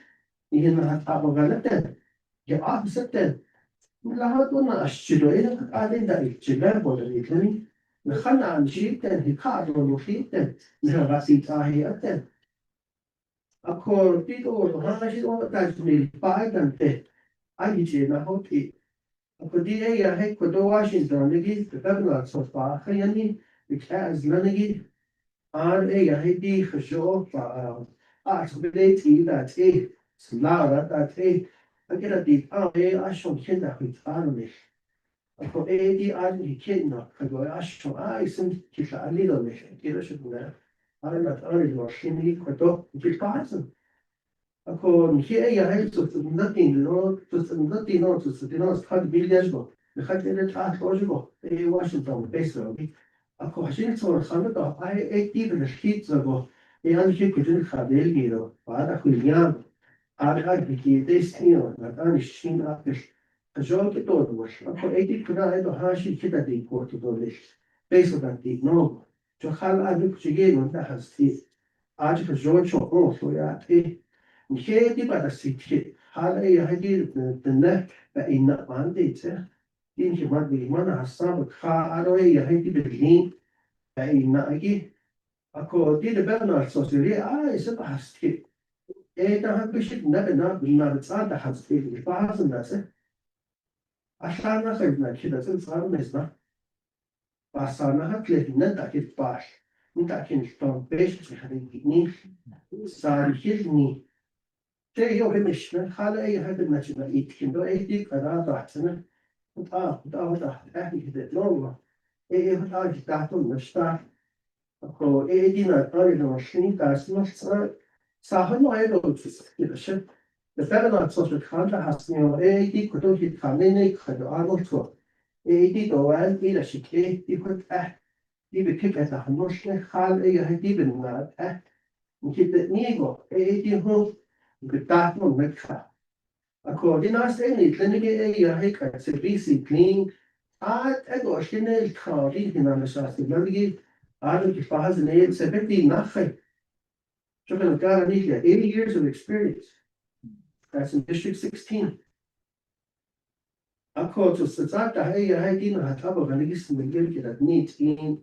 Ni na abagala tadi. Ya opposite tadi. Lahat na ashiro alin da ichila boda itani. Khana an shiten hikado no shiten. Na rasit ahi aten. Ako dito ha shi o ta ni pa te. Ai je na hoti. Ako di ya he ko do Washington lagi tabla so fa khayani because lanagi ar ya he di khsho fa accessibility that slara that akira di ashon kinda with army. Ako di army kinda ko ashon isin kisha alido me kira shudna ara na ari lo shini ko to di pasen. Ako hier ja helt so nothing no so nothing no so no had village go the had the task go Washington basically ako hashin so khana to ai even the sheets go an shi kujin khadel giro bada khulyan ara ki destino na an shin apish jo ke to was ako eti kuna edo hashi kita di porto do list basically no jo khal adu chige no da hasti आज का जो choco so ya Che di bada sitje, hala ya hadi de ne ba inna mande te. Din je mar bi mana hasab kha aro ya hadi de lin ba inna agi. Ako di de bana so siri se ba hasti. Da ha bishit na na tsa da hasti di ba hasen da se. Ashana khidna kida se tsar mesna. Ba sana ha kle na da kit bash. Nta kin ston besh se hadi ni. Sar ni. Te yo bemishme hala hada nachna itkin do di qara tahtna da ahli no hada tahtum nashta ko di na ari no shini tasma sahan no ay do kida the feminine social contact has no di kudo hit kanene khado aro to di do an ila shike di kut di bekik at hanoshne hal di ben na nikit nigo di ho Gitaar no mekha. Ako dinas ni tlenige ya heka servisi clean. Ego shine khari hina shasti lagi. Ki fahaz ne 70 nakhay. Shukran kara nikya 80 years of experience. That's in District 16. Ako to sata ya dina hataba ganigis migir kidat neat in.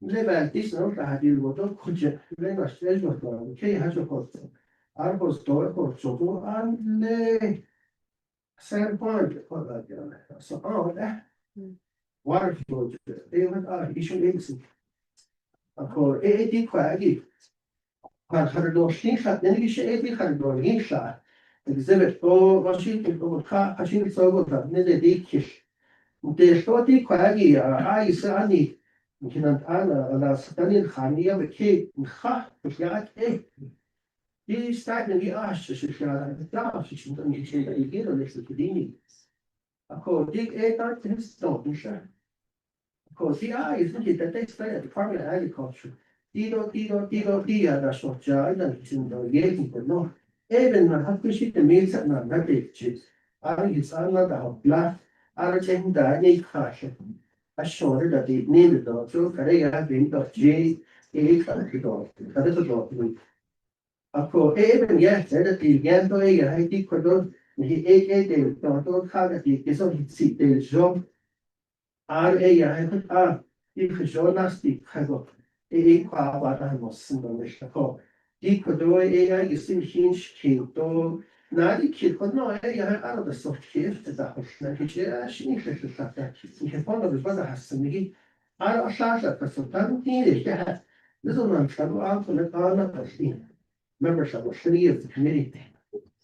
Level this no ta hadil wodo khuje. Lena stage wodo. Ke hajo kosto. Arbos door soto and sand pond so that water flow they went issue exit. Ako di kwagi har do shinsa then you should har do hinsa exhibit Washington ka hashin so go da ne de kish de sto di kwagi ani kinan ana stanin khania be ke kha ya Die staat die sociale betaalbaar dan die zin dat je eerder ligt te verdienen. Ako dik dat is toch niet zo. Ako die is niet dat is bij het Department of Agriculture. Die dat soort ja dan is in de gegend nog. Even maar had gezien de mensen naar dat dit. Is aan dat op plaats. Tegen daar niet krijgen. Als je dat die niet dat zo krijg je vindt dat je kan het doen. Dat is het ook niet. Ako even yes, dat die gento hij die kodon die de to gaat die is ook ziet de zo hij die gejonas die gaat qua wat hij was dan is dat die kodon is in hinch to na die kid kon no hij aan de soort geeft dat is niet dat ik vond dat was dat hasmigi ashash dat zo dan niet ja dus dan kan aan van het aan zien membership of city of the committee.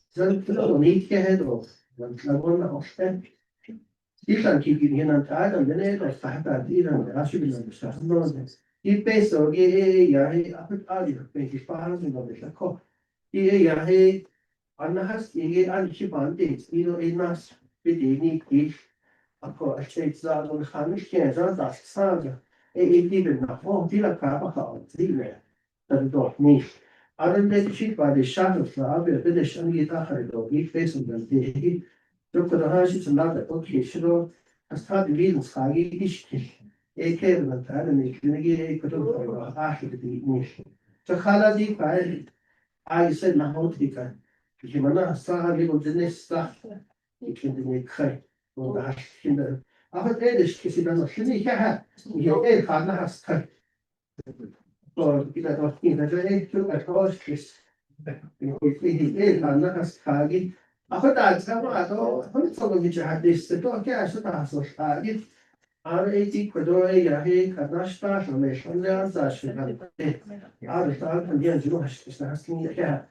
So, niet gehed of want I want to spend. Ilan kikihin ang tayo, ganito, tahta, ilan, asyo bilang sa noon. Ipeso, yahe, apit ali, pwede parang ng ko. Yahe, anahas, anshipante, inas, pidini, ako, sa ng hamis kaya, das saga, ibig na po, tila kapaka, zile, tanto, ni. Aron na pa de shadow sa abe, pwede siyang gitahar do, ipeso ng dihi. Dr. Hashi sa nada, okay, shiro, hasta di rin sa ishki. Eke na tayo ni kinagi ko to ahi di ni. Sa khala di pa ay sa na hot di ka. Kimana sa ali ko dinis sa ikindi ni kai. Ko da hinda. Ako edish kisi na shini ha. Ye kana hasta. So kita to kinda to at kis. Kana hasta gi. Ako da sa mga to, ano sa mga jihadis to, kaya sa taas ng tagit. RAT Kodoe Yahe Kadashta Shameshanda Zashikan. Arta and the Jewish is asking the cat.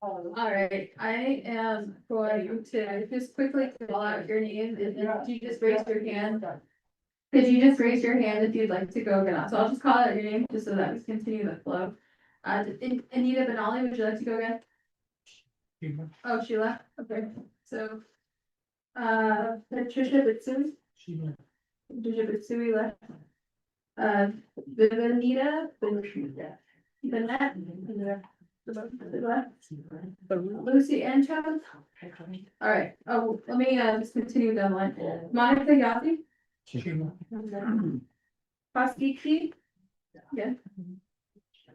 All right, I am going to just quickly call out your name and then you just raise your hand. Could you just raise your hand if you'd like to go again? So I'll just call out your name just so that we continue the flow. Anita Benali, would you like to go again? Oh, she left, okay, so. Patricia Bitsui. Patricia Bitsui left. Vivanita. Lucy Anton. All right, oh, let me just continue down the line. Monica Yati. Paskiki. Yeah.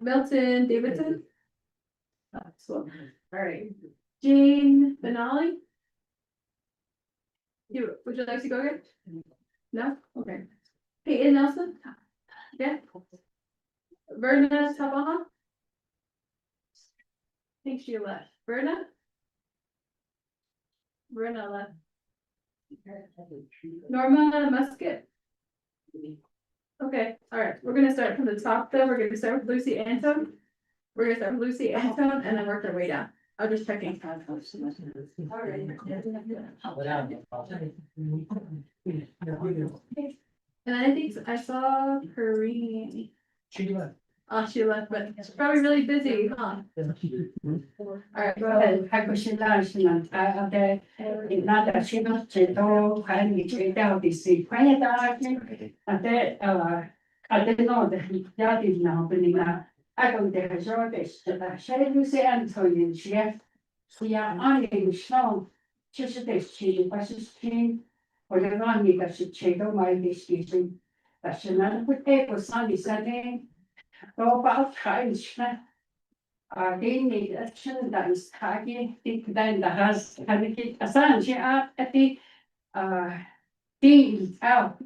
Milton Davidson. So, all right. Jane Benali. Would you like to go again? No? Okay. Peyton Nelson? Yeah. Verna Tabaha? I think she left. Verna? Verna left. Norma Musket? Okay, all right, we're gonna start from the top though. We're gonna start with Lucy Anton. We're gonna start with Lucy Anton and then work our way down. I'm just checking. And I think I saw Karine. She left. Oh, she left, but she's probably really busy, huh? All right, go ahead. Dini action that is tagging, think then the has hadiki asanji at the ding out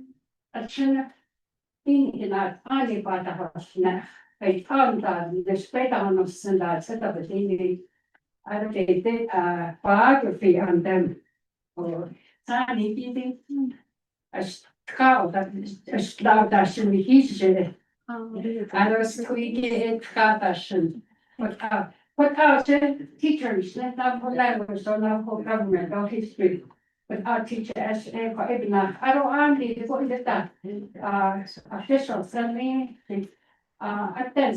action in that only by the house now. They found that the spread on of Sunda set up a dini. I don't think they did biography on them or tiny giving a cow that is loud that should be his. I was tweaking it, Kardashian. Without teachers, not for language, or not for government, or history. Without teachers, for even I don't need to go into that. Official sending, then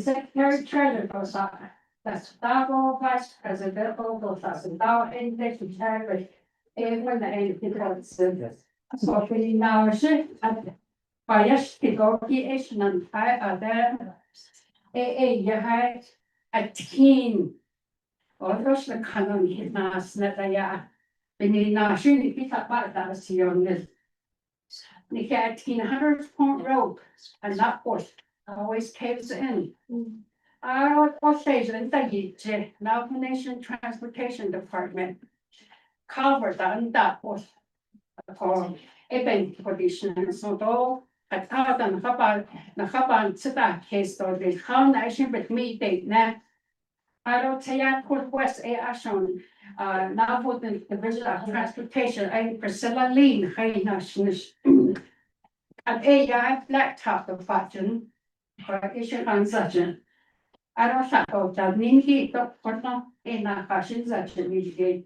secretary treasurer goes up. That's double vice president, goes up, and now in the secretary. And when the end of service. So for now, Bias negotiation and I are there. You had a team. Or those the canon hit nas that I are. Beneath Nashi, pick up about that on this. They had 100-point rope and that was always caves in. I was saying that now the Nation Transportation Department covered that was for event conditions. So at Tartan Haban Sita case or the combination with me date now. I don't say I put West A Ashon now for the Division of Transportation, I Priscilla Lean, Hay Nationals. At a black top of fashion or issue on such I don't know, the Ninki, the Porto, in a fashion such a meeting.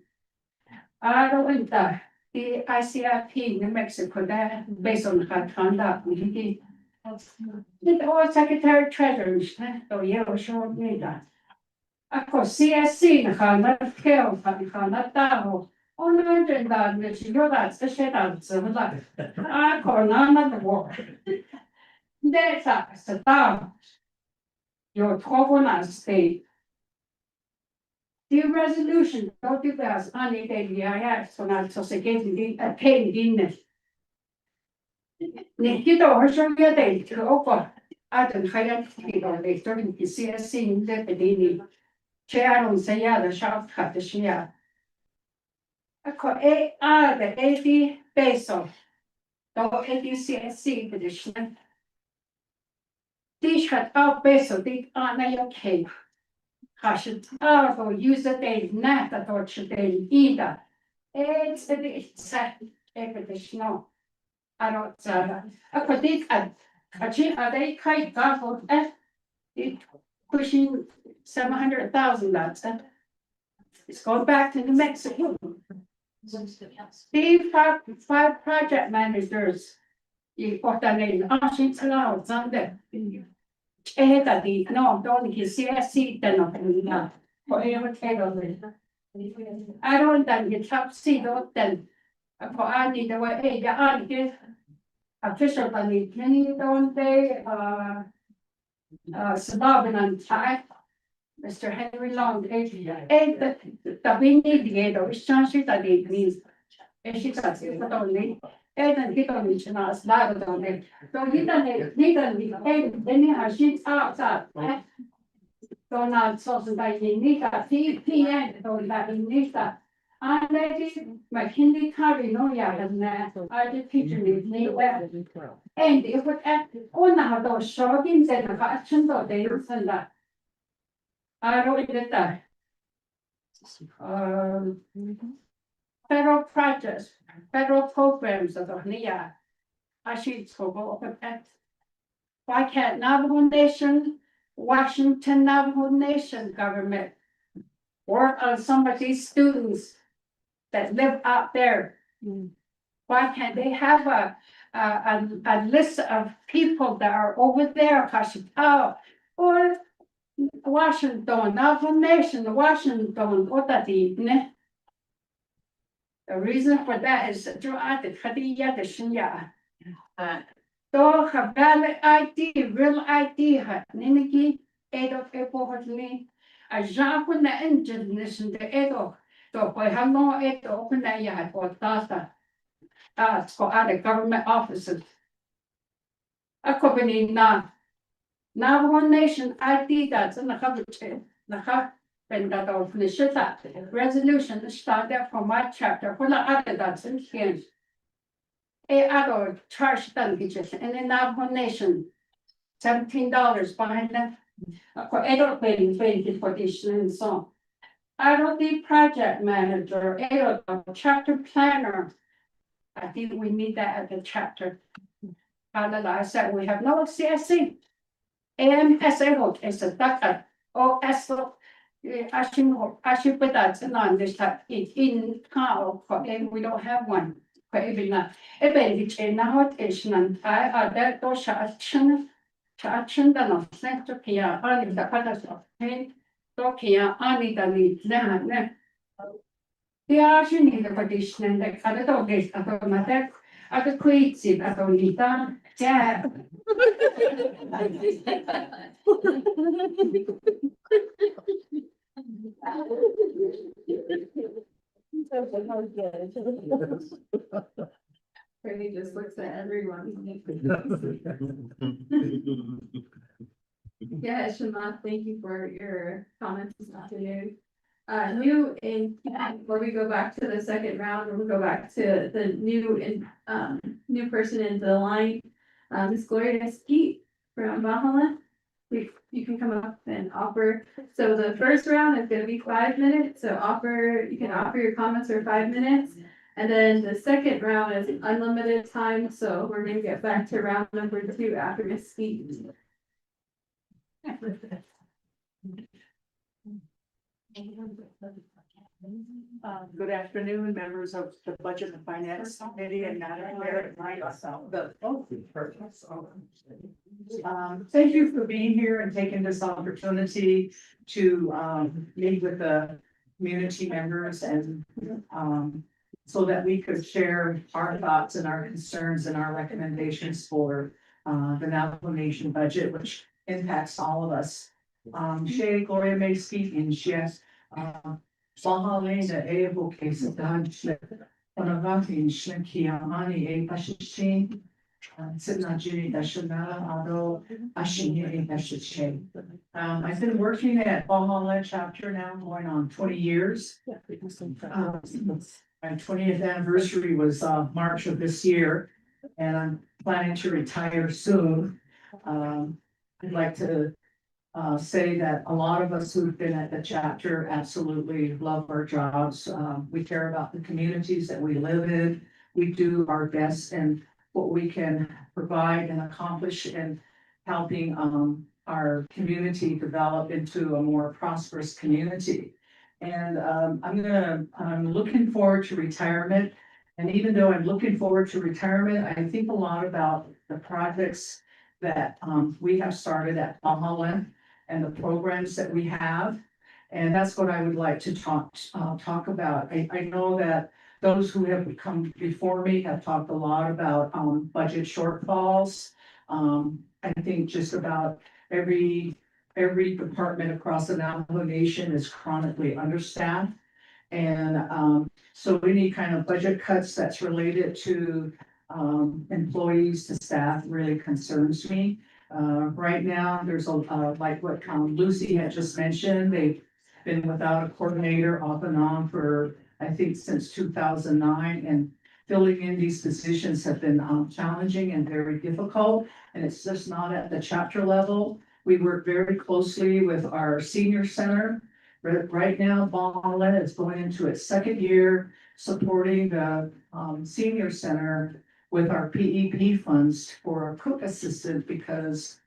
I don't want the ICRP New Mexico there, based on her conduct, we did. The old secretary treasurer, so you show me that. Of course, CSC, the conduct, kill, the conduct, that. Oh, no, that, which you know, that's the shit out of that. I call none of the war. That's a down. Your 12 state. The resolution, don't do that, only the I so not so se gave a pain in it. Nikki or show me a day to offer. I don't hire people, they starting to see a scene that the chair on say, yeah, the shop cut the share. I call the 80 peso. Though ADCSC petition. These had all peso, they are not okay. I should also use the day, not the torture day either. It's a petition. I don't say. I could think are they quite careful it pushing 700,000 that's it. It's going back to New Mexico. Steve five project managers. You got the name, she's allowed something. No, don't you see a seat then of it. Forever take of it. I don't think you top seat of them. For I need the way, hey, I get official, I need many, don't they, suburban type. Mr. Henry Long, and the mediator, which chances that it means. And she says, it's only, and then he don't mention us, not only. So he doesn't, and then he has sheets outside. So now, so that you need a PPN, so that you need that. I did my kindergarten, no, yeah, and I did teaching me, and it would act on those shortings and the actions of the and that. I don't get that. Federal projects, federal programs of the NIA. I should go over that. Why can't Navajo Nation, Washington Navajo Nation government work on some of these students that live out there? Why can't they have a list of people that are over there, or Washington, Navajo Nation, Washington, what that is, ne? The reason for that is throughout the Khadija the Shinya. So have valid ID, real ID, Niniki, Edo Epohotli, a Jean when the engine listen to Edo. So by how long Edo open that you had for Tata. For other government offices. A company now. Navajo Nation ID that's in the coverage. The and that of the shita resolution started from my chapter, when the other that's in here. A other charge done teachers and in Navajo Nation, $17 behind them. For adult paying for this and so. I don't the project manager, chapter planner. I think we need that at the chapter. I said we have no CSC. AMSA is a doctor. Or ESO. I should put that on this type in how we don't have one. For even that. It's in how it's and I that those action that of center here, only the others of pain. Here, only the need. The action in the condition and the other dog is automatic. At the queasy, at only done. Yeah. He just looks at everyone. Yeah, Shema, thank you for your comments this afternoon. New in, before we go back to the second round, we'll go back to the new person in the line. Miss Gloria Mesquite from Bahala. You can come up and offer. So the first round is gonna be 5 minutes, so you can offer your comments for 5 minutes. And then the second round is unlimited time, so we're gonna get back to round number 2 after Mesquite. Good afternoon, members of the Budget and Finance Committee and Madam Mayor. Thank you for being here and taking this opportunity to meet with the community members and so that we could share our thoughts and our concerns and our recommendations for the Navajo Nation budget, which impacts all of us. Shay Gloria May speaking, yes. Bahalena Invocation, Onavatin, Shlinkia, Ani, A Pashin, Sitnajiri, Dashanala, Ado, Ashini, Dashache. I've been working at Bahala chapter now going on 20 years. My 20th anniversary was March of this year, and I'm planning to retire soon. I'd like to say that a lot of us who've been at the chapter absolutely love our jobs. We care about the communities that we live in. We do our best and what we can provide and accomplish in helping our community develop into a more prosperous community. And I'm looking forward to retirement. And even though I'm looking forward to retirement, I think a lot about the projects that we have started at Bahala and the programs that we have. And that's what I would like to talk about. I know that those who have come before me have talked a lot about budget shortfalls. I think just about every department across the Navajo Nation is chronically understaffed. And so any kind of budget cuts that's related to employees to staff really concerns me. Right now, there's like what Lucy had just mentioned, they've been without a coordinator off and on for, I think, since 2009. And filling in these positions have been challenging and very difficult. And it's just not at the chapter level. We work very closely with our senior center. Right now, Bahala is going into its second year supporting the senior center with our PEP funds for a cook assistant because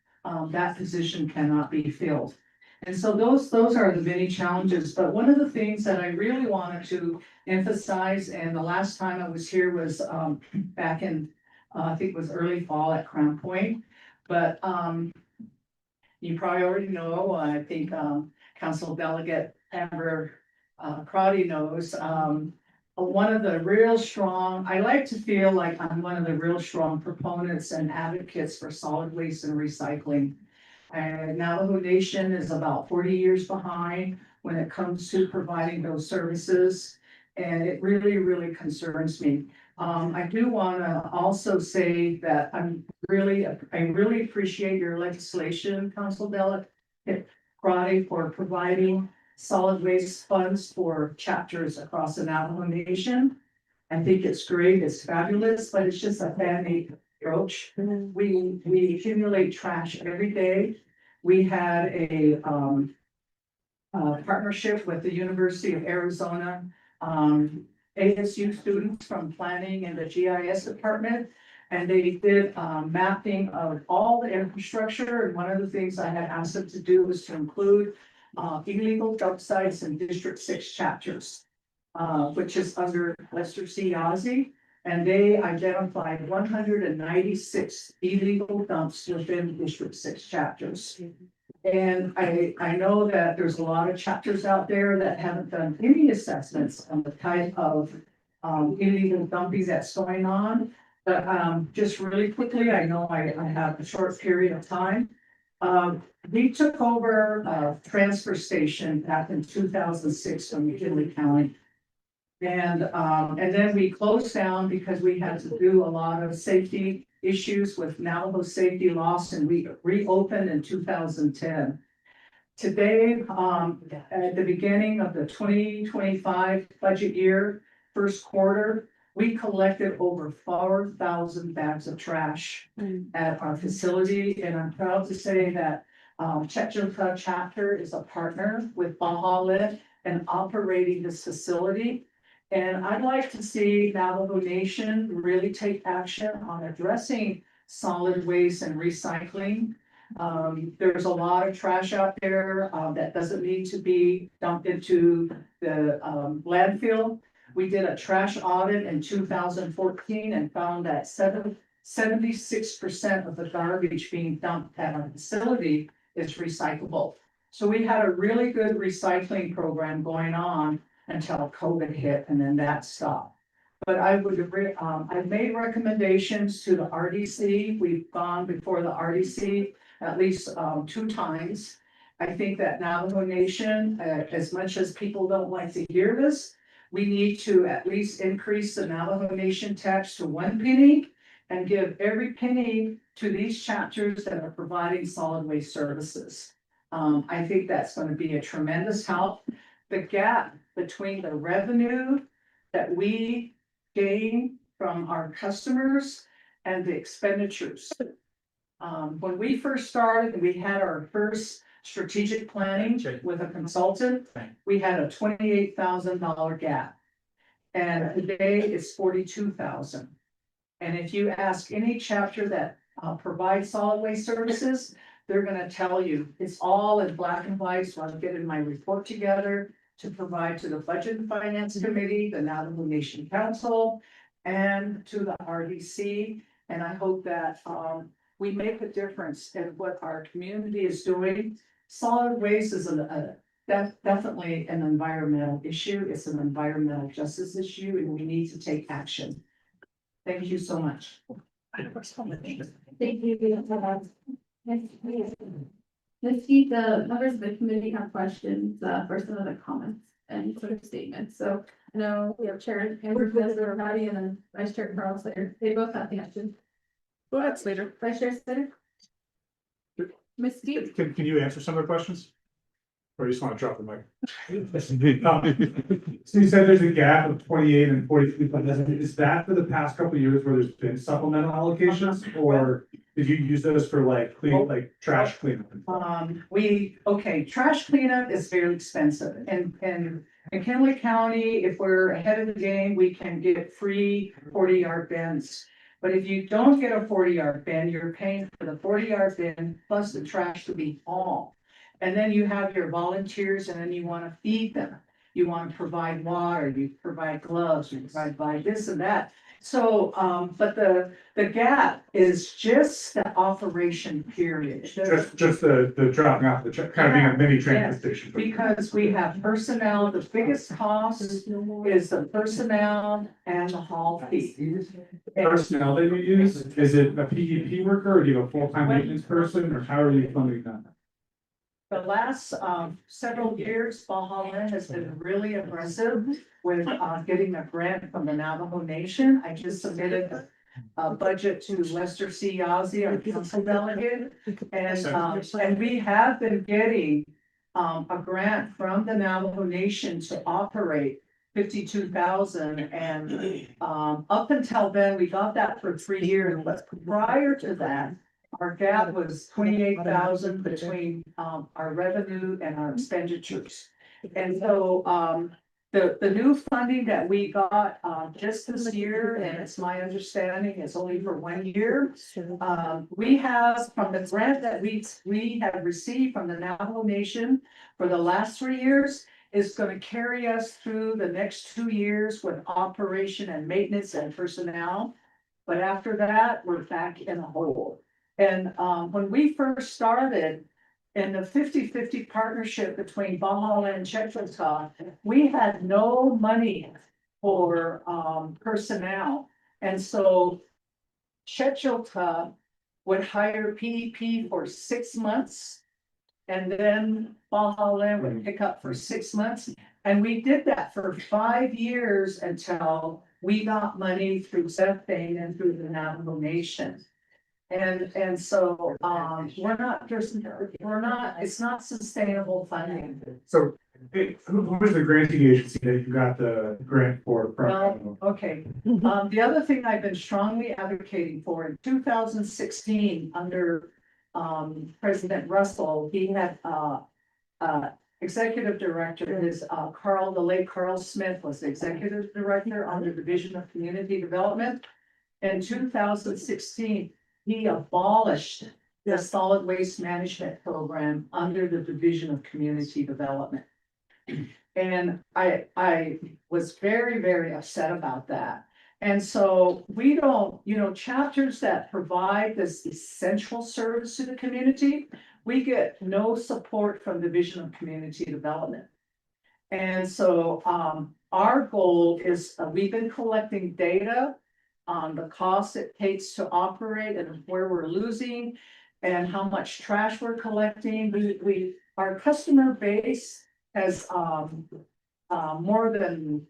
that position cannot be filled. And so those are the many challenges. But one of the things that I really wanted to emphasize, and the last time I was here was back in, I think it was early fall at Crown Point. But you probably already know, I think Council Delegate Amber Crotty knows, one of the real strong, I like to feel like I'm one of the real strong proponents and advocates for solid waste and recycling. And Navajo Nation is about 40 years behind when it comes to providing those services. And it really, really concerns me. I do want to also say that I really appreciate your legislation, Council Delegate Crotty, for providing solid waste funds for chapters across the Navajo Nation. I think it's great, it's fabulous, but it's just a band-aid approach. We accumulate trash every day. We had a partnership with the University of Arizona, ASU students from planning and the GIS department. And they did mapping of all the infrastructure. And one of the things I had asked them to do was to include illegal dump sites in District 6 chapters, which is under Lester C. Yazzie. And they identified 196 illegal dumps within District 6 chapters. And I know that there's a lot of chapters out there that haven't done any assessments on the type of illegal dumping that's going on. But just really quickly, I know I have a short period of time. We took over a transfer station back in 2006 from McKinley County. And then we closed down because we had to do a lot of safety issues with Navajo safety loss, and we reopened in 2010. Today, at the beginning of the 2025 budget year, first quarter, we collected over 4,000 bags of trash at our facility. And I'm proud to say that Chetchota chapter is a partner with Bahala and operating this facility. And I'd like to see Navajo Nation really take action on addressing solid waste and recycling. There's a lot of trash out there, that doesn't need to be dumped into the, landfill. We did a trash audit in 2014 and found that 76% of the garbage being dumped at our facility is recyclable. So we had a really good recycling program going on until COVID hit and then that stopped. But I've made recommendations to the RDC. We've gone before the RDC at least 2 times. I think that Navajo Nation, as much as people don't like to hear this, we need to at least increase the Navajo Nation tax to 1 penny and give every penny to these chapters that are providing solid waste services. I think that's going to be a tremendous help. The gap between the revenue that we gain from our customers and the expenditures. When we first started, we had our first strategic planning with a consultant. We had a $28,000 gap. And today it's 42,000. And if you ask any chapter that provides solid waste services, they're gonna tell you, it's all in black and white, so I'm getting my report together to provide to the Budget and Finance Committee, the Navajo Nation Council, and to the RDC. And I hope that we make a difference in what our community is doing. Solid waste is definitely an environmental issue. It's an environmental justice issue, and we need to take action. Thank you so much. Thank you. Let's see, the members of the committee have questions, for some of the comments and sort of statements. So I know we have Chair Andrew Rowdy and then Vice Chair Carl Slater. They both have the question. Go ahead, Slater. Vice Chair Slater? Ms. Steve? Can you answer some of the questions? Or you just want to drop the mic? So you said there's a gap of 28 and 43, but is that for the past couple of years where there's been supplemental allocations? Or did you use those for like trash cleanup? Trash cleanup is very expensive and in McKinley County, if we're ahead of the game, we can get free 40-yard bins. But if you don't get a 40-yard bin, you're paying for the 40-yard bin plus the trash to be hauled. And then you have your volunteers and then you want to feed them. You want to provide water, you provide gloves, you provide this and that. So, but the gap is just the operation period. Just the dropping off, kind of being a mini train station. Because we have personnel, the biggest cost is the personnel and the haul fee. Personnel that you use, is it a PEP worker or do you have a full-time maintenance person or how are you funding that? The last several years, Valhalla has been really aggressive with getting a grant from the Navajo Nation. I just submitted a budget to Lester C. Yazzie, our council delegate. And we have been getting a grant from the Navajo Nation to operate 52,000. And up until then, we got that for 3 years, but prior to that, our gap was 28,000 between our revenue and our expenditures. And so the new funding that we got just this year, and it's my understanding, it's only for 1 year. We have from the grant that we have received from the Navajo Nation for the last 3 years is going to carry us through the next 2 years with operation and maintenance and personnel. But after that, we're back in a hole. And when we first started in the 50-50 partnership between Valhalla and Chickasaw, we had no money for personnel. And so Chickasaw would hire PEP for 6 months. And then Valhalla would pick up for 6 months. And we did that for 5 years until we got money through Zephain and through the Navajo Nation. And so, it's not sustainable funding. So who was the granting agency that you got the grant for? Well, okay, the other thing I've been strongly advocating for in 2016 under President Russell, he had executive director, the late Carl Smith was the executive director on the Division of Community Development. In 2016, he abolished the solid waste management program under the Division of Community Development. And I was very, very upset about that. And so we don't, chapters that provide this essential service to the community, we get no support from Division of Community Development. And so, our goal is, we've been collecting data on the cost it takes to operate and where we're losing and how much trash we're collecting. Our customer base has, more than,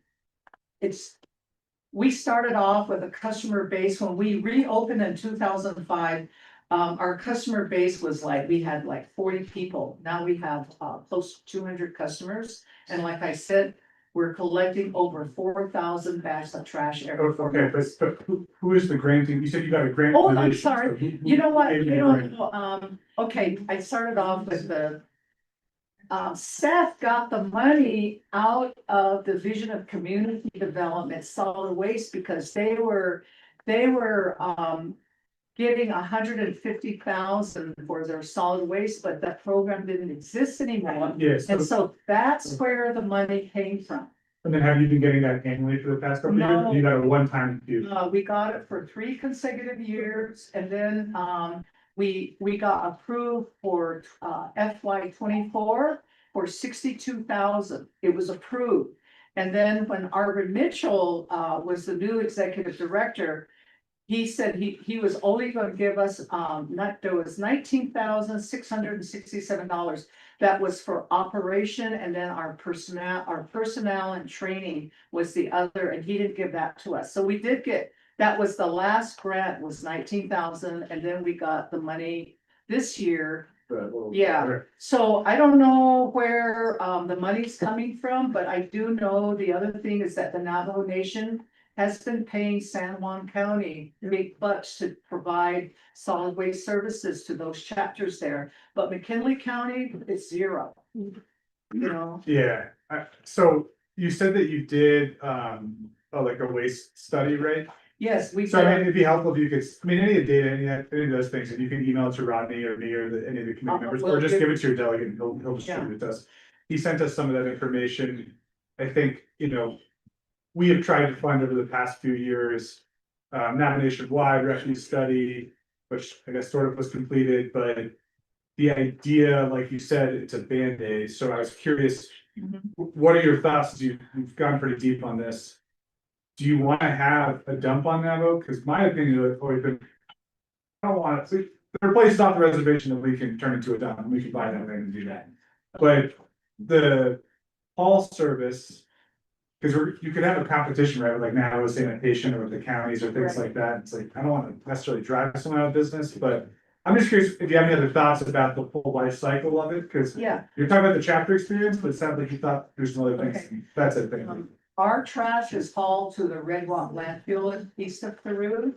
we started off with a customer base when we reopened in 2005. Our customer base was we had 40 people. Now we have close to 200 customers. And like I said, we're collecting over 4,000 bags of trash every 4 Okay, months. but who is the granting? You said you got a grant. Oh, I'm donation, so sorry. who You know what? gave You the grant? know, okay, I started off with the. Seth got the money out of the Division of Community Development Solid Waste because they were giving 150,000 for their solid waste, but that program didn't exist anymore. Yes. And so that's where the money came from. And then have you been getting that annually for the past couple of years? No. You got a one-time fee? We got it for 3 consecutive years and then, we got approved for, FY 24 for 62,000. It was approved. And then when Arvin Mitchell, was the new executive director, he said he was only gonna give us, there was $19,667. That was for operation and then our personnel and training was the other, and he didn't give that to us. So we did get, that was the last grant was 19,000 and then we got the money this year. Yeah. So I don't know where, the money's coming from, but I do know the other thing is that the Navajo Nation has been paying San Juan County big bucks to provide solid waste services to those chapters there. But McKinley County, it's 0. Yeah, so you said that you did, a waste study, right? Yes, we. So I mean, it'd be helpful if you could, any of the data, any of those things, if you can email it to Rodney or me or any of the committee members, or just give it to your delegate and he'll distribute it to us. He sent us some of that information. I think, we have tried to fund over the past few years, not nationwide refugee study, which I guess sort of was completed, but the idea, like you said, it's a Band-Aid. So I was curious, what are your thoughts? You've gone pretty deep on this. Do you want to have a dump on Navajo? Because my opinion has always been, I don't want to, there are places off the reservation that we can turn into a dump and we can buy that land and do that. But the haul service, because you could have a competition, right, with Navajo sanitation or with the counties or things like that. It's I don't want to necessarily drive someone out of business, but I'm just curious if you have any other thoughts about the full life cycle of it, because Yeah. you're talking about the chapter experience, but it sounds like you thought there's some other things. Okay. That's it, thank you. Our trash is hauled to the Red Rock landfill east of Peru.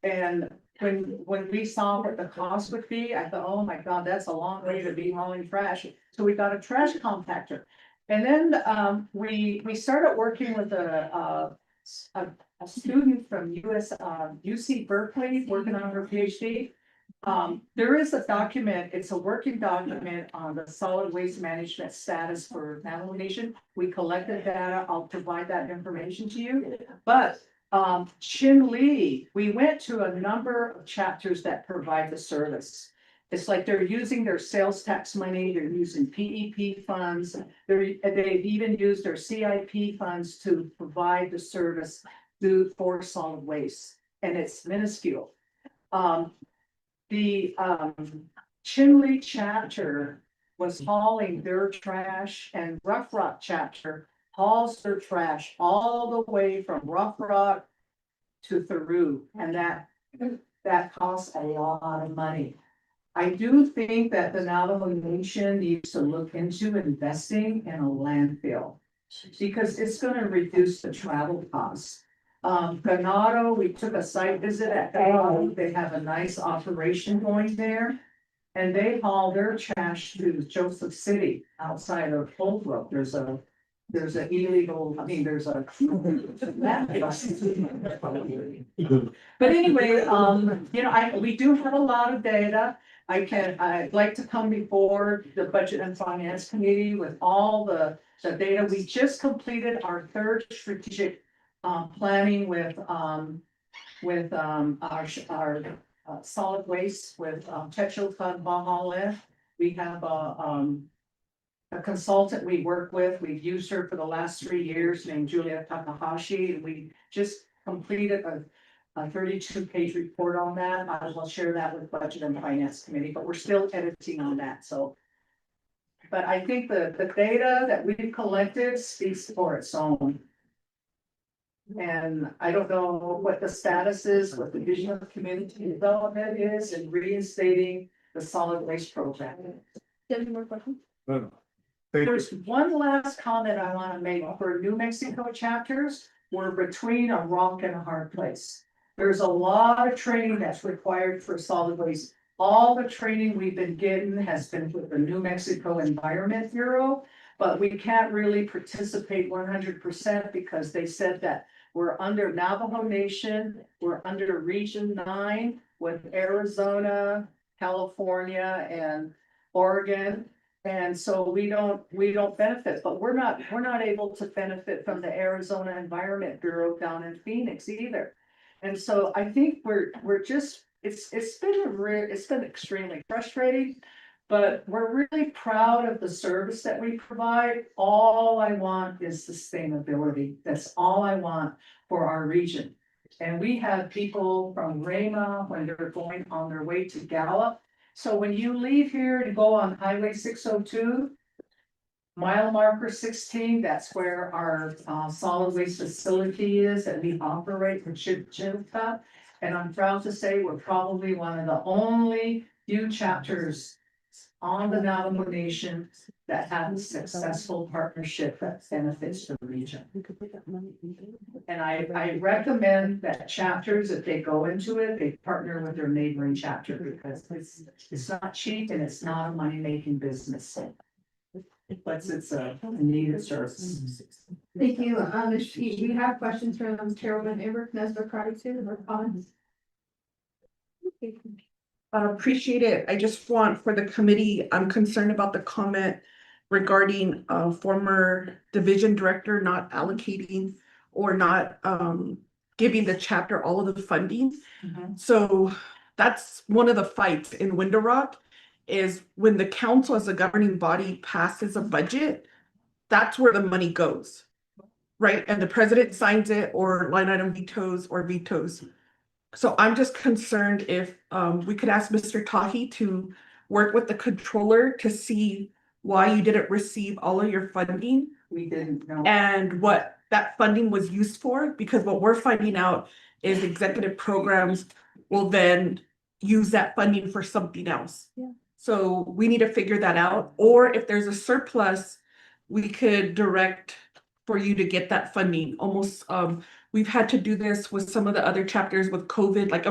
And when we saw what the cost would be, I thought, oh my God, that's a long way to be hauling trash. So we got a trash compactor. And then, we started working with a student from UC Berkeley, working on her PhD. There is a document, it's a working document on the solid waste management status for Navajo Nation. We collected data, I'll provide that information to you. But, Chin Lee, we went to a number of chapters that provide the service. It's they're using their sales tax money, they're using PEP funds, they've even used their CIP funds to provide the service for solid waste, and it's minuscule. The Chin Lee chapter was hauling their trash, and Rough Rock chapter hauls their trash all the way from Rough Rock to Theru, and that costs a lot of money. I do think that the Navajo Nation needs to look into investing in a landfill because it's gonna reduce the travel costs. Ganado, we took a site visit at Ganado. They have a nice operation going there. And they haul their trash to Joseph City outside of Holbrook. There's a there's an illegal, I mean, there's a. But anyway, we do have a lot of data. I'd like to come before the Budget and Finance Committee with all the data. We just completed our third strategic planning with our solid waste with Tetra Fund Bahala. We have a consultant we work with. We've used her for the last 3 years named Julia Takahashi. And we just completed a 32-page report on that. I will share that with Budget and Finance Committee, but we're still editing on that, so. But I think the data that we've collected speaks for its own. And I don't know what the status is, what the vision of community development is in reinstating the solid waste program. Do you have any more questions? No, no. Thank you. There's one last comment I want to make for New Mexico chapters. We're between a rock and a hard place. There's a lot of training that's required for solid waste. All the training we've been getting has been with the New Mexico Environment Bureau, but we can't really participate 100% because they said that we're under Navajo Nation, we're under Region 9 with Arizona, California, and Oregon. And so we don't benefit, but we're not able to benefit from the Arizona Environment Bureau down in Phoenix either. And so I think we're just, it's been extremely frustrating, but we're really proud of the service that we provide. All I want is sustainability. That's all I want for our region. And we have people from Rama when they're going on their way to Gallup. So when you leave here to go on Highway 602, mile marker 16, that's where our solid waste facility is that we operate in Chilca. And I'm proud to say we're probably one of the only few chapters on the Navajo Nation that have a successful partnership that benefits the region. And I recommend that chapters, if they go into it, they partner with their neighboring chapter because it's not cheap and it's not a money-making business. But it's a needed service. Thank you. If you have questions from Chairwoman Amber Nesbitt too, or comments? Appreciate it. I just want for the committee, I'm concerned about the comment regarding former division director not allocating or not giving the chapter all of the funding. So that's one of the fights in Window Rock is when the council as a governing body passes a budget, that's where the money goes, right? And the president signs it or line item vetoes. So I'm just concerned if we could ask Mr. Tahi to work with the controller to see why you didn't receive all of your funding. We didn't know. And what that funding was used for, because what we're finding out is executive programs will then use that funding for something else. Yeah. So we need to figure that out, or if there's a surplus, we could direct for you to get that funding. Almost, we've had to do this with some of the other chapters with COVID, like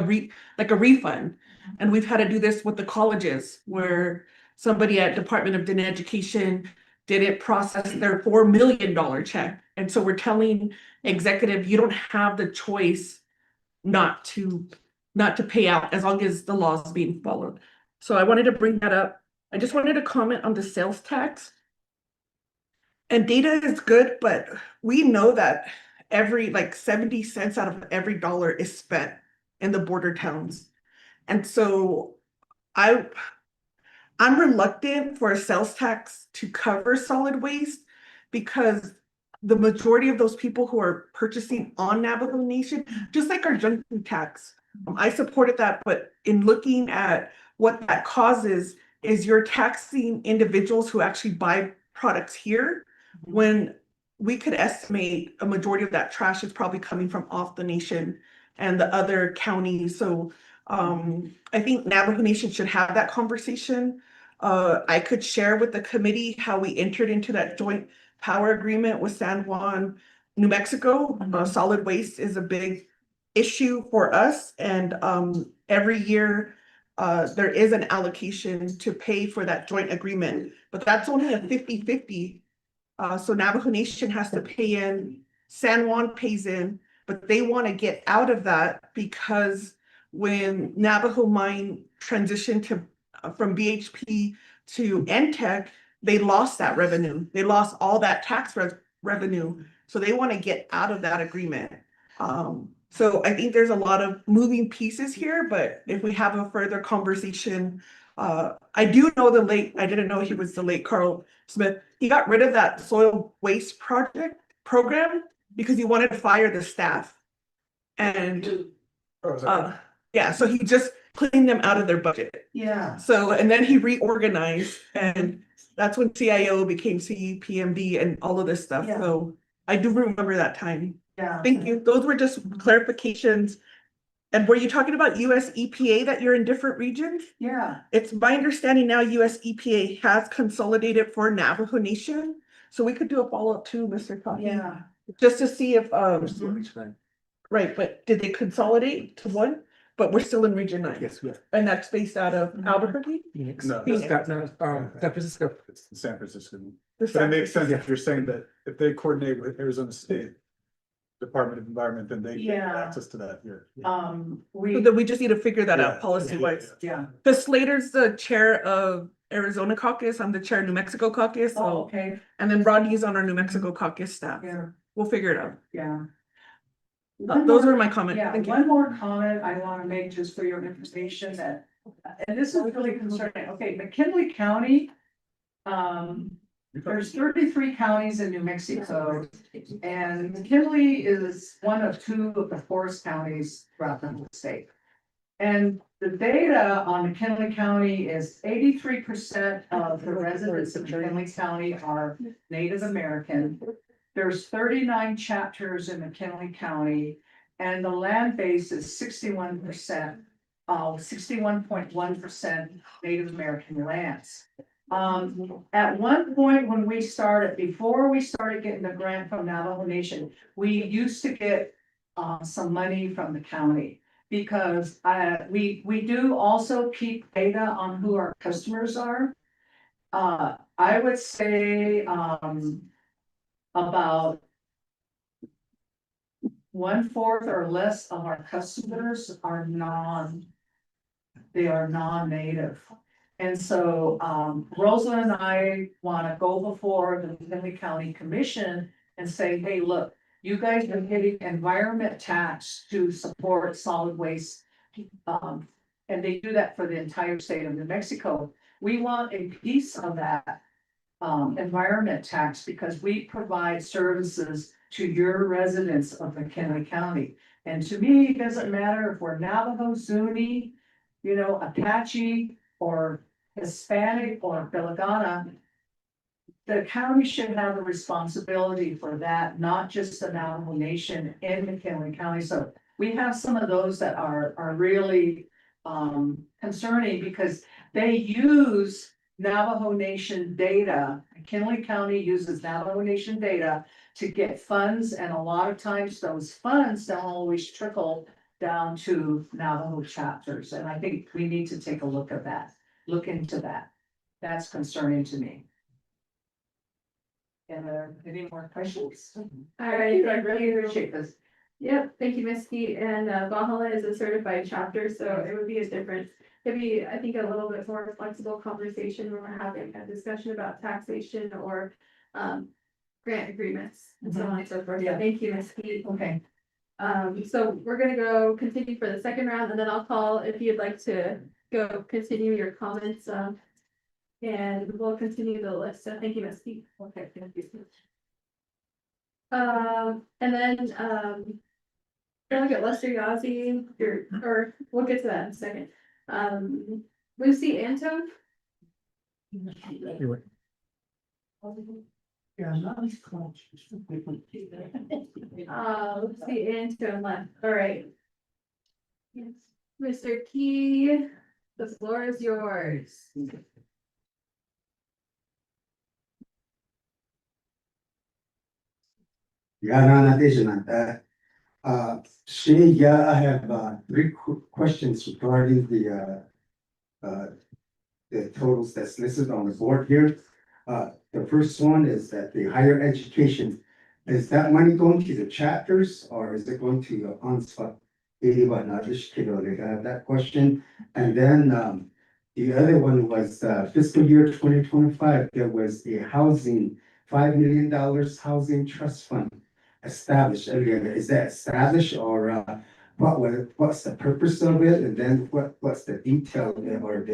a refund. And we've had to do this with the colleges where somebody at Department of Education didn't process their $4 million check. And so we're telling executive, you don't have the choice not to pay out as long as the law is being followed. So I wanted to bring that up. I just wanted to comment on the sales tax. And data is good, but we know that every 70 cents out of every dollar is spent in the border towns. And so I'm reluctant for a sales tax to cover solid waste because the majority of those people who are purchasing on Navajo Nation, just like our junk food tax, I supported that, but in looking at what that causes is you're taxing individuals who actually buy products here when we could estimate a majority of that trash is probably coming from off the nation and the other counties. So I think Navajo Nation should have that conversation. I could share with the committee how we entered into that joint power agreement with San Juan, New Mexico. Solid waste is a big issue for us, and every year there is an allocation to pay for that joint agreement, but that's only a 50-50 So Navajo Nation has to pay in, San Juan pays in, but they want to get out of that because when Navajo Mine transitioned to, from BHP to NTEC, they lost that revenue. They lost all that tax revenue. So they want to get out of that agreement. So I think there's a lot of moving pieces here, but if we have a further conversation, I do know I didn't know he was the late Carl Smith. He got rid of that soil waste program because he wanted to fire the staff. And yeah, so he just cleaned them out of their budget. Yeah. So, and then he reorganized, and that's when CIO became CPMB and all of this stuff. Yeah. So I do remember that time. Yeah. Thank you. Those were just clarifications. And were you talking about US EPA that you're in different regions? Yeah. It's my understanding now US EPA has consolidated for Navajo Nation. So we could do a follow-up too, Mr. Coffey. Yeah. Just to see if, right, but did they consolidate to one? But we're still in Region 9. Yes, we are. And that's based out of Albuquerque? No, Phoenix. San Francisco. it's in San Francisco. The But it makes sense Yeah. if you're saying that if they coordinate with Arizona State Department of Environment, then they get Yeah. access to that here. So We, then we just need to figure that Yeah. out policy wise. yeah. Because Slater's the chair of Arizona caucus, I'm the chair of New Mexico caucus, Oh, so, okay. and then Rodney's on our New Mexico caucus staff. Yeah. We'll figure it out. Yeah. Those were my comments. Yeah, Thank you. one more comment I want to make just for your information that, and this is really concerning. Okay, McKinley County. There's 33 counties in New Mexico, and McKinley is one of 2 of the forest counties throughout the whole state. And the data on McKinley County is 83% of the residents of McKinley County are Native American. There's 39 chapters in McKinley County, and the land base is 61%, 61.1% Native American lands. At one point when we started, before we started getting the grant from Navajo Nation, we used to get some money from the county. Because we do also keep data on who our customers are. I would say about 1/4 or less of our customers are non-native. And so Rosa and I want to go before the McKinley County Commission and say, hey, look, you guys are getting environment tax to support solid waste. And they do that for the entire state of New Mexico. We want a piece of that environment tax because we provide services to your residents of McKinley County. And to me, it doesn't matter if we're Navajo, Zuni, Apache, or Hispanic or Filagana. The county should have a responsibility for that, not just the Navajo Nation in McKinley County. So we have some of those that are really concerning because they use Navajo Nation data. McKinley County uses Navajo Nation data to get funds, and a lot of times those funds don't always trickle down to Navajo chapters. And I think we need to take a look at that, look into that. That's concerning to me. And any more questions? All right, I really appreciate this. Yep, thank you, Misty. And Valhalla is a certified chapter, so it would be a different, it'd be, I think, a little bit more flexible conversation when we're having a discussion about taxation or grant agreements and so on and so forth. So Yeah. thank you, Misty. Okay. So we're gonna go continue for the second round, and then I'll call if you'd like to go continue your comments. And we'll continue the list. So thank you, Misty. Okay, thank you. And then, look at Lester Yazzie, or we'll get to that in a second. Lucy Anton. Lucy Anton left, all right. Mr. Key, the floor is yours. Yeah, I have 3 questions regarding the totals that's listed on the board here. The first one is that the higher education, is that money going to the chapters or is it going to your on-spot? I have that question. And then, the other one was fiscal year 2025, there was a housing, $5 million housing trust fund established earlier. Is that established or what's the purpose of it? And then what's the detail or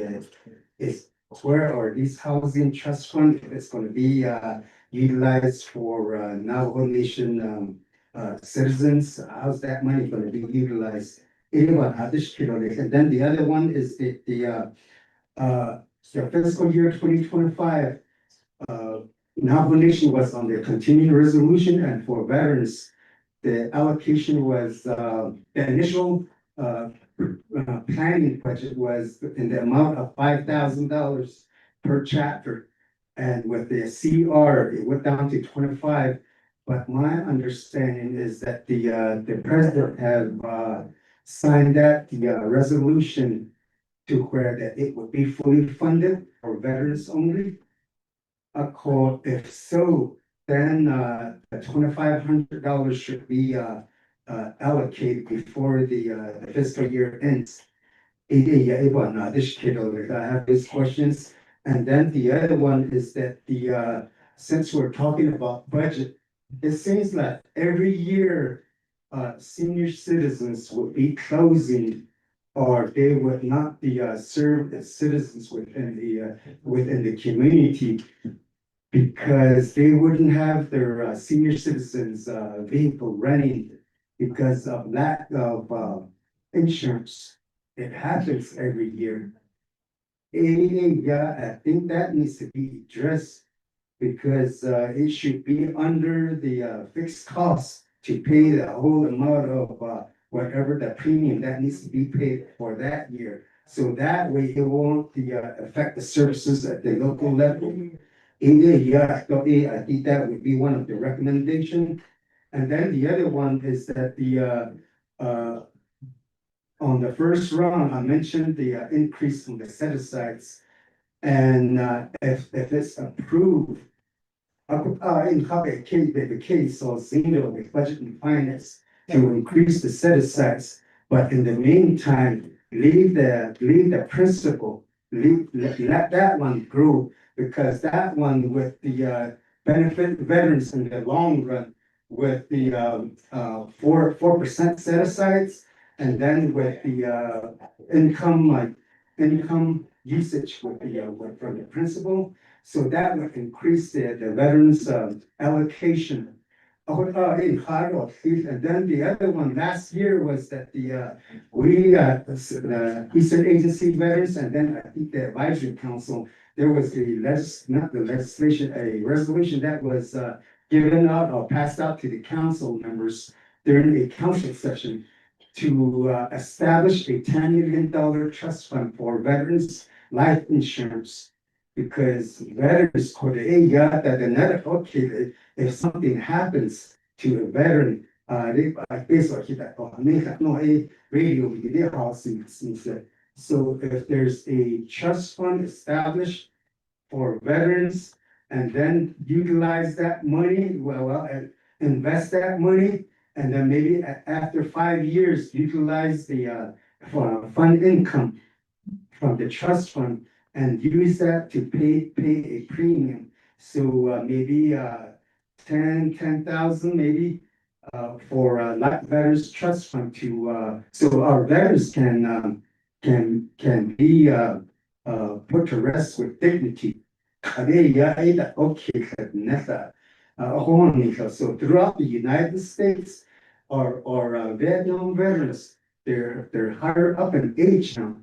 where are these housing trust fund? It's going to be utilized for Navajo Nation citizens. How's that money going to be utilized? And then the other one is the fiscal year 2025. Navajo Nation was on the continuing resolution, and for veterans, the allocation was the initial planning budget was in the amount of $5,000 per chapter. And with the CR, it went down to 25. But my understanding is that the president have signed that resolution to where that it would be fully funded for veterans only. If so, then $2,500 should be allocated before the fiscal year ends. I have these questions. And then the other one is that since we're talking about budget, it seems like every year senior citizens will be closing or they would not be served as citizens within the community because they wouldn't have their senior citizens vehicle running because of lack of insurance. It happens every year. Yeah, I think that needs to be addressed because it should be under the fixed cost to pay the whole amount of whatever the premium that needs to be paid for that year. So that way it won't affect the services at the local level. Yeah, I think that would be one of the recommendations. And then the other one is that on the first round, I mentioned the increase in the set-asides. And if it's approved, in the case of Zeno, the budget and finance to increase the set-asides. But in the meantime, leave the principle, let that one grow, because that one with the benefit veterans in the long run with the 4% set-asides. And then with the income usage with from the principal, so that would increase the veterans allocation. And then the other one last year was that the Eastern Agency veterans, and then I think the advisory council, there was not the legislation, a resolution that was given out or passed out to the council members during a council session to establish a $10 million trust fund for veterans life insurance. Because veterans, if something happens to a veteran, so if there's a trust fund established for veterans and then utilize that money, and invest that money, and then maybe after 5 years, utilize the fund income from the trust fund and use that to pay a premium. So maybe 10,000 maybe for veterans trust fund to so our veterans can be put to rest with dignity. So throughout the United States, our Vietnam veterans, they're higher up in age now.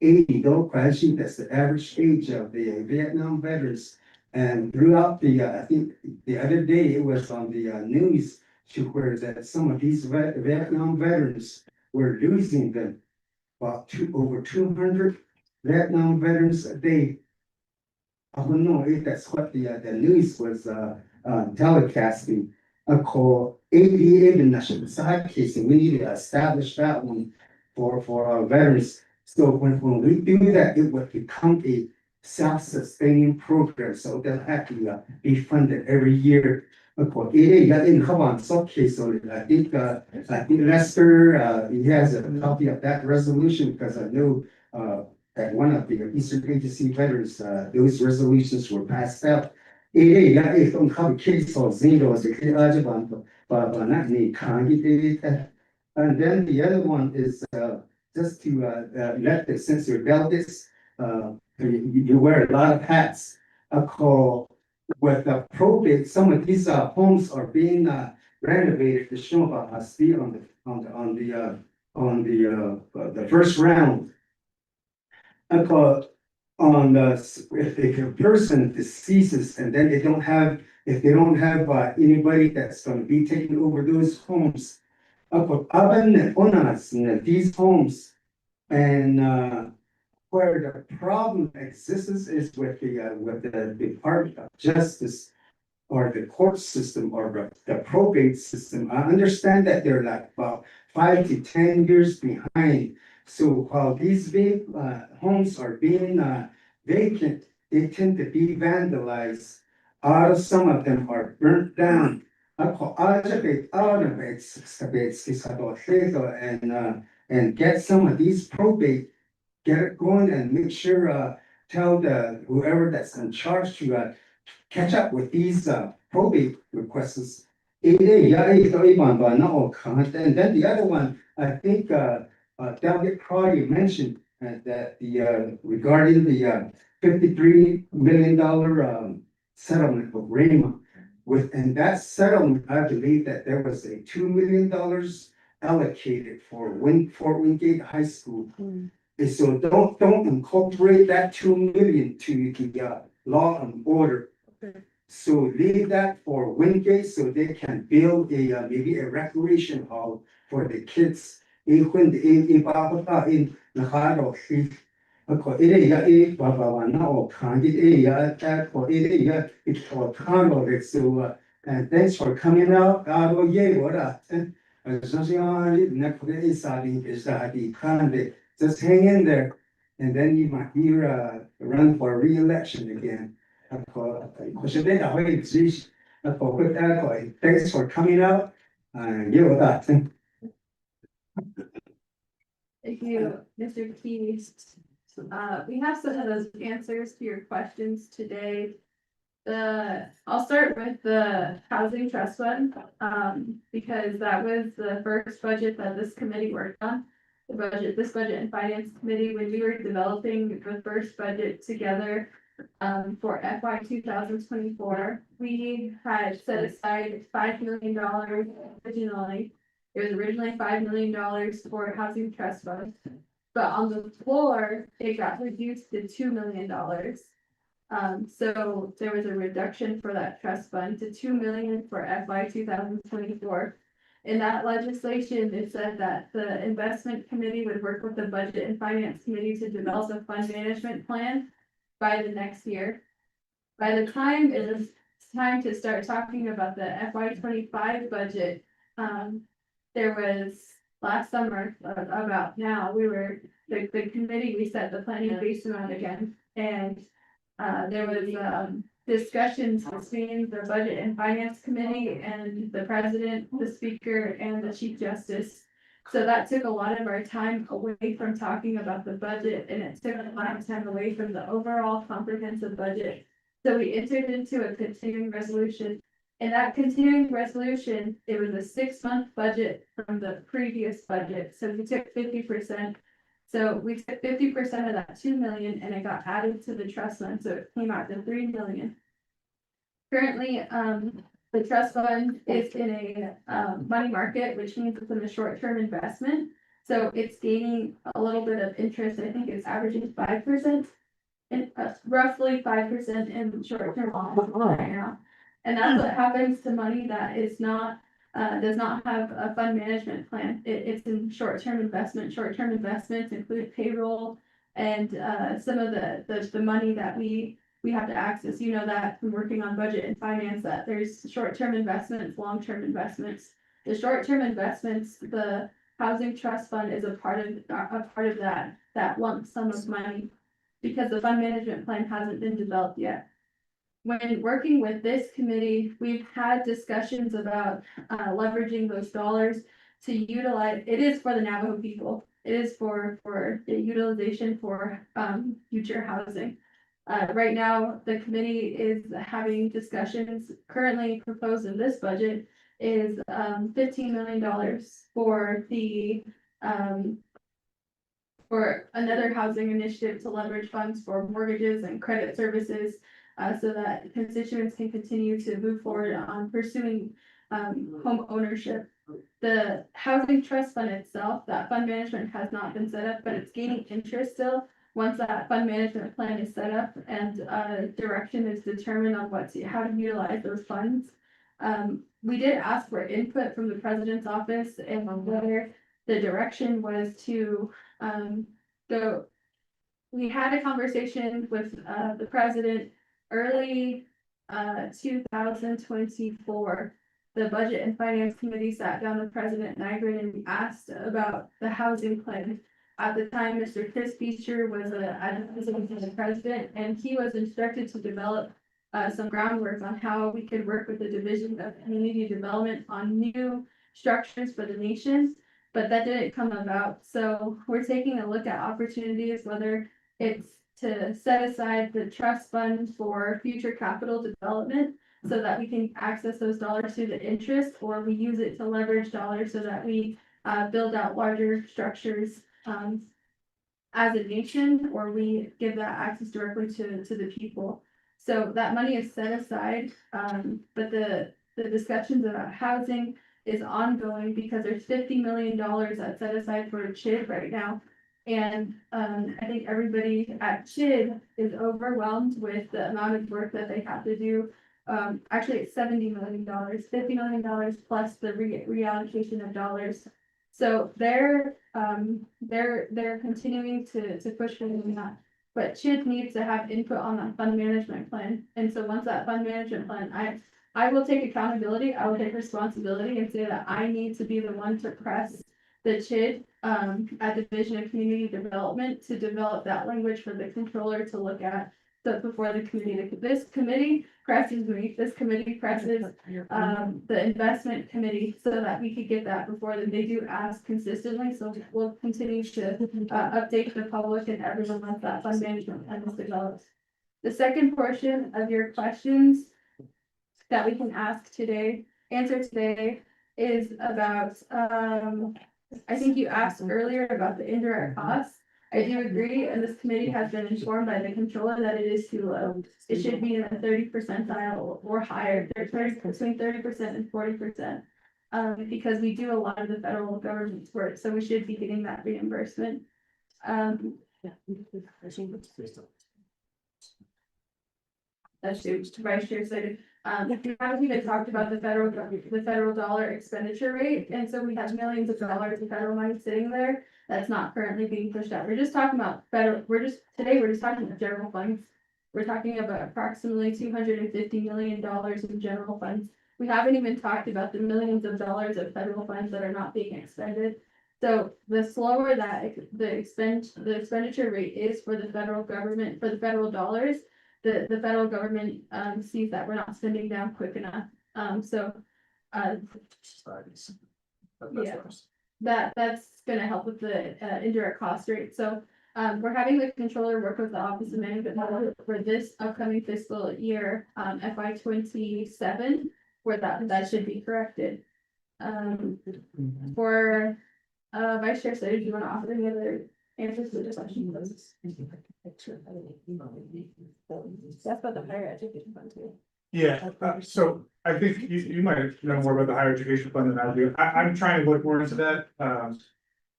80, that's the average age of the Vietnam veterans. And throughout I think the other day it was on the news to where that some of these Vietnam veterans were losing them about over 200 Vietnam veterans a day. I don't know if that's what the news was telecasting. I call 88 in national side case, and we need to establish that one for our veterans. So when we do that, it would become self-sustaining program, so they'll have to be funded every year. Of course, it got in Havan some case, so I think Lester, he has a copy of that resolution, because I know that one of the Eastern Agency veterans, those resolutions were passed out. It don't have a case or zero, but not need and then the other one is just to let the since you're delegates, you wear a lot of hats. Call with the probate, some of these homes are being renovated to show about us be on the first round. On the if a person deceases and then if they don't have anybody that's going to be taking over those homes. These homes and where the problem exists is with the Department of Justice or the court system or the probate system. I understand that they're like about 5 to 10 years behind. So while these big homes are being vacant, they tend to be vandalized. Some of them are burnt down. And get some of these probate, get it going and make sure, tell whoever that's in charge to catch up with these probate requests. And then the other one, I think Delegate Crowley mentioned that the regarding the $53 million settlement with Rayma. Within that settlement, I believe that there was a $2 million allocated for Fort Wingate High School. And so don't incorporate that 2 million to the law and order. So leave that for Wingate so they can build a maybe a recreation hall for the kids. When the so and thanks for coming out. Just hang in there, and then you might be run for re-election again. Thanks for coming out. Thank you, Mr. Keys. We have some of those answers to your questions today. I'll start with the housing trust fund, because that was the first budget that this committee worked on. This budget and finance committee, when we were developing the first budget together, for FY 2024, we had set aside $5 million originally. It was originally $5 million for housing trust fund, but on the floor, it got reduced to $2 million. So there was a reduction for that trust fund to $2 million for FY 2024. In that legislation, it said that the investment committee would work with the budget and finance committee to develop a fund management plan by the next year. By the time it was time to start talking about the FY 25 budget, there was last summer about now, the committee, we set the planning basement on again. And there was discussions between the budget and finance committee and the president, the speaker, and the chief justice. So that took a lot of our time away from talking about the budget, and it took a lot of time away from the overall comprehensive budget. So we entered into a continuing resolution. In that continuing resolution, it was a 6-month budget from the previous budget. So we took 50%. So we took 50% of that 2 million and it got added to the trust fund. So it came out to 3 million. Currently, the trust fund is in a money market, which means it's in a short-term investment. So it's gaining a little bit of interest. I think it's averaging 5%, and roughly 5% in short-term right now. And that's what happens to money that is not does not have a fund management plan. It's in short-term investment. Short-term investments include payroll and some of the money that we have to access. You know that from working on budget and finance that there's short-term investments, long-term investments. The short-term investments, the housing trust fund is a part of that lump sum of money. because the fund management plan hasn't been developed yet. When working with this committee, we've had discussions about leveraging those dollars to utilize, it is for the Navajo people. It is for the utilization for future housing. Right now, the committee is having discussions, currently proposed in this budget is $15 million for the for another housing initiative to leverage funds for mortgages and credit services, so that constituents can continue to move forward on pursuing home ownership. The housing trust fund itself, that fund management has not been set up, but it's gaining interest still. Once that fund management plan is set up and direction is determined on how to utilize those funds. We did ask for input from the president's office and on whether the direction was to go. We had a conversation with the president early 2024. The Budget and Finance Committee sat down with President Nygren and we asked about the housing plan. At the time, Mr. Chris Beecher was the president, and he was instructed to develop some groundwork on how we could work with the Division of Community Development on new structures for the nation, but that didn't come about. So we're taking a look at opportunities, whether it's to set aside the trust fund for future capital development so that we can access those dollars through the interest, or we use it to leverage dollars so that we build out larger structures as a nation, or we give that access directly to the people. So that money is set aside, but the discussions about housing is ongoing because there's $50 million that's set aside for CHID right now. And I think everybody at CHID is overwhelmed with the amount of work that they have to do. Actually, it's $70 million, $50 million plus the reallocation of dollars. So they're continuing to push for that. But CHID needs to have input on that fund management plan. And so once that fund management plan, I will take accountability, I will take responsibility and say that I need to be the one to press the CHID at the Division of Community Development to develop that language for the controller to look at. So before the committee, this committee presses the investment committee so that we could get that before them. They do ask consistently, so we'll continue to update the public and everyone once that fund management plan is developed. The second portion of your questions that we can answer today is about, I think you asked earlier about the indirect costs. I do agree, and this committee has been informed by the controller that it is too low. It should be in the 30 percentile or higher, between 30% and 40%. Because we do a lot of the federal government's work, so we should be getting that reimbursement. That's Vice Chair said. We haven't even talked about the federal dollar expenditure rate, and so we have millions of dollars of federal money sitting there that's not currently being pushed out. We're just talking about we're just talking about general funds. We're talking about approximately $250 million in general funds. We haven't even talked about the millions of dollars of federal funds that are not being expended. So the slower that the expenditure rate is for the federal government, for the federal dollars, the federal government sees that we're not spending down quick enough. That's gonna help with the indirect cost rate. So we're having the controller work with the Office of Management Budget for this upcoming fiscal year, FY 27, where that should be corrected. For Vice Chair Slater, do you want to offer any other answers to the question? That's about the higher education fund too. Yeah, so I think you might know more about the higher education fund than I do. I'm trying to look more into that.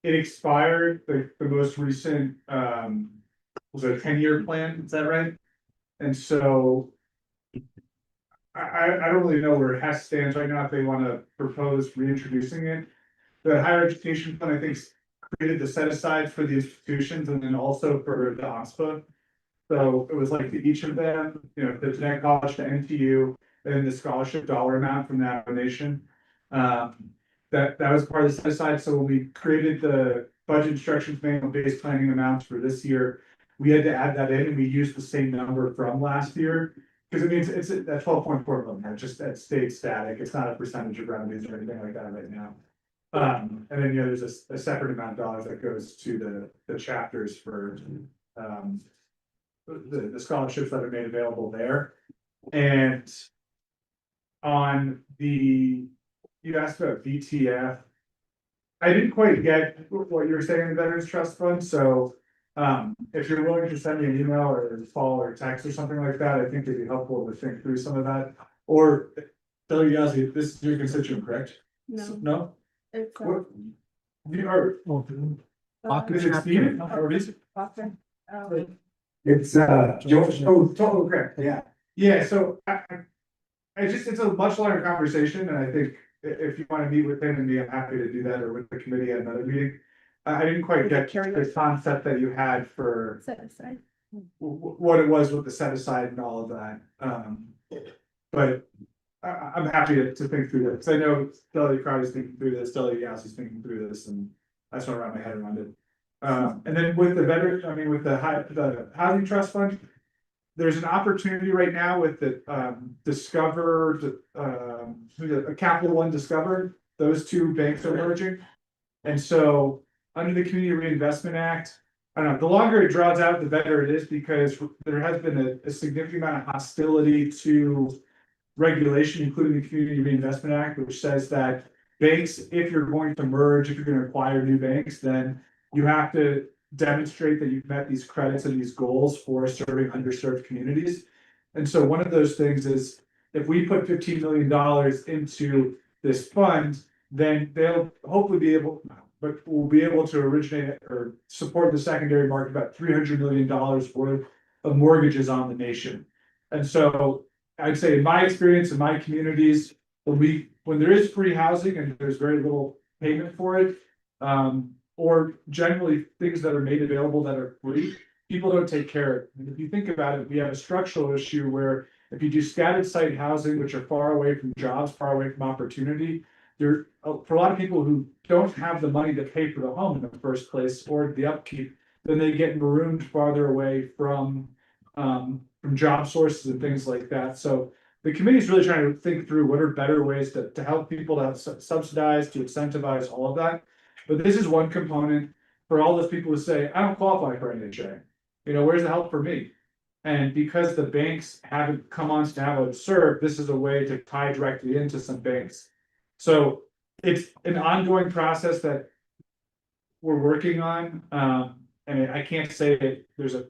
It expired, the most recent, was a 10-year plan, is that right? And so I don't really know where it stands right now, if they want to propose reintroducing it. The higher education fund, I think, created the set aside for the institutions and then also for the OSPA. So it was like to each of them, you know, the Connect College to NTU, and the scholarship dollar amount from that donation. That was part of the set aside. So when we created the budget instructions manual based planning amounts for this year, we had to add that in and we used the same number from last year. Cause I mean, it's at 12.4 million, it just, that stayed static, it's not a percentage of revenues or anything like that right now. And then, there's a separate amount of dollars that goes to the chapters for, the scholarships that are made available there. And on you asked about VTF. I didn't quite get what you were saying in the Veterans Trust Fund, so if you're willing to send me an email or call or text or something like that, I think it'd be helpful to think through some of that. Or tell you guys, this is your constituent, correct? No, No? it's, What? You are. Is it Steven or is it? It's, George, Total correct. yeah. Yeah, so it's a much longer conversation, and I think if you wanna meet with him and me, I'm happy to do that, or with the committee at another meeting. I didn't quite get the concept that you had for Set aside. what it was with the set aside and all of that. But I'm happy to think through that, because I know Delia Crowd is thinking through this, Delia Yas is thinking through this, and I just want to wrap my head around it. And then with the housing trust fund, there's an opportunity right now with the Capital One Discover, those two banks are merging. And so under the Community Reinvestment Act, I don't know, the longer it draws out, the better it is, because there has been a significant amount of hostility to regulation, including the Community Reinvestment Act, which says that banks, if you're going to merge, if you're going to acquire new banks, then you have to demonstrate that you've met these credits and these goals for serving underserved communities. And so one of those things is, if we put $15 million into this fund, then they'll hopefully be able, but we'll be able to originate or support the secondary market about $300 million worth of mortgages on the nation. And so I'd say in my experience in my communities, when there is free housing and there's very little payment for it, or generally things that are made available that are free, people don't take care of it. And if you think about it, we have a structural issue where if you do scattered site housing, which are far away from jobs, far away from opportunity, for a lot of people who don't have the money to pay for the home in the first place or the upkeep, then they get marooned farther away from job sources and things like that. So the committee is really trying to think through what are better ways to help people, to subsidize, to incentivize all of that. But this is one component for all those people who say, I don't qualify for NHA. Where's the help for me? And because the banks haven't come on to have a serve, this is a way to tie directly into some banks. So it's an ongoing process that we're working on. And I can't say that there's a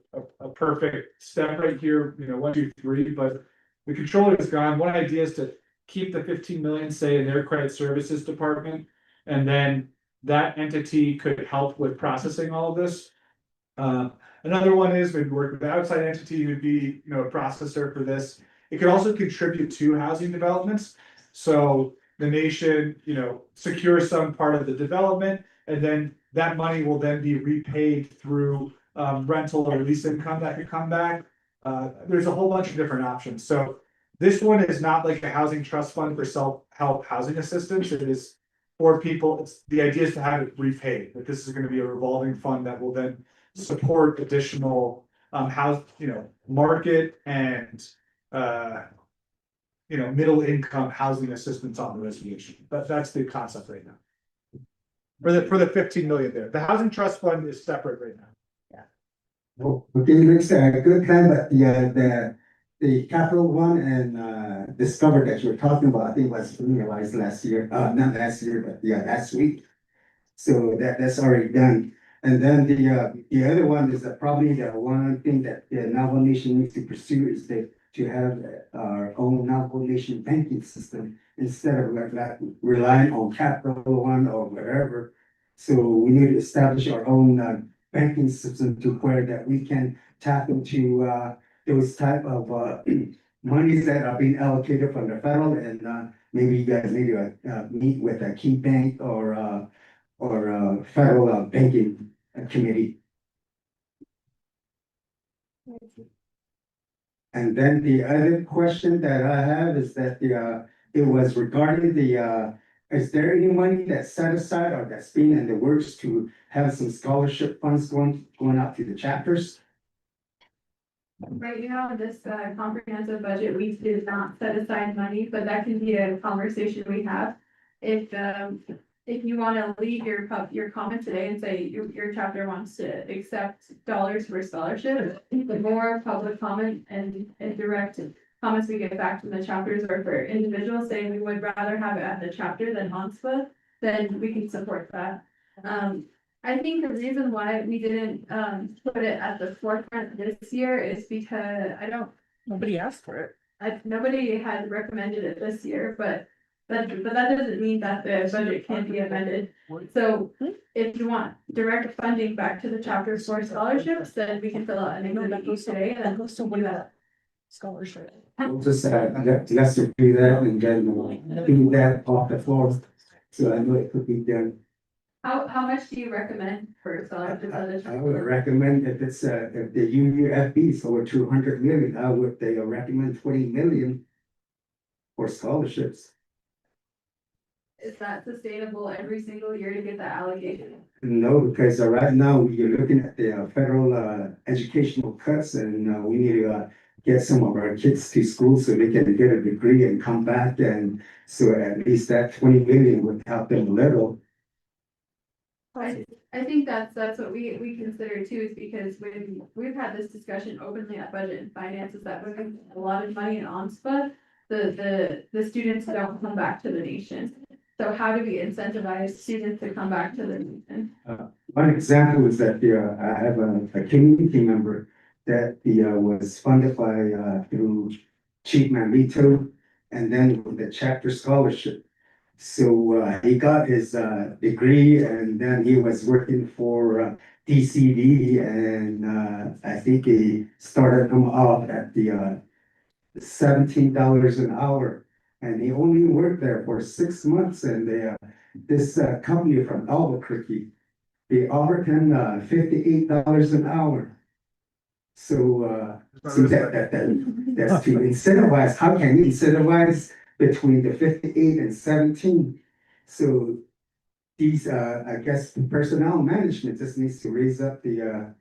perfect step right here, 1, 2, 3, but the controller is gone. One idea is to keep the 15 million, say, in their credit services department, and then that entity could help with processing all of this. Another one is maybe work with the outside entity who'd be, a processor for this. It could also contribute to housing developments. So the nation, secures some part of the development, and then that money will then be repaid through rental or lease income that could come back. There's a whole bunch of different options. So this one is not like a housing trust fund for self-help housing assistance. It is for people. The idea is to have it repaid, that this is going to be a revolving fund that will then support additional market and middle income housing assistance on the reservation. But that's the concept right now. For the 15 million there. The housing trust fund is separate right now. Oh, okay, looks like a good plan, but the Capital One and Discover that you were talking about, I think was realized last year, not last year, but last week. So that's already done. And then the other one is that probably the one thing that the Navajo Nation needs to pursue is to have our own Navajo Nation banking system instead of relying on Capital One or wherever. So we need to establish our own banking system to where that we can tap into those type of monies that are being allocated from the federal, and maybe you guys need to meet with a key bank or federal banking committee. And then the other question that I have is that it was regarding is there any money that's set aside or that's being in the works to have some scholarship funds going out to the chapters? Right now, this comprehensive budget, we did not set aside money, but that can be a conversation we have. If you wanna leave your comment today and say your chapter wants to accept dollars for scholarship, the more public comment and direct comments we get back from the chapters or for individuals saying we would rather have it at the chapter than ONSPA, then we can support that. I think the reason why we didn't put it at the forefront this year is because Nobody asked for it. nobody had recommended it this year, but that doesn't mean that the budget can't be amended. So if you want direct funding back to the chapter for scholarships, then we can fill out an exhibit today and then goes to do that. Scholarship. We'll just, let's do that and then do that off the floor. So I know it could be done. How much do you recommend for scholarships at the I chapter? would recommend if it's, if the UUFB is over 200 million, I would, they recommend 20 million for scholarships. Is that sustainable every single year to get that allocation? No, because right now you're looking at the federal educational cuts and we need to get some of our kids to school so they can get a degree and come back. And so at least that 20 million would help them a little. I think that's what we consider too, is because when we've had this discussion openly at budget and finances, that we're gonna a lot of money in ONSPA, the students don't come back to the nation. So how do we incentivize students to come back to the nation? One example is that I have a community member that was funded by through Chief Mamito and then with the chapter scholarship. So he got his degree and then he was working for DCD and I think he started him off at the $17 an hour. And he only worked there for 6 months and this company from Albuquerque, they offered him $58 an hour. So that's to incentivize. How can you incentivize between the 58 and 17? So these I guess the personnel management just needs to raise up the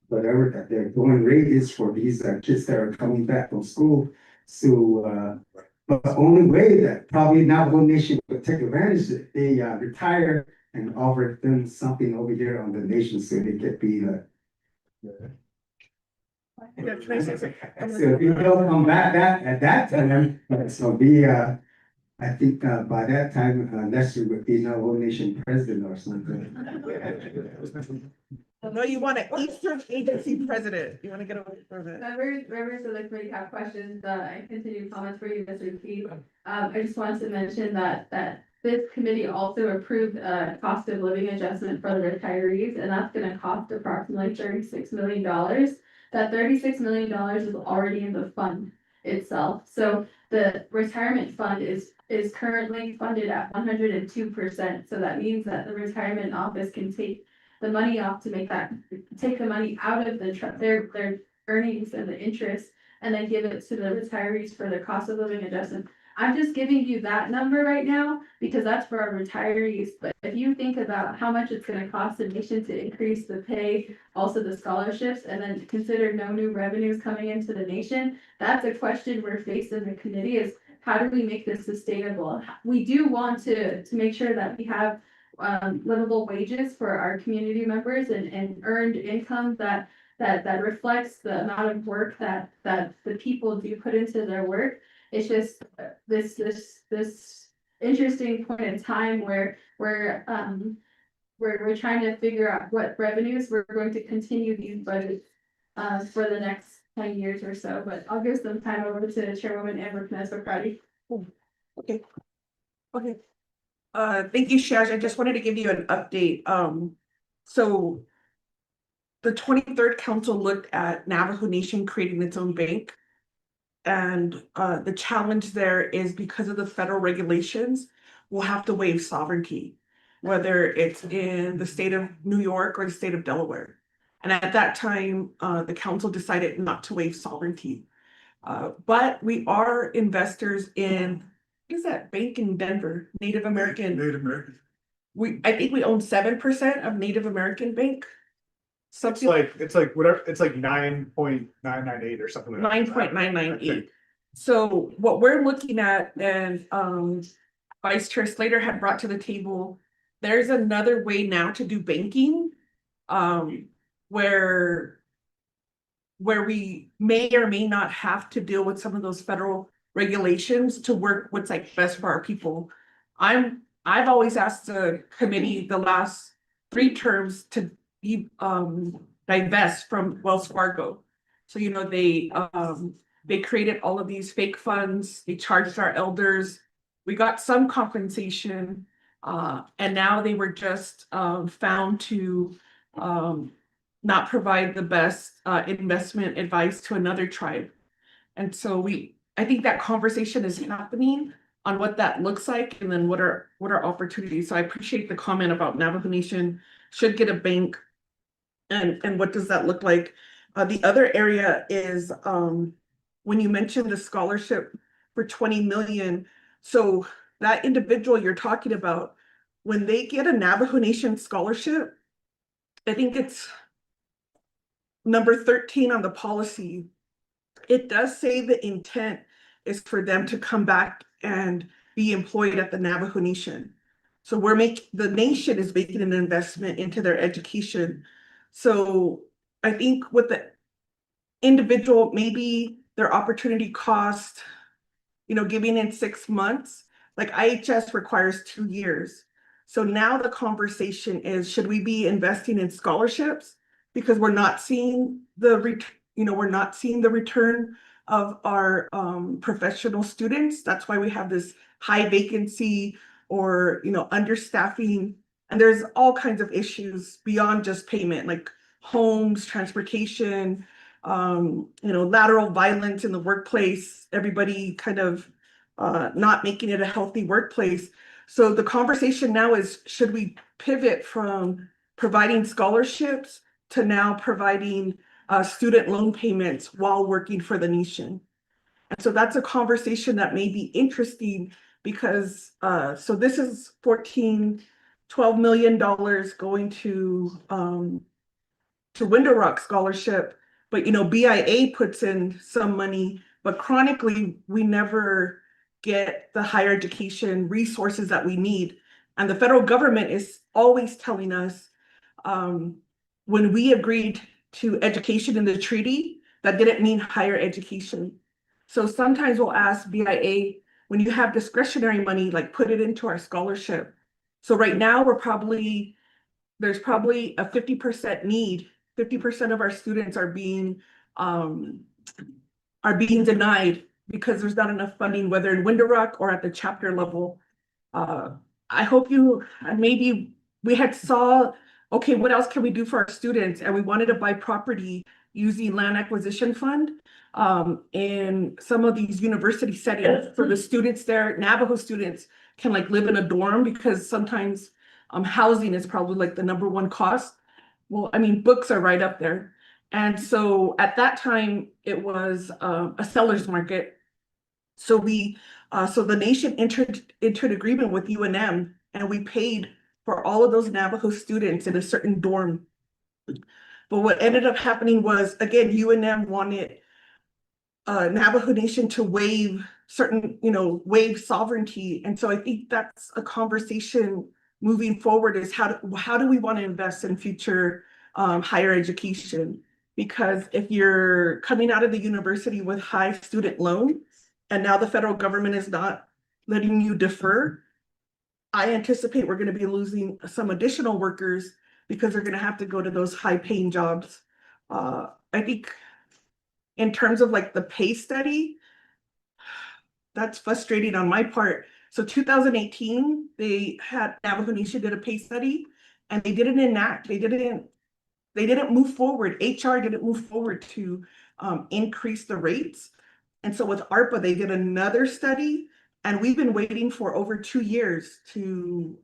whatever that their going rate is for these kids that are coming back from school. So but the only way that probably Navajo Nation would take advantage if they retire and offer them something over here on the nation so they could be Yeah, can I say something? so if you don't come back at that time, it's gonna be I think by that time Nestor would be Navajo Nation president or something. No, you want an Eastern Agency president. You want to get away from it. Members of the committee have questions, I continue comments for you, Mr. Key. I just wanted to mention that this committee also approved a cost of living adjustment for the retirees, and that's gonna cost approximately $36 million. That $36 million is already in the fund itself, so the retirement fund is currently funded at 102%, so that means that the retirement office can take the money off to take the money out of their earnings and the interest, and then give it to the retirees for their cost of living adjustment. I'm just giving you that number right now because that's for our retirees, but if you think about how much it's gonna cost the nation to increase the pay, also the scholarships, and then consider no new revenues coming into the nation, that's a question we're faced in the committee is how do we make this sustainable? We do want to make sure that we have livable wages for our community members and earned income that reflects the amount of work that the people do put into their work. It's just this interesting point in time where we're trying to figure out what revenues we're going to continue these budgets for the next 10 years or so, but I'll give some time over to Chairwoman Amber Knesset. Okay. Thank you, Shaj. I just wanted to give you an update. So the 23rd Council looked at Navajo Nation creating its own bank. And the challenge there is because of the federal regulations, we'll have to waive sovereignty, whether it's in the state of New York or the state of Delaware. And at that time, the council decided not to waive sovereignty. But we are investors in, what is that bank in Denver? Native American. Native American. I think we own 7% of Native American Bank. It's like whatever, it's like 9.998 or something like that. 9.998. So what we're looking at, and Vice Chair Slater had brought to the table, there's another way now to do banking, where we may or may not have to deal with some of those federal regulations to work what's like best for our people. I've always asked the committee the last 3 terms to be divest from Wells Fargo. So they created all of these fake funds, they charged our elders, we got some compensation, and now they were just found to not provide the best investment advice to another tribe. And so I think that conversation is happening on what that looks like and then what are opportunities. So I appreciate the comment about Navajo Nation should get a bank, and what does that look like? The other area is when you mentioned the scholarship for 20 million. So that individual you're talking about, when they get a Navajo Nation scholarship, I think it's number 13 on the policy. It does say the intent is for them to come back and be employed at the Navajo Nation. So the nation is making an investment into their education. So I think with the individual, maybe their opportunity cost, giving in 6 months, like IHS requires 2 years. So now the conversation is, should we be investing in scholarships? Because we're not seeing the return of our professional students. That's why we have this high vacancy or understaffing. And there's all kinds of issues beyond just payment, like homes, transportation, lateral violence in the workplace, everybody kind of not making it a healthy workplace. So the conversation now is, should we pivot from providing scholarships to now providing student loan payments while working for the nation? And so that's a conversation that may be interesting because so this is $12 million going to Window Rock scholarship, but BIA puts in some money, but chronically we never get the higher education resources that we need. And the federal government is always telling us, when we agreed to education in the treaty, that didn't mean higher education. So sometimes we'll ask BIA, when you have discretionary money, like put it into our scholarship. So right now there's probably a 50% need. 50% of our students are being denied because there's not enough funding, whether in Window Rock or at the chapter level. I hope maybe we had saw, okay, what else can we do for our students? And we wanted to buy property using land acquisition fund in some of these university settings for the students there. Navajo students can live in a dorm because sometimes housing is probably the #1 cost. Well, I mean, books are right up there. And so at that time, it was a seller's market. So the nation entered into an agreement with UNM, and we paid for all of those Navajo students in a certain dorm. But what ended up happening was, again, UNM wanted Navajo Nation to waive sovereignty. And so I think that's a conversation moving forward, is how do we want to invest in future higher education? Because if you're coming out of the university with high student loan, and now the federal government is not letting you defer, I anticipate we're going to be losing some additional workers because they're going to have to go to those high paying jobs. I think in terms of the pay study, that's frustrating on my part. So 2018, Navajo Nation did a pay study, and they didn't enact, they didn't move forward. HR didn't move forward to increase the rates. And so with ARPA, they did another study, and we've been waiting for over 2 years to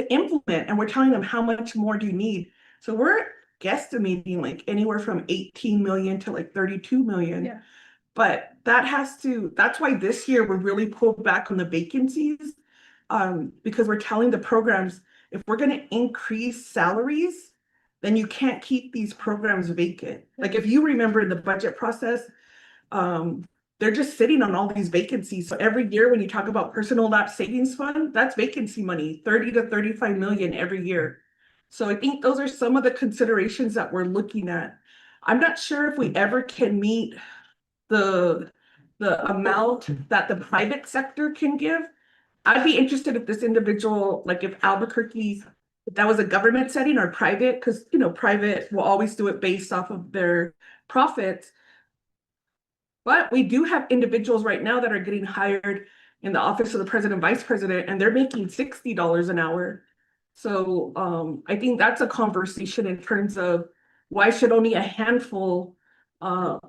implement. And we're telling them, how much more do you need? So we're guesstimating anywhere from 18 million to 32 million. Yeah. But that's why this year we're really pulled back on the vacancies, because we're telling the programs, if we're gonna increase salaries, then you can't keep these programs vacant. Like, if you remember in the budget process, they're just sitting on all these vacancies. So every year when you talk about personal lapse savings fund, that's vacancy money, 30 to 35 million every year. So I think those are some of the considerations that we're looking at. I'm not sure if we ever can meet the amount that the private sector can give. I'd be interested if this individual, like if Albuquerque, if that was a government setting or private, because private will always do it based off of their profits. But we do have individuals right now that are getting hired in the office of the president, vice president, and they're making $60 an hour. So I think that's a conversation in terms of why should only a handful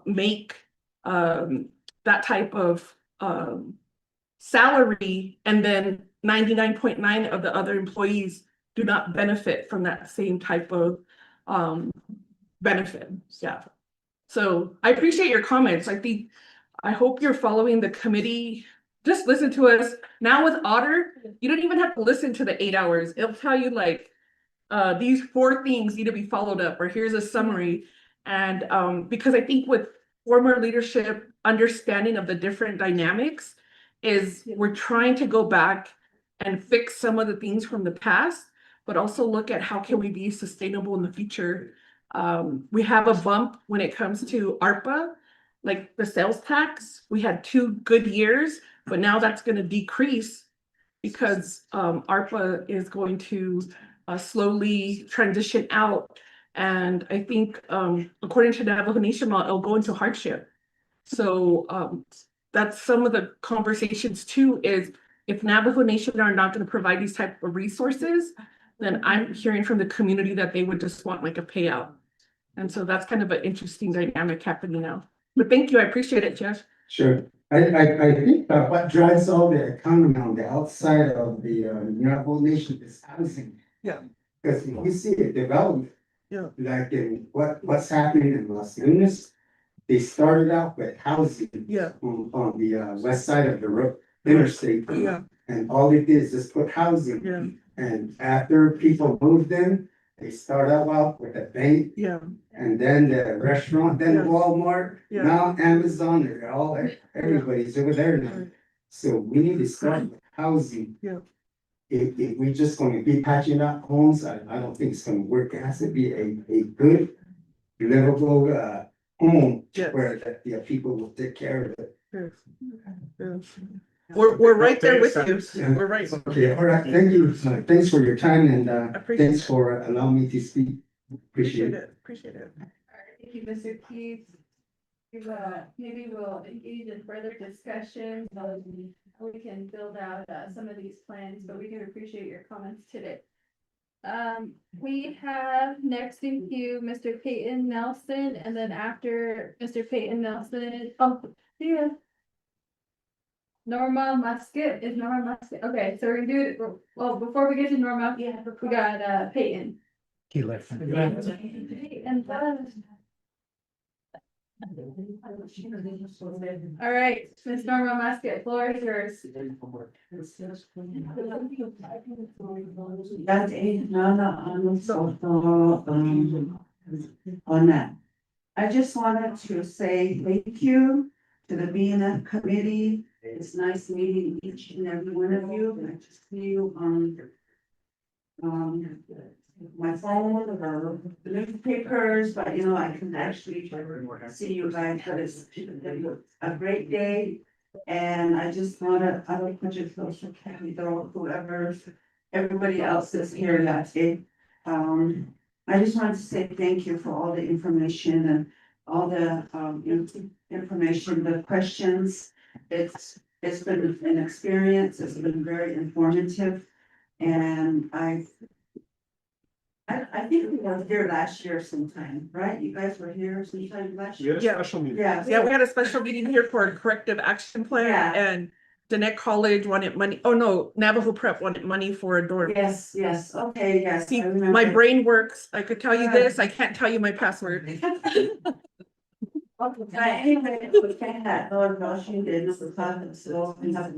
make that type of salary, and then 99.9 of the other employees do not benefit from that same type of benefit. Yeah. So I appreciate your comments. I hope you're following the committee. Just listen to us. Now with Otter, you don't even have to listen to the 8 hours. It'll tell you like, these 4 things need to be followed up, or here's a summary. And because I think with former leadership, understanding of the different dynamics is we're trying to go back and fix some of the things from the past, but also look at how can we be sustainable in the future. We have a bump when it comes to ARPA, like the sales tax. We had 2 good years, but now that's going to decrease because ARPA is going to slowly transition out. And I think according to the Navajo Nation law, it'll go into hardship. So that's some of the conversations too, is if Navajo Nation are not going to provide these type of resources, then I'm hearing from the community that they would just want like a payout. And so that's kind of an interesting dynamic happening now. But thank you, I appreciate it, Jeff. Sure. I think that what drives all the economy on the outside of the Navajo Nation is housing. Yeah. Because if you see the development, Yeah. like in what's happening in Los Lunas, they started out with housing. Yeah. On the west side of the road interstate. Yeah. And all it did is just put housing. Yeah. And after people moved in, they started out with a bank. Yeah. And then the restaurant, then Yeah. Walmart, Yeah. now Amazon, they're all, everybody's over there now. So we need to start with housing. Yeah. If we just gonna be patching up homes, I don't think it's gonna work. It has to be a good, livable, home Yes. where the people will take care of it. Yes. Yes. We're right there with you. Yeah. We're right. Okay, all right, thank you. Thanks for your time and, Appreciate thanks for allowing me to speak. Appreciate it. Appreciate it. Thank you, Mr. Keith. Maybe we'll engage in further discussion, we can build out some of these plans, but we do appreciate your comments today. We have next in queue, Mr. Peyton Nelson, and then after Mr. Peyton Nelson, yeah. Norma Musket, is Norma Musket, okay, so we're gonna do it, well, before we get to Norma, we got Peyton. He left. Peyton, all right, Ms. Norma Musket, floor is yours. On that. I just wanted to say thank you to the BNF committee. It's nice meeting each and every one of you. I just see you on my phone or the newspapers, but I can actually see you guys. But it's a great day. And I just wanna, I don't put your social capital, whoever, everybody else is here that day. I just wanted to say thank you for all the information and all the information, the questions. It's been an experience. It's been very informative. And I think we were here last year sometime, right? You guys were here sometime last year? Yeah. Yeah. Yeah, we had a special meeting here for a corrective action plan, Yeah. and Danette College wanted money. Oh no, Navajo Prep wanted money for a dorm. Yes, okay, yes. See, I remember. my brain works. I could tell you this. I can't tell you my password. Anyway, we can't have no rushing this time, so we have.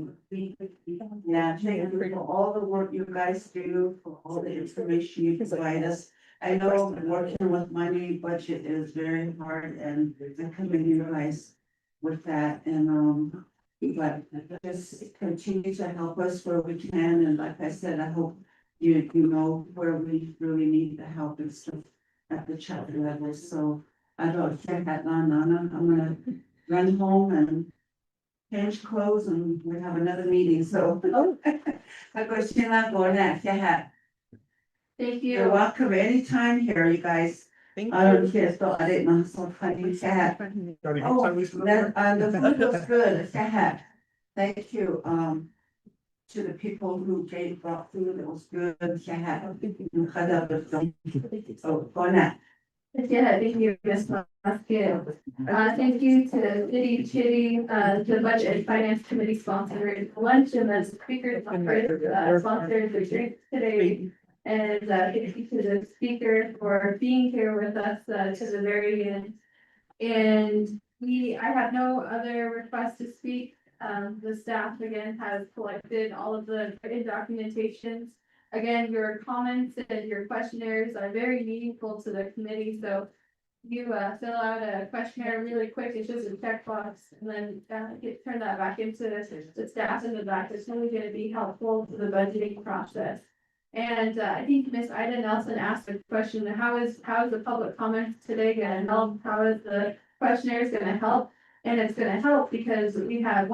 Yeah, thank you for all the work you guys do, for all the information you provide us. I know working with money budget is very hard and I commend you guys with that and but just continue to help us where we can, and like I said, I hope you know where we really need the help and stuff at the chapter level, so I don't check that on, Nana, I'm gonna run home and change clothes and we have another meeting, so. I go see that going next, yeah. Thank You're you. welcome anytime here, you guys. I don't care, so I didn't know, so funny, yeah. Oh, the food was good, yeah. Thank you, to the people who brought food, it was good, yeah. So, go now. Yeah, thank you, Ms. Musket. Thank you to City Chitty, the Budget and Finance Committee sponsored lunch and the speaker sponsored the drinks today. And thank you to the speaker for being here with us to the very end. And I have no other requests to speak. The staff again has collected all of the written documentations. Again, your comments and your questionnaires are very meaningful to the committee, so you fill out a questionnaire really quick, it's just a checkbox, and then turn that back into the staff in the back, it's really gonna be helpful to the budgeting process. And I think Miss Ida Nelson asked a question, how is the public comment today gonna help? How is the questionnaire gonna help? And it's gonna help because we had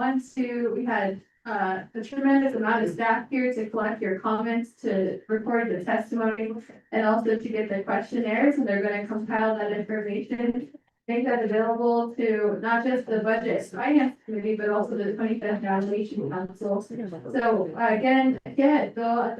a tremendous amount of staff here to collect your comments, to record the testimony, and also to get the questionnaires, and they're gonna compile that information, make that available to not just the Budget and Finance Committee, but also the 25th Allocation Council. So again, Bill,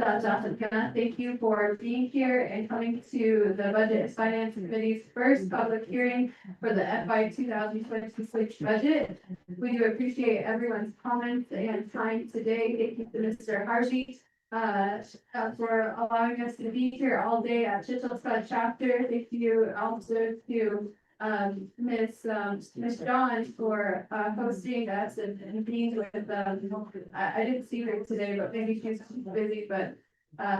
thank you for being here and coming to the Budget and Finance Committee's first public hearing for the FY 2026 budget. We do appreciate everyone's comments and time today. Thank you to Mr. Harvey for allowing us to be here all day at Chichelstead chapter. Thank you also to Miss Dawn for hosting us and being with I didn't see her today, but maybe she's busy, but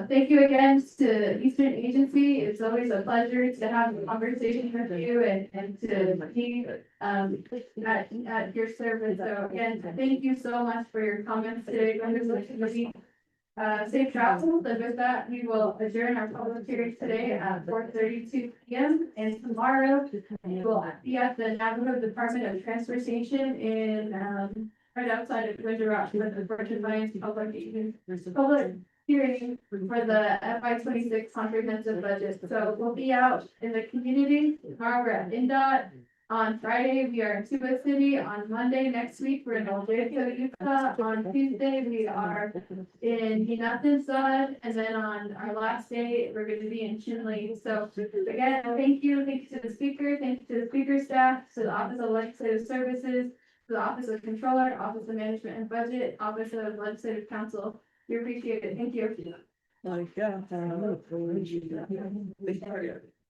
thank you again to Eastern Agency. It's always a pleasure to have a conversation with you and to be at your service. So again, thank you so much for your comments today, members of the committee. Safe travels, and with that, we will adjourn our public hearing today at 4:32 p.m. And tomorrow, we will be at the Navajo Department of Transportation in, right outside of Winter Rock with the Fortune Lions public hearing for the FY 26 comprehensive budget. So we'll be out in the community. Tomorrow we're at INDOT. On Friday, we are in Tuba City. On Monday next week, we're in Olathe, Utah. On Tuesday, we are in Hinatansad. And then on our last day, we're going to be in Chinle. So again, thank you. Thank you to the speaker. Thank you to the speaker staff, to the Office of Legislative Services, to the Office of Controller, Office of Management and Budget, Office of Legislative Counsel. We appreciate it. Thank you.